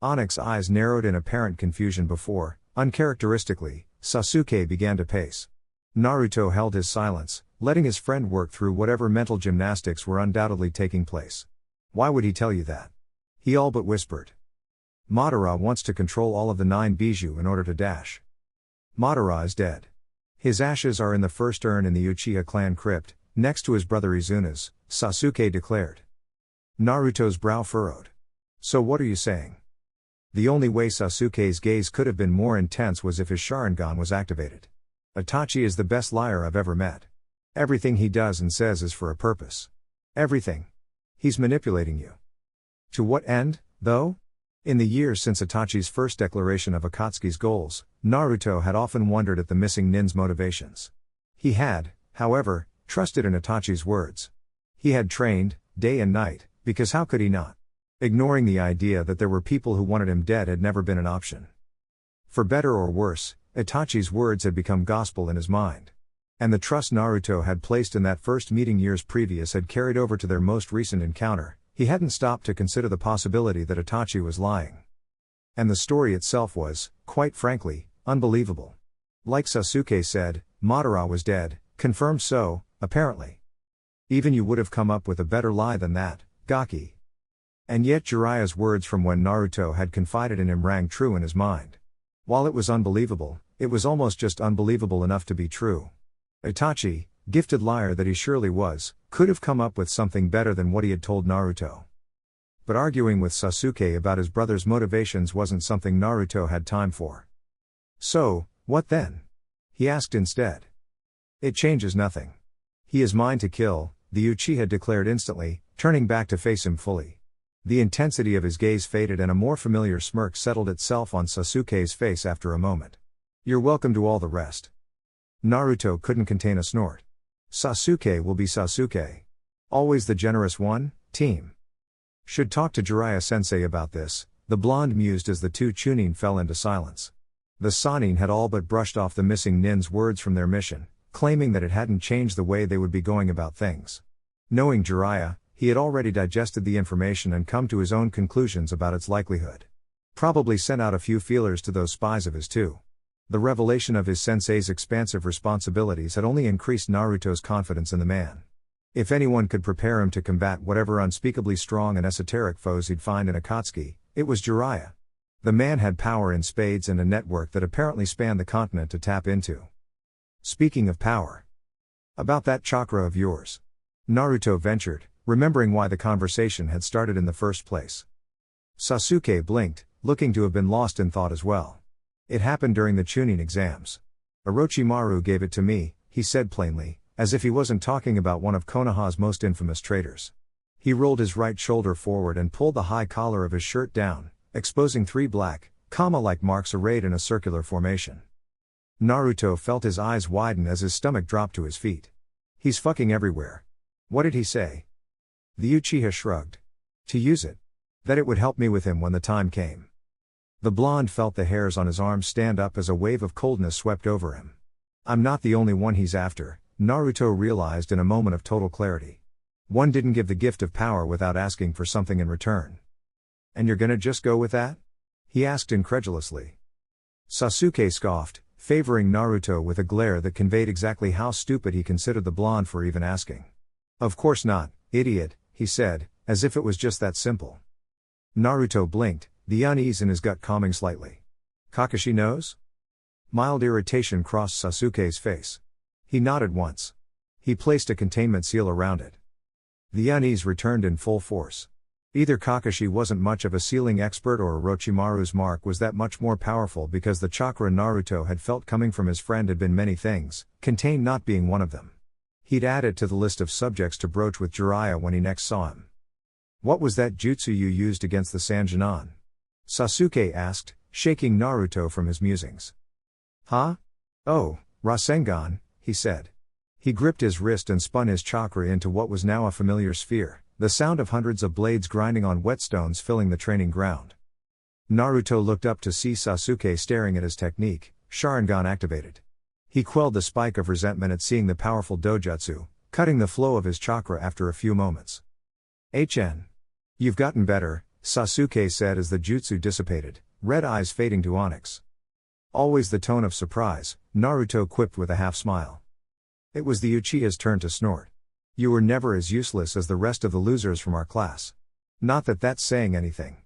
Onyx's eyes narrowed in apparent confusion before, uncharacteristically, Sasuke began to pace. Naruto held his silence, letting his friend work through whatever mental gymnastics were undoubtedly taking place. Why would he tell you that? He all but whispered. Madara wants to control all of the 9 Bijou in order to dash. Madara is dead. His ashes are in the first urn in the Uchiha clan crypt, next to his brother Izuna's, Sasuke declared. Naruto's brow furrowed. So what are you saying? The only way Sasuke's gaze could have been more intense was if his Sharingan was activated. Itachi is the best liar I've ever met. Everything he does and says is for a purpose. Everything. He's manipulating you. To what end, though? In the years since Itachi's first declaration of Akatsuki's goals, Naruto had often wondered at the missing nin's motivations. He had, however, trusted in Itachi's words. He had trained, day and night, because how could he not? Ignoring the idea that there were people who wanted him dead had never been an option. For better or worse, Itachi's words had become gospel in his mind. And the trust Naruto had placed in that first meeting years previous had carried over to their most recent encounter. He hadn't stopped to consider the possibility that Itachi was lying. And the story itself was, quite frankly, unbelievable. Like Sasuke said, Madara was dead, confirmed so, apparently. Even you would have come up with a better lie than that, Gaki. And yet Jiraiya's words from when Naruto had confided in him rang true in his mind. While it was unbelievable, it was almost just unbelievable enough to be true. Itachi, gifted liar that he surely was, could have come up with something better than what he had told Naruto. But arguing with Sasuke about his brother's motivations wasn't something Naruto had time for. So, what then? He asked instead. It changes nothing. He is mine to kill, the Uchiha declared instantly, turning back to face him fully. The intensity of his gaze faded and a more familiar smirk settled itself on Sasuke's face after a moment. You're welcome to all the rest. Naruto couldn't contain a snort. Sasuke will be Sasuke. Always the generous one, team. Should talk to Jiraiya-sensei about this, the blonde mused as the two Chunin fell into silence. The Sannin had all but brushed off the missing nin's words from their mission, claiming that it hadn't changed the way they would be going about things. Knowing Jiraiya, he had already digested the information and come to his own conclusions about its likelihood. Probably sent out a few feelers to those spies of his too. The revelation of his sensei's expansive responsibilities had only increased Naruto's confidence in the man. If anyone could prepare him to combat whatever unspeakably strong and esoteric foes he'd find in Akatsuki, it was Jiraiya. The man had power in spades and a network that apparently spanned the continent to tap into. Speaking of power. About that chakra of yours. Naruto ventured, remembering why the conversation had started in the first place. Sasuke blinked, looking to have been lost in thought as well. It happened during the Chunin exams. Orochimaru gave it to me, he said plainly, as if he wasn't talking about one of Konoha's most infamous traitors. He rolled his right shoulder forward and pulled the high collar of his shirt down, exposing 3 black, comma-like marks arrayed in a circular formation. Naruto felt his eyes widen as his stomach dropped to his feet. He's fucking everywhere. What did he say? The Uchiha shrugged. To use it. That it would help me with him when the time came. The blonde felt the hairs on his arms stand up as a wave of coldness swept over him. I'm not the only one he's after, Naruto realized in a moment of total clarity. One didn't give the gift of power without asking for something in return. And you're gonna just go with that? He asked incredulously. Sasuke scoffed, favoring Naruto with a glare that conveyed exactly how stupid he considered the blonde for even asking. Of course not, idiot, he said, as if it was just that simple. Naruto blinked, the unease in his gut calming slightly. Kakashi knows? Mild irritation crossed Sasuke's face. He nodded once. He placed a containment seal around it. The unease returned in full force. Either Kakashi wasn't much of a sealing expert or Orochimaru's mark was that much more powerful because the chakra Naruto had felt coming from his friend had been many things, contain not being one of them. He'd add it to the list of subjects to broach with Jiraiya when he next saw him. What was that jutsu you used against the Sanjinan? Sasuke asked, shaking Naruto from his musings. Huh? Oh, Rasengan, he said. He gripped his wrist and spun his chakra into what was now a familiar sphere, the sound of hundreds of blades grinding on whetstones filling the training ground. Naruto looked up to see Sasuke staring at his technique, Sharingan activated. He quelled the spike of resentment at seeing the powerful dojutsu, cutting the flow of his chakra after a few moments. HN. You've gotten better, Sasuke said as the jutsu dissipated, red eyes fading to onyx. Always the tone of surprise, Naruto quipped with a half-smile. It was the Uchiha's turn to snort. You were never as useless as the rest of the losers from our class. Not that that's saying anything.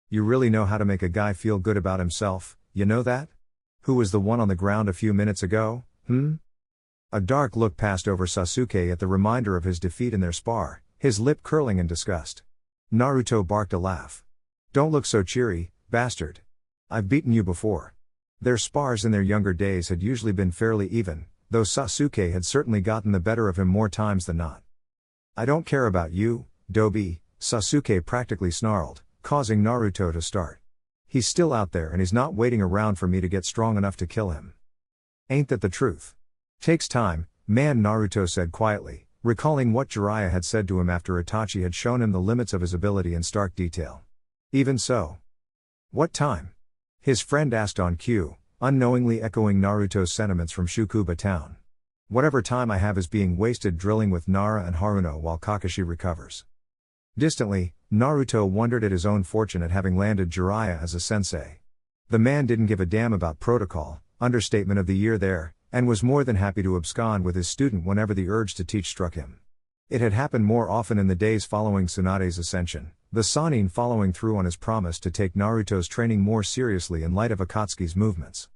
You really know how to make a guy feel good about himself, you know that? Who was the one on the ground a few minutes ago, A dark look passed over Sasuke at the reminder of his defeat in their spar, his lip curling in disgust. Naruto barked a laugh. Don't look so cheery, bastard. I've beaten you before. Their spars in their younger days had usually been fairly even, though Sasuke had certainly gotten the better of him more times than not. I don't care about you, Dobi, Sasuke practically snarled, causing Naruto to start. He's still out there and he's not waiting around for me to get strong enough to kill him. Ain't that the truth? Takes time, man, Naruto said quietly, recalling what Jiraiya had said to him after Itachi had shown him the limits of his ability in stark detail. Even so. What time? His friend asked on cue, unknowingly echoing Naruto's sentiments from Shukuba town. Whatever time I have is being wasted drilling with Nara and Haruno while Kakashi recovers. Distantly, Naruto wondered at his own fortune at having landed Jiraiya as a sensei. The man didn't give a damn about protocol, understatement of the year there, and was more than happy to abscond with his student whenever the urge to teach struck him. It had happened more often in the days following Tsunade's ascension, the Sannin following through on his promise to take Naruto's training more seriously in light of Akatsuki's movements.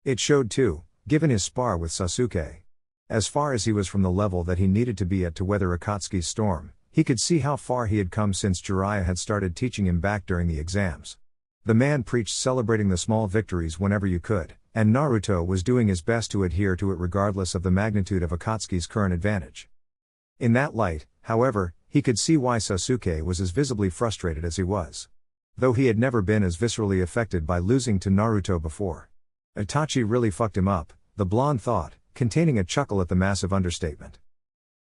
It showed too, given his spar with Sasuke. As far as he was from the level that he needed to be at to weather Akatsuki's storm, he could see how far he had come since Jiraiya had started teaching him back during the exams. The man preached celebrating the small victories whenever you could, and Naruto was doing his best to adhere to it regardless of the magnitude of Akatsuki's current advantage. In that light, however, he could see why Sasuke was as visibly frustrated as he was. Though he had never been as viscerally affected by losing to Naruto before. Itachi really fucked him up, the blonde thought, containing a chuckle at the massive understatement.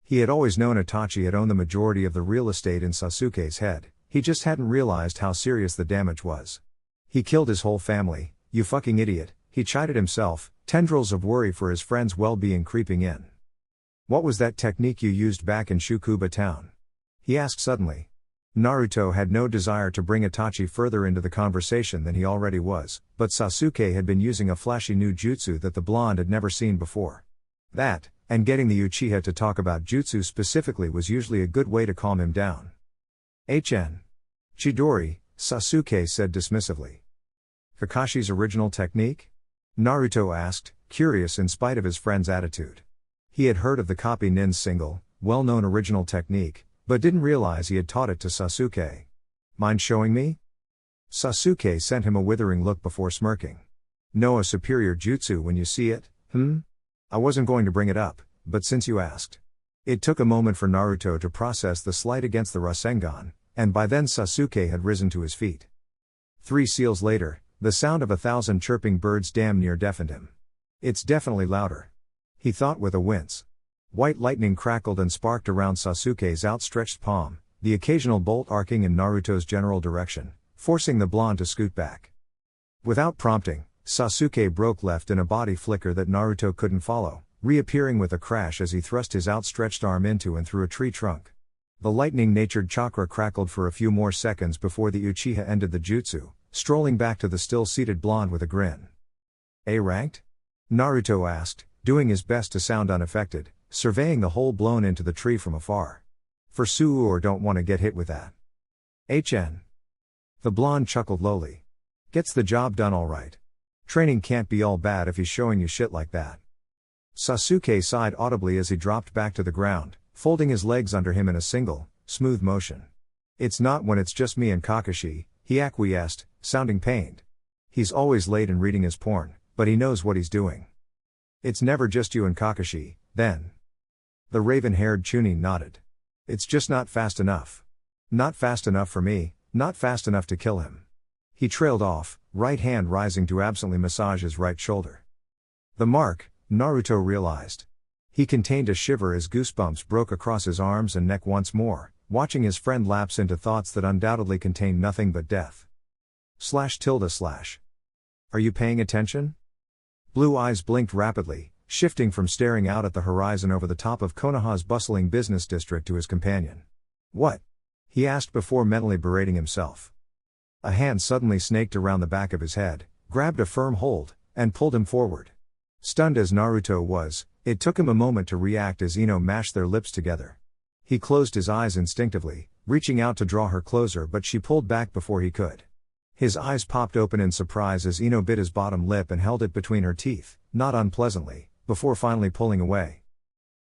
He had always known Itachi had owned the majority of the real estate in Sasuke's head, he just hadn't realized how serious the damage was. He killed his whole family, you fucking idiot, he chided himself, tendrils of worry for his friend's well-being creeping in. What was that technique you used back in Shukuba town? He asked suddenly. Naruto had no desire to bring Itachi further into the conversation than he already was, but Sasuke had been using a flashy new jutsu that the blonde had never seen before. That, and getting the Uchiha to talk about jutsu specifically was usually a good way to calm him down. HN. Chidori, Sasuke said dismissively. Kakashi's original technique? Naruto asked, curious in spite of his friend's attitude. He had heard of the copy nin's single, well-known original technique, but didn't realize he had taught it to Sasuke. Mind showing me? Sasuke sent him a withering look before smirking. Know a superior jutsu when you see it, I wasn't going to bring it up, but since you asked. It took a moment for Naruto to process the slight against the Rasengan, and by then Sasuke had risen to his feet. 3 seals later, the sound of 1,000 chirping birds damn near deafened him. It's definitely louder, he thought with a wince. White lightning crackled and sparked around Sasuke's outstretched palm, the occasional bolt arcing in Naruto's general direction, forcing the blonde to scoot back. Without prompting, Sasuke broke left in a body flicker that Naruto couldn't follow, reappearing with a crash as he thrust his outstretched arm into and through a tree trunk. The lightning-natured chakra crackled for a few more seconds before the Uchiha ended the jutsu, strolling back to the still-seated blonde with a grin. A-ranked? Naruto asked, doing his best to sound unaffected, surveying the hole blown into the tree from afar. For Suu or don't want to get hit with that. HN. The blonde chuckled lowly. Gets the job done all right. Training can't be all bad if he's showing you shit like that. Sasuke sighed audibly as he dropped back to the ground, folding his legs under him in a single, smooth motion. It's not when it's just me and Kakashi, he acquiesced, sounding pained. He's always late in reading his porn, but he knows what he's doing. It's never just you and Kakashi, then. The raven-haired Chunin nodded. It's just not fast enough. Not fast enough for me, not fast enough to kill him. He trailed off, right hand rising to absently massage his right shoulder. The mark, Naruto realized. He contained a shiver as goosebumps broke across his arms and neck once more, watching his friend lapse into thoughts that undoubtedly contained nothing but death. // Are you paying attention? Blue eyes blinked rapidly, shifting from staring out at the horizon over the top of Konoha's bustling business district to his companion. What? He asked before mentally berating himself. A hand suddenly snaked around the back of his head, grabbed a firm hold, and pulled him forward. Stunned as Naruto was, it took him a moment to react as Ino mashed their lips together. He closed his eyes instinctively, reaching out to draw her closer, but she pulled back before he could. His eyes popped open in surprise as Ino bit his bottom lip and held it between her teeth, not unpleasantly, before finally pulling away.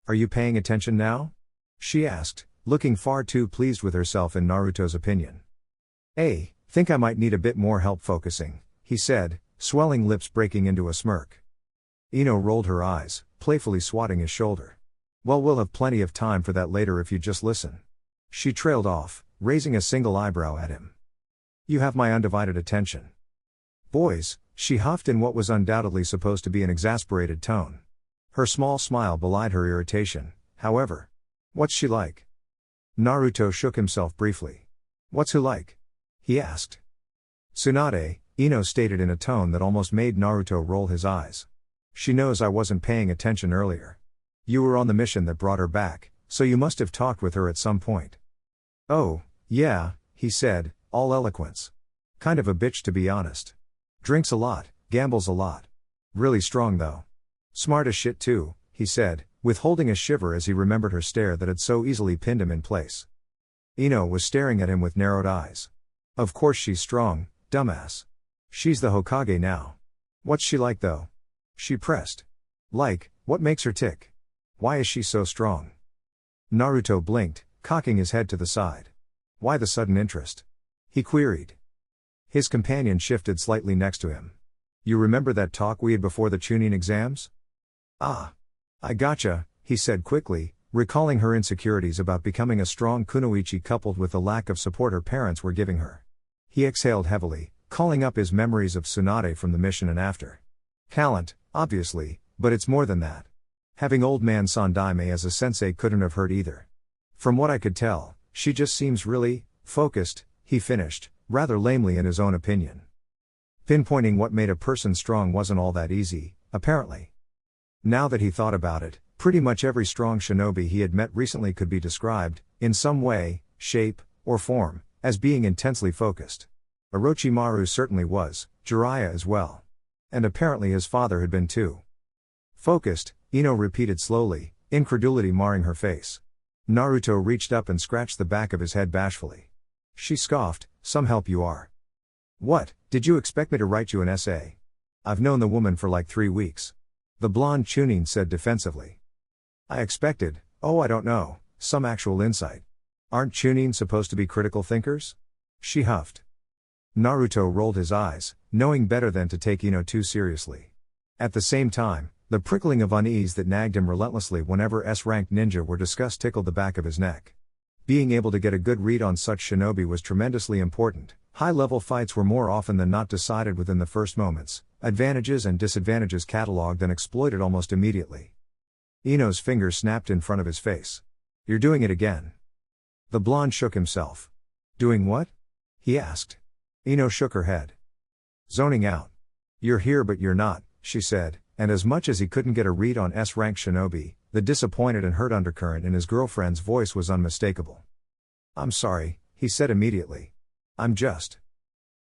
Are you paying attention now? She asked, looking far too pleased with herself in Naruto's opinion. Think I might need a bit more help focusing, he said, swelling lips breaking into a smirk. Ino rolled her eyes, playfully swatting his shoulder. Well, we'll have plenty of time for that later if you just listen. She trailed off, raising a single eyebrow at him. You have my undivided attention. Boys, she huffed in what was undoubtedly supposed to be an exasperated tone. Her small smile belied her irritation, however. What's she like? Naruto shook himself briefly. What's who like? He asked. Tsunade, Ino stated in a tone that almost made Naruto roll his eyes. She knows I wasn't paying attention earlier. You were on the mission that brought her back, so you must have talked with her at some point. Oh, yeah, he said, all eloquence. Kind of a bitch to be honest. Drinks a lot, gambles a lot. Really strong though. Smart as shit too, he said, withholding a shiver as he remembered her stare that had so easily pinned him in place. Ino was staring at him with narrowed eyes. Of course she's strong, dumbass. She's the Hokage now. What's she like though? She pressed. Like, what makes her tick? Why is she so strong? Naruto blinked, cocking his head to the side. Why the sudden interest? He queried. His companion shifted slightly next to him. You remember that talk we had before the Chunin exams? Ah. I gotcha, he said quickly, recalling her insecurities about becoming a strong kunoichi coupled with the lack of support her parents were giving her. He exhaled heavily, calling up his memories of Tsunade from the mission and after. Talent, obviously, but it's more than that. Having old man Sandaime as a sensei couldn't have hurt either. From what I could tell, she just seems really focused, he finished, rather lamely in his own opinion. Pinpointing what made a person strong wasn't all that easy, apparently. Now that he thought about it, pretty much every strong shinobi he had met recently could be described, in some way, shape, or form, as being intensely focused. Orochimaru certainly was, Jiraiya as well. And apparently his father had been too. Focused, Ino repeated slowly, incredulity marring her face. Naruto reached up and scratched the back of his head bashfully. She scoffed, some help you are. What, did you expect me to write you an essay? I've known the woman for like 3 weeks. The blonde Chunin said defensively. I expected, I don't know, some actual insight. Aren't Chunin supposed to be critical thinkers? She huffed. Naruto rolled his eyes, knowing better than to take Ino too seriously. At the same time, the prickling of unease that nagged him relentlessly whenever S-ranked ninja were discussed tickled the back of his neck. Being able to get a good read on such shinobi was tremendously important. High-level fights were more often than not decided within the first moments, advantages and disadvantages catalogued and exploited almost immediately. Ino's fingers snapped in front of his face. You're doing it again. The blonde shook himself. Doing what? He asked. Ino shook her head. Zoning out. You're here but you're not, she said, and as much as he couldn't get a read on S-ranked shinobi, the disappointed and hurt undercurrent in his girlfriend's voice was unmistakable. I'm sorry, he said immediately. I'm just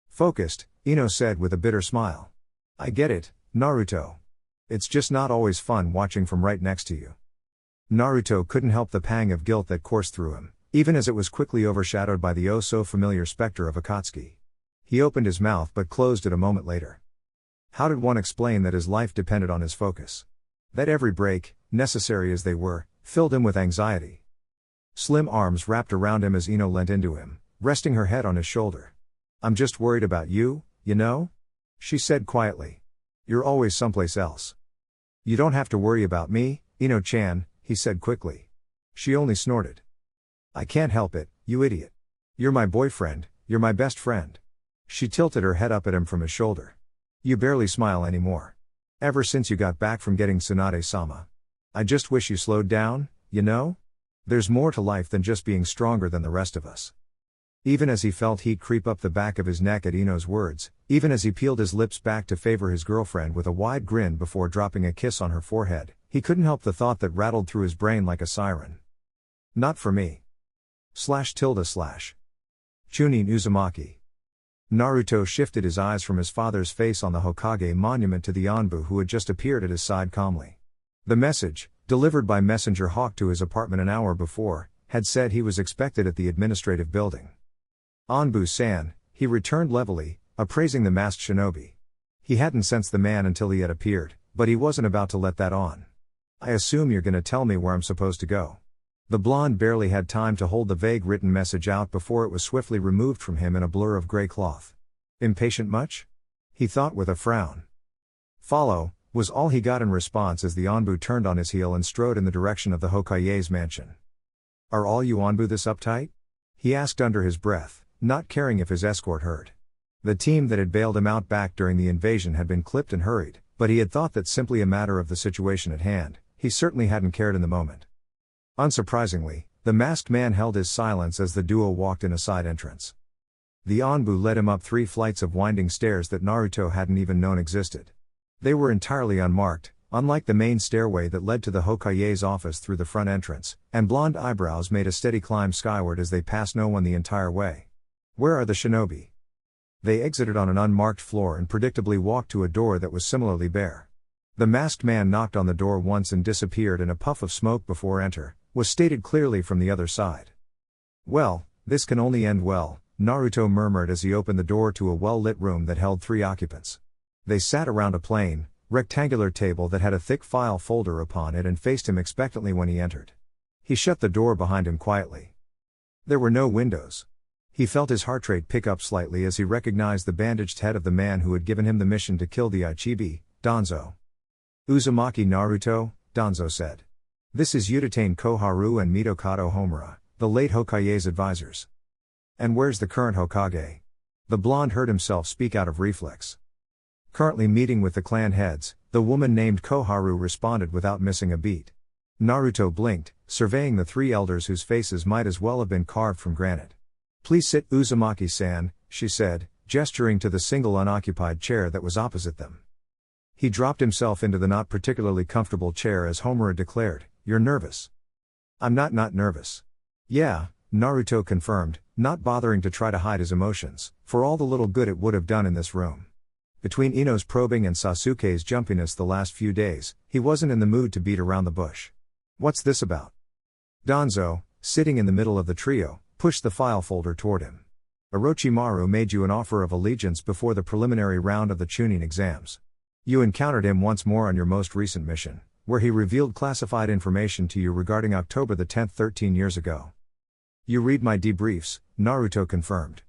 focused, Ino said with a bitter smile. I get it, Naruto. It's just not always fun watching from right next to you. Naruto couldn't help the pang of guilt that coursed through him, even as it was quickly overshadowed by the oh-so-familiar specter of Akatsuki. He opened his mouth but closed it a moment later. How did one explain that his life depended on his focus? That every break, necessary as they were, filled him with anxiety. Slim arms wrapped around him as Ino leant into him, resting her head on his shoulder. I'm just worried about you, you know? She said quietly. You're always someplace else. You don't have to worry about me, Ino-chan, he said quickly. She only snorted. I can't help it, you idiot. You're my boyfriend, you're my best friend. She tilted her head up at him from his shoulder. You barely smile anymore. Ever since you got back from getting Tsunade-sama. I just wish you slowed down, you know? There's more to life than just being stronger than the rest of us. Even as he felt heat creep up the back of his neck at Ino's words, even as he peeled his lips back to favor his girlfriend with a wide grin before dropping a kiss on her forehead, he couldn't help the thought that rattled through his brain like a siren. Not for me. // Chunin Uzumaki. Naruto shifted his eyes from his father's face on the Hokage monument to the Anbu who had just appeared at his side calmly. The message, delivered by Messenger Hawk to his apartment an hour before, had said he was expected at the administrative building. Anbu-san, he returned levelly, appraising the masked shinobi. He hadn't sensed the man until he had appeared, but he wasn't about to let that on. I assume you're gonna tell me where I'm supposed to go. The blonde barely had time to hold the vague written message out before it was swiftly removed from him in a blur of gray cloth. Impatient much? He thought with a frown. Follow, was all he got in response as the Anbu turned on his heel and strode in the direction of the Hokage's mansion. Are all you Anbu this uptight? He asked under his breath, not caring if his escort heard. The team that had bailed him out back during the invasion had been clipped and hurried, but he had thought that simply a matter of the situation at hand. He certainly hadn't cared in the moment. Unsurprisingly, the masked man held his silence as the duo walked in a side entrance. The Anbu led him up 3 flights of winding stairs that Naruto hadn't even known existed. They were entirely unmarked, unlike the main stairway that led to the Hokage's office through the front entrance, and blonde eyebrows made a steady climb skyward as they passed no one the entire way. Where are the shinobi? They exited on an unmarked floor and predictably walked to a door that was similarly bare. The masked man knocked on the door once and disappeared in a puff of smoke before enter, was stated clearly from the other side. Well, this can only end well, Naruto murmured as he opened the door to a well-lit room that held 3 occupants. They sat around a plain, rectangular table that had a thick file folder upon it and faced him expectantly when he entered. He shut the door behind him quietly. There were no windows. He felt his heart rate pick up slightly as he recognized the bandaged head of the man who had given him the mission to kill the Ichibi, Danzo. Uzumaki Naruto, Danzo said. This is Utatane Koharu and Mitokado Homura, the late Hokage's advisors. And where's the current Hokage? The blonde heard himself speak out of reflex. Currently meeting with the clan heads, the woman named Koharu responded without missing a beat. Naruto blinked, surveying the 3 elders whose faces might as well have been carved from granite. Please sit Uzumaki-san, she said, gesturing to the single unoccupied chair that was opposite them. He dropped himself into the not particularly comfortable chair as Homura declared, You're nervous. I'm not nervous. Yeah, Naruto confirmed, not bothering to try to hide his emotions, for all the little good it would have done in this room. Between Ino's probing and Sasuke's jumpiness the last few days, he wasn't in the mood to beat around the bush. What's this about? Danzo, sitting in the middle of the trio, pushed the file folder toward him. Orochimaru made you an offer of allegiance before the preliminary round of the Chunin exams. You encountered him once more on your most recent mission, where he revealed classified information to you regarding October the 10th 13 years ago. You read my debriefs, Naruto confirmed.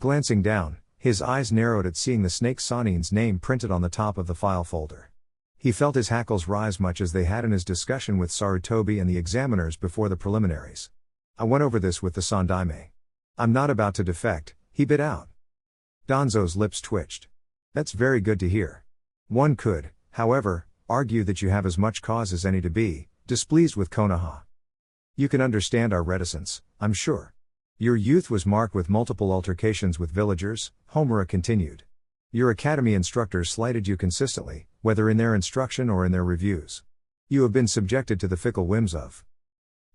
Glancing down, his eyes narrowed at seeing the snake Sanin's name printed on the top of the file folder. He felt his hackles rise much as they had in his discussion with Sarutobi and the examiners before the preliminaries. I went over this with the Sandaime. I'm not about to defect, he bit out. Danzo's lips twitched. That's very good to hear. One could, however, argue that you have as much cause as any to be displeased with Konoha. You can understand our reticence, I'm sure. Your youth was marked with multiple altercations with villagers, Homura continued. Your academy instructors slighted you consistently, whether in their instruction or in their reviews. You have been subjected to the fickle whims of.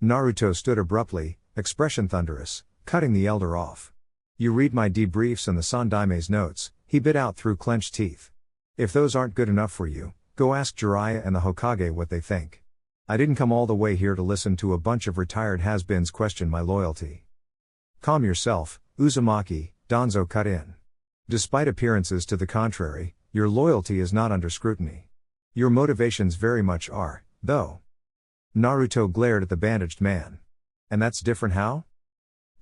Naruto stood abruptly, expression thunderous, cutting the elder off. You read my debriefs and the Sandaime's notes, he bit out through clenched teeth. If those aren't good enough for you, go ask Jiraiya and the Hokage what they think. I didn't come all the way here to listen to a bunch of retired has-beens question my loyalty. Calm yourself, Uzumaki, Danzo cut in. Despite appearances to the contrary, your loyalty is not under scrutiny. Your motivations very much are, though. Naruto glared at the bandaged man. And that's different how?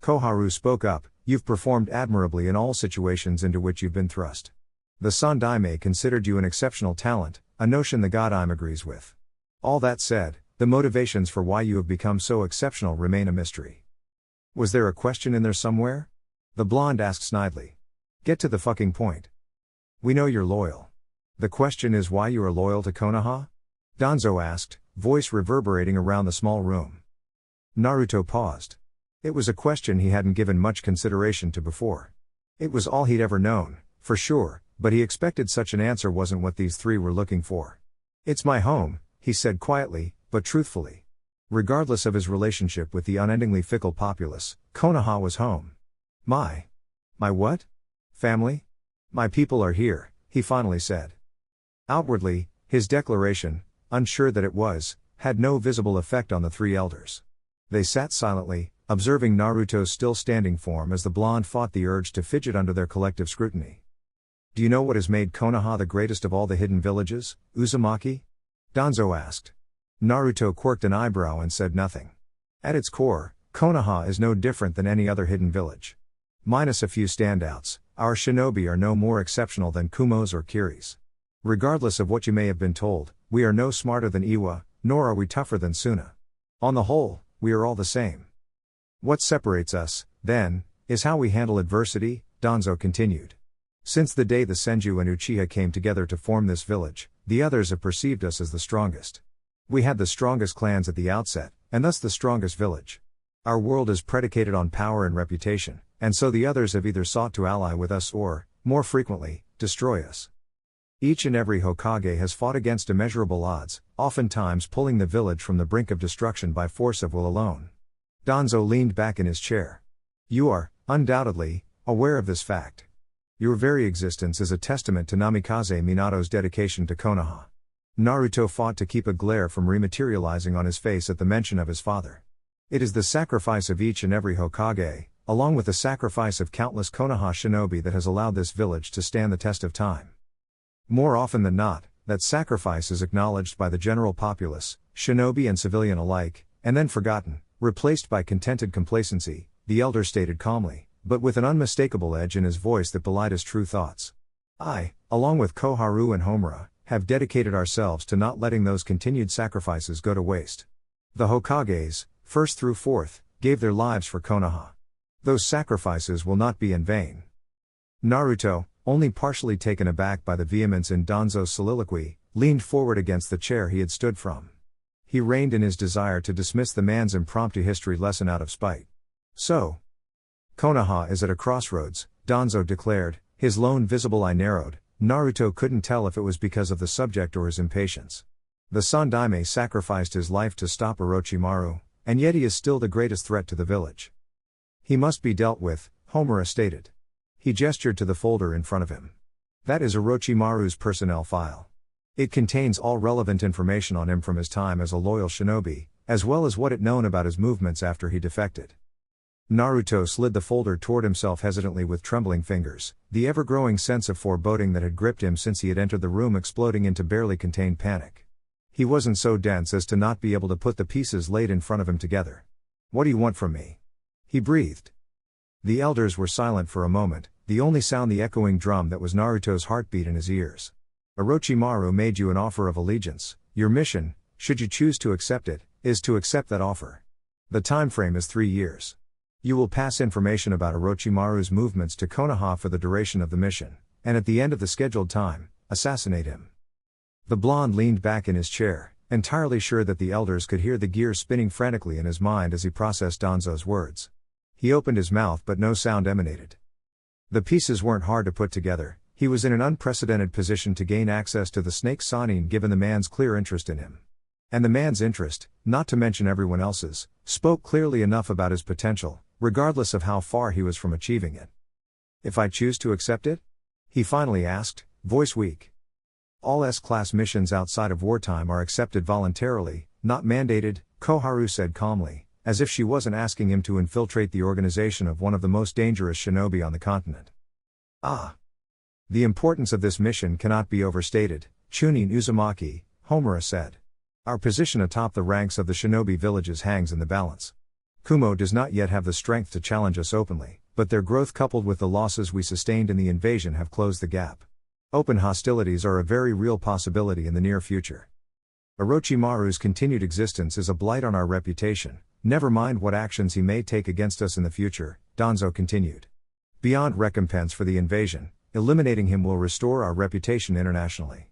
Koharu spoke up, you've performed admirably in all situations into which you've been thrust. The Sandaime considered you an exceptional talent, a notion the Godime agrees with. All that said, the motivations for why you have become so exceptional remain a mystery. Was there a question in there somewhere? The blonde asked snidely. Get to the fucking point. We know you're loyal. The question is why you are loyal to Konoha? Danzo asked, voice reverberating around the small room. Naruto paused. It was a question he hadn't given much consideration to before. It was all he'd ever known, for sure, but he expected such an answer wasn't what these three were looking for. It's my home, he said quietly, but truthfully. Regardless of his relationship with the unendingly fickle populace, Konoha was home. My what? Family? My people are here, he finally said. Outwardly, his declaration, unsure that it was, had no visible effect on the three elders. They sat silently, observing Naruto's still standing form as the blonde fought the urge to fidget under their collective scrutiny. Do you know what has made Konoha the greatest of all the hidden villages, Uzumaki? Danzo asked. Naruto quirked an eyebrow and said nothing. At its core, Konoha is no different than any other hidden village. Minus a few standouts, our shinobi are no more exceptional than Kumo's or Kiri's. Regardless of what you may have been told, we are no smarter than Iwa, nor are we tougher than Suna. On the whole, we are all the same. What separates us, then, is how we handle adversity, Danzo continued. Since the day the Senju and Uchiha came together to form this village, the others have perceived us as the strongest. We had the strongest clans at the outset, and thus the strongest village. Our world is predicated on power and reputation, and so the others have either sought to ally with us or, more frequently, destroy us. Each and every Hokage has fought against immeasurable odds, oftentimes pulling the village from the brink of destruction by force of will alone. Danzo leaned back in his chair. You are, undoubtedly, aware of this fact. Your very existence is a testament to Namikaze Minato's dedication to Konoha. Naruto fought to keep a glare from rematerializing on his face at the mention of his father. It is the sacrifice of each and every Hokage, along with the sacrifice of countless Konoha shinobi that has allowed this village to stand the test of time. More often than not, that sacrifice is acknowledged by the general populace, shinobi and civilian alike, and then forgotten, replaced by contented complacency, the elder stated calmly, but with an unmistakable edge in his voice that belied his true thoughts. I, along with Koharu and Homura, have dedicated ourselves to not letting those continued sacrifices go to waste. The Hokages, first through fourth, gave their lives for Konoha. Those sacrifices will not be in vain. Naruto, only partially taken aback by the vehemence in Danzo's soliloquy, leaned forward against the chair he had stood from. He reined in his desire to dismiss the man's impromptu history lesson out of spite. So, Konoha is at a crossroads, Danzo declared, his lone visible eye narrowed. Naruto couldn't tell if it was because of the subject or his impatience. The Sandaime sacrificed his life to stop Orochimaru, and yet he is still the greatest threat to the village. He must be dealt with, Homura stated. He gestured to the folder in front of him. That is Orochimaru's personnel file. It contains all relevant information on him from his time as a loyal shinobi, as well as what it known about his movements after he defected. Naruto slid the folder toward himself hesitantly with trembling fingers, the ever-growing sense of foreboding that had gripped him since he had entered the room exploding into barely contained panic. He wasn't so dense as to not be able to put the pieces laid in front of him together. "What do you want from me?" he breathed. The elders were silent for a moment, the only sound the echoing drum that was Naruto's heartbeat in his ears. "Orochimaru made you an offer of allegiance. Your mission, should you choose to accept it, is to accept that offer. The time frame is 3 years. You will pass information about Orochimaru's movements to Konoha for the duration of the mission, and at the end of the scheduled time, assassinate him." The blonde leaned back in his chair, entirely sure that the elders could hear the gears spinning frantically in his mind as he processed Danzo's words. He opened his mouth but no sound emanated. The pieces weren't hard to put together. He was in an unprecedented position to gain access to the snake Sanin given the man's clear interest in him. And the man's interest, not to mention everyone else's, spoke clearly enough about his potential, regardless of how far he was from achieving it. "If I choose to accept it?" he finally asked, voice weak. "All S-class missions outside of wartime are accepted voluntarily, not mandated," Koharu said calmly, as if she wasn't asking him to infiltrate the organization of one of the most dangerous shinobi on the continent. "Ah. The importance of this mission cannot be overstated," Chunin Uzumaki, Homura said. "Our position atop the ranks of the shinobi villages hangs in the balance. Kumo does not yet have the strength to challenge us openly, but their growth coupled with the losses we sustained in the invasion have closed the gap. Open hostilities are a very real possibility in the near future. Orochimaru's continued existence is a blight on our reputation, never mind what actions he may take against us in the future," Danzo continued. "Beyond recompense for the invasion, eliminating him will restore our reputation internationally."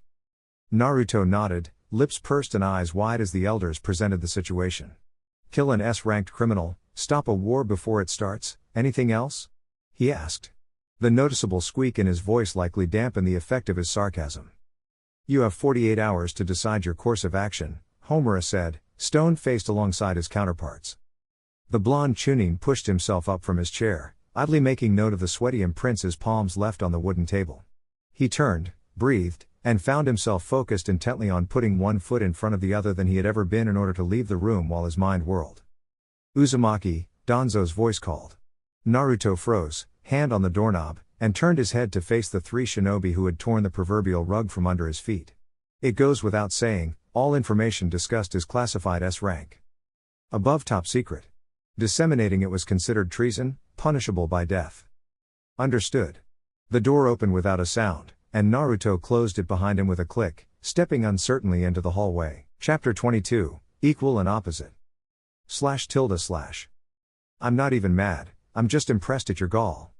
Naruto nodded, lips pursed and eyes wide as the elders presented the situation. "Kill an S-ranked criminal, stop a war before it starts, anything else?" he asked. The noticeable squeak in his voice likely dampened the effect of his sarcasm. "You have 48 hours to decide your course of action," Homura said, stone-faced alongside his counterparts. The blonde Chunin pushed himself up from his chair, idly making note of the sweaty imprints his palms left on the wooden table. He turned, breathed, and found himself focused intently on putting one foot in front of the other than he had ever been in order to leave the room while his mind whirled. "Uzumaki," Danzo's voice called. Naruto froze, hand on the doorknob, and turned his head to face the 3 shinobi who had torn the proverbial rug from under his feet. "It goes without saying, all information discussed is classified S-rank. Above top secret. Disseminating it was considered treason, punishable by death." "Understood." The door opened without a sound, and Naruto closed it behind him with a click, stepping uncertainly into the hallway. Chapter 22, Equal and Opposite. // "I'm not even mad, I'm just impressed at your gall."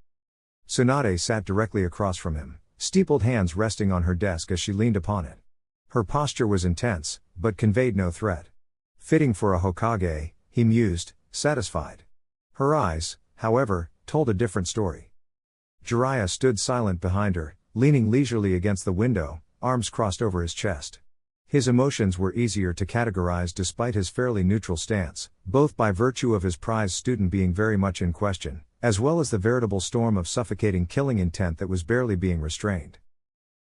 Tsunade sat directly across from him, steepled hands resting on her desk as she leaned upon it. Her posture was intense, but conveyed no threat. Fitting for a Hokage, he mused, satisfied. Her eyes, however, told a different story. Jiraiya stood silent behind her, leaning leisurely against the window, arms crossed over his chest. His emotions were easier to categorize despite his fairly neutral stance, both by virtue of his prized student being very much in question, as well as the veritable storm of suffocating killing intent that was barely being restrained.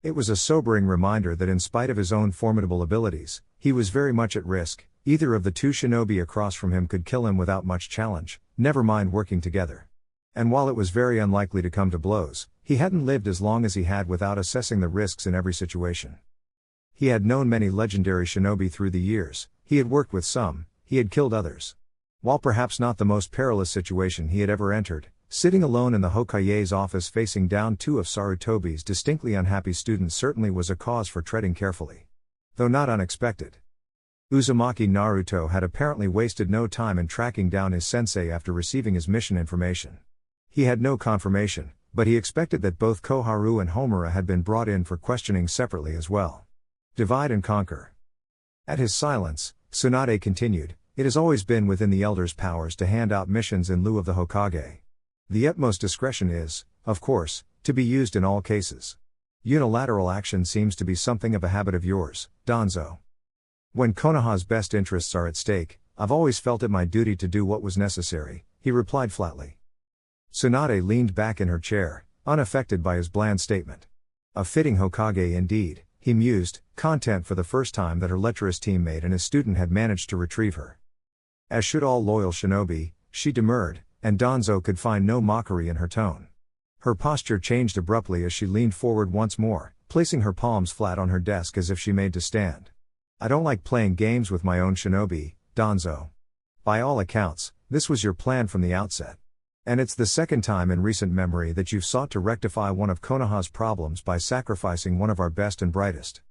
It was a sobering reminder that in spite of his own formidable abilities, he was very much at risk. Either of the 2 shinobi across from him could kill him without much challenge, never mind working together. And while it was very unlikely to come to blows, he hadn't lived as long as he had without assessing the risks in every situation. He had known many legendary shinobi through the years, he had worked with some, he had killed others. While perhaps not the most perilous situation he had ever entered, sitting alone in the Hokage's office facing down 2 of Sarutobi's distinctly unhappy students certainly was a cause for treading carefully. Though not unexpected. Uzumaki Naruto had apparently wasted no time in tracking down his sensei after receiving his mission information. He had no confirmation, but he expected that both Koharu and Homura had been brought in for questioning separately as well. Divide and conquer. At his silence, Tsunade continued, "It has always been within the elders' powers to hand out missions in lieu of the Hokage. The utmost discretion is, of course, to be used in all cases. Unilateral action seems to be something of a habit of yours, Danzo. When Konoha's best interests are at stake, I've always felt it my duty to do what was necessary," he replied flatly. Tsunade leaned back in her chair, unaffected by his bland statement. A fitting Hokage indeed, he mused, content for the first time that her lecherous teammate and his student had managed to retrieve her. As should all loyal shinobi, she demurred, and Danzo could find no mockery in her tone. Her posture changed abruptly as she leaned forward once more, placing her palms flat on her desk as if she made to stand. I don't like playing games with my own shinobi, Danzo. By all accounts, this was your plan from the outset. And it's the second time in recent memory that you've sought to rectify one of Konoha's problems by sacrificing one of our best and brightest.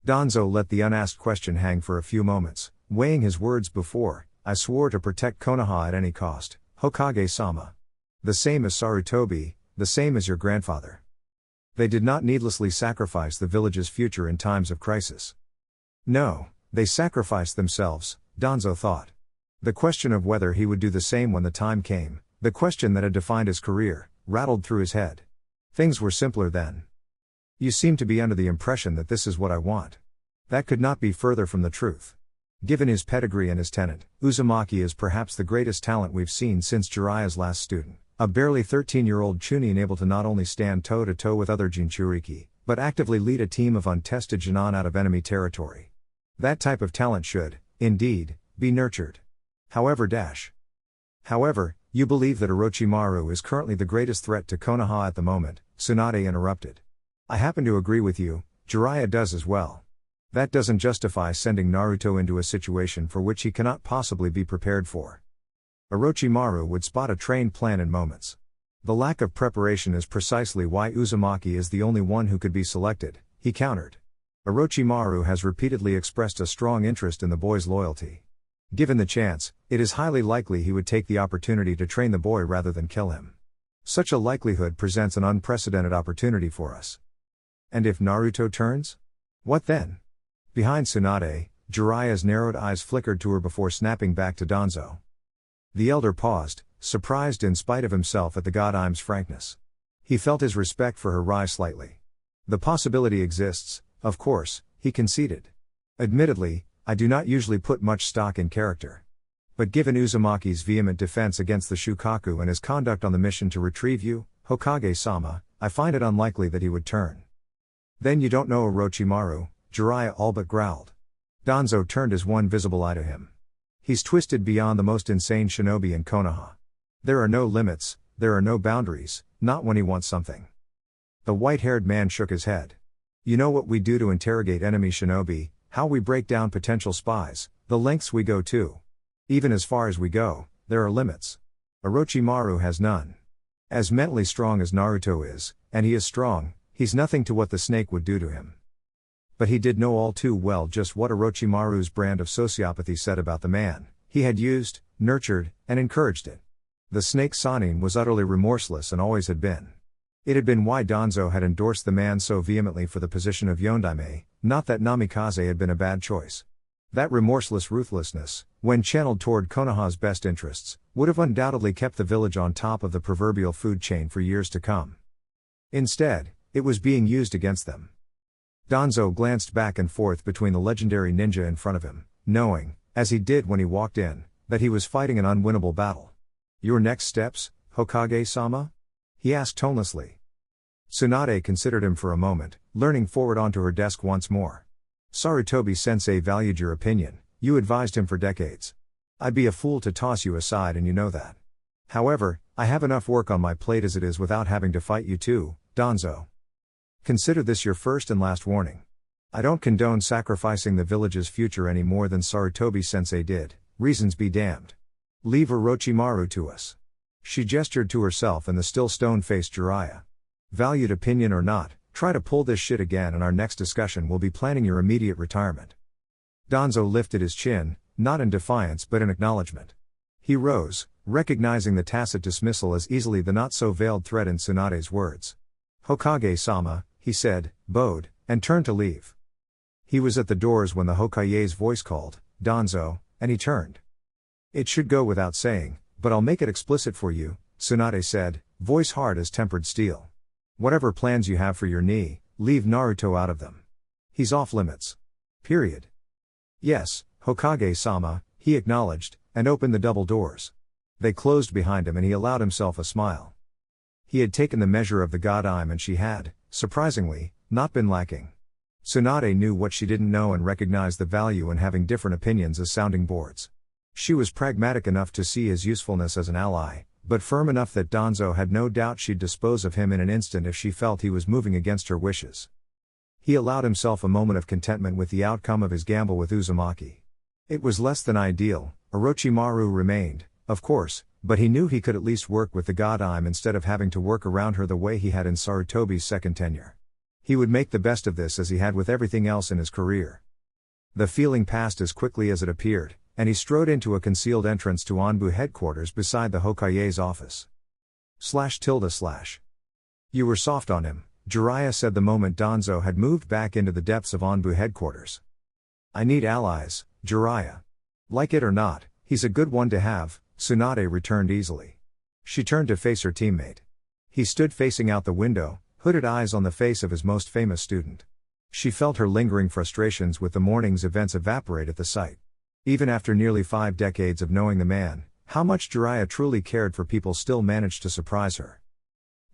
Danzo let the unasked question hang for a few moments, weighing his words before, I swore to protect Konoha at any cost, Hokage-sama. The same as Sarutobi, the same as your grandfather. They did not needlessly sacrifice the village's future in times of crisis. No, they sacrificed themselves, Danzo thought. The question of whether he would do the same when the time came, the question that had defined his career, rattled through his head. Things were simpler then. You seem to be under the impression that this is what I want. That could not be further from the truth. Given his pedigree and his tenant, Uzumaki is perhaps the greatest talent we've seen since Jiraiya's last student, a barely 13-year-old chunin able to not only stand toe-to-toe with other Jinchuriki, but actively lead a team of untested Jinan out of enemy territory. That type of talent should, indeed, be nurtured. However, you believe that Orochimaru is currently the greatest threat to Konoha at the moment, Tsunade interrupted. I happen to agree with you, Jiraiya does as well. That doesn't justify sending Naruto into a situation for which he cannot possibly be prepared for. Orochimaru would spot a trained plan in moments. The lack of preparation is precisely why Uzumaki is the only one who could be selected, he countered. Orochimaru has repeatedly expressed a strong interest in the boy's loyalty. Given the chance, it is highly likely he would take the opportunity to train the boy rather than kill him. Such a likelihood presents an unprecedented opportunity for us. And if Naruto turns? What then? Behind Tsunade, Jiraiya's narrowed eyes flickered to her before snapping back to Danzo. The elder paused, surprised in spite of himself at the Godheim's frankness. He felt his respect for her rise slightly. The possibility exists, of course, he conceded. Admittedly, I do not usually put much stock in character. But given Uzumaki's vehement defense against the Shukaku and his conduct on the mission to retrieve you, Hokage-sama, I find it unlikely that he would turn. Then you don't know Orochimaru, Jiraiya all but growled. Danzo turned his one visible eye to him. He's twisted beyond the most insane shinobi in Konoha. There are no limits, there are no boundaries, not when he wants something. The white-haired man shook his head. You know what we do to interrogate enemy shinobi, how we break down potential spies, the lengths we go to. Even as far as we go, there are limits. Orochimaru has none. As mentally strong as Naruto is, and he is strong, he's nothing to what the snake would do to him. But he did know all too well just what Orochimaru's brand of sociopathy said about the man. He had used, nurtured, and encouraged it. The snake Sanin was utterly remorseless and always had been. It had been why Danzo had endorsed the man so vehemently for the position of Yondaime, not that Namikaze had been a bad choice. That remorseless ruthlessness, when channeled toward Konoha's best interests, would have undoubtedly kept the village on top of the proverbial food chain for years to come. Instead, it was being used against them. Danzo glanced back and forth between the legendary ninja in front of him, knowing, as he did when he walked in, that he was fighting an unwinnable battle. Your next steps, Hokage-sama? He asked tonelessly. Tsunade considered him for a moment, leaning forward onto her desk once more. Sarutobi-sensei valued your opinion, you advised him for decades. I'd be a fool to toss you aside and you know that. However, I have enough work on my plate as it is without having to fight you too, Danzo. Consider this your first and last warning. I don't condone sacrificing the village's future any more than Sarutobi-sensei did, reasons be damned. Leave Orochimaru to us. She gestured to herself and the still stone-faced Jiraiya. Valued opinion or not, try to pull this shit again and our next discussion will be planning your immediate retirement. Danzo lifted his chin, not in defiance but in acknowledgement. He rose, recognizing the tacit dismissal as easily the not-so-veiled threat in Tsunade's words. Hokage-sama, he said, bowed, and turned to leave. He was at the doors when the Hokage's voice called, Danzo, and he turned. It should go without saying, but I'll make it explicit for you, Tsunade said, voice hard as tempered steel. Whatever plans you have for your knee, leave Naruto out of them. He's off limits. Period. Yes, Hokage-sama, he acknowledged, and opened the double doors. They closed behind him and he allowed himself a smile. He had taken the measure of the Godheim and she had, surprisingly, not been lacking. Tsunade knew what she didn't know and recognized the value in having different opinions as sounding boards. She was pragmatic enough to see his usefulness as an ally, but firm enough that Danzo had no doubt she'd dispose of him in an instant if she felt he was moving against her wishes. He allowed himself a moment of contentment with the outcome of his gamble with Uzumaki. It was less than ideal, Orochimaru remained, of course, but he knew he could at least work with the god Im instead of having to work around her the way he had in Sarutobi's second tenure. He would make the best of this as he had with everything else in his career. The feeling passed as quickly as it appeared, and he strode into a concealed entrance to Anbu headquarters beside the Hokage's office. You were soft on him, Jiraiya said the moment Danzo had moved back into the depths of Anbu headquarters. I need allies, Jiraiya. Like it or not, he's a good one to have, Tsunade returned easily. She turned to face her teammate. He stood facing out the window, hooded eyes on the face of his most famous student. She felt her lingering frustrations with the morning's events evaporate at the sight. Even after nearly 5 decades of knowing the man, how much Jiraiya truly cared for people still managed to surprise her.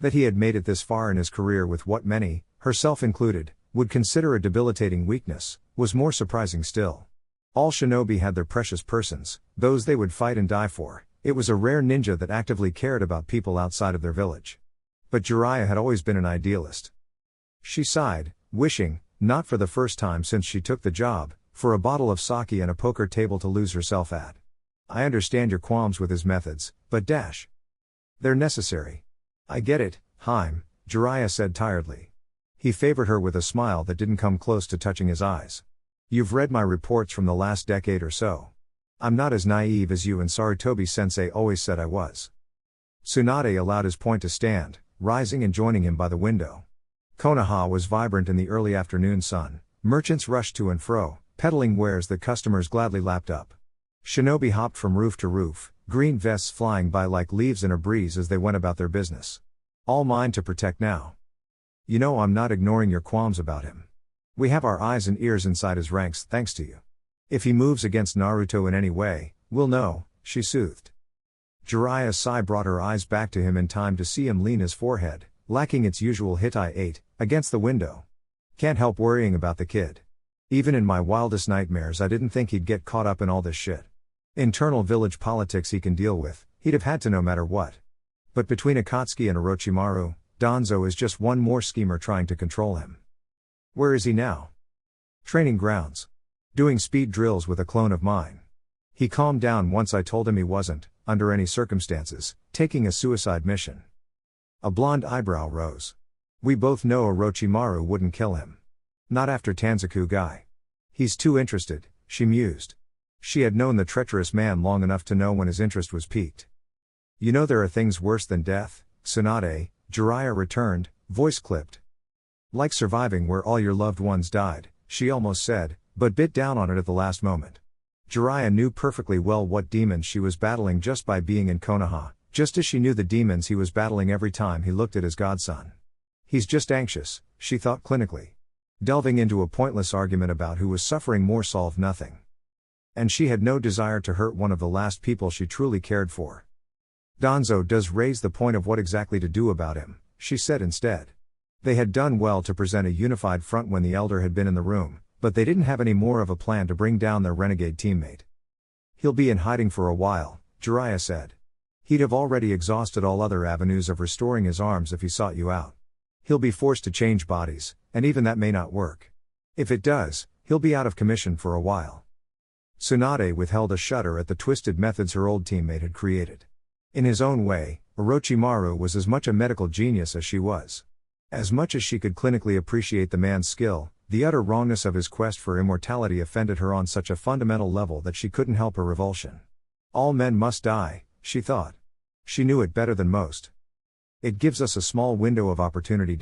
That he had made it this far in his career with what many, herself included, would consider a debilitating weakness, was more surprising still. All shinobi had their precious persons, those they would fight and die for. It was a rare ninja that actively cared about people outside of their village. But Jiraiya had always been an idealist. She sighed, wishing, not for the first time since she took the job, for a bottle of sake and a poker table to lose herself at. I understand your qualms with his methods, but they're necessary. I get it, Haim, Jiraiya said tiredly. He favored her with a smile that didn't come close to touching his eyes. You've read my reports from the last decade or so. I'm not as naive as you and Sarutobi-sensei always said I was. Tsunade allowed his point to stand, rising and joining him by the window. Konoha was vibrant in the early afternoon sun, merchants rushed to and fro, peddling wares that customers gladly lapped up. Shinobi hopped from roof to roof, green vests flying by like leaves in a breeze as they went about their business. All mine to protect now. You know I'm not ignoring your qualms about him. We have our eyes and ears inside his ranks thanks to you. If he moves against Naruto in any way, we'll know, she soothed. Jiraiya's sigh brought her eyes back to him in time to see him lean his forehead, lacking its usual Hittite, against the window. Can't help worrying about the kid. Even in my wildest nightmares I didn't think he'd get caught up in all this shit. Internal village politics he can deal with, he'd have had to no matter what. But between Akatsuki and Orochimaru, Danzo is just one more schemer trying to control him. Where is he now? Training grounds. Doing speed drills with a clone of mine. He calmed down once I told him he wasn't, under any circumstances, taking a suicide mission. A blonde eyebrow rose. We both know Orochimaru wouldn't kill him. Not after Tanzaku guy. He's too interested, she mused. She had known the treacherous man long enough to know when his interest was piqued. You know there are things worse than death, Tsunade, Jiraiya returned, voice clipped. Like surviving where all your loved ones died, she almost said, but bit down on it at the last moment. Jiraiya knew perfectly well what demons she was battling just by being in Konoha, just as she knew the demons he was battling every time he looked at his godson. He's just anxious, she thought clinically. Delving into a pointless argument about who was suffering more solved nothing. And she had no desire to hurt one of the last people she truly cared for. Danzo does raise the point of what exactly to do about him, she said instead. They had done well to present a unified front when the elder had been in the room, but they didn't have any more of a plan to bring down their renegade teammate. He'll be in hiding for a while, Jiraiya said. He'd have already exhausted all other avenues of restoring his arms if he sought you out. He'll be forced to change bodies, and even that may not work. If it does, he'll be out of commission for a while. Tsunade withheld a shudder at the twisted methods her old teammate had created. In his own way, Orochimaru was as much a medical genius as she was. As much as she could clinically appreciate the man's skill, the utter wrongness of his quest for immortality offended her on such a fundamental level that she couldn't help her revulsion. All men must die, she thought. She knew it better than most. It gives us a small window of opportunity.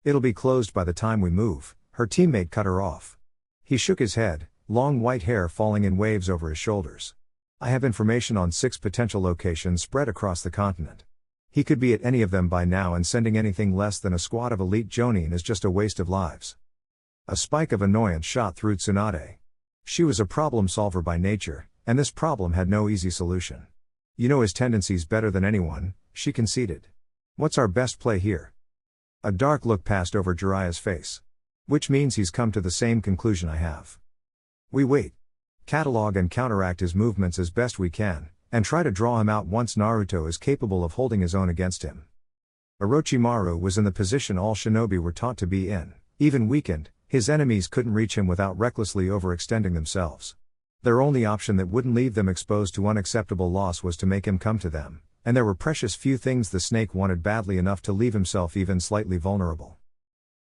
It'll be closed by the time we move, her teammate cut her off. He shook his head, long white hair falling in waves over his shoulders. I have information on 6 potential locations spread across the continent. He could be at any of them by now, and sending anything less than a squad of elite Jonin is just a waste of lives. A spike of annoyance shot through Tsunade. She was a problem solver by nature, and this problem had no easy solution. You know his tendencies better than anyone, she conceded. What's our best play here? A dark look passed over Jiraiya's face. Which means he's come to the same conclusion I have. We wait. Catalog and counteract his movements as best we can, and try to draw him out once Naruto is capable of holding his own against him. Orochimaru was in the position all shinobi were taught to be in, Even weakened, his enemies couldn't reach him without recklessly overextending themselves. Their only option that wouldn't leave them exposed to unacceptable loss was to make him come to them, and there were precious few things the snake wanted badly enough to leave himself even slightly vulnerable.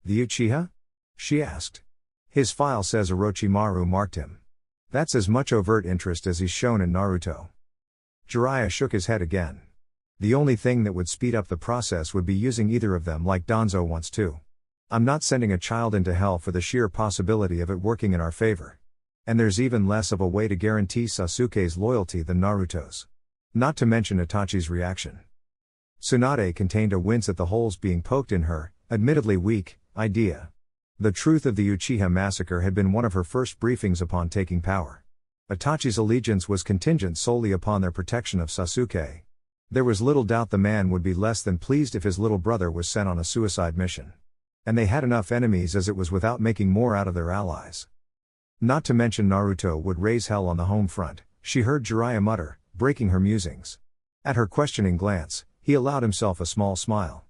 "The Uchiha?" she asked. "His file says Orochimaru marked him. That's as much overt interest as he's shown in Naruto." Jiraiya shook his head again. "The only thing that would speed up the process would be using either of them like Danzo wants to. I'm not sending a child into hell for the sheer possibility of it working in our favor. And there's even less of a way to guarantee Sasuke's loyalty than Naruto's. Not to mention Itachi's reaction." Tsunade contained a wince at the holes being poked in her, admittedly weak, idea. The truth of the Uchiha massacre had been one of her first briefings upon taking power. Itachi's allegiance was contingent solely upon their protection of Sasuke. There was little doubt the man would be less than pleased if his little brother was sent on a suicide mission. And they had enough enemies as it was without making more out of their allies. Not to mention Naruto would raise hell on the home front, she heard Jiraiya mutter, breaking her musings. At her questioning glance, he allowed himself a small smile.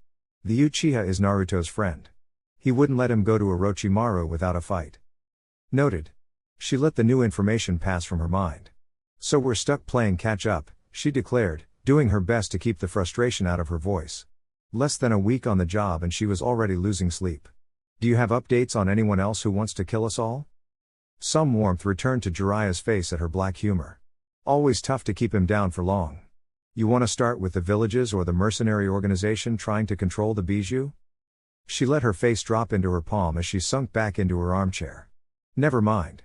The Uchiha is Naruto's friend. He wouldn't let him go to Orochimaru without a fight. Noted. She let the new information pass from her mind. "So we're stuck playing catch up," she declared, doing her best to keep the frustration out of her voice. Less than a week on the job and she was already losing sleep. "Do you have updates on anyone else who wants to kill us all?" Some warmth returned to Jiraiya's face at her black humor. Always tough to keep him down for long. "You want to start with the villages or the mercenary organization trying to control the Bijou?" She let her face drop into her palm as she sunk back into her armchair. "Never mind.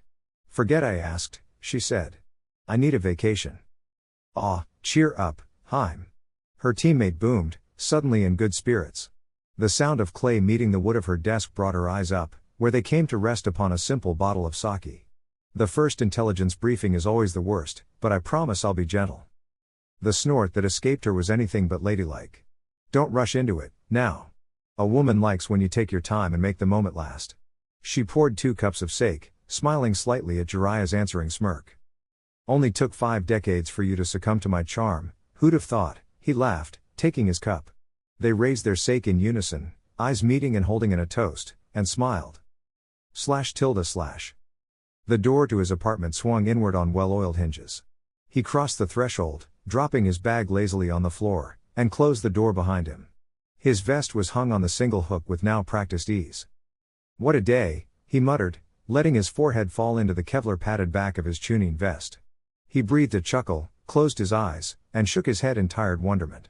Forget I asked," she said. "I need a vacation." "Aw, cheer up, Haim." Her teammate boomed, suddenly in good spirits. The sound of clay meeting the wood of her desk brought her eyes up, where they came to rest upon a simple bottle of sake. "The first intelligence briefing is always the worst, but I promise I'll be gentle." The snort that escaped her was anything but ladylike. "Don't rush into it, now. A woman likes when you take your time and make the moment last." She poured 2 cups of sake, smiling slightly at Jiraiya's answering smirk. "Only took 5 decades for you to succumb to my charm, who'd have thought," he laughed, taking his cup. They raised their sake in unison, eyes meeting and holding in a toast, and smiled. // The door to his apartment swung inward on well-oiled hinges. He crossed the threshold, dropping his bag lazily on the floor, and closed the door behind him. His vest was hung on the single hook with now practiced ease. "What a day," he muttered, letting his forehead fall into the Kevlar-padded back of his tuning vest. He breathed a chuckle, closed his eyes, and shook his head in tired wonderment.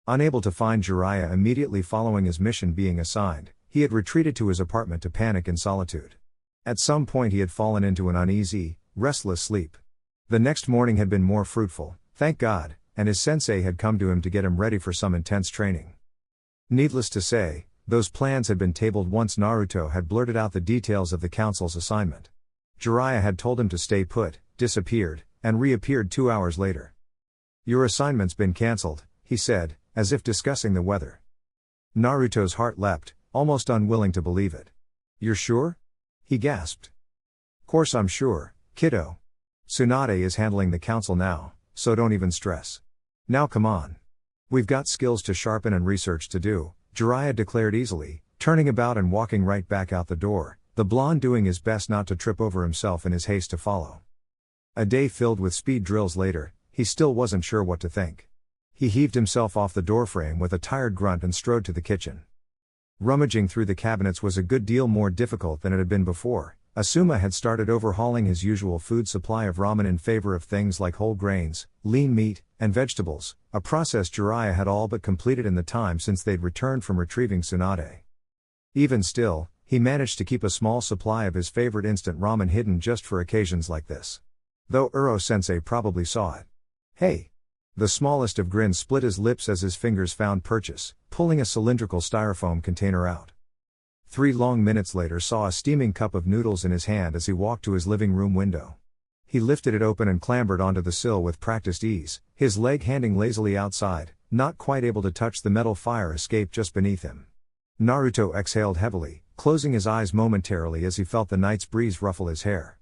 Unable to find Jiraiya immediately following his mission being assigned, he had retreated to his apartment to panic in solitude. At some point he had fallen into an uneasy, restless sleep. The next morning had been more fruitful, thank God, and his sensei had come to him to get him ready for some intense training. Needless to say, those plans had been tabled once Naruto had blurted out the details of the council's assignment. Jiraiya had told him to stay put, disappeared, and reappeared 2 hours later. "Your assignment's been cancelled," he said, as if discussing the weather. Naruto's heart leapt, almost unwilling to believe it. "You're sure?" he gasped. "Course I'm sure, kiddo. Tsunade is handling the council now, so don't even stress. Now come on. We've got skills to sharpen and research to do," Jiraiya declared easily, turning about and walking right back out the door, the blonde doing his best not to trip over himself in his haste to follow. A day filled with speed drills later, he still wasn't sure what to think. He heaved himself off the doorframe with a tired grunt and strode to the kitchen. Rummaging through the cabinets was a good deal more difficult than it had been before. Asuma had started overhauling his usual food supply of ramen in favor of things like whole grains, lean meat, and vegetables, a process Jiraiya had all but completed in the time since they'd returned from retrieving Tsunade. Even still, he managed to keep a small supply of his favorite instant ramen hidden just for occasions like this. Though Uro-sensei probably saw it. "Hey!" The smallest of grins split his lips as his fingers found purchase, pulling a cylindrical styrofoam container out. 3 long minutes later saw a steaming cup of noodles in his hand as he walked to his living room window. He lifted it open and clambered onto the sill with practiced ease, his leg hanging lazily outside, not quite able to touch the metal fire escape just beneath him. Naruto exhaled heavily, closing his eyes momentarily as he felt the night's breeze ruffle his hair.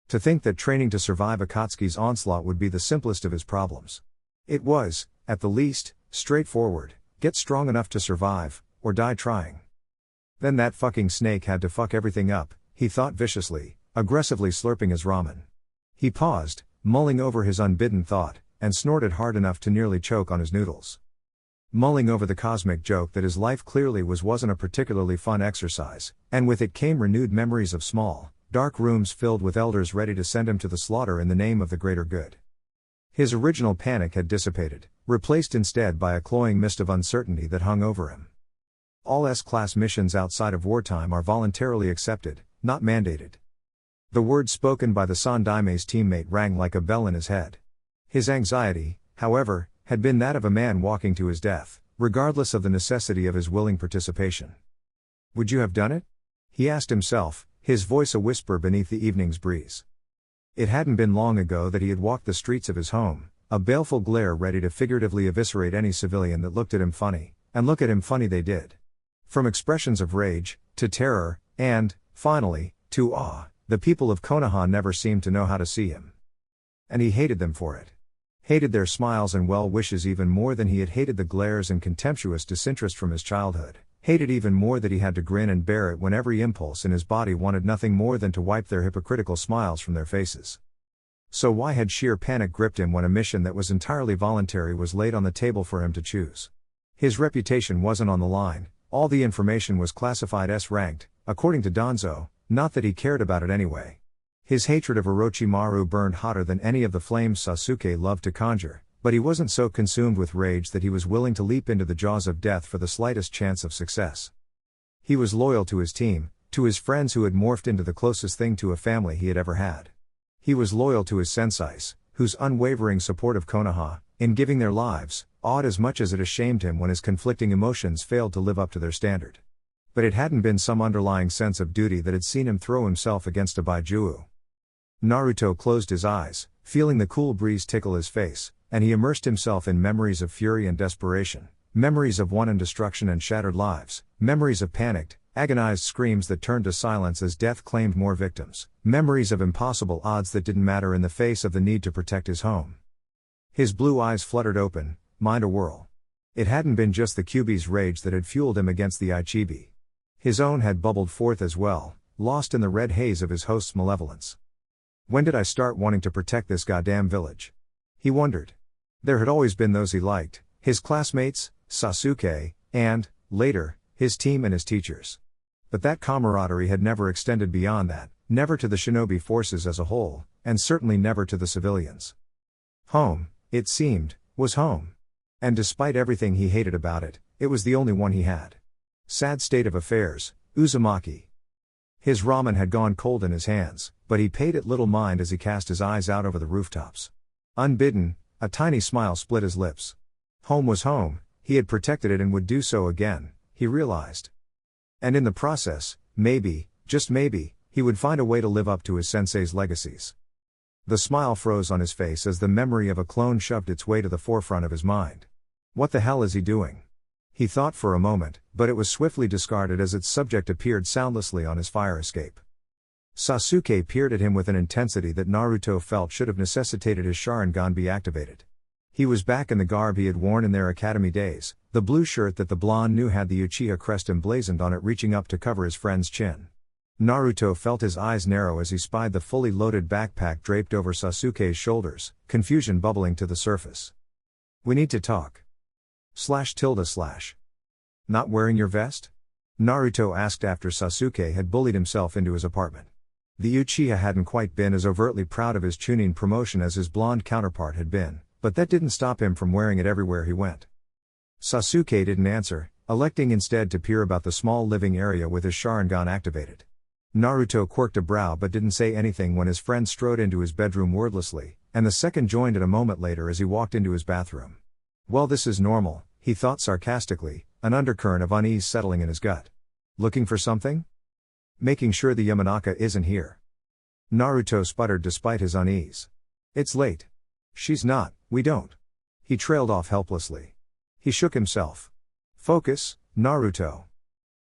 To think that training to survive Akatsuki's onslaught would be the simplest of his problems. It was, at the least, straightforward: get strong enough to survive, or die trying. Then that fucking snake had to fuck everything up, he thought viciously, aggressively slurping his ramen. He paused, mulling over his unbidden thought, and snorted hard enough to nearly choke on his noodles. Mulling over the cosmic joke that his life clearly wasn't a particularly fun exercise, and with it came renewed memories of small, dark rooms filled with elders ready to send him to the slaughter in the name of the greater good. His original panic had dissipated, replaced instead by a cloying mist of uncertainty that hung over him. All S-class missions outside of wartime are voluntarily accepted, not mandated. The words spoken by the Sandaime's teammate rang like a bell in his head. His anxiety, however, had been that of a man walking to his death, regardless of the necessity of his willing participation. Would you have done it? He asked himself, his voice a whisper beneath the evening's breeze. It hadn't been long ago that he had walked the streets of his home, a baleful glare ready to figuratively eviscerate any civilian that looked at him funny, and look at him funny they did. From expressions of rage, to terror, and, finally, to awe, the people of Konoha never seemed to know how to see him. And he hated them for it. Hated their smiles and well wishes even more than he had hated the glares and contemptuous disinterest from his childhood. Hated even more that he had to grin and bear it when every impulse in his body wanted nothing more than to wipe their hypocritical smiles from their faces. So why had sheer panic gripped him when a mission that was entirely voluntary was laid on the table for him to choose? His reputation wasn't on the line, all the information was classified S-ranked, according to Danzo, not that he cared about it anyway. His hatred of Orochimaru burned hotter than any of the flames Sasuke loved to conjure, but he wasn't so consumed with rage that he was willing to leap into the jaws of death for the slightest chance of success. He was loyal to his team, to his friends who had morphed into the closest thing to a family he had ever had. He was loyal to his senseis, whose unwavering support of Konoha, in giving their lives, awed as much as it ashamed him when his conflicting emotions failed to live up to their standard. But it hadn't been some underlying sense of duty that had seen him throw himself against a Baijuu. Naruto closed his eyes, feeling the cool breeze tickle his face, and he immersed himself in memories of fury and desperation, memories of wanton destruction and shattered lives, memories of panicked, agonized screams that turned to silence as death claimed more victims, memories of impossible odds that didn't matter in the face of the need to protect his home. His blue eyes fluttered open, mind a whirl. It hadn't been just the Kyuubi's rage that had fueled him against the Ichibi. His own had bubbled forth as well, lost in the red haze of his host's malevolence. When did I start wanting to protect this goddamn village? He wondered. There had always been those he liked, his classmates, Sasuke, and, later, his team and his teachers. But that camaraderie had never extended beyond that, never to the shinobi forces as a whole, and certainly never to the civilians. Home, it seemed, was home. And despite everything he hated about it, it was the only one he had. Sad state of affairs, Uzumaki. His ramen had gone cold in his hands, but he paid it little mind as he cast his eyes out over the rooftops. Unbidden, a tiny smile split his lips. Home was home, he had protected it and would do so again, he realized. And in the process, maybe, just maybe, he would find a way to live up to his sensei's legacies. The smile froze on his face as the memory of a clone shoved its way to the forefront of his mind. What the hell is he doing? He thought for a moment, but it was swiftly discarded as its subject appeared soundlessly on his fire escape. Sasuke peered at him with an intensity that Naruto felt should have necessitated his Sharingan be activated. He was back in the garb he had worn in their academy days, the blue shirt that the blonde knew had the Uchiha crest emblazoned on it reaching up to cover his friend's chin. Naruto felt his eyes narrow as he spied the fully loaded backpack draped over Sasuke's shoulders, confusion bubbling to the surface. We need to talk. // Not wearing your vest? Naruto asked after Sasuke had bullied himself into his apartment. The Uchiha hadn't quite been as overtly proud of his Chunin promotion as his blonde counterpart had been, but that didn't stop him from wearing it everywhere he went. Sasuke didn't answer, electing instead to peer about the small living area with his Sharingan activated. Naruto quirked a brow but didn't say anything when his friend strode into his bedroom wordlessly, and the second joined it a moment later as he walked into his bathroom. Well, this is normal, he thought sarcastically, an undercurrent of unease settling in his gut. Looking for something? Making sure the Yamanaka isn't here. Naruto sputtered despite his unease. It's late. She's not, we don't. He trailed off helplessly. He shook himself. Focus, Naruto.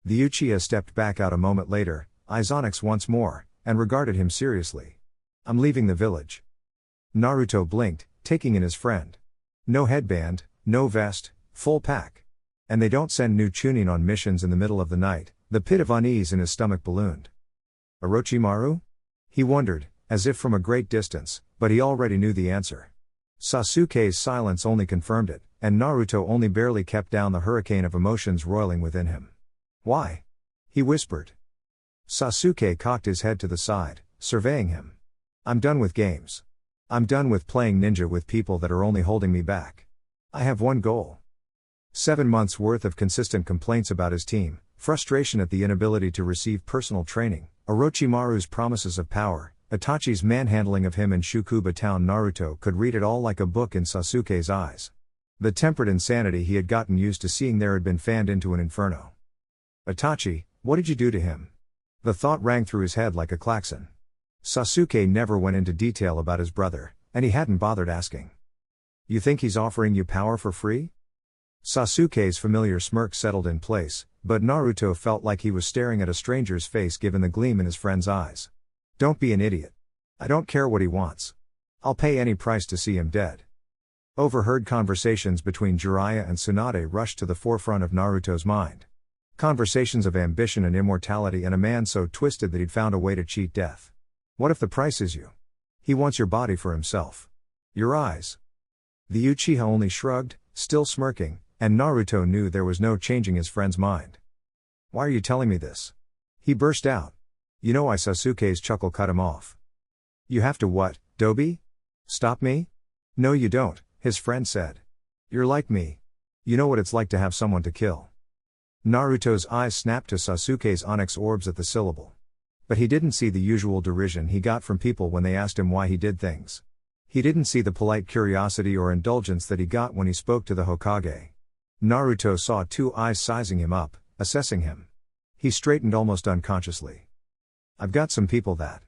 The Uchiha stepped back out a moment later, eyes onyx once more, and regarded him seriously. I'm leaving the village. Naruto blinked, taking in his friend. No headband, no vest, full pack. And they don't send new Chunin on missions in the middle of the night, The pit of unease in his stomach ballooned. Orochimaru? He wondered, as if from a great distance, but he already knew the answer. Sasuke's silence only confirmed it, and Naruto only barely kept down the hurricane of emotions roiling within him. Why? He whispered. Sasuke cocked his head to the side, surveying him. I'm done with games. I'm done with playing ninja with people that are only holding me back. I have one goal. 7 months worth of consistent complaints about his team, frustration at the inability to receive personal training, Orochimaru's promises of power, Itachi's manhandling of him in Shukuba town. Naruto could read it all like a book in Sasuke's eyes. The tempered insanity he had gotten used to seeing there had been fanned into an inferno. Itachi, what did you do to him? The thought rang through his head like a klaxon. Sasuke never went into detail about his brother, and he hadn't bothered asking. You think he's offering you power for free? Sasuke's familiar smirk settled in place, but Naruto felt like he was staring at a stranger's face given the gleam in his friend's eyes. Don't be an idiot. I don't care what he wants. I'll pay any price to see him dead. Overheard conversations between Jiraiya and Tsunade rushed to the forefront of Naruto's mind. Conversations of ambition and immortality and a man so twisted that he'd found a way to cheat death. What if the price is you? He wants your body for himself. Your eyes. The Uchiha only shrugged, still smirking, and Naruto knew there was no changing his friend's mind. Why are you telling me this? He burst out. You know why? Sasuke's chuckle cut him off. You have to what, Dobi? Stop me? No you don't, his friend said. You're like me. You know what it's like to have someone to kill. Naruto's eyes snapped to Sasuke's onyx orbs at the syllable. But he didn't see the usual derision he got from people when they asked him why he did things. He didn't see the polite curiosity or indulgence that he got when he spoke to the Hokage. Naruto saw two eyes sizing him up, assessing him. He straightened almost unconsciously. I've got some people that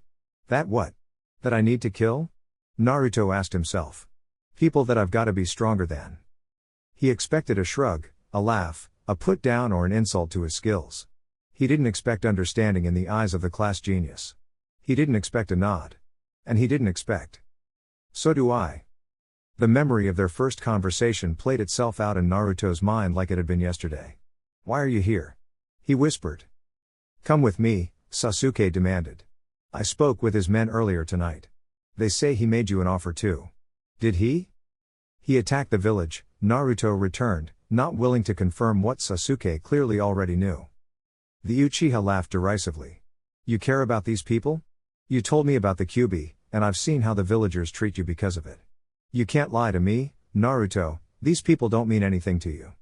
what? That I need to kill? Naruto asked himself. People that I've got to be stronger than. He expected a shrug, a laugh, a put down or an insult to his skills. He didn't expect understanding in the eyes of the class genius. He didn't expect a nod. And he didn't expect. So do I. The memory of their first conversation played itself out in Naruto's mind like it had been yesterday. Why are you here? He whispered. Come with me, Sasuke demanded. I spoke with his men earlier tonight. They say he made you an offer too. Did he? He attacked the village, Naruto returned, not willing to confirm what Sasuke clearly already knew. The Uchiha laughed derisively. You care about these people? You told me about the Kyuubi, and I've seen how the villagers treat you because of it. You can't lie to me, Naruto, these people don't mean anything to you.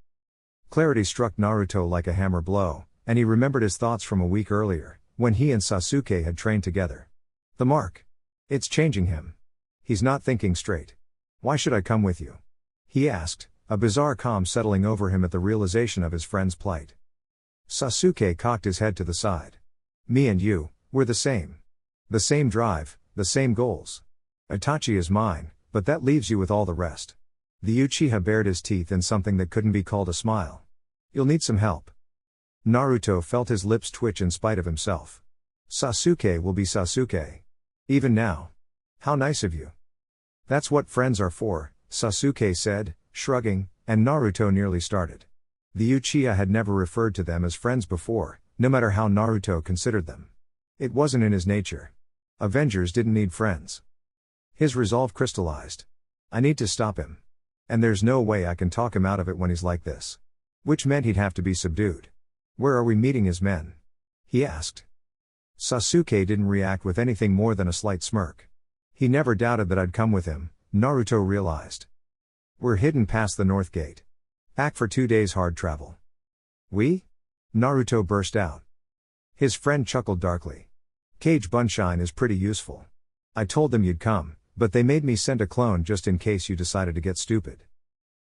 Clarity struck Naruto like a hammer blow, and he remembered his thoughts from a week earlier, when he and Sasuke had trained together. The mark. It's changing him. He's not thinking straight. Why should I come with you? He asked, a bizarre calm settling over him at the realization of his friend's plight. Sasuke cocked his head to the side. Me and you, we're the same. The same drive, the same goals. Itachi is mine, but that leaves you with all the rest. The Uchiha bared his teeth in something that couldn't be called a smile. You'll need some help. Naruto felt his lips twitch in spite of himself. Sasuke will be Sasuke. Even now. How nice of you. That's what friends are for, Sasuke said, shrugging, and Naruto nearly started. The Uchiha had never referred to them as friends before, no matter how Naruto considered them. It wasn't in his nature. Avengers didn't need friends. His resolve crystallized. I need to stop him. And there's no way I can talk him out of it when he's like this. Which meant he'd have to be subdued. Where are we meeting his men? He asked. Sasuke didn't react with anything more than a slight smirk. He never doubted that I'd come with him, Naruto realized. We're hidden past the north gate. Back for 2 days hard travel. We? Naruto burst out. His friend chuckled darkly. Cage Bunshine is pretty useful. I told them you'd come, but they made me send a clone just in case you decided to get stupid.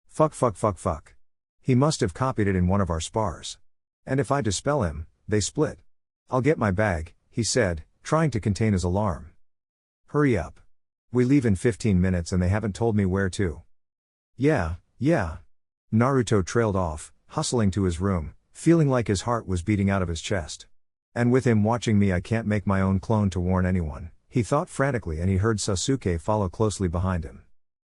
Fuck. He must have copied it in one of our spars. And if I dispel him, they split. I'll get my bag, he said, trying to contain his alarm. Hurry up. We leave in 15 minutes and they haven't told me where to. Yeah. Naruto trailed off, hustling to his room, feeling like his heart was beating out of his chest. And with him watching me I can't make my own clone to warn anyone, he thought frantically, and he heard Sasuke follow closely behind him.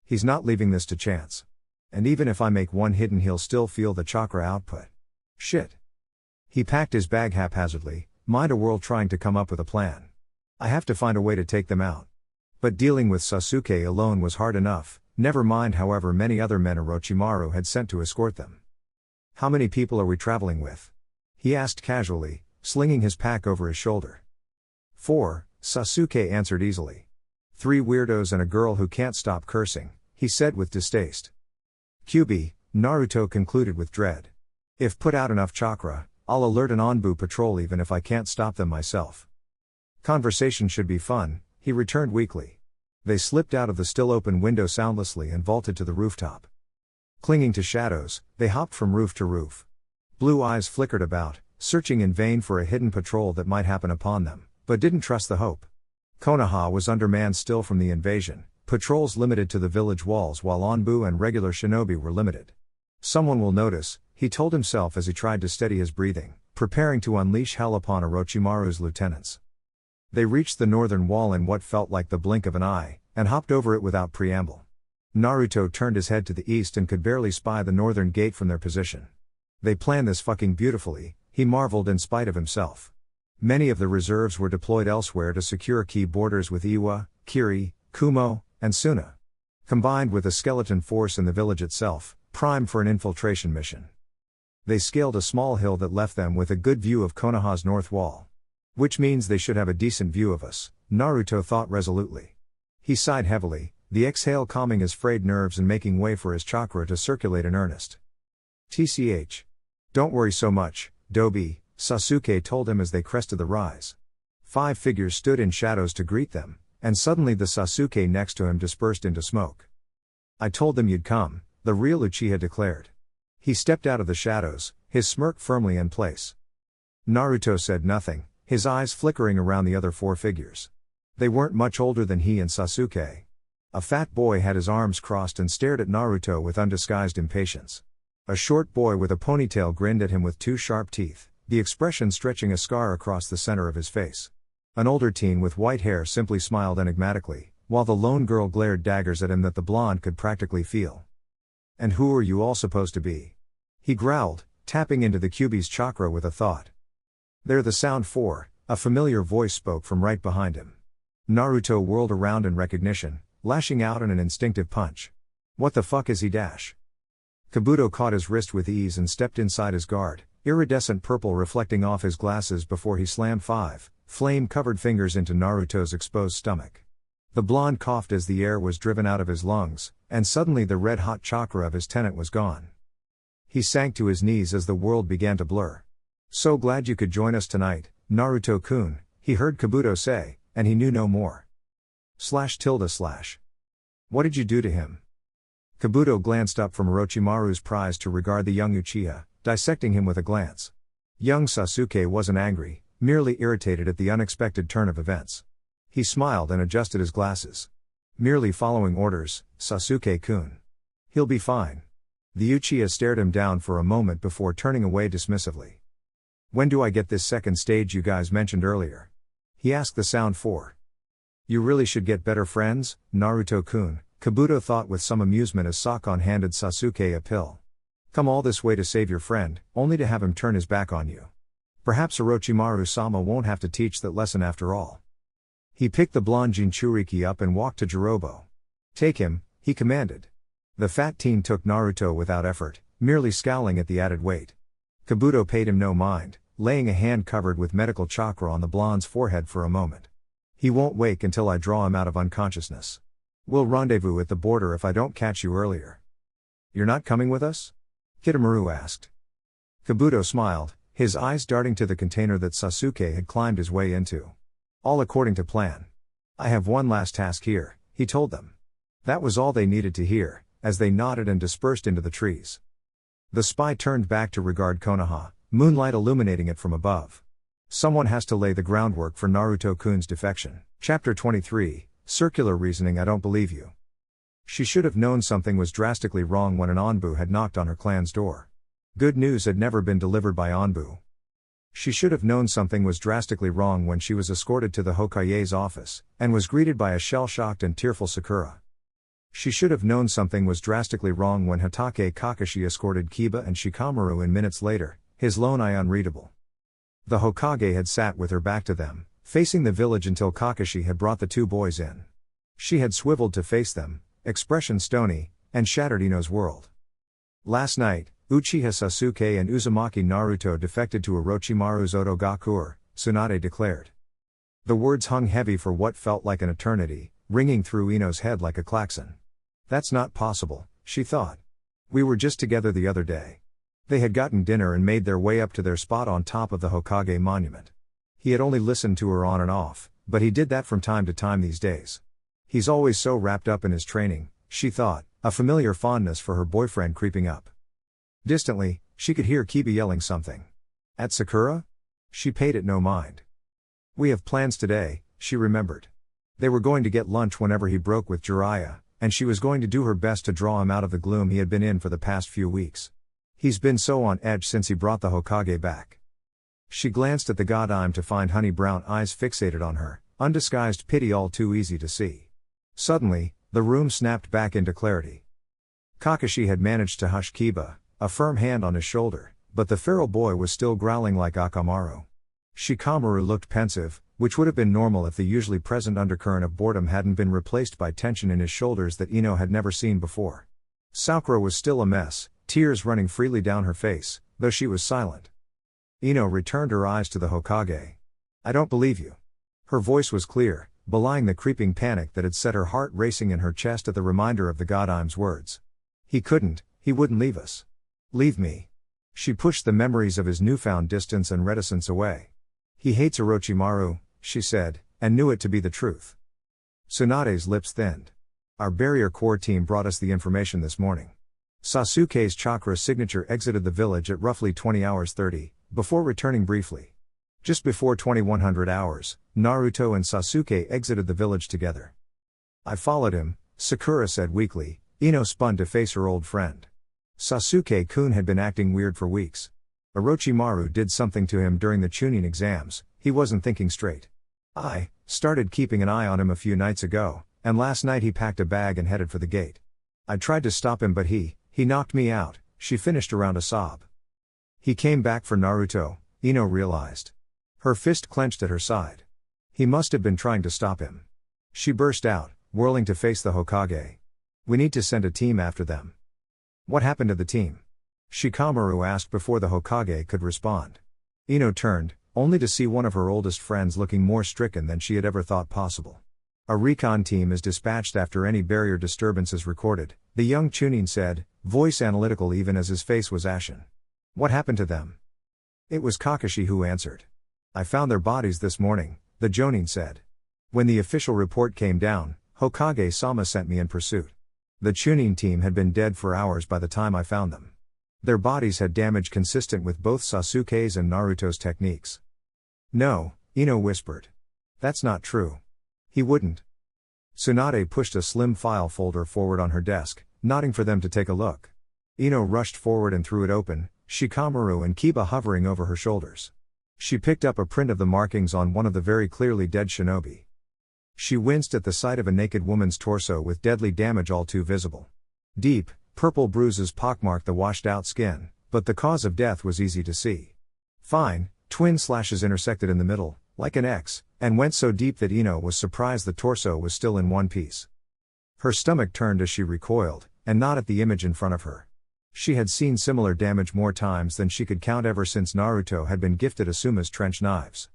He's not leaving this to chance. And even if I make one hidden he'll still feel the chakra output. Shit. He packed his bag haphazardly, mind a whirl trying to come up with a plan. I have to find a way to take them out. But dealing with Sasuke alone was hard enough, never mind however many other men Orochimaru had sent to escort them. How many people are we traveling with? He asked casually, slinging his pack over his shoulder. 4, Sasuke answered easily. 3 weirdos and a girl who can't stop cursing, he said with distaste. Kyuubi, Naruto concluded with dread. If put out enough chakra, I'll alert an Anbu patrol even if I can't stop them myself. Conversation should be fun, he returned weakly. They slipped out of the still open window soundlessly and vaulted to the rooftop. Clinging to shadows, they hopped from roof to roof. Blue eyes flickered about, searching in vain for a hidden patrol that might happen upon them, but didn't trust the hope. Konoha was undermanned still from the invasion, patrols limited to the village walls while Anbu and regular shinobi were limited. Someone will notice, he told himself as he tried to steady his breathing, preparing to unleash hell upon Orochimaru's lieutenants. They reached the northern wall in what felt like the blink of an eye, and hopped over it without preamble. Naruto turned his head to the east and could barely spy the northern gate from their position. They planned this fucking beautifully, he marveled in spite of himself. Many of the reserves were deployed elsewhere to secure key borders with Iwa, Kiri, Kumo, and Suna. Combined with a skeleton force in the village itself, primed for an infiltration mission. They scaled a small hill that left them with a good view of Konoha's north wall. Which means they should have a decent view of us, Naruto thought resolutely. He sighed heavily, the exhale calming his frayed nerves and making way for his chakra to circulate in earnest. TCH. Don't worry so much, Dobi, Sasuke told him as they crested the rise. 5 figures stood in shadows to greet them, and suddenly the Sasuke next to him dispersed into smoke. I told them you'd come, the real Uchiha declared. He stepped out of the shadows, his smirk firmly in place. Naruto said nothing, his eyes flickering around the other 4 figures. They weren't much older than he and Sasuke. A fat boy had his arms crossed and stared at Naruto with undisguised impatience. A short boy with a ponytail grinned at him with 2 sharp teeth, the expression stretching a scar across the center of his face. An older teen with white hair simply smiled enigmatically, while the lone girl glared daggers at him that the blonde could practically feel. And who are you all supposed to be? He growled, tapping into the Kyuubi's chakra with a thought. They're the Sound 4, a familiar voice spoke from right behind him. Naruto whirled around in recognition, lashing out in an instinctive punch. What the fuck is he dash? Kabuto caught his wrist with ease and stepped inside his guard, iridescent purple reflecting off his glasses before he slammed 5 flame-covered fingers into Naruto's exposed stomach. The blonde coughed as the air was driven out of his lungs, and suddenly the red-hot chakra of his tenant was gone. He sank to his knees as the world began to blur. So glad you could join us tonight, Naruto-kun, he heard Kabuto say, and he knew no more. // What did you do to him? Kabuto glanced up from Orochimaru's prize to regard the young Uchiha, dissecting him with a glance. Young Sasuke wasn't angry, merely irritated at the unexpected turn of events. He smiled and adjusted his glasses. Merely following orders, Sasuke-kun. He'll be fine. The Uchiha stared him down for a moment before turning away dismissively. When do I get this second stage you guys mentioned earlier? He asked the Sound 4. You really should get better friends, Naruto-kun, Kabuto thought with some amusement as Sakon handed Sasuke a pill. Come all this way to save your friend, only to have him turn his back on you. Perhaps Orochimaru-sama won't have to teach that lesson after all. He picked the blonde Jinchuriki up and walked to Jirobo. Take him, he commanded. The fat teen took Naruto without effort, merely scowling at the added weight. Kabuto paid him no mind, laying a hand covered with medical chakra on the blonde's forehead for a moment. He won't wake until I draw him out of unconsciousness. We'll rendezvous at the border if I don't catch you earlier. You're not coming with us? Kitamaru asked. Kabuto smiled, his eyes darting to the container that Sasuke had climbed his way into. All according to plan. I have one last task here, he told them. That was all they needed to hear, as they nodded and dispersed into the trees. The spy turned back to regard Konoha, moonlight illuminating it from above. Someone has to lay the groundwork for Naruto-kun's defection. Chapter 23, Circular Reasoning. I don't believe you. She should have known something was drastically wrong when an Anbu had knocked on her clan's door. Good news had never been delivered by Anbu. She should have known something was drastically wrong when she was escorted to the Hokage's office, and was greeted by a shell-shocked and tearful Sakura. She should have known something was drastically wrong when Hatake Kakashi escorted Kiba and Shikamaru in minutes later, his lone eye unreadable. The Hokage had sat with her back to them, facing the village until Kakashi had brought the two boys in. She had swiveled to face them, expression stony, and shattered Ino's world. Last night, Uchiha Sasuke and Uzumaki Naruto defected to Orochimaru's Otogakur, Tsunade declared. The words hung heavy for what felt like an eternity, ringing through Ino's head like a klaxon. That's not possible, she thought. We were just together the other day. They had gotten dinner and made their way up to their spot on top of the Hokage monument. He had only listened to her on and off, but he did that from time to time these days. He's always so wrapped up in his training, she thought, a familiar fondness for her boyfriend creeping up. Distantly, she could hear Kiba yelling something. At Sakura? She paid it no mind. We have plans today, she remembered. They were going to get lunch whenever he broke with Jiraiya, and she was going to do her best to draw him out of the gloom he had been in for the past few weeks. He's been so on edge since he brought the Hokage back. She glanced at the Godime to find honey brown eyes fixated on her, undisguised pity all too easy to see. Suddenly, the room snapped back into clarity. Kakashi had managed to hush Kiba, a firm hand on his shoulder, but the feral boy was still growling like Akamaru. Shikamaru looked pensive, which would have been normal if the usually present undercurrent of boredom hadn't been replaced by tension in his shoulders that Ino had never seen before. Sakura was still a mess, tears running freely down her face, though she was silent. Ino returned her eyes to the Hokage. I don't believe you. Her voice was clear, belying the creeping panic that had set her heart racing in her chest at the reminder of the Godime's words. He wouldn't leave us. Leave me. She pushed the memories of his newfound distance and reticence away. He hates Orochimaru, she said, and knew it to be the truth. Tsunade's lips thinned. Our barrier core team brought us the information this morning. Sasuke's chakra signature exited the village at roughly 20 hours 30, before returning briefly. Just before 2100 hours, Naruto and Sasuke exited the village together. I followed him, Sakura said weakly. Ino spun to face her old friend. Sasuke-kun had been acting weird for weeks. Orochimaru did something to him during the Chunin exams, he wasn't thinking straight. I started keeping an eye on him a few nights ago, and last night he packed a bag and headed for the gate. I tried to stop him but he knocked me out, she finished around a sob. He came back for Naruto, Ino realized. Her fist clenched at her side. He must have been trying to stop him. She burst out, whirling to face the Hokage. We need to send a team after them. What happened to the team? Shikamaru asked before the Hokage could respond. Ino turned, only to see one of her oldest friends looking more stricken than she had ever thought possible. A recon team is dispatched after any barrier disturbance is recorded, the young Chunin said, voice analytical even as his face was ashen. What happened to them? It was Kakashi who answered. I found their bodies this morning, the Jonin said. When the official report came down, Hokage-sama sent me in pursuit. The Chunin team had been dead for hours by the time I found them. Their bodies had damage consistent with both Sasuke's and Naruto's techniques. No, Ino whispered. That's not true. He wouldn't. Tsunade pushed a slim file folder forward on her desk, nodding for them to take a look. Ino rushed forward and threw it open, Shikamaru and Kiba hovering over her shoulders. She picked up a print of the markings on one of the very clearly dead shinobi. She winced at the sight of a naked woman's torso with deadly damage all too visible. Deep, purple bruises pockmarked the washed-out skin, but the cause of death was easy to see. Fine, twin slashes intersected in the middle, like an X, and went so deep that Ino was surprised the torso was still in one piece. Her stomach turned as she recoiled, and not at the image in front of her. She had seen similar damage more times than she could count ever since Naruto had been gifted Asuma's trench knives.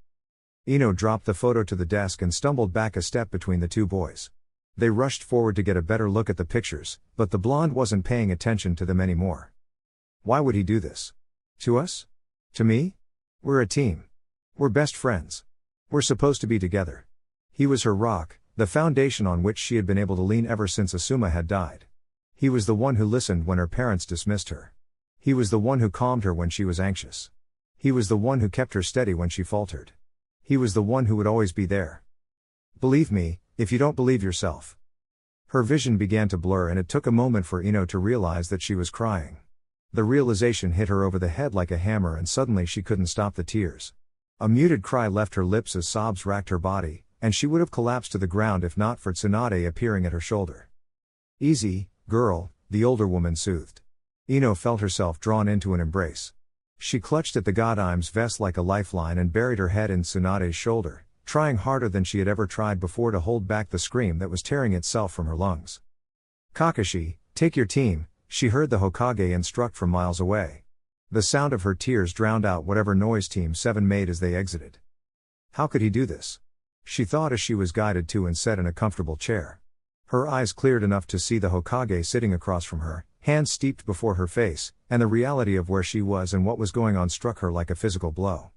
Ino dropped the photo to the desk and stumbled back a step between the two boys. They rushed forward to get a better look at the pictures, but the blonde wasn't paying attention to them anymore. Why would he do this? To us? To me? We're a team. We're best friends. We're supposed to be together. He was her rock, the foundation on which she had been able to lean ever since Asuma had died. He was the one who listened when her parents dismissed her. He was the one who calmed her when she was anxious. He was the one who kept her steady when she faltered. He was the one who would always be there. Believe me, if you don't believe yourself. Her vision began to blur and it took a moment for Ino to realize that she was crying. The realization hit her over the head like a hammer and suddenly she couldn't stop the tears. A muted cry left her lips as sobs racked her body, and she would have collapsed to the ground if not for Tsunade appearing at her shoulder. Easy, girl, the older woman soothed. Ino felt herself drawn into an embrace. She clutched at the Godime's vest like a lifeline and buried her head in Tsunade's shoulder, trying harder than she had ever tried before to hold back the scream that was tearing itself from her lungs. Kakashi, take your team, she heard the Hokage instruct from miles away. The sound of her tears drowned out whatever noise Team 7 made as they exited. How could he do this? She thought as she was guided to and sat in a comfortable chair. Her eyes cleared enough to see the Hokage sitting across from her, hands steeped before her face, and the reality of where she was and what was going on struck her like a physical blow.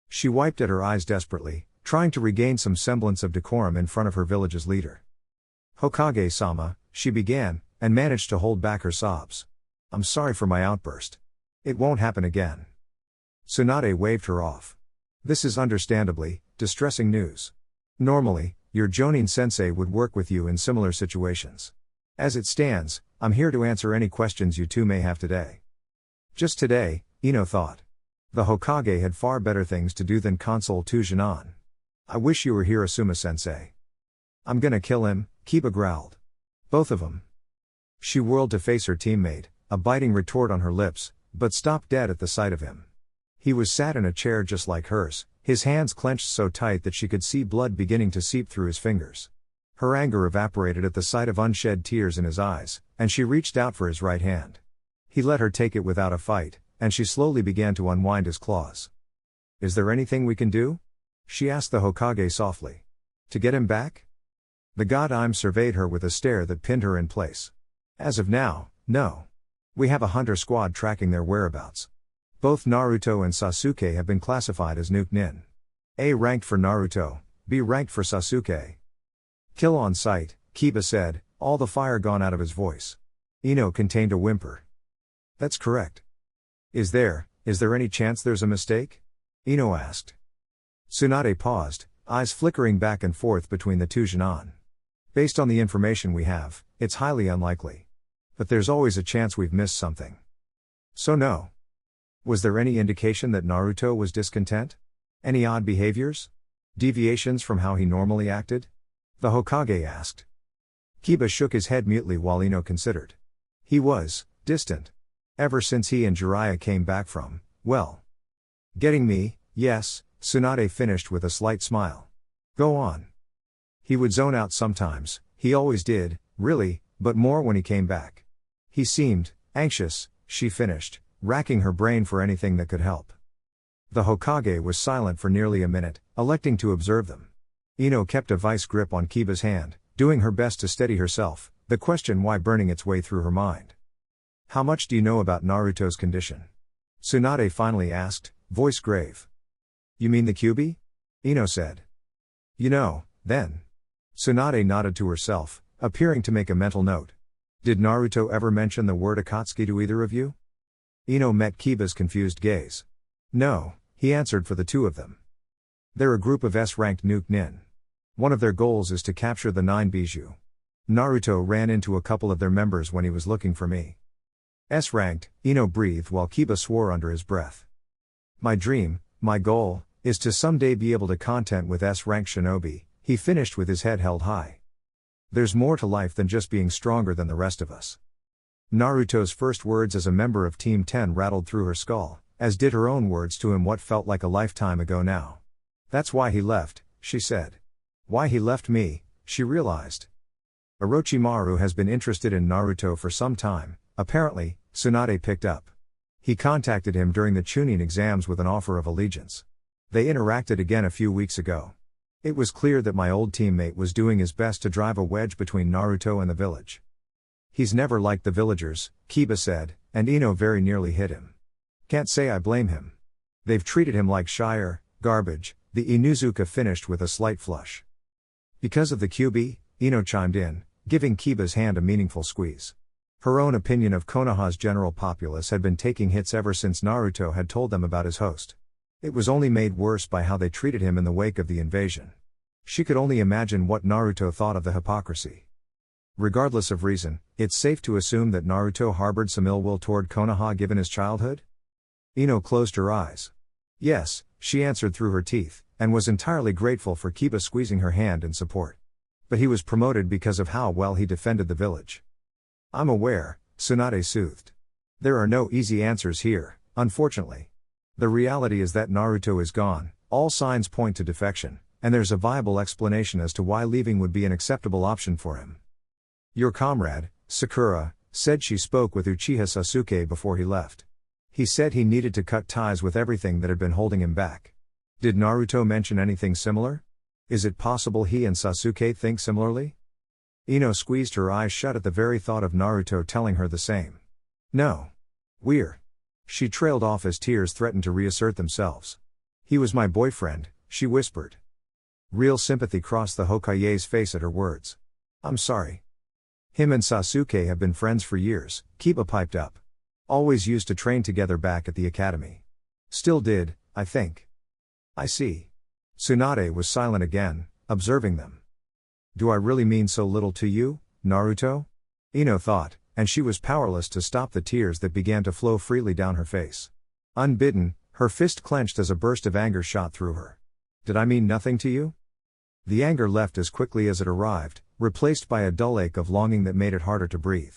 She wiped at her eyes desperately, trying to regain some semblance of decorum in front of her village's leader. Hokage-sama, she began, and managed to hold back her sobs. I'm sorry for my outburst. It won't happen again. Tsunade waved her off. This is understandably distressing news. Normally, your Jonin-sensei would work with you in similar situations. As it stands, I'm here to answer any questions you two may have today. Just today, Ino thought. The Hokage had far better things to do than console Tujinnan. I wish you were here, Asuma-sensei. I'm gonna kill him, Kiba growled. Both of them. She whirled to face her teammate, a biting retort on her lips, but stopped dead at the sight of him. He was sat in a chair just like hers, his hands clenched so tight that she could see blood beginning to seep through his fingers. Her anger evaporated at the sight of unshed tears in his eyes, and she reached out for his right hand. He let her take it without a fight, and she slowly began to unwind his claws. Is there anything we can do? She asked the Hokage softly. To get him back? The Godime surveyed her with a stare that pinned her in place. As of now, no. We have a hunter squad tracking their whereabouts. Both Naruto and Sasuke have been classified as Nuke Nin. A ranked for Naruto, B ranked for Sasuke. Kill on sight, Kiba said, all the fire gone out of his voice. Ino contained a whimper. That's correct. Is there any chance there's a mistake? Ino asked. Tsunade paused, eyes flickering back and forth between the two Jinan. Based on the information we have, it's highly unlikely. But there's always a chance we've missed something. So no. Was there any indication that Naruto was discontent? Any odd behaviors? Deviations from how he normally acted? The Hokage asked. Kiba shook his head mutely while Ino considered. He was distant. Ever since he and Jiraiya came back from, well. Getting me, yes, Tsunade finished with a slight smile. Go on. He would zone out sometimes, he always did, really, but more when he came back. He seemed anxious, she finished, racking her brain for anything that could help. The Hokage was silent for nearly a minute, electing to observe them. Ino kept a vice grip on Kiba's hand, doing her best to steady herself, the question why burning its way through her mind. How much do you know about Naruto's condition? Tsunade finally asked, voice grave. You mean the Kyuubi? Ino said. You know, then. Tsunade nodded to herself, appearing to make a mental note. Did Naruto ever mention the word Akatsuki to either of you? Ino met Kiba's confused gaze. No, he answered for the two of them. They're a group of S-ranked Nuke Nin. One of their goals is to capture the 9 Bijou. Naruto ran into a couple of their members when he was looking for me. S-ranked, Ino breathed while Kiba swore under his breath. My dream, my goal, is to someday be able to contend with S-ranked shinobi, he finished with his head held high. There's more to life than just being stronger than the rest of us. Naruto's first words as a member of Team 10 rattled through her skull, as did her own words to him what felt like a lifetime ago now. That's why he left, she said. Why he left me, she realized. Orochimaru has been interested in Naruto for some time, apparently, Tsunade picked up. He contacted him during the Chunin exams with an offer of allegiance. They interacted again a few weeks ago. It was clear that my old teammate was doing his best to drive a wedge between Naruto and the village. He's never liked the villagers, Kiba said, and Ino very nearly hit him. Can't say I blame him. They've treated him like shire, garbage, the Inuzuka finished with a slight flush. Because of the Kyuubi, Ino chimed in, giving Kiba's hand a meaningful squeeze. Her own opinion of Konoha's general populace had been taking hits ever since Naruto had told them about his host. It was only made worse by how they treated him in the wake of the invasion. She could only imagine what Naruto thought of the hypocrisy. Regardless of reason, it's safe to assume that Naruto harbored some ill will toward Konoha given his childhood? Ino closed her eyes. Yes, she answered through her teeth, and was entirely grateful for Kiba squeezing her hand in support. But he was promoted because of how well he defended the village. I'm aware, Tsunade soothed. There are no easy answers here, unfortunately. The reality is that Naruto is gone, all signs point to defection, and there's a viable explanation as to why leaving would be an acceptable option for him. Your comrade, Sakura, said she spoke with Uchiha Sasuke before he left. He said he needed to cut ties with everything that had been holding him back. Did Naruto mention anything similar? Is it possible he and Sasuke think similarly? Ino squeezed her eyes shut at the very thought of Naruto telling her the same. No. We're. She trailed off as tears threatened to reassert themselves. He was my boyfriend, she whispered. Real sympathy crossed the Hokage's face at her words. I'm sorry. Him and Sasuke have been friends for years, Kiba piped up. Always used to train together back at the academy. Still did, I think. I see. Tsunade was silent again, observing them. Do I really mean so little to you, Naruto? Ino thought, and she was powerless to stop the tears that began to flow freely down her face. Unbidden, her fist clenched as a burst of anger shot through her. Did I mean nothing to you? The anger left as quickly as it arrived, replaced by a dull ache of longing that made it harder to breathe.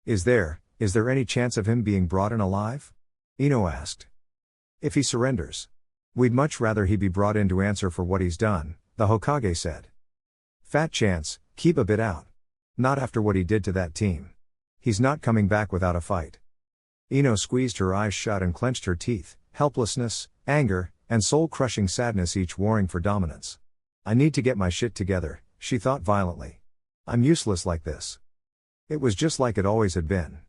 Is there any chance of him being brought in alive? Ino asked. If he surrenders. We'd much rather he be brought in to answer for what he's done, the Hokage said. Fat chance, Kiba bit out. Not after what he did to that team. He's not coming back without a fight. Ino squeezed her eyes shut and clenched her teeth, helplessness, anger, and soul-crushing sadness each warring for dominance. I need to get my shit together, she thought violently. I'm useless like this. It was just like it always had been.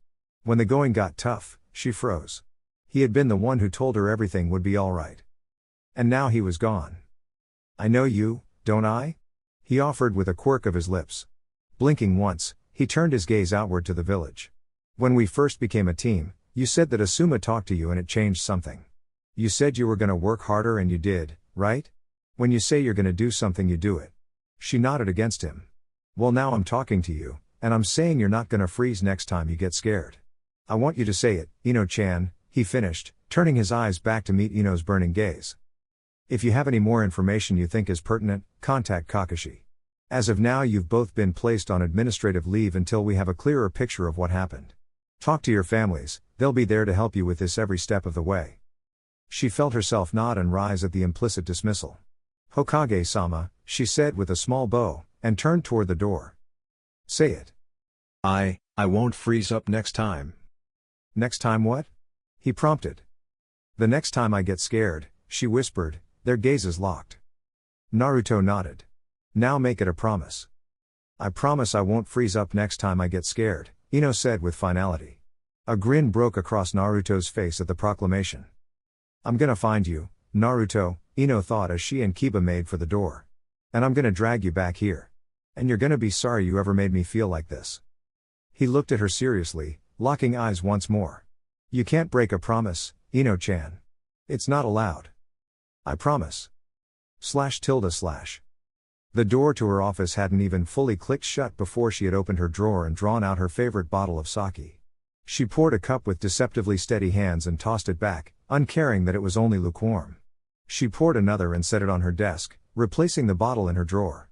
When the going got tough, she froze. He had been the one who told her everything would be alright. And now he was gone. I know you, don't I? He offered with a quirk of his lips. Blinking once, he turned his gaze outward to the village. When we first became a team, you said that Asuma talked to you and it changed something. You said you were gonna work harder and you did, right? When you say you're gonna do something you do it. She nodded against him. Well now I'm talking to you, and I'm saying you're not gonna freeze next time you get scared. I want you to say it, Ino-chan, he finished, turning his eyes back to meet Ino's burning gaze. If you have any more information you think is pertinent, contact Kakashi. As of now you've both been placed on administrative leave until we have a clearer picture of what happened. Talk to your families, they'll be there to help you with this every step of the way. She felt herself nod and rise at the implicit dismissal. Hokage-sama, she said with a small bow, and turned toward the door. Say it. I won't freeze up next time. Next time what? He prompted. The next time I get scared, she whispered, their gazes locked. Naruto nodded. Now make it a promise. I promise I won't freeze up next time I get scared, Ino said with finality. A grin broke across Naruto's face at the proclamation. I'm gonna find you, Naruto, Ino thought as she and Kiba made for the door. And I'm gonna drag you back here. And you're gonna be sorry you ever made me feel like this. He looked at her seriously, locking eyes once more. You can't break a promise, Ino-chan. It's not allowed. I promise. // The door to her office hadn't even fully clicked shut before she had opened her drawer and drawn out her favorite bottle of sake. She poured a cup with deceptively steady hands and tossed it back, uncaring that it was only lukewarm. She poured another and set it on her desk, replacing the bottle in her drawer.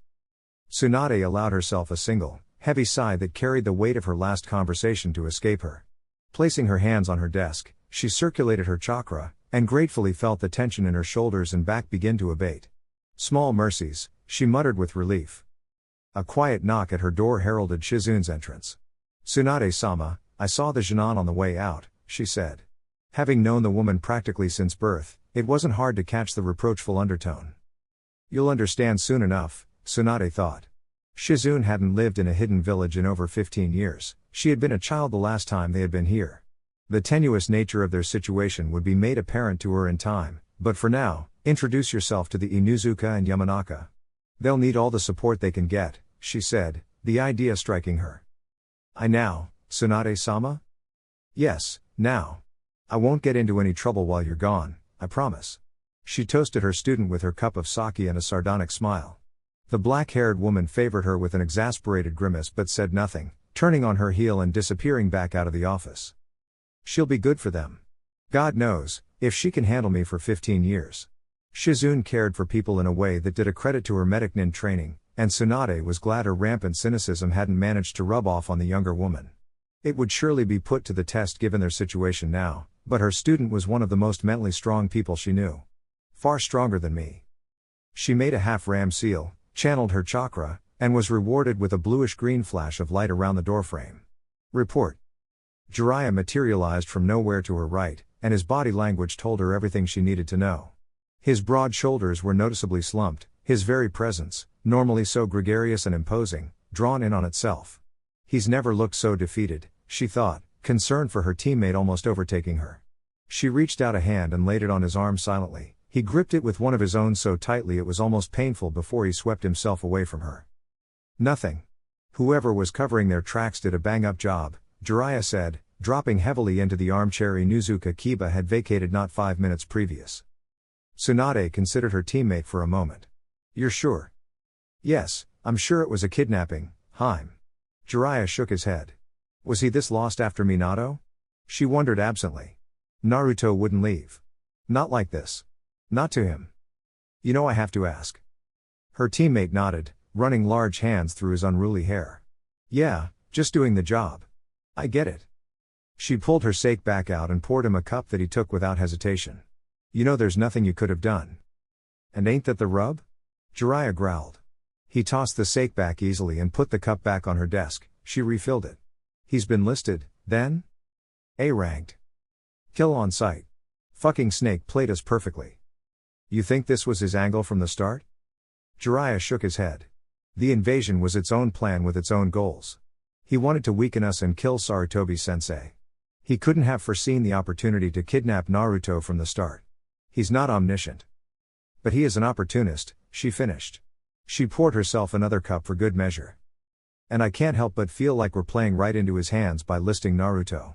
Tsunade allowed herself a single, heavy sigh that carried the weight of her last conversation to escape her. Placing her hands on her desk, she circulated her chakra, and gratefully felt the tension in her shoulders and back begin to abate. Small mercies, she muttered with relief. A quiet knock at her door heralded Shizune's entrance. Tsunade-sama, I saw the Jinan on the way out, she said. Having known the woman practically since birth, it wasn't hard to catch the reproachful undertone. You'll understand soon enough, Tsunade thought. Shizune hadn't lived in a hidden village in over 15 years, she had been a child the last time they had been here. The tenuous nature of their situation would be made apparent to her in time, but for now, introduce yourself to the Inuzuka and Yamanaka. They'll need all the support they can get, she said, the idea striking her. I now, Tsunade-sama? Yes, now. I won't get into any trouble while you're gone, I promise. She toasted her student with her cup of sake and a sardonic smile. The black-haired woman favored her with an exasperated grimace but said nothing, turning on her heel and disappearing back out of the office. She'll be good for them. God knows, if she can handle me for 15 years. Shizune cared for people in a way that did a credit to her medic nin training, and Tsunade was glad her rampant cynicism hadn't managed to rub off on the younger woman. It would surely be put to the test given their situation now, But her student was one of the most mentally strong people she knew. Far stronger than me. She made a half-ram seal, channeled her chakra, and was rewarded with a bluish-green flash of light around the doorframe. Report. Jiraiya materialized from nowhere to her right, and his body language told her everything she needed to know. His broad shoulders were noticeably slumped, his very presence, normally so gregarious and imposing, drawn in on itself. He's never looked so defeated, she thought, concern for her teammate almost overtaking her. She reached out a hand and laid it on his arm silently. He gripped it with one of his own so tightly it was almost painful before he swept himself away from her. Nothing. Whoever was covering their tracks did a bang-up job, Jiraiya said, dropping heavily into the armchair Inuzuka Kiba had vacated not 5 minutes previous. Tsunade considered her teammate for a moment. You're sure? Yes, I'm sure it was a kidnapping, Haim. Jiraiya shook his head. Was he this lost after Minato? She wondered absently. Naruto wouldn't leave. Not like this. Not to him. You know I have to ask. Her teammate nodded, running large hands through his unruly hair. Yeah, just doing the job. I get it. She pulled her sake back out and poured him a cup that he took without hesitation. You know there's nothing you could have done. And ain't that the rub? Jiraiya growled. He tossed the sake back easily and put the cup back on her desk. She refilled it. He's been listed, then? A-ranked. Kill on sight. Fucking snake played us perfectly. You think this was his angle from the start? Jiraiya shook his head. The invasion was its own plan with its own goals. He wanted to weaken us and kill Sarutobi-sensei. He couldn't have foreseen the opportunity to kidnap Naruto from the start. He's not omniscient. But he is an opportunist, she finished. She poured herself another cup for good measure. And I can't help but feel like we're playing right into his hands by listing Naruto.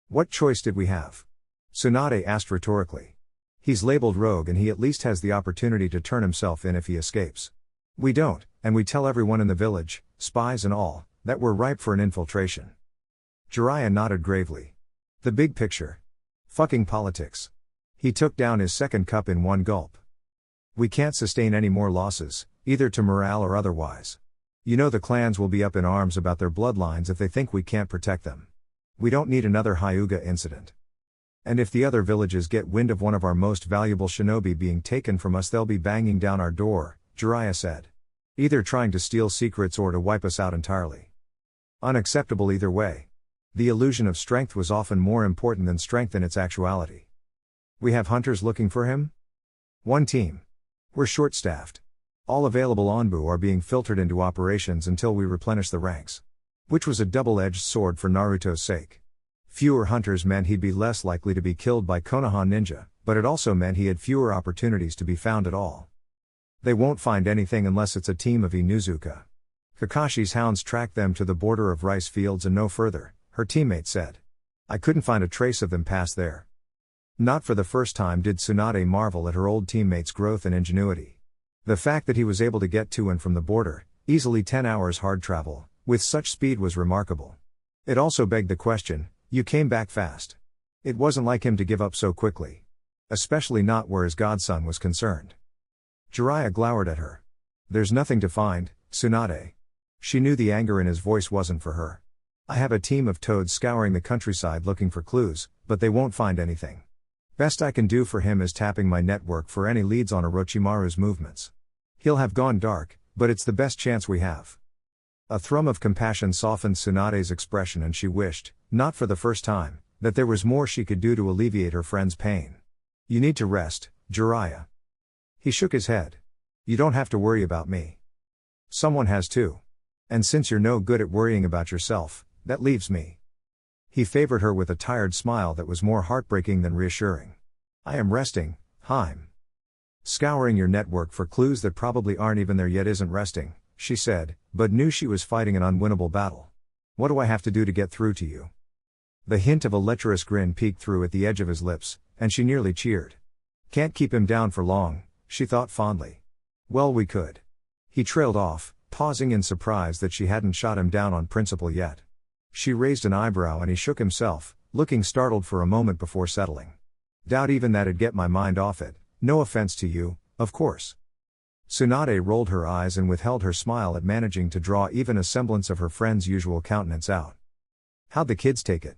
What choice did we have? Tsunade asked rhetorically. He's labeled rogue and he at least has the opportunity to turn himself in if he escapes. We don't, and we tell everyone in the village, spies and all, that we're ripe for an infiltration. Jiraiya nodded gravely. The big picture. Fucking politics. He took down his second cup in one gulp. We can't sustain any more losses, either to morale or otherwise. You know the clans will be up in arms about their bloodlines if they think we can't protect them. We don't need another Hyuga incident. And if the other villages get wind of one of our most valuable shinobi being taken from us they'll be banging down our door, Jiraiya said. Either trying to steal secrets or to wipe us out entirely. Unacceptable either way. The illusion of strength was often more important than strength in its actuality. We have hunters looking for him? One team. We're short-staffed. All available Onbu are being filtered into operations until we replenish the ranks. Which was a double-edged sword for Naruto's sake. Fewer hunters meant he'd be less likely to be killed by Konoha ninja, but it also meant he had fewer opportunities to be found at all. They won't find anything unless it's a team of Inuzuka. Kakashi's hounds tracked them to the border of rice fields and no further, her teammate said. I couldn't find a trace of them past there. Not for the first time did Tsunade marvel at her old teammate's growth and ingenuity. The fact that he was able to get to and from the border, easily 10 hours hard travel, with such speed was remarkable. It also begged the question, you came back fast. It wasn't like him to give up so quickly. Especially not where his godson was concerned. Jiraiya glowered at her. There's nothing to find, Tsunade. She knew the anger in his voice wasn't for her. I have a team of toads scouring the countryside looking for clues, but they won't find anything. Best I can do for him is tapping my network for any leads on Orochimaru's movements. He'll have gone dark, but it's the best chance we have. A thrum of compassion softened Tsunade's expression and she wished, not for the first time, that there was more she could do to alleviate her friend's pain. You need to rest, Jiraiya. He shook his head. You don't have to worry about me. Someone has to. And since you're no good at worrying about yourself, that leaves me. He favored her with a tired smile that was more heartbreaking than reassuring. I am resting, Haim. Scouring your network for clues that probably aren't even there yet isn't resting, she said, but knew she was fighting an unwinnable battle. What do I have to do to get through to you? The hint of a lecherous grin peeked through at the edge of his lips, and she nearly cheered. Can't keep him down for long, she thought fondly. Well, we could. He trailed off, pausing in surprise that she hadn't shot him down on principle yet. She raised an eyebrow and he shook himself, looking startled for a moment before settling. Doubt even that'd get my mind off it, no offense to you, of course. Tsunade rolled her eyes and withheld her smile at managing to draw even a semblance of her friend's usual countenance out. How'd the kids take it?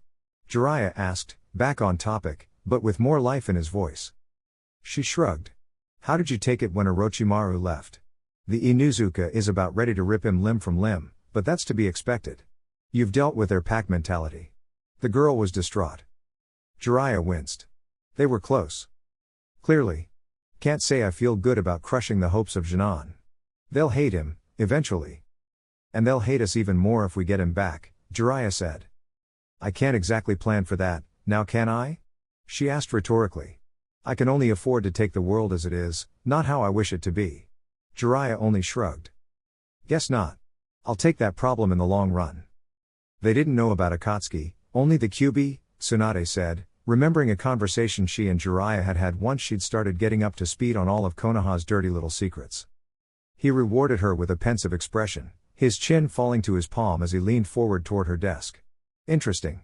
Jiraiya asked, back on topic, but with more life in his voice. She shrugged. How did you take it when Orochimaru left? The Inuzuka is about ready to rip him limb from limb, but that's to be expected. You've dealt with their pack mentality. The girl was distraught. Jiraiya winced. They were close. Clearly. Can't say I feel good about crushing the hopes of Jinan. They'll hate him, eventually. And they'll hate us even more if we get him back, Jiraiya said. I can't exactly plan for that, now can I? She asked rhetorically. I can only afford to take the world as it is, not how I wish it to be. Jiraiya only shrugged. Guess not. I'll take that problem in the long run. They didn't know about Akatsuki, only the Kyuubi, Tsunade said, remembering a conversation she and Jiraiya had had once she'd started getting up to speed on all of Konoha's dirty little secrets. He rewarded her with a pensive expression, his chin falling to his palm as he leaned forward toward her desk. Interesting.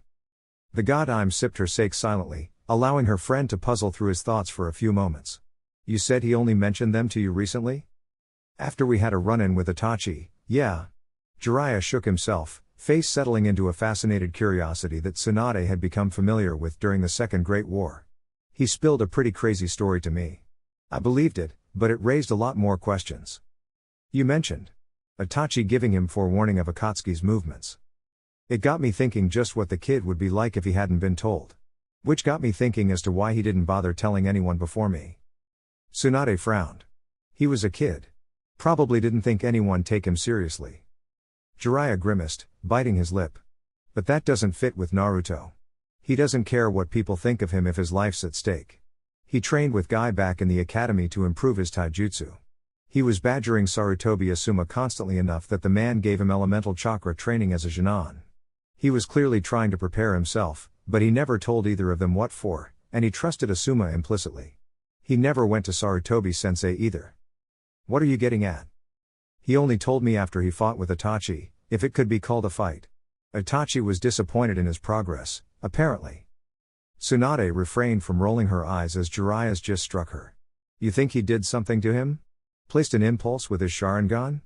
The god sipped her sake silently, allowing her friend to puzzle through his thoughts for a few moments. You said he only mentioned them to you recently? After we had a run-in with Itachi, yeah. Jiraiya shook himself, face settling into a fascinated curiosity that Tsunade had become familiar with during the Second Great War. He spilled a pretty crazy story to me. I believed it, but it raised a lot more questions. You mentioned Itachi giving him forewarning of Akatsuki's movements. It got me thinking just what the kid would be like if he hadn't been told. Which got me thinking as to why he didn't bother telling anyone before me. Tsunade frowned. He was a kid. Probably didn't think anyone take him seriously. Jiraiya grimaced, biting his lip. But that doesn't fit with Naruto. He doesn't care what people think of him if his life's at stake. He trained with Guy back in the academy to improve his taijutsu. He was badgering Sarutobi Asuma constantly enough that the man gave him elemental chakra training as a Jinan. He was clearly trying to prepare himself, but he never told either of them what for, and he trusted Asuma implicitly. He never went to Sarutobi-sensei either. What are you getting at? He only told me after he fought with Itachi, if it could be called a fight. Itachi was disappointed in his progress, apparently. Tsunade refrained from rolling her eyes as Jiraiya's just struck her. You think he did something to him? Placed an impulse with his Sharingan?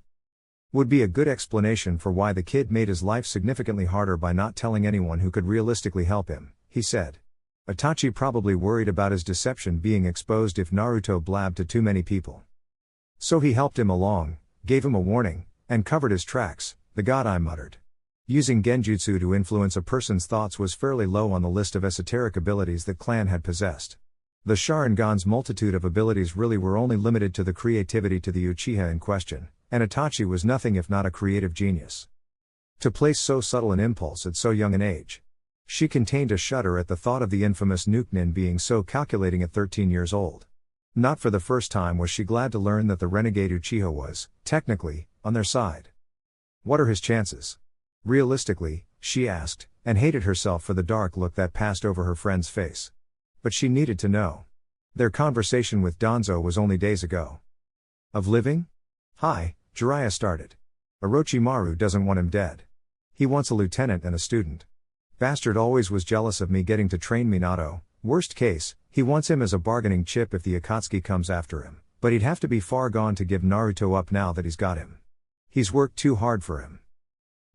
Would be a good explanation for why the kid made his life significantly harder by not telling anyone who could realistically help him, he said. Itachi probably worried about his deception being exposed if Naruto blabbed to too many people. So he helped him along, gave him a warning, and covered his tracks, the god muttered. Using genjutsu to influence a person's thoughts was fairly low on the list of esoteric abilities that clan had possessed. The Sharingan's multitude of abilities really were only limited to the creativity to the Uchiha in question, and Itachi was nothing if not a creative genius. To place so subtle an impulse at so young an age. She contained a shudder at the thought of the infamous Nukenin being so calculating at 13 years old. Not for the first time was she glad to learn that the renegade Uchiha was, technically, on their side. What are his chances? Realistically, she asked, and hated herself for the dark look that passed over her friend's face. But she needed to know. Their conversation with Danzo was only days ago. Of living? Hi, Jiraiya started. Orochimaru doesn't want him dead. He wants a lieutenant and a student. Bastard always was jealous of me getting to train Minato. Worst case, he wants him as a bargaining chip if the Akatsuki comes after him, but he'd have to be far gone to give Naruto up now that he's got him. He's worked too hard for him.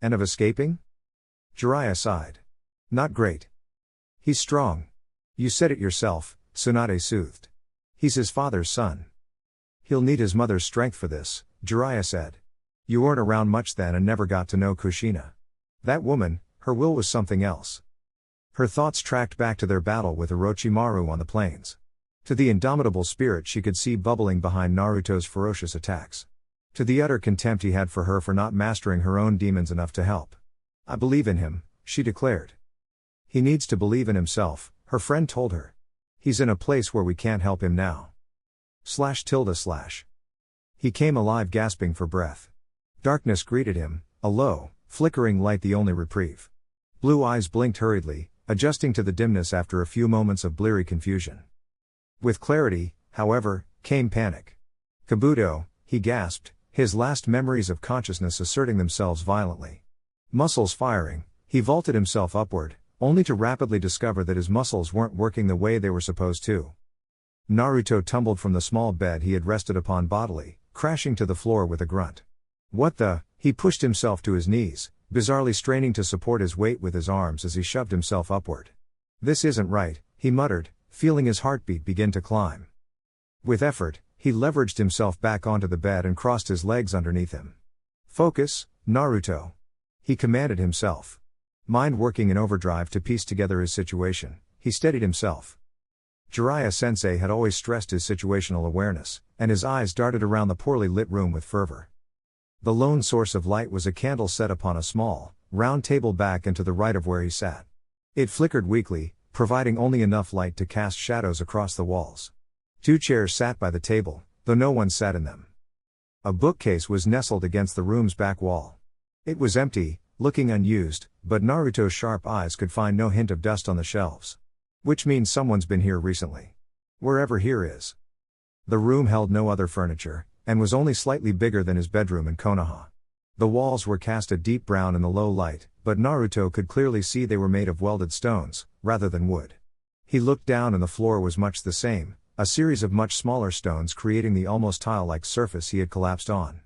And of escaping? Jiraiya sighed. Not great. He's strong. You said it yourself, Tsunade soothed. He's his father's son. He'll need his mother's strength for this, Jiraiya said. You weren't around much then and never got to know Kushina. That woman, her will was something else. Her thoughts tracked back to their battle with Orochimaru on the plains. To the indomitable spirit she could see bubbling behind Naruto's ferocious attacks. To the utter contempt he had for her for not mastering her own demons enough to help. I believe in him, she declared. He needs to believe in himself, her friend told her. He's in a place where we can't help him now. // He came alive gasping for breath. Darkness greeted him, a low, flickering light the only reprieve. Blue eyes blinked hurriedly, adjusting to the dimness after a few moments of bleary confusion. With clarity, however, came panic. Kabuto, he gasped, his last memories of consciousness asserting themselves violently. Muscles firing, he vaulted himself upward, only to rapidly discover that his muscles weren't working the way they were supposed to. Naruto tumbled from the small bed he had rested upon bodily, crashing to the floor with a grunt. What the? He pushed himself to his knees, bizarrely straining to support his weight with his arms as he shoved himself upward. This isn't right, he muttered, feeling his heartbeat begin to climb. With effort, he leveraged himself back onto the bed and crossed his legs underneath him. Focus, Naruto. He commanded himself. Mind working in overdrive to piece together his situation, he steadied himself. Jiraiya-sensei had always stressed his situational awareness, and his eyes darted around the poorly lit room with fervor. The lone source of light was a candle set upon a small, round table back and to the right of where he sat. It flickered weakly, providing only enough light to cast shadows across the walls. 2 chairs sat by the table, though no one sat in them. A bookcase was nestled against the room's back wall. It was empty, looking unused, but Naruto's sharp eyes could find no hint of dust on the shelves. Which means someone's been here recently. Wherever here is. The room held no other furniture, and was only slightly bigger than his bedroom in Konoha. The walls were cast a deep brown in the low light, but Naruto could clearly see they were made of welded stones, rather than wood. He looked down and the floor was much the same, a series of much smaller stones creating the almost tile-like surface he had collapsed on.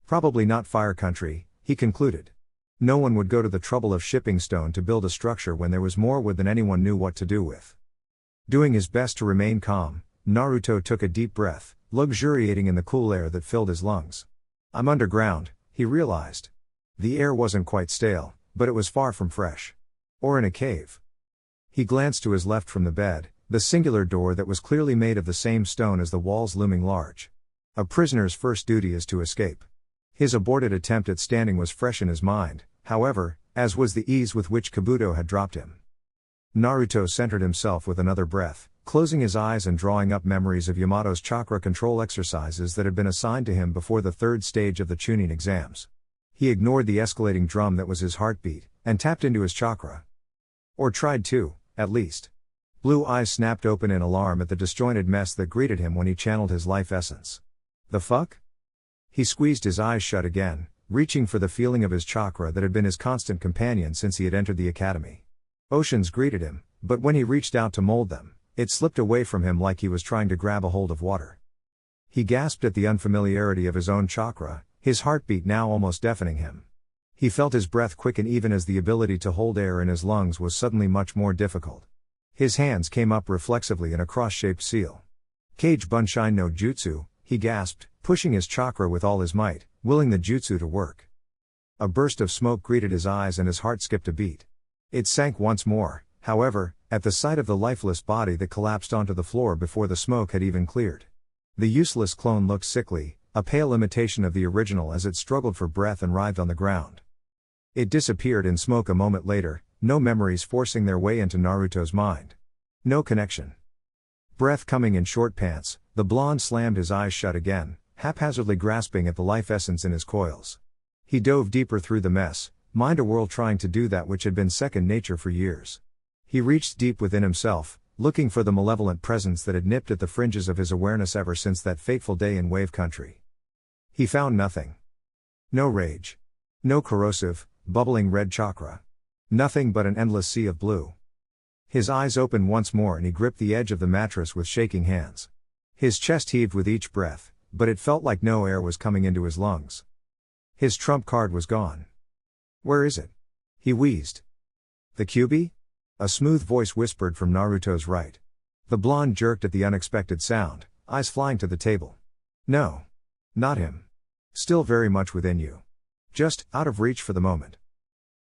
Probably not fire country, he concluded. No one would go to the trouble of shipping stone to build a structure when there was more wood than anyone knew what to do with. Doing his best to remain calm, Naruto took a deep breath, luxuriating in the cool air that filled his lungs. I'm underground, he realized. The air wasn't quite stale, but it was far from fresh. Or in a cave. He glanced to his left from the bed, the singular door that was clearly made of the same stone as the walls looming large. A prisoner's first duty is to escape. His aborted attempt at standing was fresh in his mind, however, as was the ease with which Kabuto had dropped him. Naruto centered himself with another breath, closing his eyes and drawing up memories of Yamato's chakra control exercises that had been assigned to him before the 3rd stage of the Chunin exams. He ignored the escalating drum that was his heartbeat, and tapped into his chakra. Or tried to, at least. Blue eyes snapped open in alarm at the disjointed mess that greeted him when he channeled his life essence. The fuck? He squeezed his eyes shut again, reaching for the feeling of his chakra that had been his constant companion since he had entered the academy. Oceans greeted him, but when he reached out to mold them, it slipped away from him like he was trying to grab a hold of water. He gasped at the unfamiliarity of his own chakra, his heartbeat now almost deafening him. He felt his breath quicken even as the ability to hold air in his lungs was suddenly much more difficult. His hands came up reflexively in a cross-shaped seal. Kage Bunshin no Jutsu, he gasped, pushing his chakra with all his might, willing the jutsu to work. A burst of smoke greeted his eyes and his heart skipped a beat. It sank once more, however, at the sight of the lifeless body that collapsed onto the floor before the smoke had even cleared. The useless clone looked sickly, a pale imitation of the original as it struggled for breath and writhed on the ground. It disappeared in smoke a moment later, no memories forcing their way into Naruto's mind. No connection. Breath coming in short pants, the blonde slammed his eyes shut again, haphazardly grasping at the life essence in his coils. He dove deeper through the mess, mind a whirl trying to do that which had been second nature for years. He reached deep within himself, looking for the malevolent presence that had nipped at the fringes of his awareness ever since that fateful day in Wave Country. He found nothing. No rage. No corrosive, bubbling red chakra. Nothing but an endless sea of blue. His eyes opened once more and he gripped the edge of the mattress with shaking hands. His chest heaved with each breath, but it felt like no air was coming into his lungs. His trump card was gone. Where is it? He wheezed. The Kyuubi? A smooth voice whispered from Naruto's right. The blonde jerked at the unexpected sound, eyes flying to the table. No. Not him. Still very much within you. Just out of reach for the moment.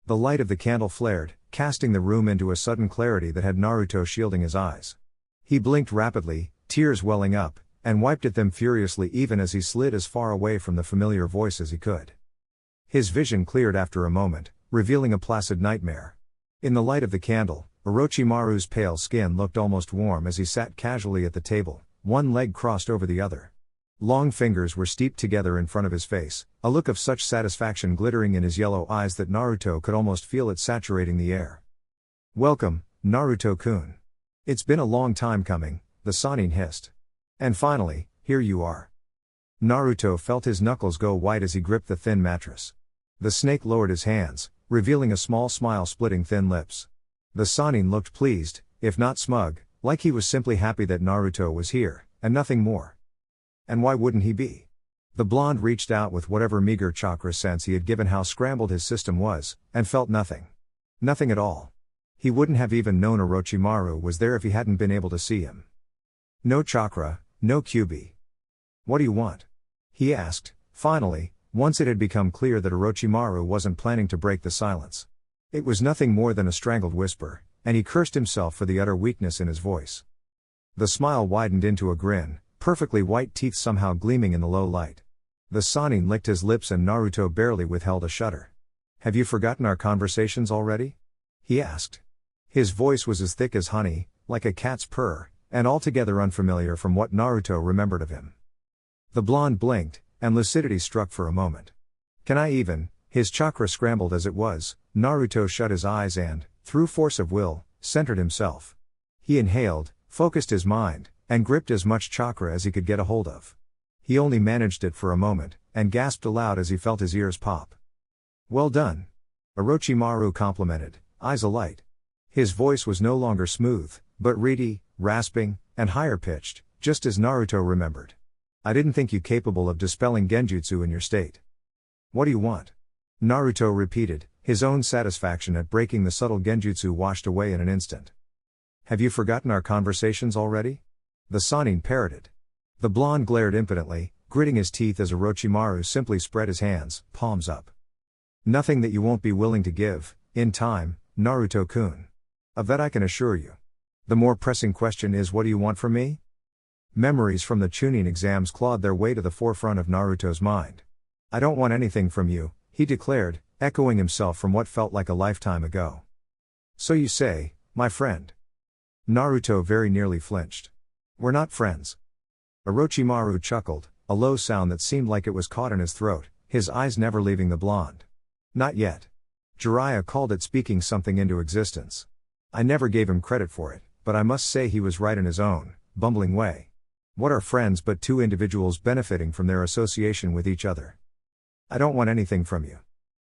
The light of the candle flared, casting the room into a sudden clarity that had Naruto shielding his eyes. He blinked rapidly, tears welling up, and wiped at them furiously even as he slid as far away from the familiar voice as he could. His vision cleared after a moment, revealing a placid nightmare. In the light of the candle, Orochimaru's pale skin looked almost warm as he sat casually at the table, one leg crossed over the other. Long fingers were steeped together in front of his face, a look of such satisfaction glittering in his yellow eyes that Naruto could almost feel it saturating the air. Welcome, Naruto-kun. It's been a long time coming, the Sannin hissed. And finally, here you are. Naruto felt his knuckles go white as he gripped the thin mattress. The snake lowered his hands, revealing a small smile splitting thin lips. The Sannin looked pleased, if not smug, like he was simply happy that Naruto was here, and nothing more. And why wouldn't he be? The blonde reached out with whatever meager chakra sense he had given how scrambled his system was, and felt nothing. Nothing at all. He wouldn't have even known Orochimaru was there if he hadn't been able to see him. No chakra, no QB. What do you want? He asked, finally, once it had become clear that Orochimaru wasn't planning to break the silence. It was nothing more than a strangled whisper, and he cursed himself for the utter weakness in his voice. The smile widened into a grin, perfectly white teeth somehow gleaming in the low light. The Sannin licked his lips and Naruto barely withheld a shudder. Have you forgotten our conversations already? He asked. His voice was as thick as honey, like a cat's purr, and altogether unfamiliar from what Naruto remembered of him. The blonde blinked, and lucidity struck for a moment. Can I even? His chakra scrambled as it was. Naruto shut his eyes and, through force of will, centered himself. He inhaled, focused his mind, and gripped as much chakra as he could get a hold of. He only managed it for a moment, and gasped aloud as he felt his ears pop. Well done. Orochimaru complimented, eyes alight. His voice was no longer smooth, but reedy, rasping, and higher pitched, just as Naruto remembered. I didn't think you capable of dispelling genjutsu in your state. What do you want? Naruto repeated, his own satisfaction at breaking the subtle genjutsu washed away in an instant. Have you forgotten our conversations already? The Sannin parroted. The blonde glared impotently, gritting his teeth as Orochimaru simply spread his hands, palms up. Nothing that you won't be willing to give, in time, Naruto-kun. Of that I can assure you. The more pressing question is, what do you want from me? Memories from the Chunin exams clawed their way to the forefront of Naruto's mind. I don't want anything from you, he declared, echoing himself from what felt like a lifetime ago. So you say, my friend. Naruto very nearly flinched. We're not friends. Orochimaru chuckled, a low sound that seemed like it was caught in his throat, his eyes never leaving the blonde. Not yet. Jiraiya called it speaking something into existence. I never gave him credit for it, but I must say he was right in his own, bumbling way. What are friends but two individuals benefiting from their association with each other? I don't want anything from you.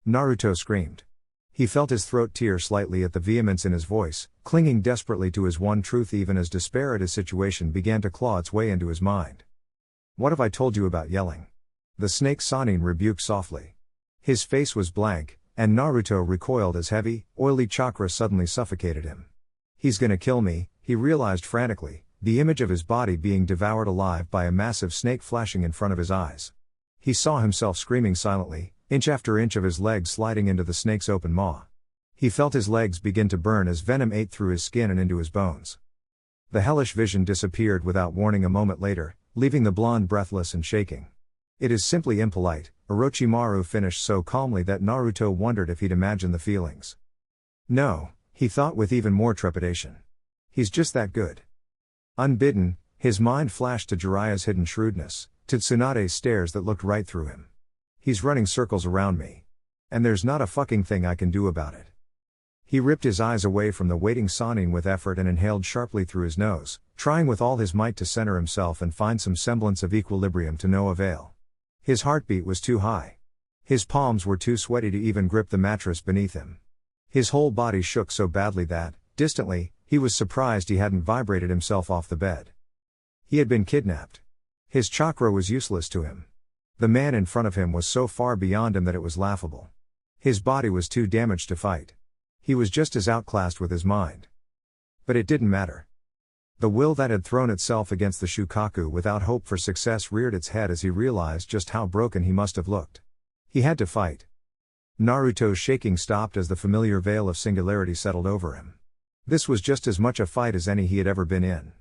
Naruto screamed. He felt his throat tear slightly at the vehemence in his voice, clinging desperately to his one truth even as despair at his situation began to claw its way into his mind. What have I told you about yelling? The snake Sannin rebuked softly. His face was blank, and Naruto recoiled as heavy, oily chakra suddenly suffocated him. He's gonna kill me, he realized frantically, the image of his body being devoured alive by a massive snake flashing in front of his eyes. He saw himself screaming silently, inch after inch of his legs sliding into the snake's open maw. He felt his legs begin to burn as venom ate through his skin and into his bones. The hellish vision disappeared without warning a moment later, leaving the blonde breathless and shaking. It is simply impolite, Orochimaru finished so calmly that Naruto wondered if he'd imagined the feelings. No, he thought with even more trepidation. He's just that good. Unbidden, his mind flashed to Jiraiya's hidden shrewdness, to Tsunade's stares that looked right through him. He's running circles around me. And there's not a fucking thing I can do about it. He ripped his eyes away from the waiting Sannin with effort and inhaled sharply through his nose, trying with all his might to center himself and find some semblance of equilibrium to no avail. His heartbeat was too high. His palms were too sweaty to even grip the mattress beneath him. His whole body shook so badly that, distantly, he was surprised he hadn't vibrated himself off the bed. He had been kidnapped. His chakra was useless to him. The man in front of him was so far beyond him that it was laughable. His body was too damaged to fight. He was just as outclassed with his mind. But it didn't matter. The will that had thrown itself against the Shukaku without hope for success reared its head as he realized just how broken he must have looked. He had to fight. Naruto's shaking stopped as the familiar veil of singularity settled over him. This was just as much a fight as any he had ever been in.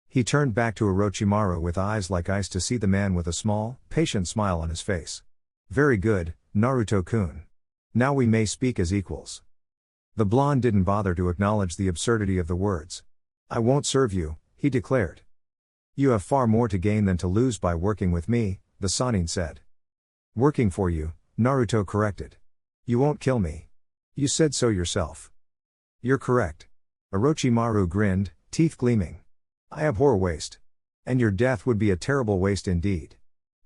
He turned back to Orochimaru with eyes like ice to see the man with a small, patient smile on his face. Very good, Naruto-kun. Now we may speak as equals. The blonde didn't bother to acknowledge the absurdity of the words. I won't serve you, he declared. You have far more to gain than to lose by working with me, the Sannin said. Working for you, Naruto corrected. You won't kill me. You said so yourself. You're correct. Orochimaru grinned, teeth gleaming. I abhor waste. And your death would be a terrible waste indeed.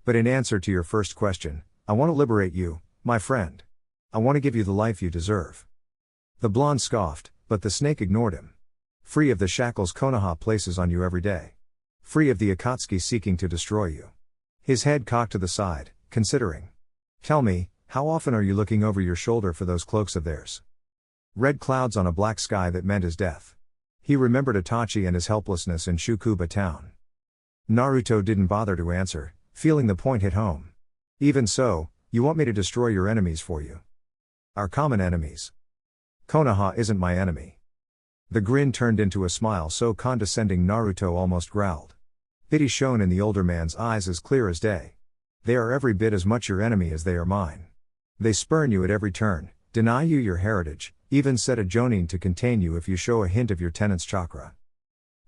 But in answer to your first question, I want to liberate you, my friend. I want to give you the life you deserve. The blonde scoffed, but the snake ignored him. Free of the shackles Konoha places on you every day. Free of the Akatsuki seeking to destroy you. His head cocked to the side, considering. Tell me, how often are you looking over your shoulder for those cloaks of theirs? Red clouds on a black sky that meant his death. He remembered Itachi and his helplessness in Shukuba town. Naruto didn't bother to answer, feeling the point hit home. Even so, you want me to destroy your enemies for you? Our common enemies. Konoha isn't my enemy. The grin turned into a smile so condescending Naruto almost growled. Pity shone in the older man's eyes as clear as day. They are every bit as much your enemy as they are mine. They spurn you at every turn, deny you your heritage, even set a jonin to contain you if you show a hint of your tenant's chakra.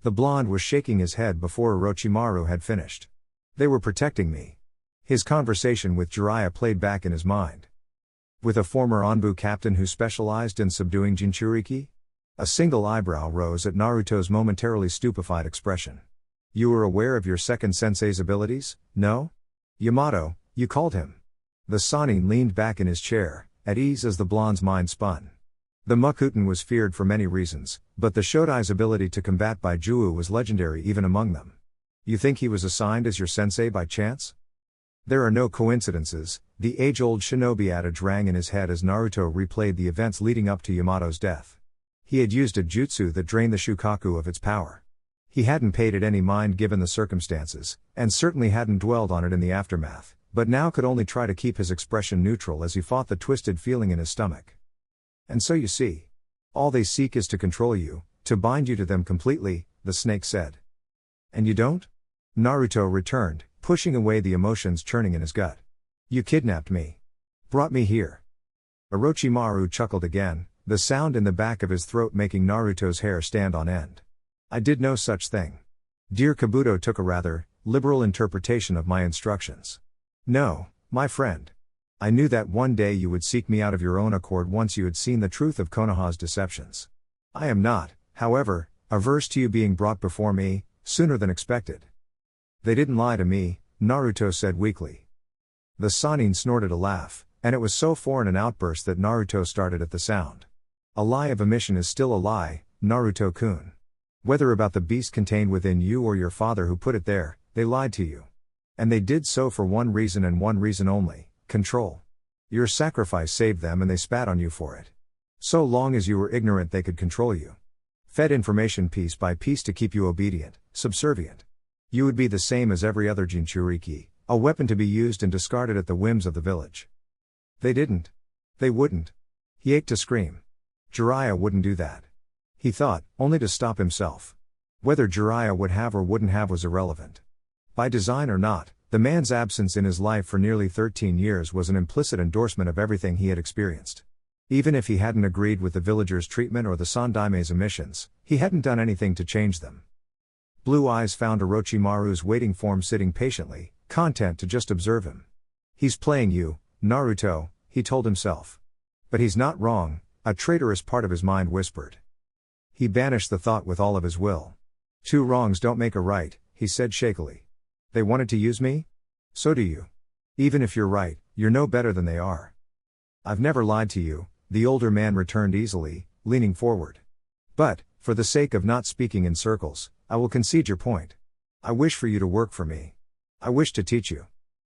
The blonde was shaking his head before Orochimaru had finished. They were protecting me. His conversation with Jiraiya played back in his mind. With a former Anbu captain who specialized in subduing Jinchuriki? A single eyebrow rose at Naruto's momentarily stupefied expression. You were aware of your second sensei's abilities, no? Yamato, you called him. The Sannin leaned back in his chair, at ease as the blonde's mind spun. The Mukuten was feared for many reasons, but the Shodai's ability to combat Baijuu was legendary even among them. You think he was assigned as your sensei by chance? There are no coincidences, the age-old shinobi adage rang in his head as Naruto replayed the events leading up to Yamato's death. He had used a jutsu that drained the Shukaku of its power. He hadn't paid it any mind given the circumstances, and certainly hadn't dwelled on it in the aftermath, but now could only try to keep his expression neutral as he fought the twisted feeling in his stomach. And so you see. All they seek is to control you, to bind you to them completely, the snake said. And you don't? Naruto returned, pushing away the emotions churning in his gut. You kidnapped me. Brought me here. Orochimaru chuckled again, the sound in the back of his throat making Naruto's hair stand on end. I did no such thing. Dear Kabuto took a rather liberal interpretation of my instructions. No, my friend. I knew that one day you would seek me out of your own accord once you had seen the truth of Konoha's deceptions. I am not, however, averse to you being brought before me, sooner than expected. They didn't lie to me, Naruto said weakly. The Sannin snorted a laugh, and it was so foreign an outburst that Naruto started at the sound. A lie of omission is still a lie, Naruto-kun. Whether about the beast contained within you or your father who put it there, they lied to you. And they did so for one reason and one reason only. Control. Your sacrifice saved them and they spat on you for it. So long as you were ignorant they could control you. Fed information piece by piece to keep you obedient, subservient. You would be the same as every other Jinchuriki, a weapon to be used and discarded at the whims of the village. They didn't. They wouldn't. He ached to scream. Jiraiya wouldn't do that. He thought, only to stop himself. Whether Jiraiya would have or wouldn't have was irrelevant. By design or not, the man's absence in his life for nearly 13 years was an implicit endorsement of everything he had experienced. Even if he hadn't agreed with the villagers' treatment or the Sandaime's omissions, he hadn't done anything to change them. Blue Eyes found Orochimaru's waiting form sitting patiently, content to just observe him. He's playing you, Naruto, he told himself. But he's not wrong, a traitorous part of his mind whispered. He banished the thought with all of his will. Two wrongs don't make a right, he said shakily. They wanted to use me? So do you. Even if you're right, you're no better than they are. I've never lied to you, the older man returned easily, leaning forward. But, for the sake of not speaking in circles, I will concede your point. I wish for you to work for me. I wish to teach you.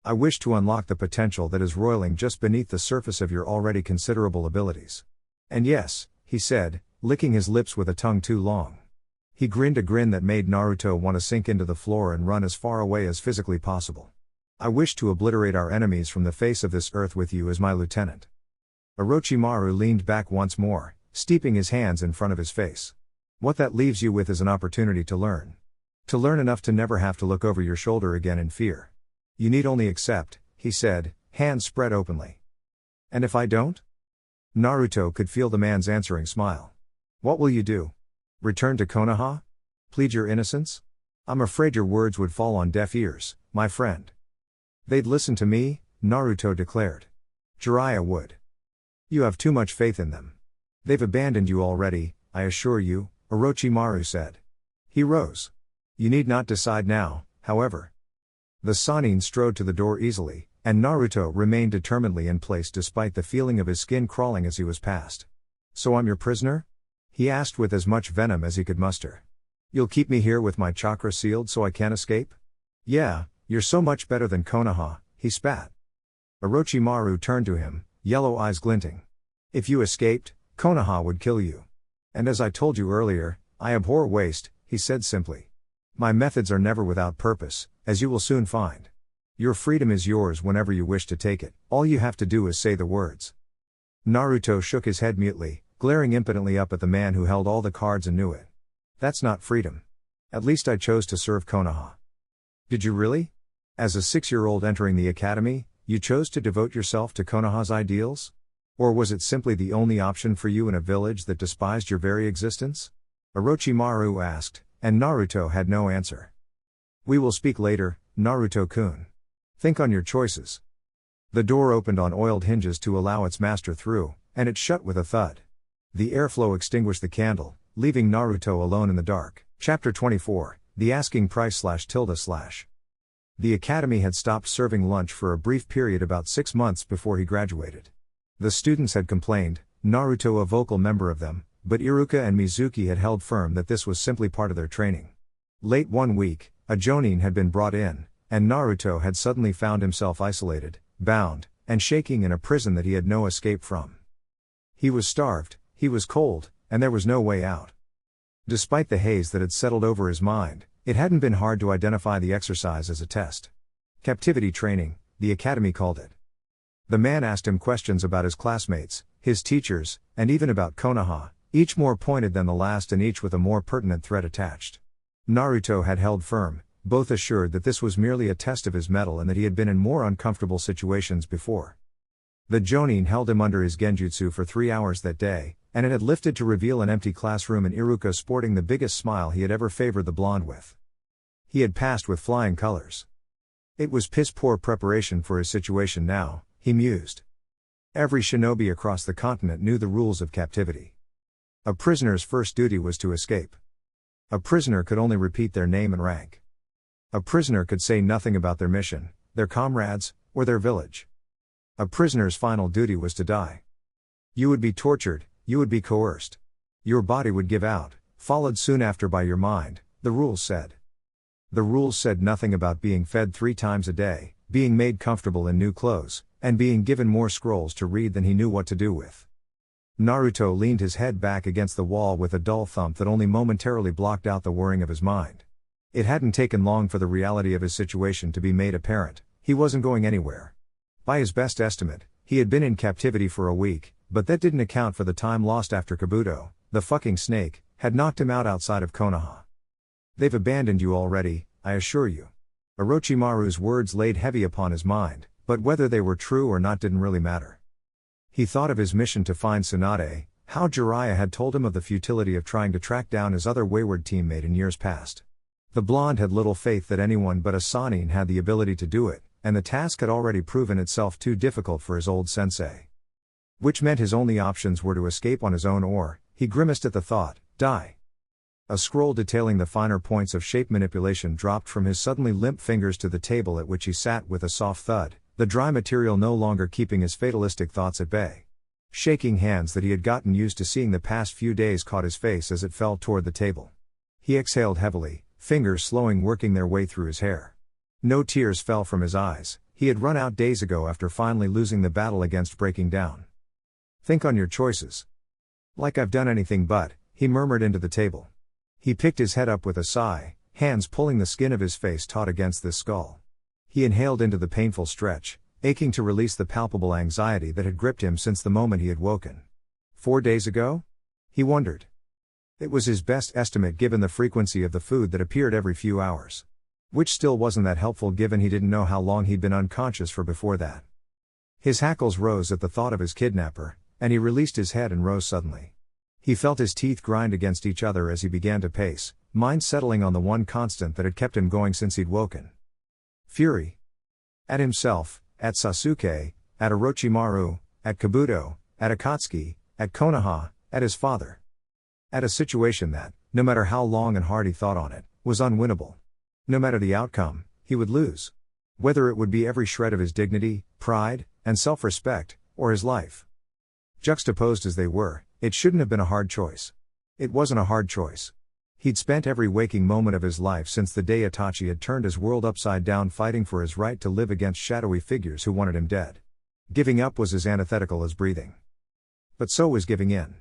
I wish to unlock the potential that is roiling just beneath the surface of your already considerable abilities. And yes, he said, licking his lips with a tongue too long. He grinned a grin that made Naruto want to sink into the floor and run as far away as physically possible. I wish to obliterate our enemies from the face of this earth with you as my lieutenant. Orochimaru leaned back once more, steeping his hands in front of his face. What that leaves you with is an opportunity to learn. To learn enough to never have to look over your shoulder again in fear. You need only accept, he said, hands spread openly. And if I don't? Naruto could feel the man's answering smile. What will you do? Return to Konoha? Plead your innocence? I'm afraid your words would fall on deaf ears, my friend. They'd listen to me, Naruto declared. Jiraiya would. You have too much faith in them. They've abandoned you already, I assure you, Orochimaru said. He rose. You need not decide now, however. The Sannin strode to the door easily, and Naruto remained determinedly in place despite the feeling of his skin crawling as he was passed. So I'm your prisoner? He asked with as much venom as he could muster. You'll keep me here with my chakra sealed so I can't escape? Yeah, you're so much better than Konoha, he spat. Orochimaru turned to him, yellow eyes glinting. If you escaped, Konoha would kill you. And as I told you earlier, I abhor waste, he said simply. My methods are never without purpose, as you will soon find. Your freedom is yours whenever you wish to take it, all you have to do is say the words. Naruto shook his head mutely, glaring impotently up at the man who held all the cards and knew it. That's not freedom. At least I chose to serve Konoha. Did you really? As a 6-year-old entering the academy, you chose to devote yourself to Konoha's ideals? Or was it simply the only option for you in a village that despised your very existence? Orochimaru asked, and Naruto had no answer. We will speak later, Naruto-kun. Think on your choices. The door opened on oiled hinges to allow its master through, and it shut with a thud. The airflow extinguished the candle, leaving Naruto alone in the dark. Chapter 24, The Asking Price /. The academy had stopped serving lunch for a brief period about 6 months before he graduated. The students had complained, Naruto a vocal member of them, but Iruka and Mizuki had held firm that this was simply part of their training. Late one week, a jonin had been brought in, and Naruto had suddenly found himself isolated, bound, and shaking in a prison that he had no escape from. He was starved, he was cold, and there was no way out. Despite the haze that had settled over his mind, it hadn't been hard to identify the exercise as a test. Captivity training, the academy called it. The man asked him questions about his classmates, his teachers, and even about Konoha, each more pointed than the last and each with a more pertinent thread attached. Naruto had held firm, both assured that this was merely a test of his mettle and that he had been in more uncomfortable situations before. The jonin held him under his genjutsu for 3 hours that day, and it had lifted to reveal an empty classroom and Iruka sporting the biggest smile he had ever favored the blonde with. He had passed with flying colors. It was piss-poor preparation for his situation now, he mused. Every shinobi across the continent knew the rules of captivity. A prisoner's first duty was to escape. A prisoner could only repeat their name and rank. A prisoner could say nothing about their mission, their comrades, or their village. A prisoner's final duty was to die. You would be tortured, you would be coerced. Your body would give out, followed soon after by your mind, the rules said. The rules said nothing about being fed 3 times a day, being made comfortable in new clothes, and being given more scrolls to read than he knew what to do with. Naruto leaned his head back against the wall with a dull thump that only momentarily blocked out the whirring of his mind. It hadn't taken long for the reality of his situation to be made apparent. He wasn't going anywhere. By his best estimate, he had been in captivity for a week, but that didn't account for the time lost after Kabuto, the fucking snake, had knocked him out outside of Konoha. They've abandoned you already, I assure you. Orochimaru's words laid heavy upon his mind, but whether they were true or not didn't really matter. He thought of his mission to find Tsunade, how Jiraiya had told him of the futility of trying to track down his other wayward teammate in years past. The blonde had little faith that anyone but a Sannin had the ability to do it, and the task had already proven itself too difficult for his old sensei. Which meant his only options were to escape on his own or, he grimaced at the thought, die. A scroll detailing the finer points of shape manipulation dropped from his suddenly limp fingers to the table at which he sat with a soft thud, the dry material no longer keeping his fatalistic thoughts at bay. Shaking hands that he had gotten used to seeing the past few days caught his face as it fell toward the table. He exhaled heavily, fingers slowing working their way through his hair. No tears fell from his eyes, he had run out days ago after finally losing the battle against breaking down. Think on your choices. Like I've done anything but, he murmured into the table. He picked his head up with a sigh, hands pulling the skin of his face taut against this skull. He inhaled into the painful stretch, aching to release the palpable anxiety that had gripped him since the moment he had woken. 4 days ago? He wondered. It was his best estimate given the frequency of the food that appeared every few hours. Which still wasn't that helpful given he didn't know how long he'd been unconscious for before that. His hackles rose at the thought of his kidnapper, and he released his head and rose suddenly. He felt his teeth grind against each other as he began to pace, mind settling on the one constant that had kept him going since he'd woken. Fury. At himself, at Sasuke, at Orochimaru, at Kabuto, at Akatsuki, at Konoha, at his father. At a situation that, no matter how long and hard he thought on it, was unwinnable. No matter the outcome, he would lose. Whether it would be every shred of his dignity, pride, and self-respect, or his life. Juxtaposed as they were, it shouldn't have been a hard choice. It wasn't a hard choice. He'd spent every waking moment of his life since the day Itachi had turned his world upside down fighting for his right to live against shadowy figures who wanted him dead. Giving up was as antithetical as breathing. But so was giving in.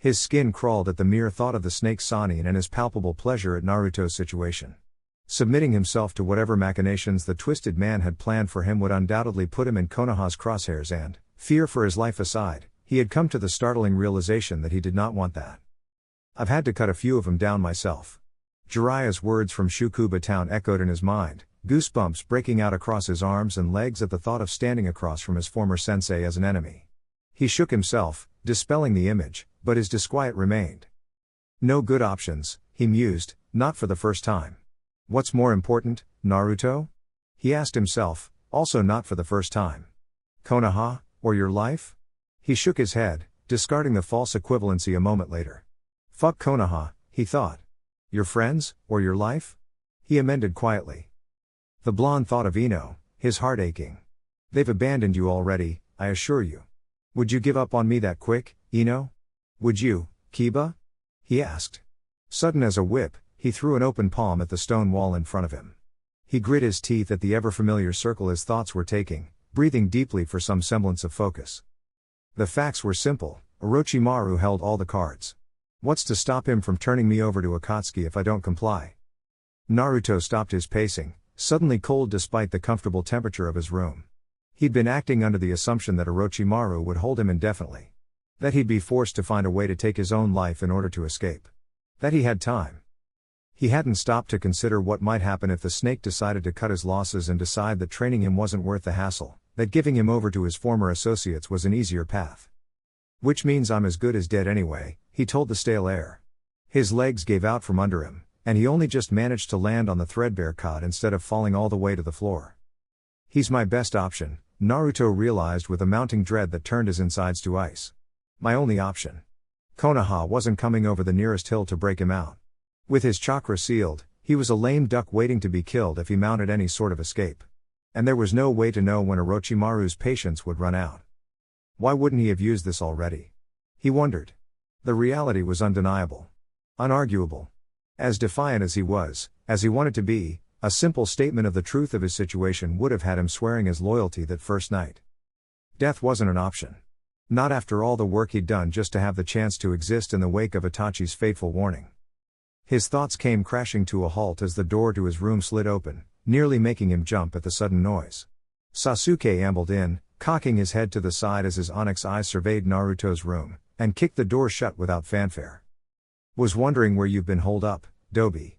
His skin crawled at the mere thought of the snake Sannin and his palpable pleasure at Naruto's situation. Submitting himself to whatever machinations the twisted man had planned for him would undoubtedly put him in Konoha's crosshairs and, fear for his life aside, he had come to the startling realization that he did not want that. I've had to cut a few of them down myself. Jiraiya's words from Shukuba town echoed in his mind, goosebumps breaking out across his arms and legs at the thought of standing across from his former sensei as an enemy. He shook himself, dispelling the image, but his disquiet remained. No good options, he mused, not for the first time. What's more important, Naruto? He asked himself, also not for the first time. Konoha, or your life? He shook his head, discarding the false equivalency a moment later. Fuck Konoha, he thought. Your friends, or your life? He amended quietly. The blonde thought of Ino, his heart aching. They've abandoned you already, I assure you. Would you give up on me that quick, Ino? Would you, Kiba? He asked. Sudden as a whip, he threw an open palm at the stone wall in front of him. He grit his teeth at the ever-familiar circle his thoughts were taking, breathing deeply for some semblance of focus. The facts were simple, Orochimaru held all the cards. What's to stop him from turning me over to Akatsuki if I don't comply? Naruto stopped his pacing, suddenly cold despite the comfortable temperature of his room. He'd been acting under the assumption that Orochimaru would hold him indefinitely. That he'd be forced to find a way to take his own life in order to escape. That he had time. He hadn't stopped to consider what might happen if the snake decided to cut his losses and decide that training him wasn't worth the hassle, that giving him over to his former associates was an easier path. Which means I'm as good as dead anyway, he told the stale air. His legs gave out from under him, and he only just managed to land on the threadbare cot instead of falling all the way to the floor. He's my best option, Naruto realized with a mounting dread that turned his insides to ice. My only option. Konoha wasn't coming over the nearest hill to break him out. With his chakra sealed, he was a lame duck waiting to be killed if he mounted any sort of escape. And there was no way to know when Orochimaru's patience would run out. Why wouldn't he have used this already? He wondered. The reality was undeniable. Unarguable. As defiant as he was, as he wanted to be, a simple statement of the truth of his situation would have had him swearing his loyalty that first night. Death wasn't an option. Not after all the work he'd done just to have the chance to exist in the wake of Itachi's fateful warning. His thoughts came crashing to a halt as the door to his room slid open, nearly making him jump at the sudden noise. Sasuke ambled in, cocking his head to the side as his onyx eyes surveyed Naruto's room, and kicked the door shut without fanfare. Was wondering where you've been holed up, Dobi.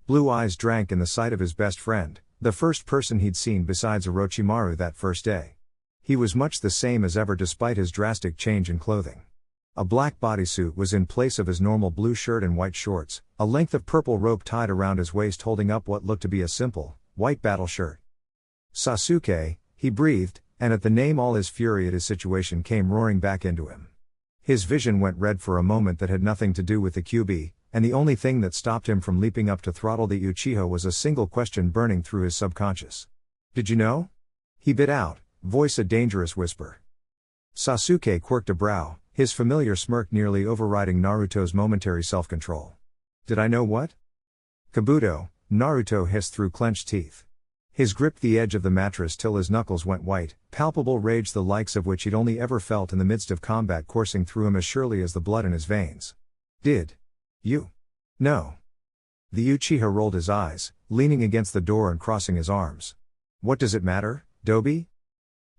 Blue eyes drank in the sight of his best friend, the first person he'd seen besides Orochimaru that first day. He was much the same as ever despite his drastic change in clothing. A black bodysuit was in place of his normal blue shirt and white shorts, a length of purple rope tied around his waist holding up what looked to be a simple, white battle shirt. Sasuke, he breathed, and at the name all his fury at his situation came roaring back into him. His vision went red for a moment that had nothing to do with the QB, and the only thing that stopped him from leaping up to throttle the Uchiha was a single question burning through his subconscious. Did you know? He bit out, voice a dangerous whisper. Sasuke quirked a brow, his familiar smirk nearly overriding Naruto's momentary self-control. Did I know what? Kabuto, Naruto hissed through clenched teeth. His gripped the edge of the mattress till his knuckles went white, palpable rage the likes of which he'd only ever felt in the midst of combat coursing through him as surely as the blood in his veins. Did you? No. The Uchiha rolled his eyes, leaning against the door and crossing his arms. What does it matter, Dobi?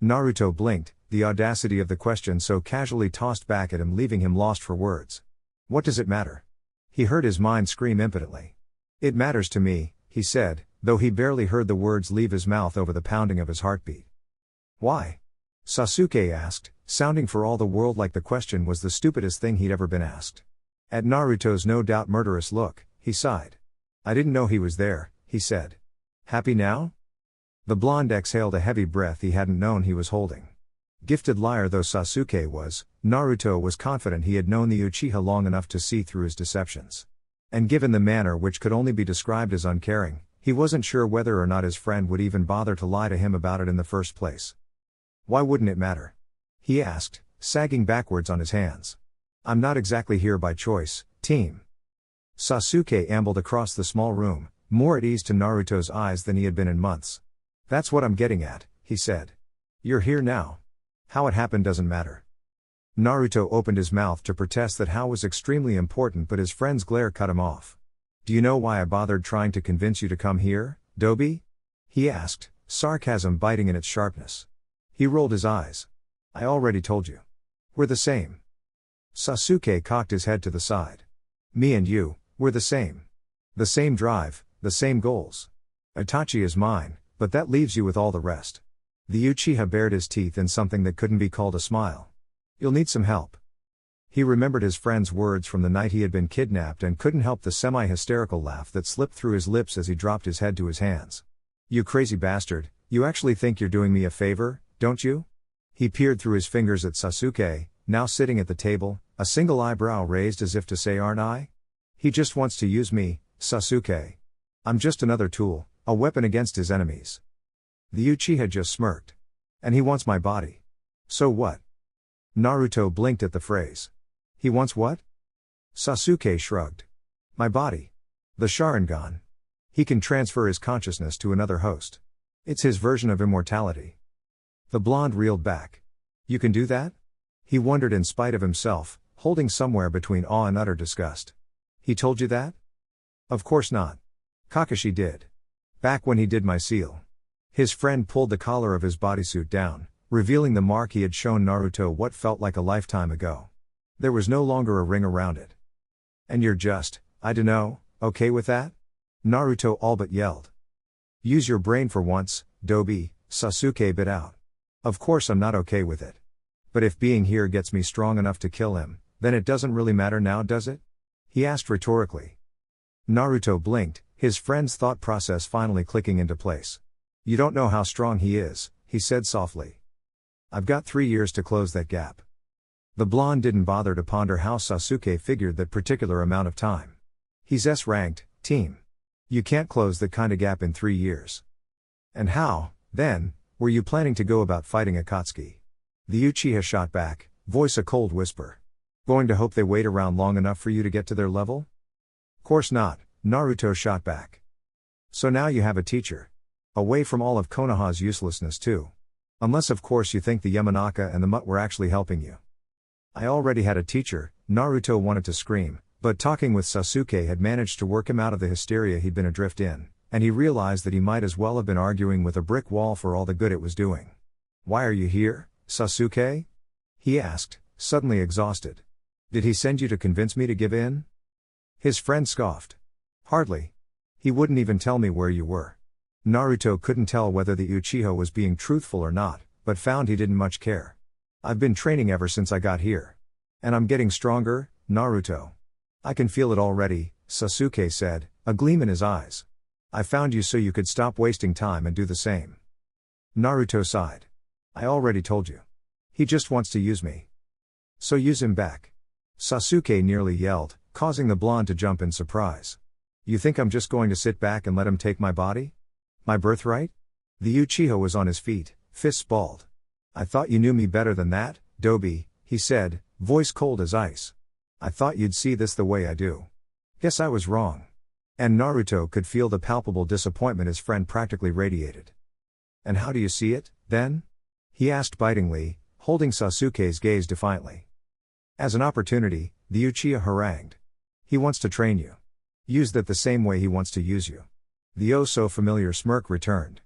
Naruto blinked, the audacity of the question so casually tossed back at him leaving him lost for words. What does it matter? He heard his mind scream impotently. It matters to me, he said, though he barely heard the words leave his mouth over the pounding of his heartbeat. Why? Sasuke asked, sounding for all the world like the question was the stupidest thing he'd ever been asked. At Naruto's no doubt murderous look, he sighed. I didn't know he was there, he said. Happy now? The blonde exhaled a heavy breath he hadn't known he was holding. Gifted liar though Sasuke was, Naruto was confident he had known the Uchiha long enough to see through his deceptions. And given the manner which could only be described as uncaring, he wasn't sure whether or not his friend would even bother to lie to him about it in the first place. Why wouldn't it matter? He asked, sagging backwards on his hands. I'm not exactly here by choice, team. Sasuke ambled across the small room, more at ease to Naruto's eyes than he had been in months. That's what I'm getting at, he said. You're here now. How it happened doesn't matter. Naruto opened his mouth to protest that how was extremely important, but his friend's glare cut him off. Do you know why I bothered trying to convince you to come here, Dobi? He asked, sarcasm biting in its sharpness. He rolled his eyes. I already told you. We're the same. Sasuke cocked his head to the side. Me and you, we're the same. The same drive, the same goals. Itachi is mine, but that leaves you with all the rest. The Uchiha bared his teeth in something that couldn't be called a smile. You'll need some help. He remembered his friend's words from the night he had been kidnapped and couldn't help the semi-hysterical laugh that slipped through his lips as he dropped his head to his hands. You crazy bastard, you actually think you're doing me a favor, don't you? He peered through his fingers at Sasuke, now sitting at the table, a single eyebrow raised as if to say, aren't I? He just wants to use me, Sasuke. I'm just another tool, a weapon against his enemies. The Uchiha just smirked. And he wants my body. So what? Naruto blinked at the phrase. He wants what? Sasuke shrugged. My body. The Sharingan. He can transfer his consciousness to another host. It's his version of immortality. The blonde reeled back. You can do that? He wondered in spite of himself, holding somewhere between awe and utter disgust. He told you that? Of course not. Kakashi did. Back when he did my seal. His friend pulled the collar of his bodysuit down, revealing the mark he had shown Naruto what felt like a lifetime ago. There was no longer a ring around it. And you're just, I dunno, okay with that? Naruto all but yelled. Use your brain for once, Dobi, Sasuke bit out. Of course I'm not okay with it. But if being here gets me strong enough to kill him, then it doesn't really matter now, does it? He asked rhetorically. Naruto blinked, his friend's thought process finally clicking into place. You don't know how strong he is, he said softly. I've got 3 years to close that gap. The blonde didn't bother to ponder how Sasuke figured that particular amount of time. He's S-ranked, team. You can't close that kind of gap in 3 years. And how, then, were you planning to go about fighting Akatsuki? The Uchiha shot back, voice a cold whisper. Going to hope they wait around long enough for you to get to their level? Course not, Naruto shot back. So now you have a teacher. Away from all of Konoha's uselessness too. Unless of course you think the Yamanaka and the Mutt were actually helping you. I already had a teacher, Naruto wanted to scream, but talking with Sasuke had managed to work him out of the hysteria he'd been adrift in, and he realized that he might as well have been arguing with a brick wall for all the good it was doing. Why are you here, Sasuke? He asked, suddenly exhausted. Did he send you to convince me to give in? His friend scoffed. Hardly. He wouldn't even tell me where you were. Naruto couldn't tell whether the Uchiha was being truthful or not, but found he didn't much care. I've been training ever since I got here. And I'm getting stronger, Naruto. I can feel it already, Sasuke said, a gleam in his eyes. I found you so you could stop wasting time and do the same. Naruto sighed. I already told you. He just wants to use me. So use him back. Sasuke nearly yelled, causing the blonde to jump in surprise. You think I'm just going to sit back and let him take my body? My birthright? The Uchiha was on his feet, fists balled. I thought you knew me better than that, Dobi, he said, voice cold as ice. I thought you'd see this the way I do. Guess I was wrong. And Naruto could feel the palpable disappointment his friend practically radiated. And how do you see it, then? He asked bitingly, holding Sasuke's gaze defiantly. As an opportunity, the Uchiha harangued. He wants to train you. Use that the same way he wants to use you. The oh-so-familiar smirk returned.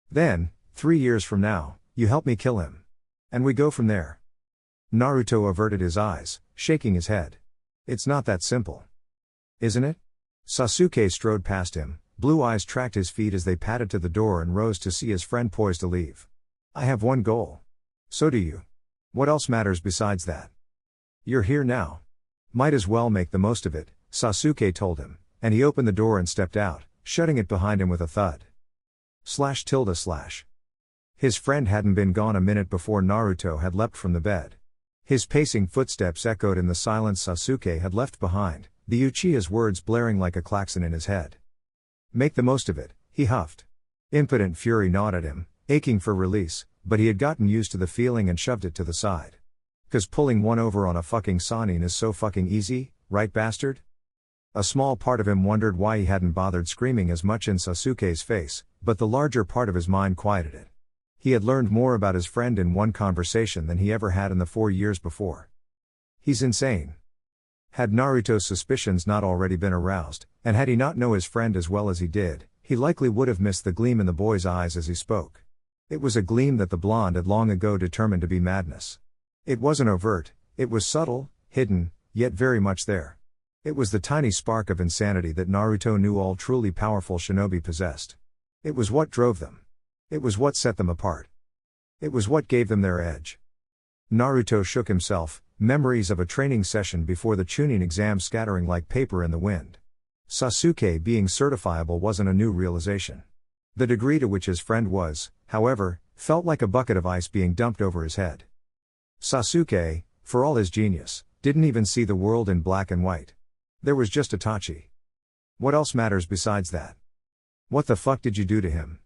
Then, 3 years from now, you help me kill him. And we go from there. Naruto averted his eyes, shaking his head. It's not that simple. Isn't it? Sasuke strode past him, blue eyes tracked his feet as they padded to the door and rose to see his friend poised to leave. I have one goal. So do you. What else matters besides that? You're here now. Might as well make the most of it, Sasuke told him, and he opened the door and stepped out, shutting it behind him with a thud. // His friend hadn't been gone a minute before Naruto had leapt from the bed. His pacing footsteps echoed in the silence Sasuke had left behind, the Uchiha's words blaring like a klaxon in his head. Make the most of it, he huffed. Impotent fury gnawed at him, aching for release, but he had gotten used to the feeling and shoved it to the side. 'Cause pulling one over on a fucking Sannin is so fucking easy, right bastard? A small part of him wondered why he hadn't bothered screaming as much in Sasuke's face, but the larger part of his mind quieted it. He had learned more about his friend in one conversation than he ever had in the 4 years before. He's insane. Had Naruto's suspicions not already been aroused, and had he not known his friend as well as he did, he likely would have missed the gleam in the boy's eyes as he spoke. It was a gleam that the blonde had long ago determined to be madness. It wasn't overt, it was subtle, hidden, yet very much there. It was the tiny spark of insanity that Naruto knew all truly powerful shinobi possessed. It was what drove them. It was what set them apart. It was what gave them their edge. Naruto shook himself, memories of a training session before the Chunin exam scattering like paper in the wind. Sasuke being certifiable wasn't a new realization. The degree to which his friend was, however, felt like a bucket of ice being dumped over his head. Sasuke, for all his genius, didn't even see the world in black and white. There was just Itachi. What else matters besides that? What the fuck did you do to him?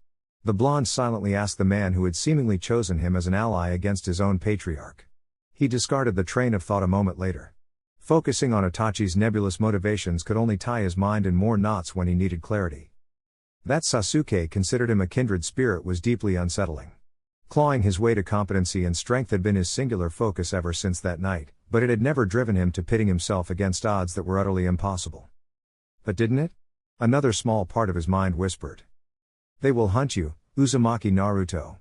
The blonde silently asked the man who had seemingly chosen him as an ally against his own patriarch. He discarded the train of thought a moment later. Focusing on Itachi's nebulous motivations could only tie his mind in more knots when he needed clarity. That Sasuke considered him a kindred spirit was deeply unsettling. Clawing his way to competency and strength had been his singular focus ever since that night, but it had never driven him to pitting himself against odds that were utterly impossible. But didn't it? Another small part of his mind whispered. They will hunt you, Uzumaki Naruto.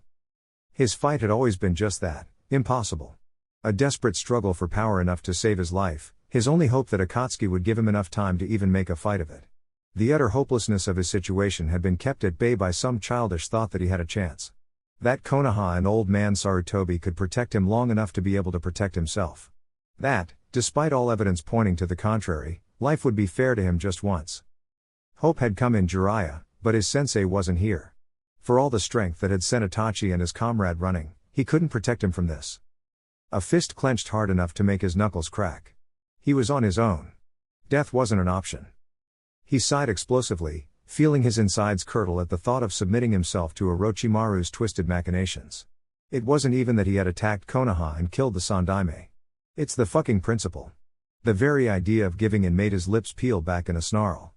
His fight had always been just that, impossible. A desperate struggle for power enough to save his life, his only hope that Akatsuki would give him enough time to even make a fight of it. The utter hopelessness of his situation had been kept at bay by some childish thought that he had a chance. That Konoha and old man Sarutobi could protect him long enough to be able to protect himself. That, despite all evidence pointing to the contrary, life would be fair to him just once. Hope had come in Jiraiya, but his sensei wasn't here. For all the strength that had sent Itachi and his comrade running, he couldn't protect him from this. A fist clenched hard enough to make his knuckles crack. He was on his own. Death wasn't an option. He sighed explosively, feeling his insides curdle at the thought of submitting himself to Orochimaru's twisted machinations. It wasn't even that he had attacked Konoha and killed the Sandaime. It's the fucking principle. The very idea of giving in made his lips peel back in a snarl.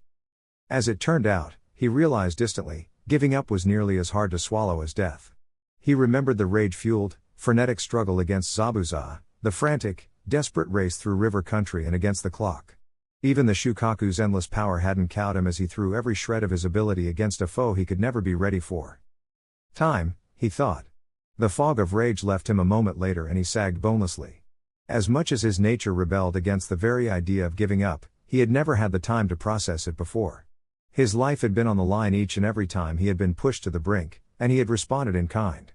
As it turned out, he realized distantly, giving up was nearly as hard to swallow as death. He remembered the rage-fueled, frenetic struggle against Zabuza, the frantic, desperate race through river country and against the clock. Even the Shukaku's endless power hadn't cowed him as he threw every shred of his ability against a foe he could never be ready for. Time, he thought. The fog of rage left him a moment later and he sagged bonelessly. As much as his nature rebelled against the very idea of giving up, he had never had the time to process it before. His life had been on the line each and every time he had been pushed to the brink, and he had responded in kind.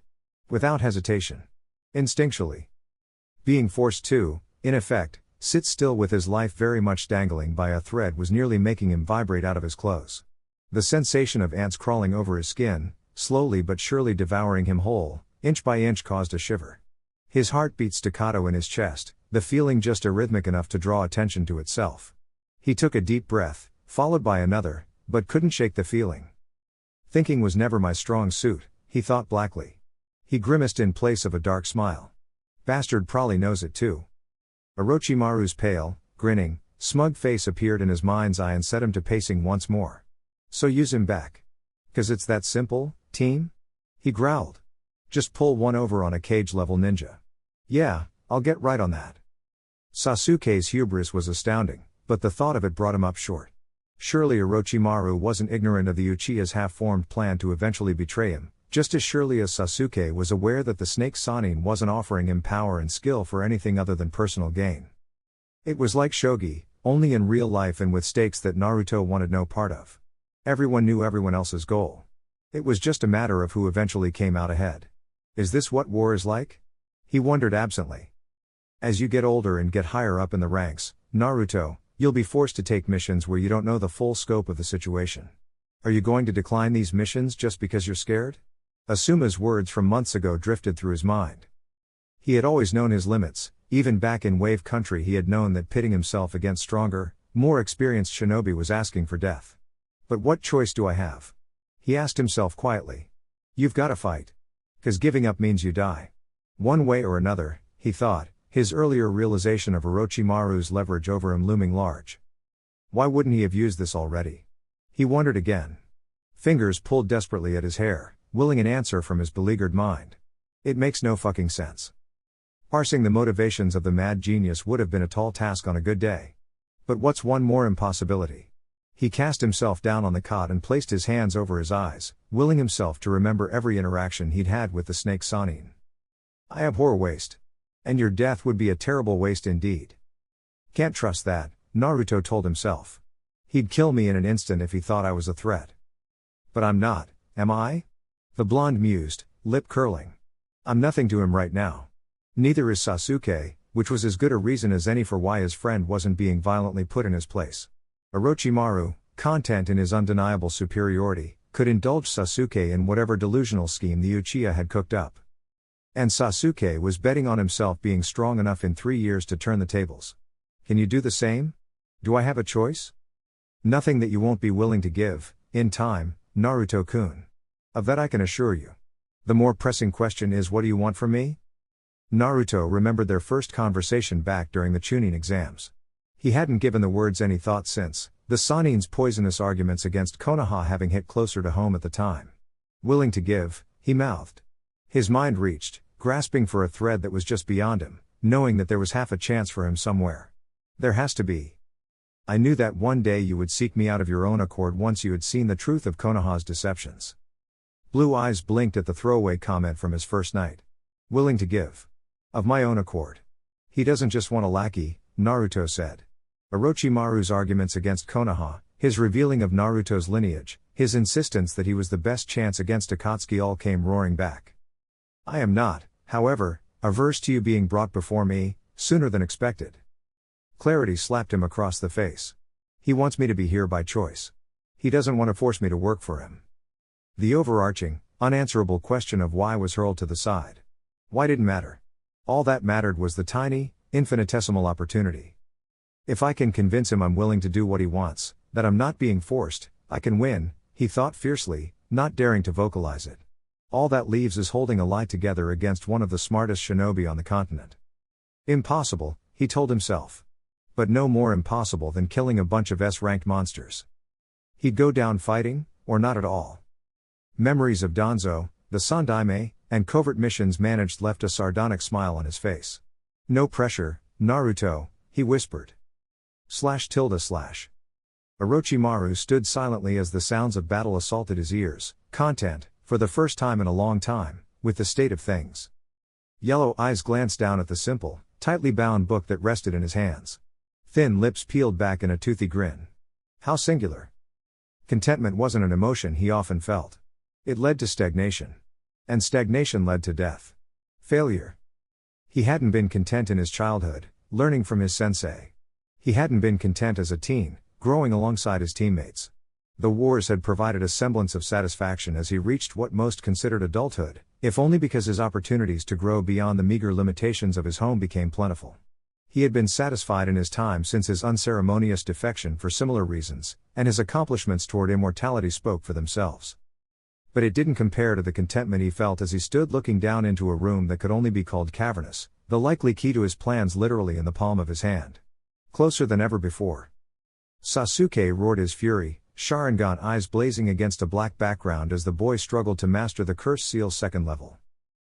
Without hesitation. Instinctually. Being forced to, in effect, sit still with his life very much dangling by a thread was nearly making him vibrate out of his clothes. The sensation of ants crawling over his skin, slowly but surely devouring him whole, inch by inch caused a shiver. His heart beat staccato in his chest, the feeling just arrhythmic enough to draw attention to itself. He took a deep breath, followed by another, but couldn't shake the feeling. Thinking was never my strong suit, he thought blackly. He grimaced in place of a dark smile. Bastard probably knows it too. Orochimaru's pale, grinning, smug face appeared in his mind's eye and set him to pacing once more. So use him back. 'Cause it's that simple, team? He growled. Just pull one over on a cage-level ninja. Yeah, I'll get right on that. Sasuke's hubris was astounding, but the thought of it brought him up short. Surely Orochimaru wasn't ignorant of the Uchiha's half-formed plan to eventually betray him, just as surely as Sasuke was aware that the snake Sannin wasn't offering him power and skill for anything other than personal gain. It was like shogi, only in real life and with stakes that Naruto wanted no part of. Everyone knew everyone else's goal. It was just a matter of who eventually came out ahead. Is this what war is like? He wondered absently. As you get older and get higher up in the ranks, Naruto, you'll be forced to take missions where you don't know the full scope of the situation. Are you going to decline these missions just because you're scared? Asuma's words from months ago drifted through his mind. He had always known his limits, even back in Wave Country he had known that pitting himself against stronger, more experienced shinobi was asking for death. But what choice do I have? He asked himself quietly. You've gotta fight. 'Cause giving up means you die. One way or another, he thought, his earlier realization of Orochimaru's leverage over him looming large. Why wouldn't he have used this already? He wondered again. Fingers pulled desperately at his hair, willing an answer from his beleaguered mind. It makes no fucking sense. Parsing the motivations of the mad genius would have been a tall task on a good day. But what's one more impossibility? He cast himself down on the cot and placed his hands over his eyes, willing himself to remember every interaction he'd had with the snake Sanin. I abhor waste. And your death would be a terrible waste indeed. Can't trust that, Naruto told himself. He'd kill me in an instant if he thought I was a threat. But I'm not, am I? The blonde mused, lip curling. I'm nothing to him right now. Neither is Sasuke, which was as good a reason as any for why his friend wasn't being violently put in his place. Orochimaru, content in his undeniable superiority, could indulge Sasuke in whatever delusional scheme the Uchiha had cooked up. And Sasuke was betting on himself being strong enough in 3 years to turn the tables. Can you do the same? Do I have a choice? Nothing that you won't be willing to give, in time, Naruto-kun. Of that I can assure you. The more pressing question is, what do you want from me? Naruto remembered their first conversation back during the Chunin exams. He hadn't given the words any thought since, the Sanin's poisonous arguments against Konoha having hit closer to home at the time. Willing to give, he mouthed. His mind reached, grasping for a thread that was just beyond him, knowing that there was half a chance for him somewhere. There has to be. I knew that one day you would seek me out of your own accord once you had seen the truth of Konoha's deceptions. Blue eyes blinked at the throwaway comment from his first night. Willing to give. Of my own accord. He doesn't just want a lackey, Naruto said. Orochimaru's arguments against Konoha, his revealing of Naruto's lineage, his insistence that he was the best chance against Akatsuki all came roaring back. I am not, however, averse to you being brought before me, sooner than expected. Clarity slapped him across the face. He wants me to be here by choice. He doesn't want to force me to work for him. The overarching, unanswerable question of why was hurled to the side. Why didn't matter. All that mattered was the tiny, infinitesimal opportunity. If I can convince him I'm willing to do what he wants, that I'm not being forced, I can win, he thought fiercely, not daring to vocalize it. All that leaves is holding a lie together against one of the smartest shinobi on the continent. Impossible, he told himself. But no more impossible than killing a bunch of S-ranked monsters. He'd go down fighting, or not at all. Memories of Danzo, the Sandaime, and covert missions managed left a sardonic smile on his face. No pressure, Naruto, he whispered. // Orochimaru stood silently as the sounds of battle assaulted his ears, content, for the first time in a long time, with the state of things. Yellow eyes glanced down at the simple, tightly bound book that rested in his hands. Thin lips peeled back in a toothy grin. How singular. Contentment wasn't an emotion he often felt. It led to stagnation. And stagnation led to death. Failure. He hadn't been content in his childhood, learning from his sensei. He hadn't been content as a teen, growing alongside his teammates. The wars had provided a semblance of satisfaction as he reached what most considered adulthood, if only because his opportunities to grow beyond the meager limitations of his home became plentiful. He had been satisfied in his time since his unceremonious defection for similar reasons, and his accomplishments toward immortality spoke for themselves. But it didn't compare to the contentment he felt as he stood looking down into a room that could only be called cavernous, the likely key to his plans literally in the palm of his hand. Closer than ever before. Sasuke roared his fury, Sharingan eyes blazing against a black background as the boy struggled to master the curse seal's second level.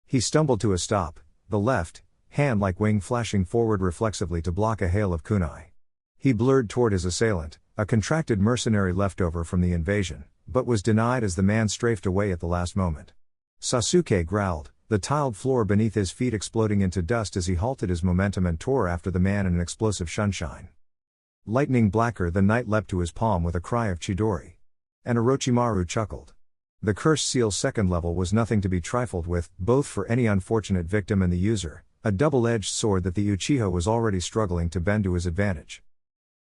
He stumbled to a stop, the left hand like wing flashing forward reflexively to block a hail of kunai. He blurred toward his assailant, a contracted mercenary leftover from the invasion, but was denied as the man strafed away at the last moment. Sasuke growled, the tiled floor beneath his feet exploding into dust as he halted his momentum and tore after the man in an explosive sunshine. Lightning blacker than night leapt to his palm with a cry of Chidori. And Orochimaru chuckled. The curse seal's second level was nothing to be trifled with, both for any unfortunate victim and the user, a double-edged sword that the Uchiha was already struggling to bend to his advantage.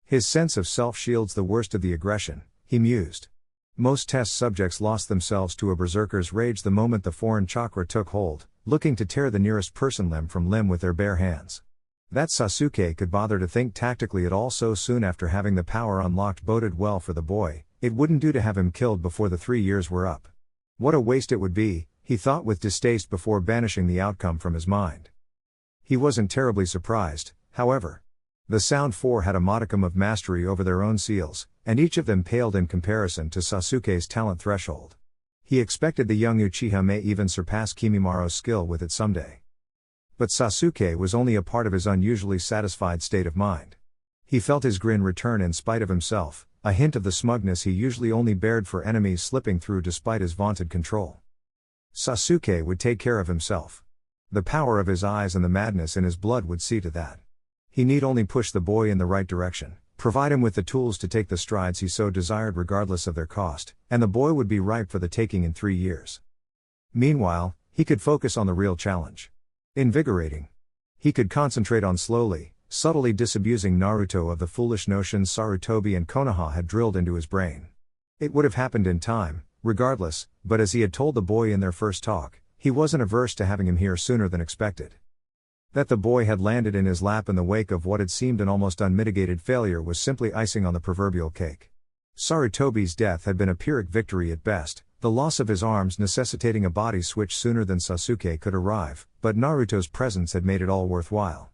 His sense of self shields the worst of the aggression, he mused. Most test subjects lost themselves to a berserker's rage the moment the foreign chakra took hold, looking to tear the nearest person limb from limb with their bare hands. That Sasuke could bother to think tactically at all so soon after having the power unlocked boded well for the boy. It wouldn't do to have him killed before the 3 years were up. What a waste it would be, he thought with distaste before banishing the outcome from his mind. He wasn't terribly surprised, however. The Sound Four had a modicum of mastery over their own seals, and each of them paled in comparison to Sasuke's talent threshold. He expected the young Uchiha may even surpass Kimimaro's skill with it someday. But Sasuke was only a part of his unusually satisfied state of mind. He felt his grin return in spite of himself, a hint of the smugness he usually only bared for enemies slipping through despite his vaunted control. Sasuke would take care of himself. The power of his eyes and the madness in his blood would see to that. He need only push the boy in the right direction, provide him with the tools to take the strides he so desired regardless of their cost, and the boy would be ripe for the taking in 3 years. Meanwhile, he could focus on the real challenge. Invigorating. He could concentrate on slowly, subtly disabusing Naruto of the foolish notions Sarutobi and Konoha had drilled into his brain. It would have happened in time, regardless, but as he had told the boy in their first talk, he wasn't averse to having him here sooner than expected. That the boy had landed in his lap in the wake of what had seemed an almost unmitigated failure was simply icing on the proverbial cake. Sarutobi's death had been a Pyrrhic victory at best, the loss of his arms necessitating a body switch sooner than Sasuke could arrive, but Naruto's presence had made it all worthwhile.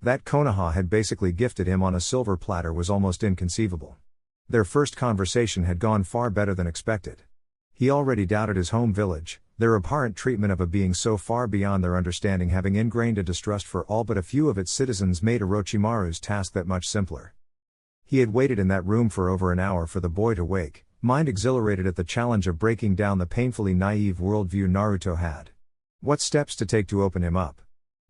That Konoha had basically gifted him on a silver platter was almost inconceivable. Their first conversation had gone far better than expected. He already doubted his home village, their abhorrent treatment of a being so far beyond their understanding having ingrained a distrust for all but a few of its citizens made Orochimaru's task that much simpler. He had waited in that room for over an hour for the boy to wake, mind exhilarated at the challenge of breaking down the painfully naive worldview Naruto had. What steps to take to open him up?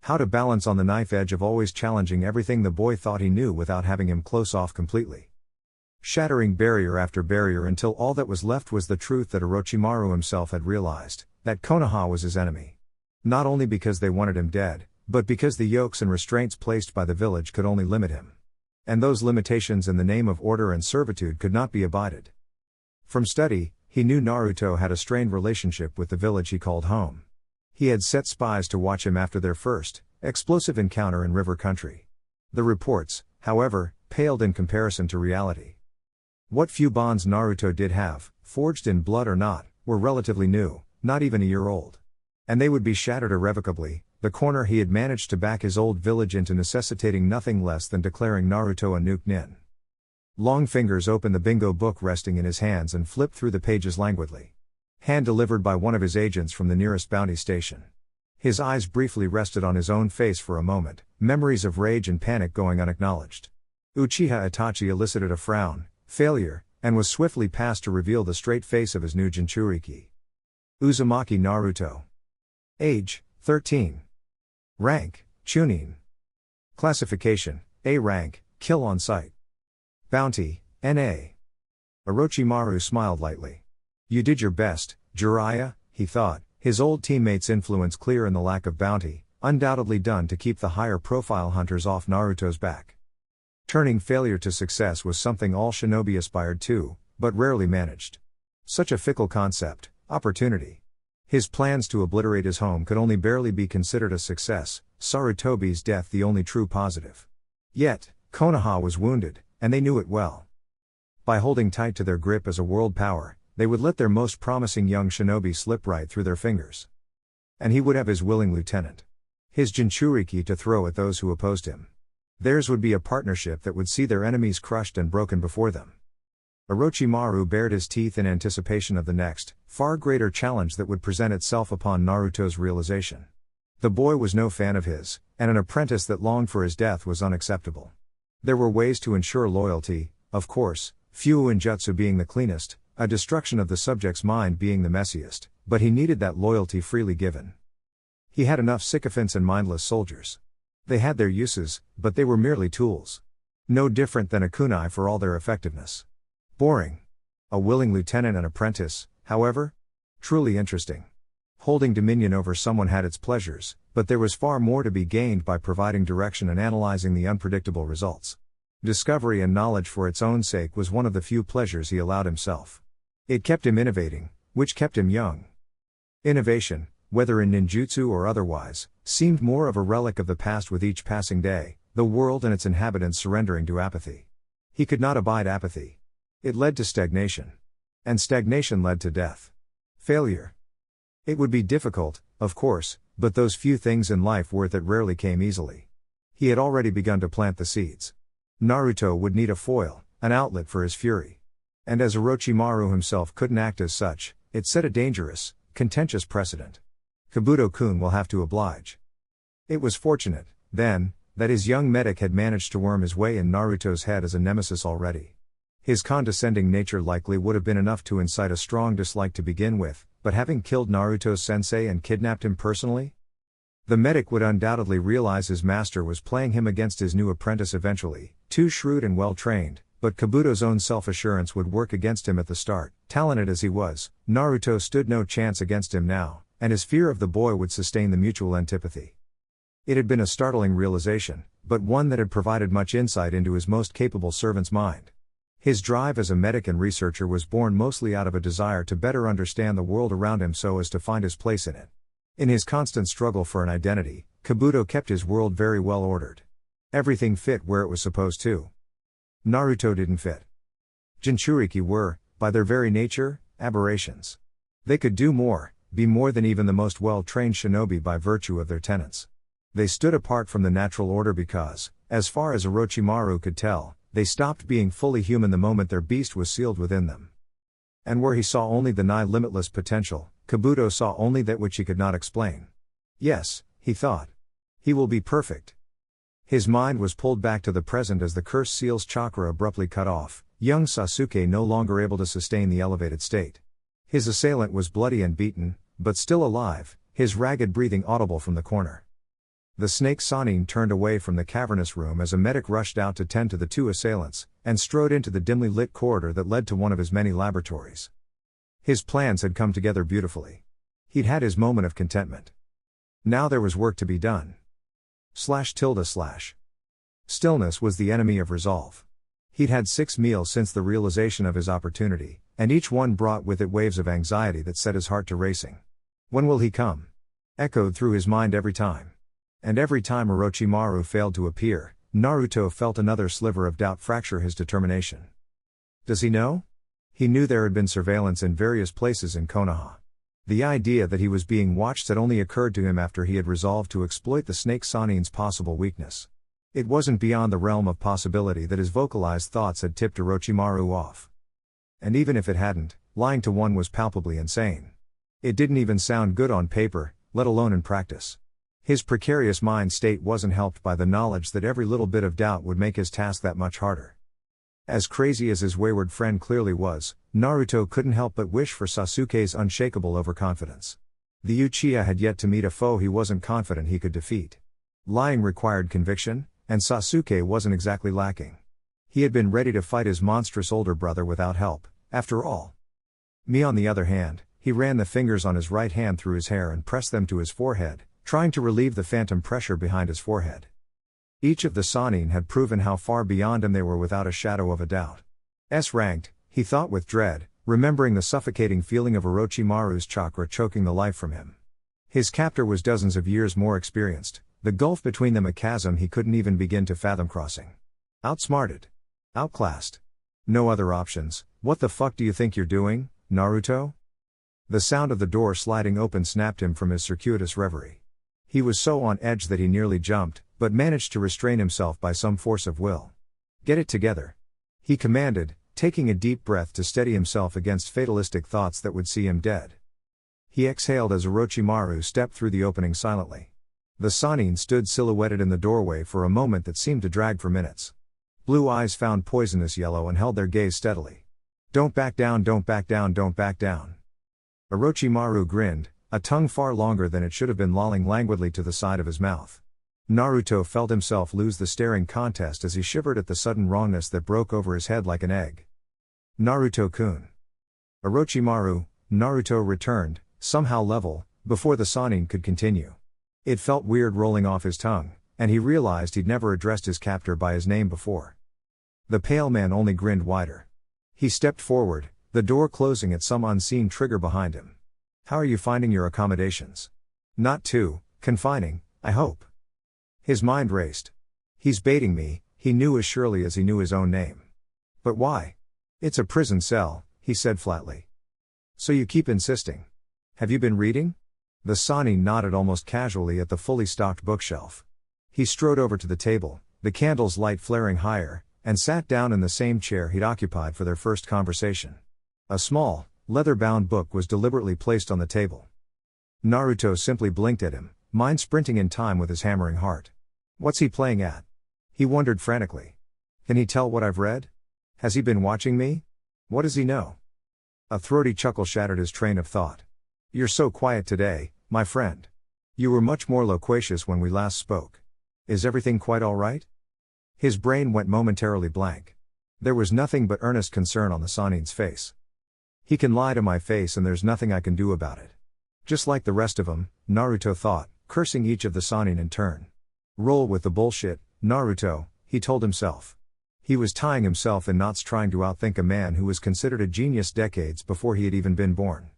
How to balance on the knife edge of always challenging everything the boy thought he knew without having him close off completely. Shattering barrier after barrier until all that was left was the truth that Orochimaru himself had realized, that Konoha was his enemy. Not only because they wanted him dead, but because the yokes and restraints placed by the village could only limit him. And those limitations in the name of order and servitude could not be abided. From study, he knew Naruto had a strained relationship with the village he called home. He had set spies to watch him after their first, explosive encounter in river country. The reports, however, paled in comparison to reality. What few bonds Naruto did have, forged in blood or not, were relatively new, not even a year old. And they would be shattered irrevocably, the corner he had managed to back his old village into necessitating nothing less than declaring Naruto a nuke nin. Long fingers opened the bingo book resting in his hands and flipped through the pages languidly. Hand delivered by one of his agents from the nearest bounty station. His eyes briefly rested on his own face for a moment, memories of rage and panic going unacknowledged. Uchiha Itachi elicited a frown, failure, and was swiftly passed to reveal the straight face of his new Jinchuriki. Uzumaki Naruto. Age, 13. Rank, Chunin. Classification, A rank, kill on sight. Bounty, NA. Orochimaru smiled lightly. You did your best, Jiraiya, he thought, his old teammate's influence clear in the lack of bounty, undoubtedly done to keep the higher profile hunters off Naruto's back. Turning failure to success was something all shinobi aspired to, but rarely managed. Such a fickle concept, opportunity. His plans to obliterate his home could only barely be considered a success, Sarutobi's death the only true positive. Yet, Konoha was wounded, and they knew it well. By holding tight to their grip as a world power, they would let their most promising young shinobi slip right through their fingers. And he would have his willing lieutenant. His Jinchuriki to throw at those who opposed him. Theirs would be a partnership that would see their enemies crushed and broken before them. Orochimaru bared his teeth in anticipation of the next, far greater challenge that would present itself upon Naruto's realization. The boy was no fan of his, and an apprentice that longed for his death was unacceptable. There were ways to ensure loyalty, of course, Fuuinjutsu being the cleanest, a destruction of the subject's mind being the messiest, but he needed that loyalty freely given. He had enough sycophants and mindless soldiers. They had their uses, but they were merely tools. No different than a kunai for all their effectiveness. Boring. A willing lieutenant and apprentice, however? Truly interesting. Holding dominion over someone had its pleasures, but there was far more to be gained by providing direction and analyzing the unpredictable results. Discovery and knowledge for its own sake was one of the few pleasures he allowed himself. It kept him innovating, which kept him young. Innovation, whether in ninjutsu or otherwise, seemed more of a relic of the past with each passing day, the world and its inhabitants surrendering to apathy. He could not abide apathy. It led to stagnation. And stagnation led to death. Failure. It would be difficult, of course, but those few things in life worth it rarely came easily. He had already begun to plant the seeds. Naruto would need a foil, an outlet for his fury. And as Orochimaru himself couldn't act as such, it set a dangerous, contentious precedent. Kabuto-kun will have to oblige. It was fortunate, then, that his young medic had managed to worm his way in Naruto's head as a nemesis already. His condescending nature likely would have been enough to incite a strong dislike to begin with, but having killed Naruto's sensei and kidnapped him personally? The medic would undoubtedly realize his master was playing him against his new apprentice eventually, too shrewd and well trained, but Kabuto's own self-assurance would work against him at the start. Talented as he was, Naruto stood no chance against him now, and his fear of the boy would sustain the mutual antipathy. It had been a startling realization, but one that had provided much insight into his most capable servant's mind. His drive as a medic and researcher was born mostly out of a desire to better understand the world around him so as to find his place in it. In his constant struggle for an identity, Kabuto kept his world very well ordered. Everything fit where it was supposed to. Naruto didn't fit. Jinchuriki were, by their very nature, aberrations. They could do more, be more than even the most well-trained shinobi by virtue of their tenets. They stood apart from the natural order because, as far as Orochimaru could tell, they stopped being fully human the moment their beast was sealed within them. And where he saw only the nigh limitless potential, Kabuto saw only that which he could not explain. Yes, he thought. He will be perfect. His mind was pulled back to the present as the cursed seal's chakra abruptly cut off, young Sasuke no longer able to sustain the elevated state. His assailant was bloody and beaten, but still alive, his ragged breathing audible from the corner. The snake Sannin turned away from the cavernous room as a medic rushed out to tend to the two assailants, and strode into the dimly lit corridor that led to one of his many laboratories. His plans had come together beautifully. He'd had his moment of contentment. Now there was work to be done. Stillness was the enemy of resolve. He'd had 6 meals since the realization of his opportunity, and each one brought with it waves of anxiety that set his heart to racing. When will he come? Echoed through his mind every time. And every time Orochimaru failed to appear, Naruto felt another sliver of doubt fracture his determination. Does he know? He knew there had been surveillance in various places in Konoha. The idea that he was being watched had only occurred to him after he had resolved to exploit the snake Sannin's possible weakness. It wasn't beyond the realm of possibility that his vocalized thoughts had tipped Orochimaru off. And even if it hadn't, lying to one was palpably insane. It didn't even sound good on paper, let alone in practice. His precarious mind state wasn't helped by the knowledge that every little bit of doubt would make his task that much harder. As crazy as his wayward friend clearly was, Naruto couldn't help but wish for Sasuke's unshakable overconfidence. The Uchiha had yet to meet a foe he wasn't confident he could defeat. Lying required conviction, and Sasuke wasn't exactly lacking. He had been ready to fight his monstrous older brother without help, after all. On the other hand, he ran the fingers on his right hand through his hair and pressed them to his forehead, trying to relieve the phantom pressure behind his forehead. Each of the Sannin had proven how far beyond him they were without a shadow of a doubt. S-ranked, he thought with dread, remembering the suffocating feeling of Orochimaru's chakra choking the life from him. His captor was dozens of years more experienced, the gulf between them a chasm he couldn't even begin to fathom crossing. Outsmarted. Outclassed. No other options. What the fuck do you think you're doing, Naruto? The sound of the door sliding open snapped him from his circuitous reverie. He was so on edge that he nearly jumped, but managed to restrain himself by some force of will. Get it together. He commanded, taking a deep breath to steady himself against fatalistic thoughts that would see him dead. He exhaled as Orochimaru stepped through the opening silently. The Sannin stood silhouetted in the doorway for a moment that seemed to drag for minutes. Blue eyes found poisonous yellow and held their gaze steadily. Don't back down, don't back down, don't back down. Orochimaru grinned, a tongue far longer than it should have been lolling languidly to the side of his mouth. Naruto felt himself lose the staring contest as he shivered at the sudden wrongness that broke over his head like an egg. Naruto-kun. Orochimaru, Naruto returned, somehow level, before the Sannin could continue. It felt weird rolling off his tongue, and he realized he'd never addressed his captor by his name before. The pale man only grinned wider. He stepped forward, the door closing at some unseen trigger behind him. How are you finding your accommodations? Not too confining, I hope. His mind raced. He's baiting me, he knew as surely as he knew his own name. But why? It's a prison cell, he said flatly. So you keep insisting. Have you been reading? The Sannin nodded almost casually at the fully stocked bookshelf. He strode over to the table, the candle's light flaring higher, and sat down in the same chair he'd occupied for their first conversation. A small, leather-bound book was deliberately placed on the table. Naruto simply blinked at him, mind sprinting in time with his hammering heart. What's he playing at? He wondered frantically. Can he tell what I've read? Has he been watching me? What does he know? A throaty chuckle shattered his train of thought. You're so quiet today, my friend. You were much more loquacious when we last spoke. Is everything quite all right? His brain went momentarily blank. There was nothing but earnest concern on the Sanin's face. He can lie to my face and there's nothing I can do about it. Just like the rest of them, Naruto thought, cursing each of the Sanin in turn. Roll with the bullshit, Naruto, he told himself. He was tying himself in knots trying to outthink a man who was considered a genius decades before he had even been born.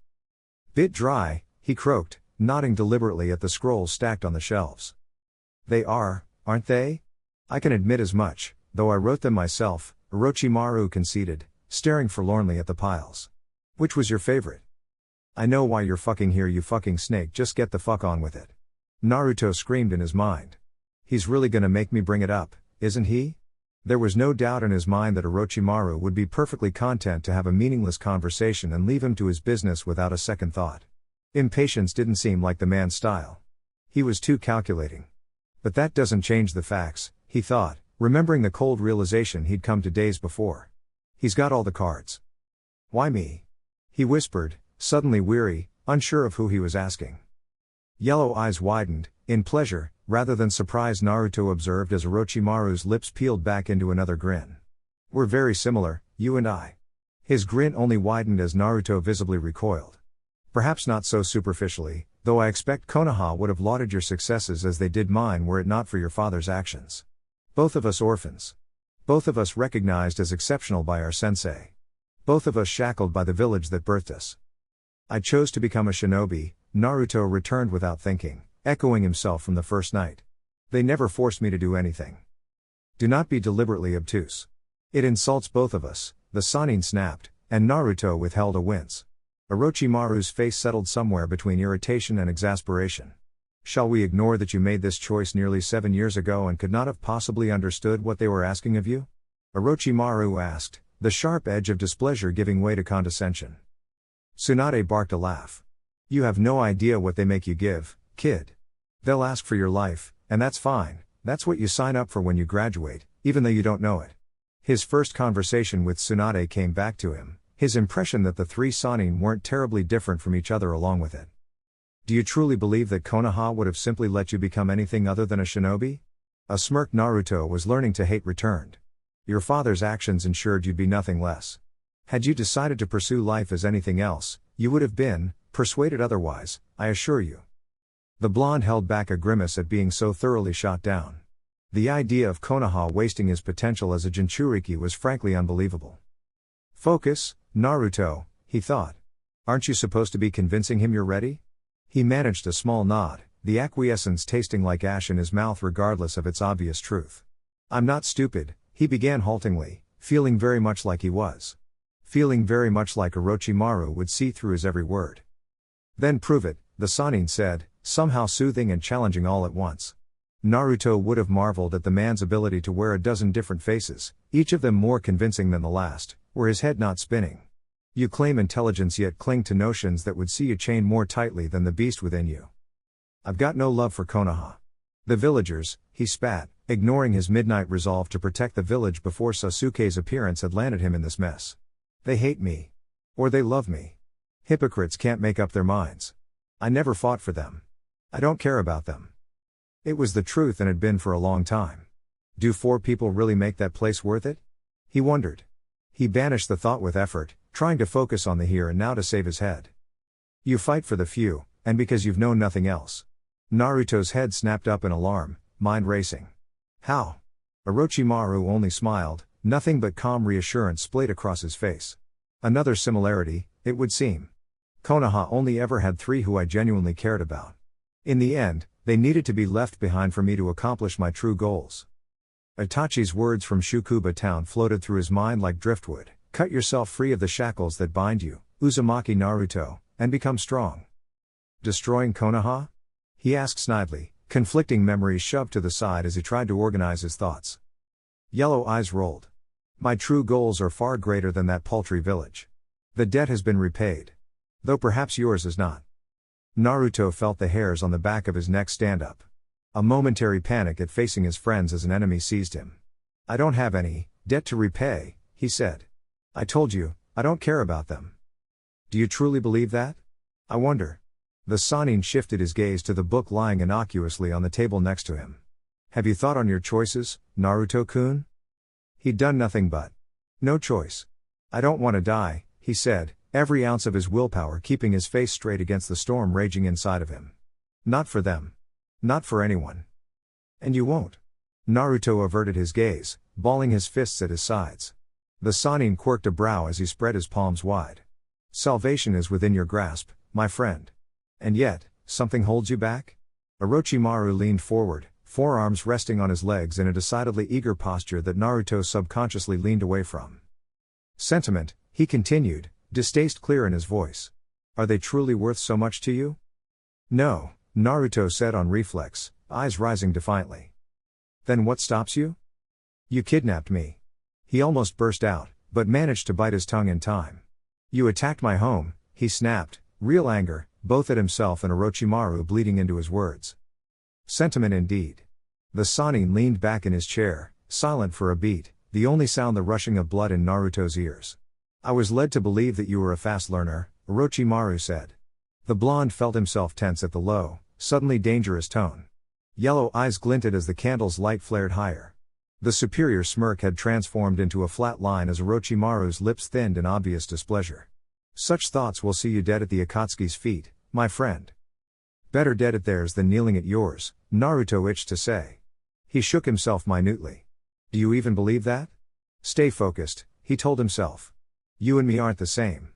Bit dry, he croaked, nodding deliberately at the scrolls stacked on the shelves. They are, aren't they? I can admit as much, though I wrote them myself, Orochimaru conceded, staring forlornly at the piles. Which was your favorite? I know why you're fucking here, you fucking snake, just get the fuck on with it. Naruto screamed in his mind. He's really gonna make me bring it up, isn't he? There was no doubt in his mind that Orochimaru would be perfectly content to have a meaningless conversation and leave him to his business without a second thought. Impatience didn't seem like the man's style. He was too calculating. But that doesn't change the facts, he thought, remembering the cold realization he'd come to days before. He's got all the cards. Why me? He whispered, suddenly weary, unsure of who he was asking. Yellow eyes widened, in pleasure, rather than surprise, Naruto observed as Orochimaru's lips peeled back into another grin. We're very similar, you and I. His grin only widened as Naruto visibly recoiled. Perhaps not so superficially, though I expect Konoha would have lauded your successes as they did mine were it not for your father's actions. Both of us orphans. Both of us recognized as exceptional by our sensei. Both of us shackled by the village that birthed us. I chose to become a shinobi, Naruto returned without thinking, echoing himself from the first night. They never forced me to do anything. Do not be deliberately obtuse. It insults both of us, the Sanin snapped, and Naruto withheld a wince. Orochimaru's face settled somewhere between irritation and exasperation. Shall we ignore that you made this choice nearly 7 years ago and could not have possibly understood what they were asking of you? Orochimaru asked, the sharp edge of displeasure giving way to condescension. Tsunade barked a laugh. You have no idea what they make you give, kid. They'll ask for your life, and that's fine, that's what you sign up for when you graduate, even though you don't know it. His first conversation with Tsunade came back to him, his impression that the three Sanin weren't terribly different from each other along with it. Do you truly believe that Konoha would have simply let you become anything other than a shinobi? A smirk Naruto was learning to hate returned. Your father's actions ensured you'd be nothing less. Had you decided to pursue life as anything else, you would have been, persuaded otherwise, I assure you. The blonde held back a grimace at being so thoroughly shot down. The idea of Konoha wasting his potential as a Jinchuriki was frankly unbelievable. Focus, Naruto, he thought. Aren't you supposed to be convincing him you're ready? He managed a small nod, the acquiescence tasting like ash in his mouth regardless of its obvious truth. I'm not stupid, he began haltingly, feeling very much like he was. Feeling very much like Orochimaru would see through his every word. Then prove it, the Sanin said, somehow soothing and challenging all at once. Naruto would have marveled at the man's ability to wear a dozen different faces, each of them more convincing than the last, were his head not spinning. You claim intelligence yet cling to notions that would see you chained more tightly than the beast within you. I've got no love for Konoha. The villagers, he spat, ignoring his midnight resolve to protect the village before Sasuke's appearance had landed him in this mess. They hate me. Or they love me. Hypocrites can't make up their minds. I never fought for them. I don't care about them. It was the truth and had been for a long time. Do 4 people really make that place worth it? He wondered. He banished the thought with effort, trying to focus on the here and now to save his head. You fight for the few, and because you've known nothing else. Naruto's head snapped up in alarm, mind racing. How? Orochimaru only smiled, nothing but calm reassurance splayed across his face. Another similarity, it would seem. Konoha only ever had 3 who I genuinely cared about. In the end, they needed to be left behind for me to accomplish my true goals. Itachi's words from Shukuba town floated through his mind like driftwood. Cut yourself free of the shackles that bind you, Uzumaki Naruto, and become strong. Destroying Konoha? He asked snidely, conflicting memories shoved to the side as he tried to organize his thoughts. Yellow eyes rolled. My true goals are far greater than that paltry village. The debt has been repaid. Though perhaps yours is not. Naruto felt the hairs on the back of his neck stand up. A momentary panic at facing his friends as an enemy seized him. "I don't have any debt to repay," he said. "I told you, I don't care about them." "Do you truly believe that? I wonder." The Sannin shifted his gaze to the book lying innocuously on the table next to him. "Have you thought on your choices, Naruto-kun?" He'd done nothing but. "No choice. I don't want to die," he said, every ounce of his willpower keeping his face straight against the storm raging inside of him. "Not for them. Not for anyone. And you won't." Naruto averted his gaze, balling his fists at his sides. The Sannin quirked a brow as he spread his palms wide. "Salvation is within your grasp, my friend. And yet, something holds you back?" Orochimaru leaned forward, forearms resting on his legs in a decidedly eager posture that Naruto subconsciously leaned away from. "Sentiment," he continued, distaste clear in his voice. "Are they truly worth so much to you?" "No," Naruto said on reflex, eyes rising defiantly. "Then what stops you?" "You kidnapped me." He almost burst out, but managed to bite his tongue in time. "You attacked my home," he snapped, real anger, both at himself and Orochimaru bleeding into his words. "Sentiment indeed." The Sannin leaned back in his chair, silent for a beat, the only sound the rushing of blood in Naruto's ears. "I was led to believe that you were a fast learner," Orochimaru said. The blonde felt himself tense at the low, suddenly dangerous tone. Yellow eyes glinted as the candle's light flared higher. The superior smirk had transformed into a flat line as Orochimaru's lips thinned in obvious displeasure. "Such thoughts will see you dead at the Akatsuki's feet, my friend." "Better dead at theirs than kneeling at yours," Naruto itched to say. He shook himself minutely. "Do you even believe that?" "Stay focused," he told himself. "You and me aren't the same.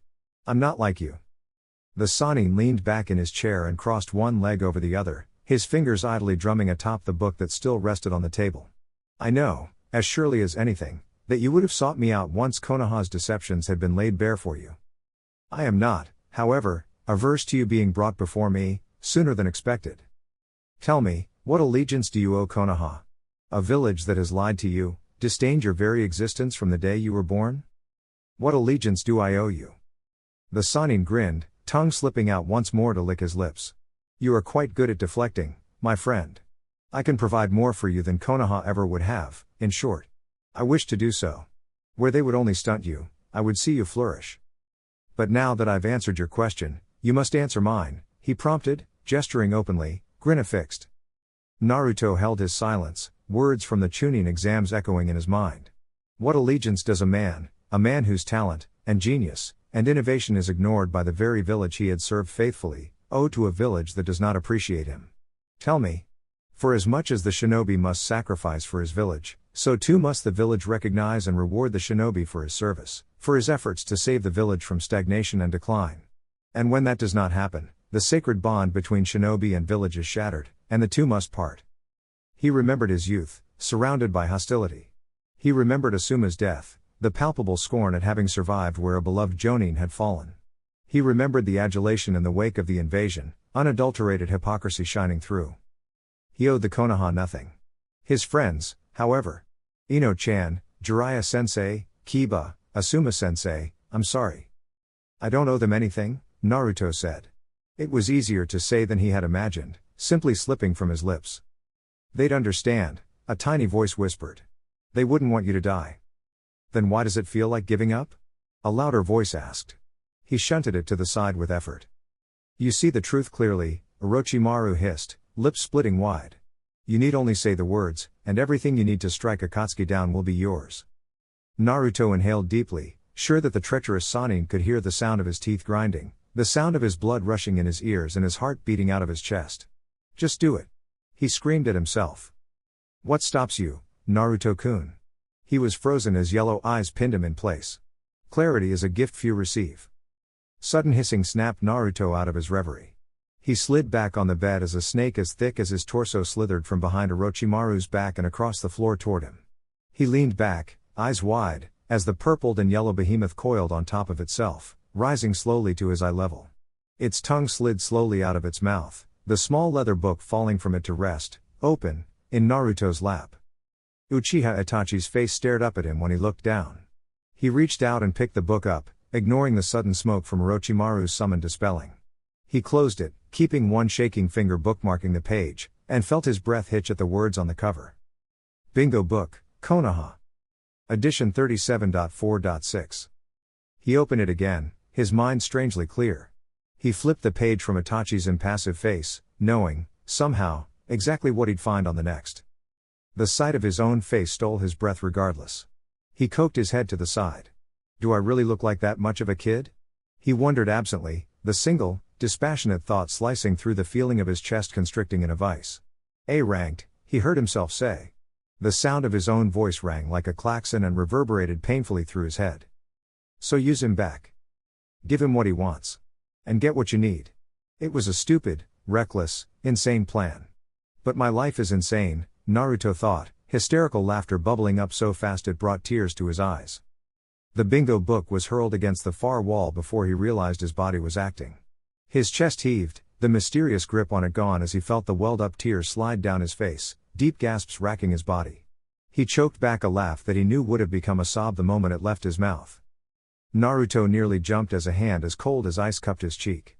I'm not like you." The Sannin leaned back in his chair and crossed one leg over the other, his fingers idly drumming atop the book that still rested on the table. "I know, as surely as anything, that you would have sought me out once Konoha's deceptions had been laid bare for you. I am not, however, averse to you being brought before me, sooner than expected. Tell me, what allegiance do you owe Konoha? A village that has lied to you, disdained your very existence from the day you were born? What allegiance do I owe you?" The Sannin grinned, tongue slipping out once more to lick his lips. "You are quite good at deflecting, my friend. I can provide more for you than Konoha ever would have, in short. I wish to do so. Where they would only stunt you, I would see you flourish. But now that I've answered your question, you must answer mine," he prompted, gesturing openly, grin affixed. Naruto held his silence, words from the Chunin exams echoing in his mind. What allegiance does a man whose talent, and genius, and innovation is ignored by the very village he had served faithfully, owe to a village that does not appreciate him? Tell me. For as much as the shinobi must sacrifice for his village, so too must the village recognize and reward the shinobi for his service, for his efforts to save the village from stagnation and decline. And when that does not happen, the sacred bond between shinobi and village is shattered, and the two must part. He remembered his youth, surrounded by hostility. He remembered Asuma's death, the palpable scorn at having survived where a beloved jonin had fallen. He remembered the adulation in the wake of the invasion, unadulterated hypocrisy shining through. He owed the Konoha nothing. His friends, however. Ino-chan, Jiraiya-sensei, Kiba, Asuma-sensei, I'm sorry. I don't owe them anything, Naruto said. It was easier to say than he had imagined, simply slipping from his lips. They'd understand, a tiny voice whispered. They wouldn't want you to die. Then why does it feel like giving up? A louder voice asked. He shunted it to the side with effort. You see the truth clearly, Orochimaru hissed, lips splitting wide. You need only say the words, and everything you need to strike Akatsuki down will be yours. Naruto inhaled deeply, sure that the treacherous Sannin could hear the sound of his teeth grinding, the sound of his blood rushing in his ears and his heart beating out of his chest. Just do it. He screamed at himself. What stops you, Naruto-kun? He was frozen as yellow eyes pinned him in place. Clarity is a gift few receive. Sudden hissing snapped Naruto out of his reverie. He slid back on the bed as a snake as thick as his torso slithered from behind Orochimaru's back and across the floor toward him. He leaned back, eyes wide, as the purpled and yellow behemoth coiled on top of itself, rising slowly to his eye level. Its tongue slid slowly out of its mouth, the small leather book falling from it to rest, open, in Naruto's lap. Uchiha Itachi's face stared up at him when he looked down. He reached out and picked the book up, ignoring the sudden smoke from Orochimaru's summon dispelling. He closed it, keeping one shaking finger bookmarking the page, and felt his breath hitch at the words on the cover. Bingo Book, Konoha. Edition 37.4.6. He opened it again, his mind strangely clear. He flipped the page from Itachi's impassive face, knowing, somehow, exactly what he'd find on the next. The sight of his own face stole his breath regardless. He cocked his head to the side. Do I really look like that much of a kid? He wondered absently, the single, dispassionate thought slicing through the feeling of his chest constricting in a vice. A-ranked, he heard himself say. The sound of his own voice rang like a klaxon and reverberated painfully through his head. So use him back. Give him what he wants. And get what you need. It was a stupid, reckless, insane plan. But my life is insane, Naruto thought, hysterical laughter bubbling up so fast it brought tears to his eyes. The bingo book was hurled against the far wall before he realized his body was acting. His chest heaved, the mysterious grip on it gone as he felt the welled-up tears slide down his face, deep gasps racking his body. He choked back a laugh that he knew would have become a sob the moment it left his mouth. Naruto nearly jumped as a hand as cold as ice cupped his cheek.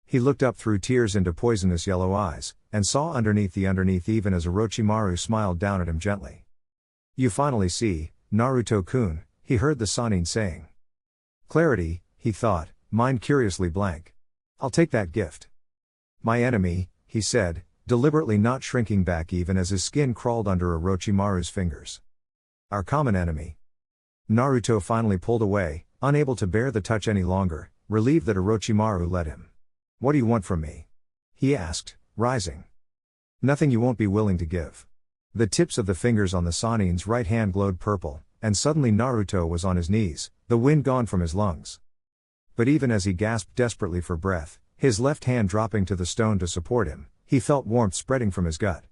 He looked up through tears into poisonous yellow eyes, and saw underneath even as Orochimaru smiled down at him gently. You finally see, Naruto-kun, he heard the Sannin saying. Clarity, he thought, mind curiously blank. I'll take that gift. My enemy, he said, deliberately not shrinking back even as his skin crawled under Orochimaru's fingers. Our common enemy. Naruto finally pulled away, unable to bear the touch any longer, relieved that Orochimaru let him. What do you want from me? He asked, rising. Nothing you won't be willing to give. The tips of the fingers on the Sannin's right hand glowed purple, and suddenly Naruto was on his knees, the wind gone from his lungs. But even as he gasped desperately for breath, his left hand dropping to the stone to support him, he felt warmth spreading from his gut.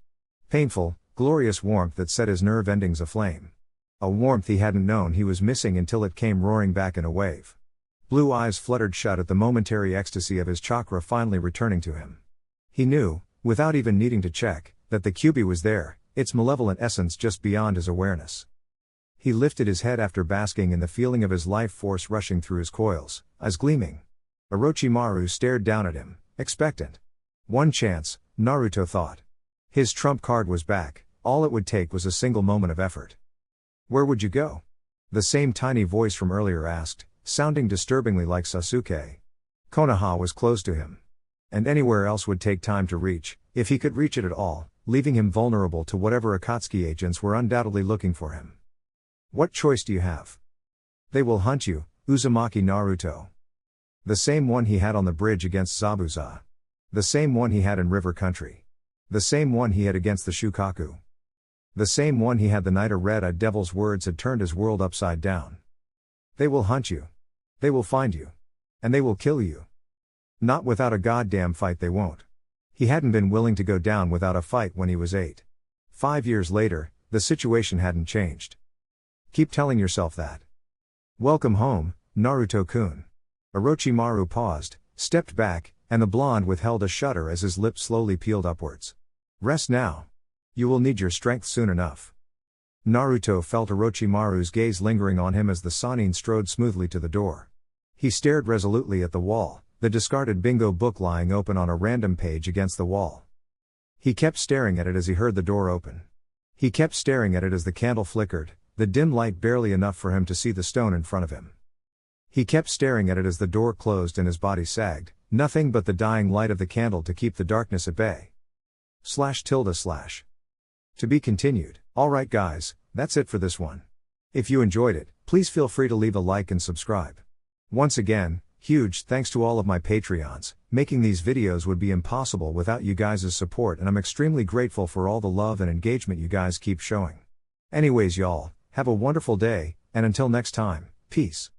Painful, glorious warmth that set his nerve endings aflame. A warmth he hadn't known he was missing until it came roaring back in a wave. Blue eyes fluttered shut at the momentary ecstasy of his chakra finally returning to him. He knew, without even needing to check, that the Kyuubi was there, its malevolent essence just beyond his awareness. He lifted his head after basking in the feeling of his life force rushing through his coils, eyes gleaming. Orochimaru stared down at him, expectant. One chance, Naruto thought. His trump card was back, all it would take was a single moment of effort. Where would you go? The same tiny voice from earlier asked, sounding disturbingly like Sasuke. Konoha was close to him. And anywhere else would take time to reach, if he could reach it at all, leaving him vulnerable to whatever Akatsuki agents were undoubtedly looking for him. What choice do you have? They will hunt you, Uzumaki Naruto. The same one he had on the bridge against Zabuza. The same one he had in River Country. The same one he had against the Shukaku. The same one he had the night a red-eyed devil's words had turned his world upside down. They will hunt you. They will find you. And they will kill you. Not without a goddamn fight they won't. He hadn't been willing to go down without a fight when he was 8. 5 years later, the situation hadn't changed. Keep telling yourself that. Welcome home, Naruto-kun. Orochimaru paused, stepped back, and the blonde withheld a shudder as his lips slowly peeled upwards. Rest now. You will need your strength soon enough. Naruto felt Orochimaru's gaze lingering on him as the Sannin strode smoothly to the door. He stared resolutely at the wall, the discarded bingo book lying open on a random page against the wall. He kept staring at it as he heard the door open. He kept staring at it as the candle flickered, the dim light barely enough for him to see the stone in front of him. He kept staring at it as the door closed and his body sagged, nothing but the dying light of the candle to keep the darkness at bay. // To be continued. Alright guys, that's it for this one. If you enjoyed it, please feel free to leave a like and subscribe. Once again, huge thanks to all of my Patreons. Making these videos would be impossible without you guys' support, and I'm extremely grateful for all the love and engagement you guys keep showing. Anyways y'all, have a wonderful day, and until next time, peace.